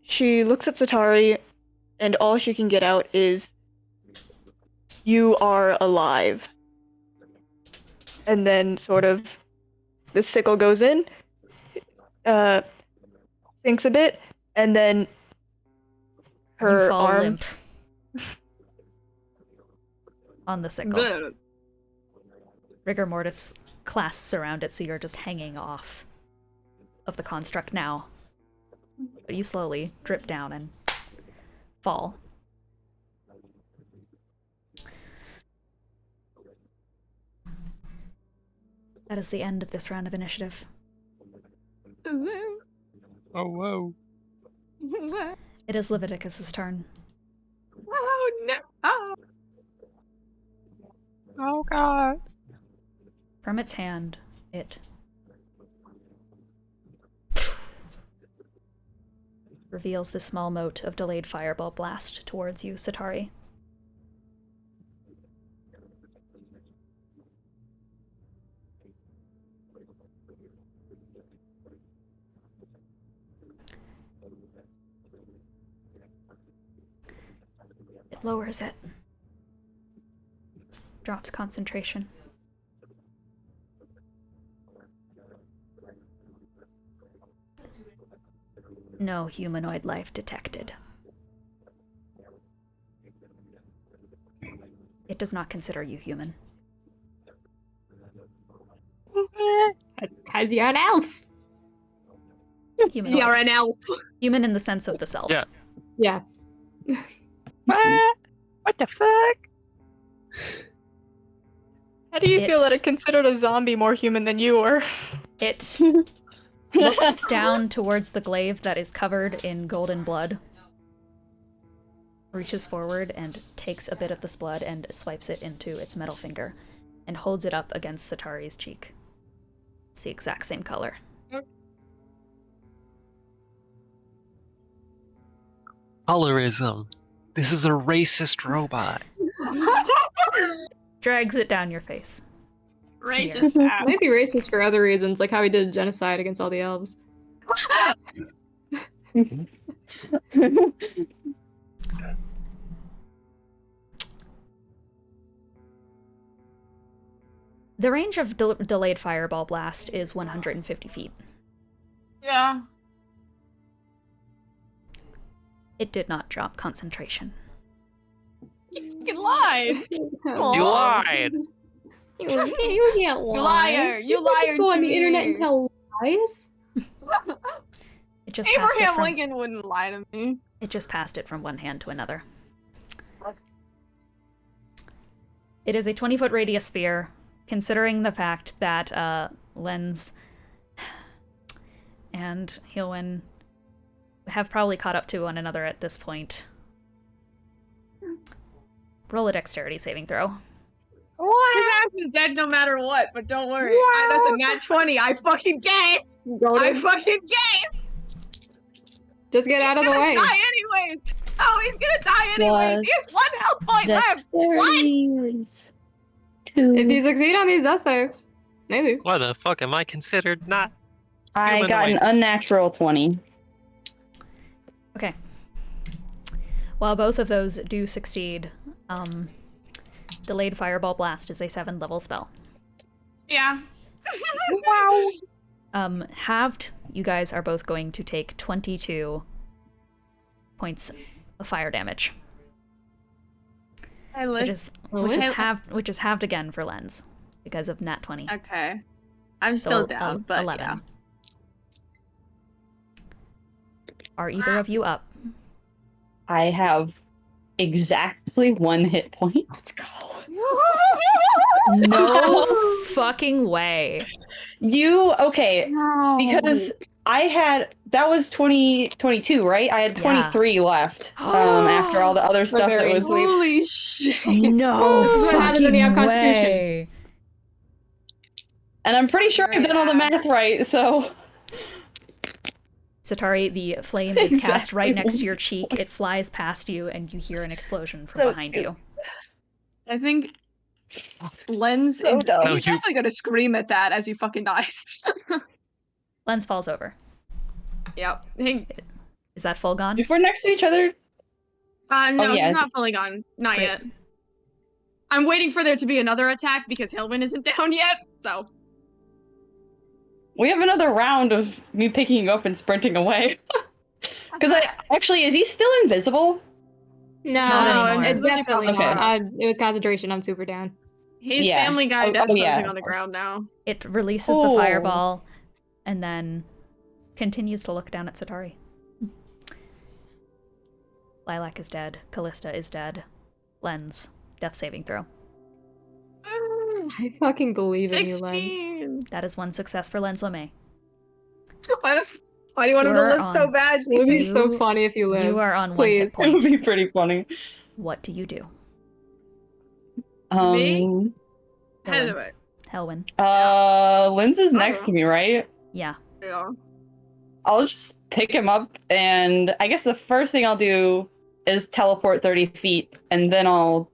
she looks at Sataari, and all she can get out is, "You are alive." And then sort of the sickle goes in, sinks a bit, and then her you fall arm. limp on the sickle. Bleh. Rigor mortis clasps around it, so you're just hanging off of the construct now. But you slowly drip down and fall. That is the end of this round of initiative. Oh, whoa. It is Leviticus's turn. Oh no! Oh. Oh, God. From its hand, it reveals the small mote of delayed fireball blast towards you, Sataari. It lowers it. Drops concentration. No humanoid life detected. It does not consider you human. Because you're an elf. Humanoid. You're an elf. Human in the sense of the self. Yeah. Yeah. What the fuck? How do you feel that It's- it considered a zombie more human than you were? It looks down towards the glaive that is covered in golden blood, reaches forward and takes a bit of this blood and swipes it into its metal finger, and holds it up against Sataari's cheek. It's the exact same color. Colorism. This is a racist robot. Drags it down your face. Sneer. Racist ass. Might be racist for other reasons, like how he did genocide against all the elves. The range of delayed fireball blast is 150 feet. Yeah. It did not drop concentration. You lied. You lied. You can't lie. You liar. You liar Go to on the me. internet and tell lies? It just passed it Abraham from, Lincoln wouldn't lie to me. It just passed it from one hand to another. It is a 20-foot radius sphere, considering the fact that Lenz and Heulwyn have probably caught up to one another at this point. Roll a dexterity saving throw. His ass is dead no matter what, but don't worry. That's a nat 20. I fucking gay. I fucking gay. Just get out of the He's way. gonna die anyways. Oh, he's gonna die anyways. He has one health point left. Dexterity's 2. If you succeed on these death saves, maybe. Why the fuck am I considered not? I got an humanoid? unnatural 20. Okay. While both of those do succeed, Delayed Fireball Blast is a 7th level spell. Yeah. Wow. Halved, you guys are both going to take 22 points of fire damage. Which is halved again for Lenz because of nat 20. Okay. I'm still down, but 11. yeah. Are either of you up? I have exactly 1 hit point. Let's go. No fucking way. Okay, No. because that was 2022, right? I had 23 left after all the other stuff that was. Holy shit. No This is what happens when you have Constitution. way. And I'm pretty sure I've done all the math right, so. Sataari, the flame is cast right next to your cheek. It flies past you, and you hear an explosion from behind you. I think Lenz So is dumb. he's definitely gonna scream at that as he fucking dies. Lenz falls over. Yep. Hey, Is that full gone? If we're next to each other, no, yeah, he's not fully gone. Not Great. yet. I'm waiting for there to be another attack because Heulwyn isn't down yet, so. we have another round of me picking you up and sprinting away. Because is he still invisible? Not anymore. It's definitely Okay. not. It was concentration. I'm super down. He's Yeah. Family Guy Oh, death yeah, posing of on the course. ground now. It releases the fireball, and then continues to look down at Sataari. Lilac is dead. Callista is dead. Lenz, death saving throw. I fucking believe in you, Len. 16. That is 1 success for Lenz LeMay. Why do you want him to You're live so on- bad? It would be so You- funny if you live. You are on 1 Please. hit It would point. be pretty funny. What do you do? Me? Heulwyn. Heulwyn. Lenz is next to me, right? Yeah. Yeah. I'll just pick him up, and I guess the first thing I'll do is teleport 30 feet, and then I'll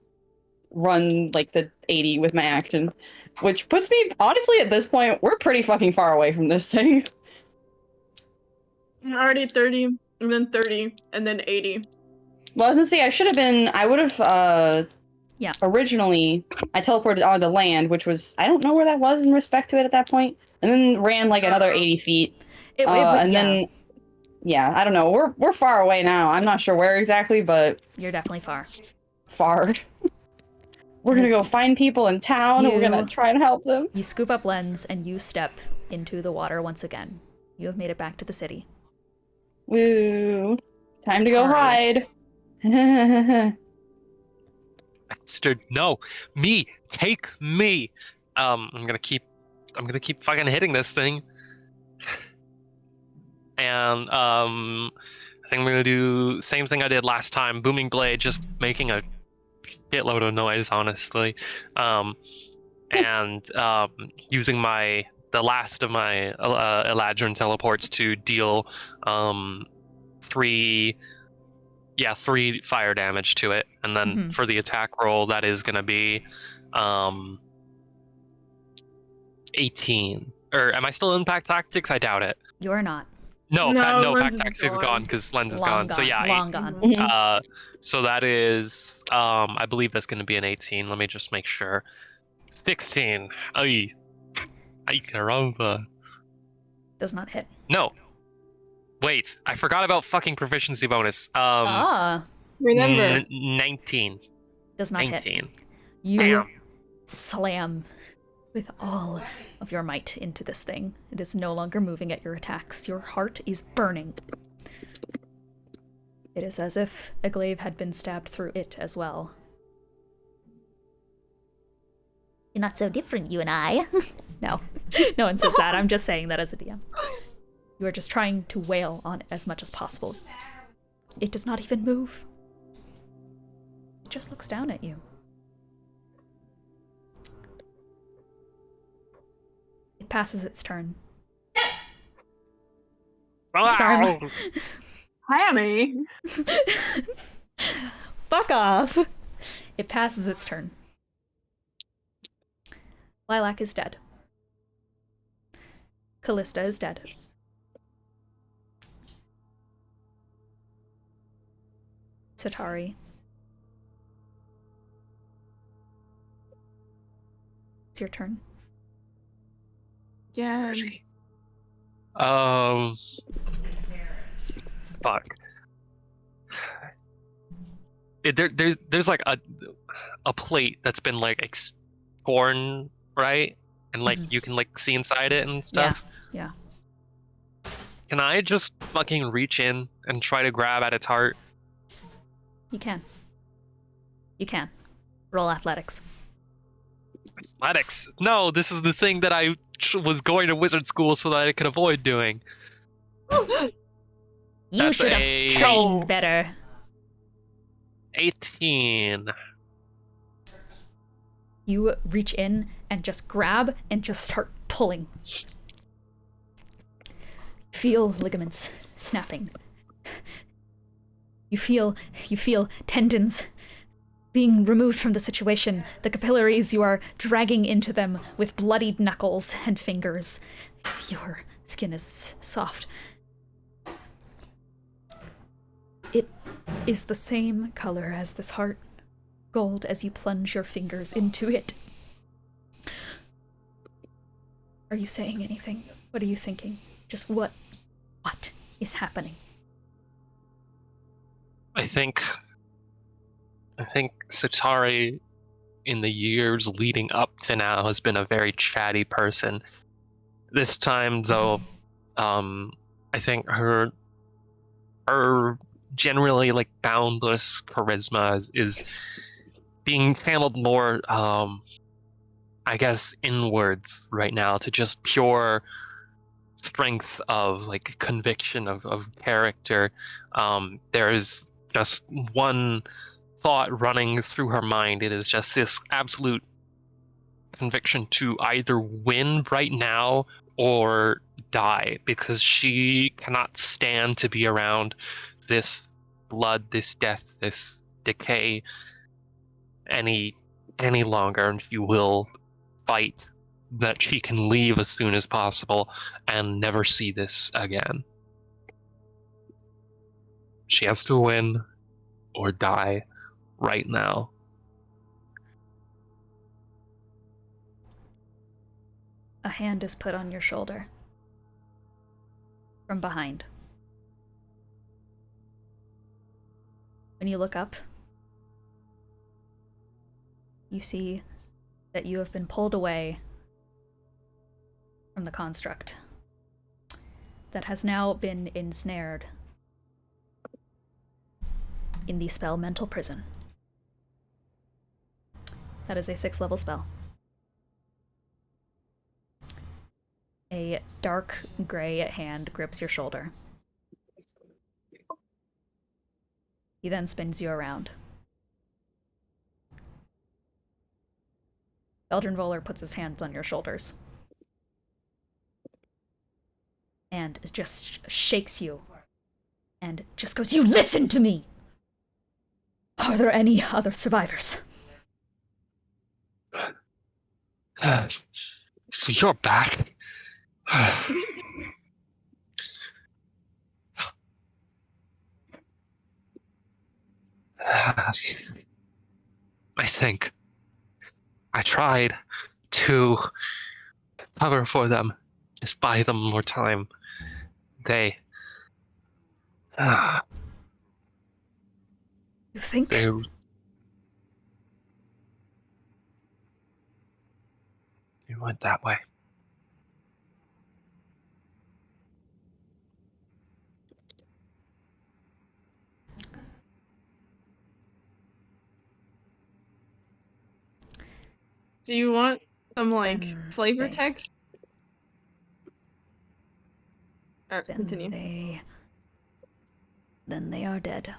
run like the 80 with my action, which puts me, honestly, at this point, we're pretty fucking far away from this thing. I'm already 30, and then 30, and then 80. Well, I was gonna say, I would have, Yeah. originally, I teleported on the land, which was, I don't know where that was in respect to it at that point, and then ran like another 80 feet. Then, I don't know. We're far away now. I'm not sure where exactly, but You're definitely far. far. We're gonna go find people in town, and we're gonna try and help them. You scoop up Lenz, and you step into the water once again. You have made it back to the city. Woo! Time to go Sataari. hide. Bastard, no, me, take me. I'm gonna keep fucking hitting this thing. And I think I'm gonna do same thing I did last time. Booming blade, just making a shitload of noise, honestly. And using the last of my Eladrin teleports to deal 3 fire damage to it, and then for the attack roll, that is gonna be 18. Or am I still in pack tactics? I doubt it. You're not. No, No, pack Lenz is tactics is gone. gone because Lenz is Long gone. gone. So yeah, Long gone. so that is I believe that's gonna be an 18. Let me just make sure. 16. Ay caramba. Does not hit. No. Wait, I forgot about fucking proficiency bonus. Remember. 19. Does not 19. hit. You Bam. slam with all of your might into this thing. It is no longer moving at your attacks. Your heart is burning. It is as if a glaive had been stabbed through it as well. You're not so different, you and I. No. No one says that. I'm just saying that as a DM. You are just trying to wail on it as much as possible. It does not even move. It just looks down at you. It passes its turn. Sorry, Hammy. Fuck off! It passes its turn. Lilac is dead. Callista is dead. Sataari. It's your turn. Yeah. Fuck. There's like a plate that's been like torn, right? And like you can like see inside it and stuff. Yeah. Can I just fucking reach in and try to grab at its heart? You can. Roll athletics. Athletics. No, this is the thing that I was going to wizard school so that I could avoid doing. You should have trained better. 18. You reach in and just grab and just start pulling. Feel ligaments snapping. You feel tendons being removed from the situation. The capillaries, you are dragging into them with bloodied knuckles and fingers. Your skin is soft. It is the same color as this heart, gold, as you plunge your fingers into it. Are you saying anything? What are you thinking? Just what is happening? I think Sataari, in the years leading up to now, has been a very chatty person. This time, though, I think her generally like boundless charisma is being channeled more, I guess, inwards right now to just pure strength of like conviction of character. There is just one thought running through her mind. It is just this absolute conviction to either win right now or die, because she cannot stand to be around this blood, this death, this decay any longer, and she will fight that she can leave as soon as possible and never see this again. She has to win or die right now. A hand is put on your shoulder from behind. When you look up, you see that you have been pulled away from the construct that has now been ensnared in the spell Mental Prison. That is a 6th level spell. A dark gray hand grips your shoulder. He then spins you around. Eldrin Voller puts his hands on your shoulders and just shakes you and just goes, "You listen to me! Are there any other survivors?" So you're back. I think I tried to cover for them, just buy them more time. They You think? they went that way. Do you want some like flavor they- text? Alright, continue. Then they are dead.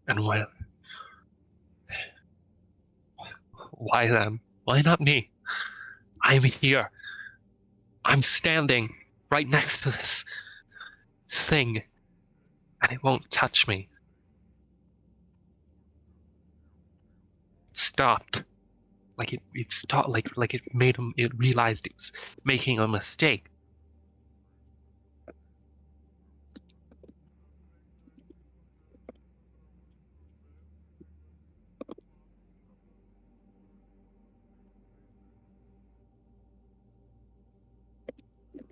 And why them? Why not me? I'm here. I'm standing right next to this thing, and it won't touch me. It stopped it stopped, like it made him, it realized it was making a mistake.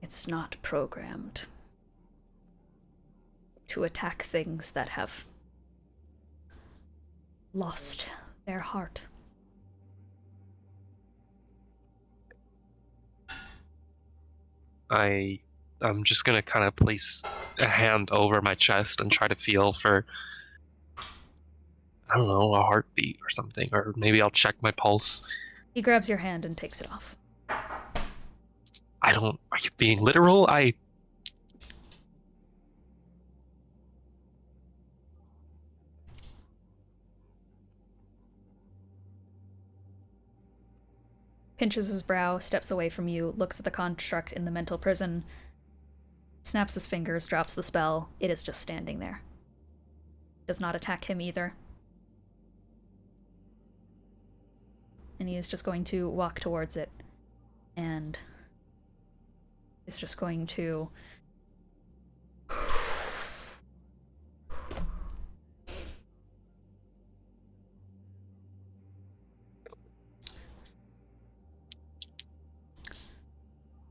It's not programmed to attack things that have lost their heart. I'm just gonna kind of place a hand over my chest and try to feel for, I don't know, a heartbeat or something, or maybe I'll check my pulse. He grabs your hand and takes it off. Are you being literal? Pinches his brow, steps away from you, looks at the construct in the mental prison, snaps his fingers, drops the spell. It is just standing there. Does not attack him either. And he is just going to walk towards it, and is just going to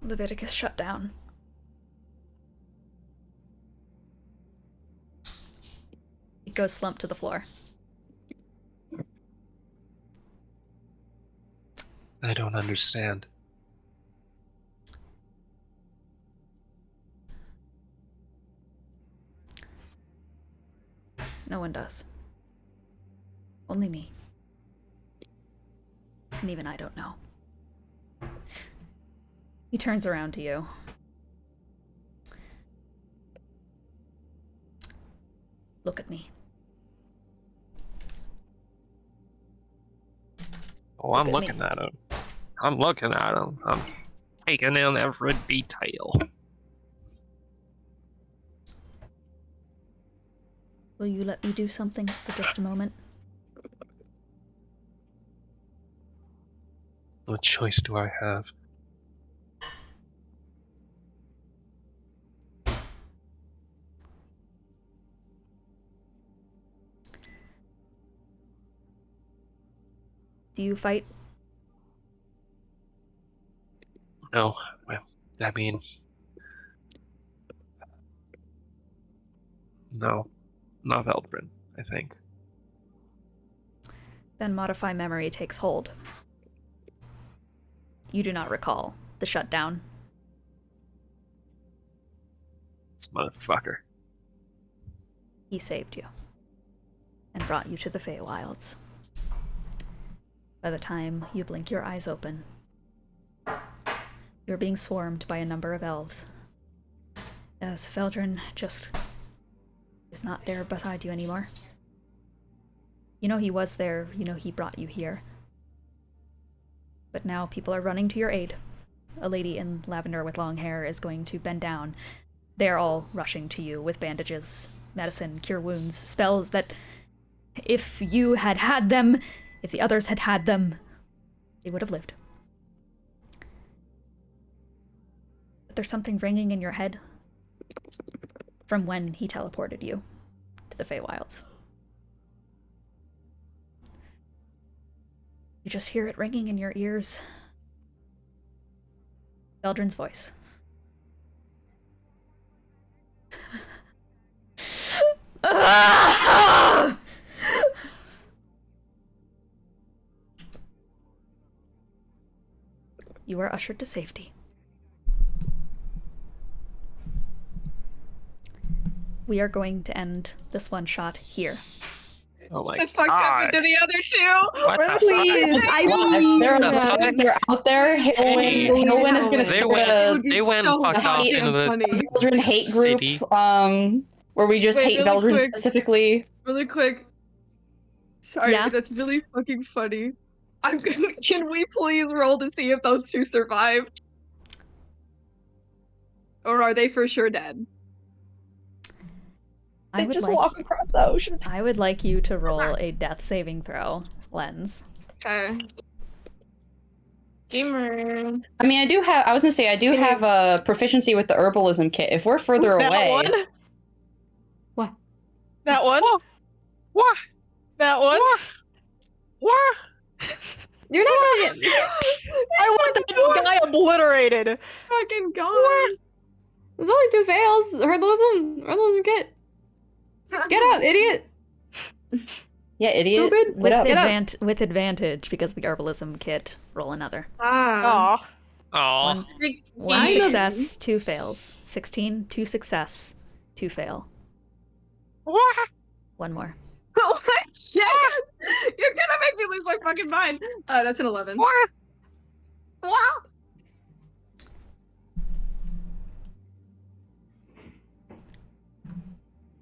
Leviticus shut down. It goes slump to the floor. I don't understand. No one does. Only me. And even I don't know. He turns around to you. Look at me. Oh, I'm looking at him. I'm looking at him. I'm taking in every detail. Will you let me do something for just a moment? What choice do I have? Do you fight? No, well, I mean, no, not Veldrin, I think. Then Modify Memory takes hold. You do not recall the shutdown. This motherfucker. He saved you. And brought you to the Feywilds. By the time you blink your eyes open, you're being swarmed by a number of elves. As Veldrin just is not there beside you anymore. You know he was there, you know he brought you here. But now people are running to your aid. A lady in lavender with long hair is going to bend down. They're all rushing to you with bandages, medicine, cure wounds, spells that if you had had them, if the others had had them, they would have lived. But there's something ringing in your head from when he teleported you to the Feywilds. You just hear it ringing in your ears. Veldrin's voice. You are ushered to safety. We are going to end this one shot here. Oh my The fuck god. happened to the other two? What Where the the Please, fuck? I Well, believe they're, that. they're out there. Heulwyn is going to They start went, a they went so fucked off goddamn into the funny. Veldrin hate group, city. where we just Wait, hate really Veldrin quick. specifically. Really quick. Sorry, Yeah? that's really fucking funny. I'm gonna. Can we please roll to see if those two survived? Or are they for sure dead? I They would just like walk across the ocean. I would like you to roll a death saving throw, Lenz. Okay. Gamer. I mean, I was gonna say, I do have a proficiency with the herbalism kit. If we're further That away. one? What? That one? What? That one? What? You're not gonna get. I want that guy obliterated. Fucking god. There's only 2 fails. Herbalism kit. Get out, idiot. Yeah, idiot. Stupid. With, Get up. with advantage, because the herbalism kit. Roll another. Aw. Oh. One success, 2 fails. 16, 2 success, 2 fail. What? One more. Oh my shit! You're gonna make me lose my fucking mind. That's an 11. What? Wow.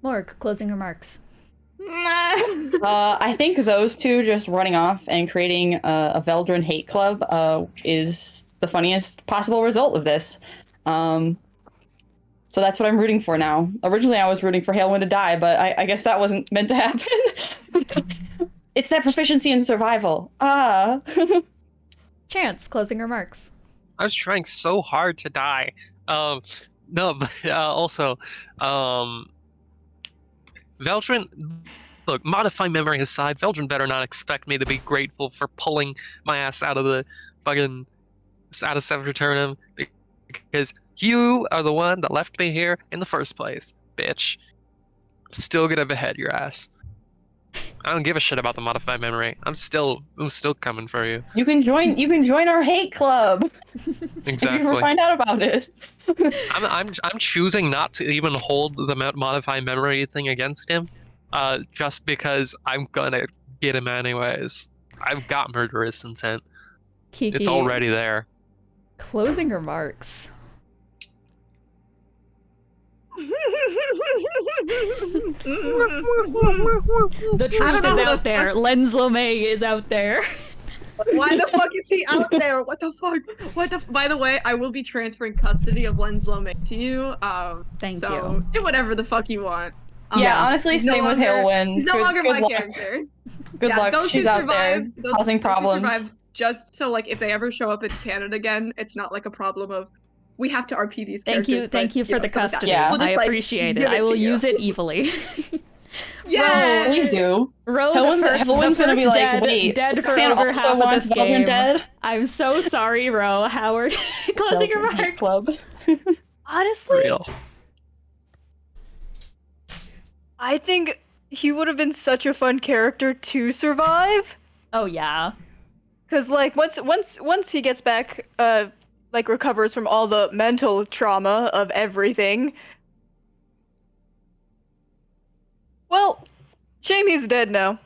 Morgue, closing remarks. I think those two just running off and creating a Veldrin hate club is the funniest possible result of this. So that's what I'm rooting for now. Originally, I was rooting for Heulwyn to die, but I guess that wasn't meant to happen. It's that proficiency in survival. Chance, closing remarks. I was trying so hard to die. No, but also, Veldrin, look, modify memory aside, Veldrin better not expect me to be grateful for pulling my ass out of the fucking, out of Seperternum, because you are the one that left me here in the first place, bitch. I'm still gonna behead your ass. I don't give a shit about the modified memory. I'm still coming for you. You can join our hate club. Exactly. If you ever find out about it. I'm choosing not to even hold the modified memory thing against him, just because I'm gonna get him anyways. I've got murderous intent. Kiki, It's already there. closing remarks. The truth is out there. Lenz is out there. Why the fuck is he out there? What the fuck? By the way, I will be transferring custody of Lenz to you. Thank so you. do whatever the fuck you want. Yeah, honestly, he's no same with longer- Heulwyn. He's no Good- longer good my luck. character. Good luck. Those She's who out survive, there causing problems. Those who survive, just so like if they ever show up in Canada again, it's not like a problem of we have to RP these characters. Thank you for the stuff like that. custody. Yeah. We'll I just, like, appreciate it. give I will to you. use it evilly. Yeah. Please do. Ro, Heulwyn's gonna be like, dead, wait, dead for Sam over also half of wants this Veldrin game. dead? I'm so sorry, Ro. How are closing Veldrin hate remarks? club. Honestly, Real. I think he would have been such a fun character to survive. Oh yeah. Cause like once he gets back, like recovers from all the mental trauma of everything. Well, shame he's dead now.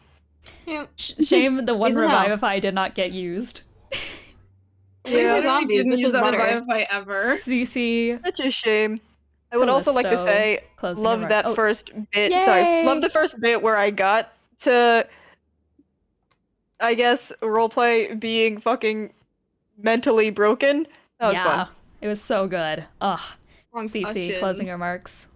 Yeah. Shame the one He's in hell. Revivify did not get used. We Yeah, literally zombies, didn't which use is that better. Revivify ever. CC, Such a shame. I would also like to Callisto, say, closing love remarks. that Oh, first bit. Yay! Sorry, love the first bit where I got to, I guess, roleplay being fucking mentally broken. That was yeah, fun. it was so good. Ugh. CC, Concussion. closing remarks.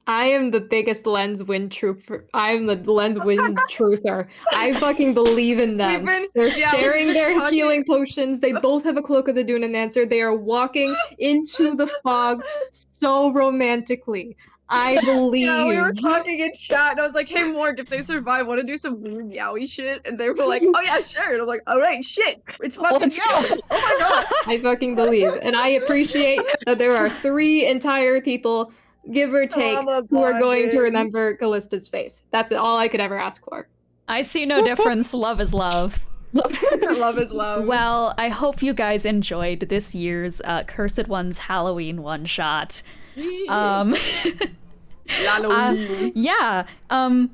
I am the biggest Lenz win truther. I am the Lenz win truther. I fucking believe in them. They're sharing their talking- healing potions. They both have a cloak of the Dunemancer. They are walking into the fog so romantically. I believe. Yeah, we were talking in chat, and I was like, "Hey, Morgue, if they survive, want to do some weird yaoi shit?" And they were like, "Oh yeah, sure." And I'm like, "All right, shit, it's fucking Let's go. yaoi." Oh my god. I fucking believe. And I appreciate that there are 3 entire people, give or take, Drama who are going to bonding. remember Callista's face. That's all I could ever ask for. I see no difference. Love is love. Love is love. Well, I hope you guys enjoyed this year's Cursed Ones Halloween one-shot. Yeah,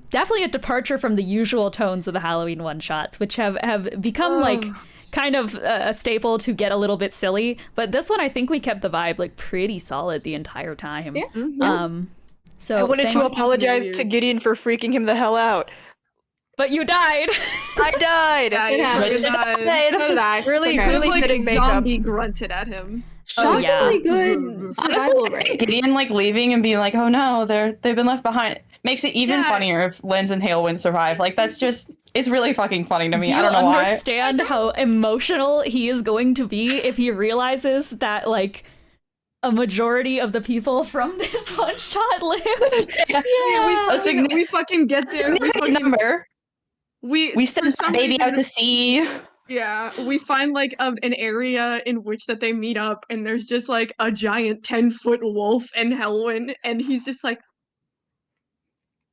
definitely a departure from the usual tones of the Halloween one-shots, which have become like kind of a staple to get a little bit silly. But this one, I think we kept the vibe like pretty solid the entire time. Yeah. So I wanted to thank- apologize to Gideon for freaking him the hell out. but you died. I died. Yeah, It you happens. fucking died. So did I. Really, It's okay. really Like fitting makeup. zombie grunted at him. Oh, yeah. Shockingly good survival Honestly, rate. Gideon like leaving and being like, "Oh no, they've been left behind." Makes it even Yeah. funnier if Lenz and Heulwyn survive. Like that's just it's really fucking funny to me. Do you I don't know why. understand how emotional he is going to be if he realizes that, like, a majority of the people from this one shot lived? Yeah, We fucking get there. We significant fucking, number. We for sent some the baby out reason- to sea. Yeah, we find like an area in which that they meet up, and there's just like a giant 10-foot wolf and Heulwyn, and he's just like,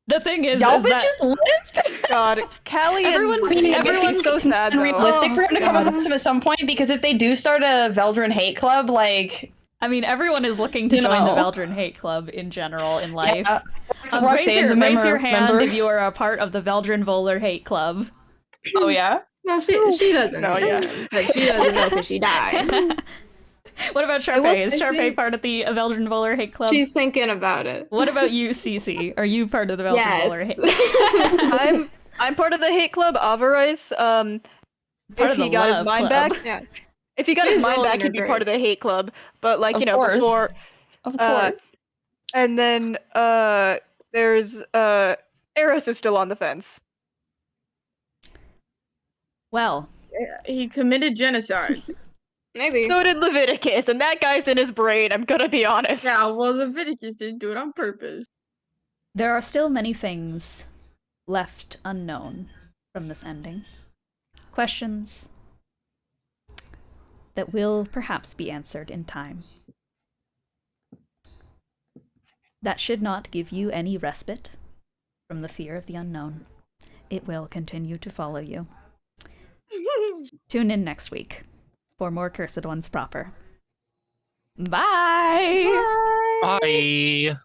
The thing is Y'all that bitches lived. God, Callie and Everyone's so sad though. Unrealistic for him to come God. across him at some point because if they do start a Veldrin hate club, like I mean, everyone is looking to You join the know. Veldrin hate club in general in life. Roxanne's a Raise your member. hand if you are a part of the Veldrin Voller hate club. Oh yeah. No, she doesn't. No, yeah. Like, she doesn't know because she died. What about Sharpay? Is Sharpay part of the Veldrin Voller hate club? She's thinking about it. What about you, Cece? Are you part of the Veldrin Yes. Voller hate club? I'm part of the hate club, Avarice. Part If of the he got his love mind club. back, Yeah. if he got his She's mind rolling back, in he'd her be grave. part of the hate club. But like, Of you know, course. before Of Uh, course. and then there's Eros is still on the fence. Well, he committed genocide. Maybe. So did Leviticus, and that guy's in his brain, I'm gonna be honest. Yeah, well, Leviticus didn't do it on purpose. there are still many things left unknown from this ending. Questions that will perhaps be answered in time. That should not give you any respite from the fear of the unknown. It will continue to follow you. Tune in next week for more Cursed Ones proper. Bye! Bye.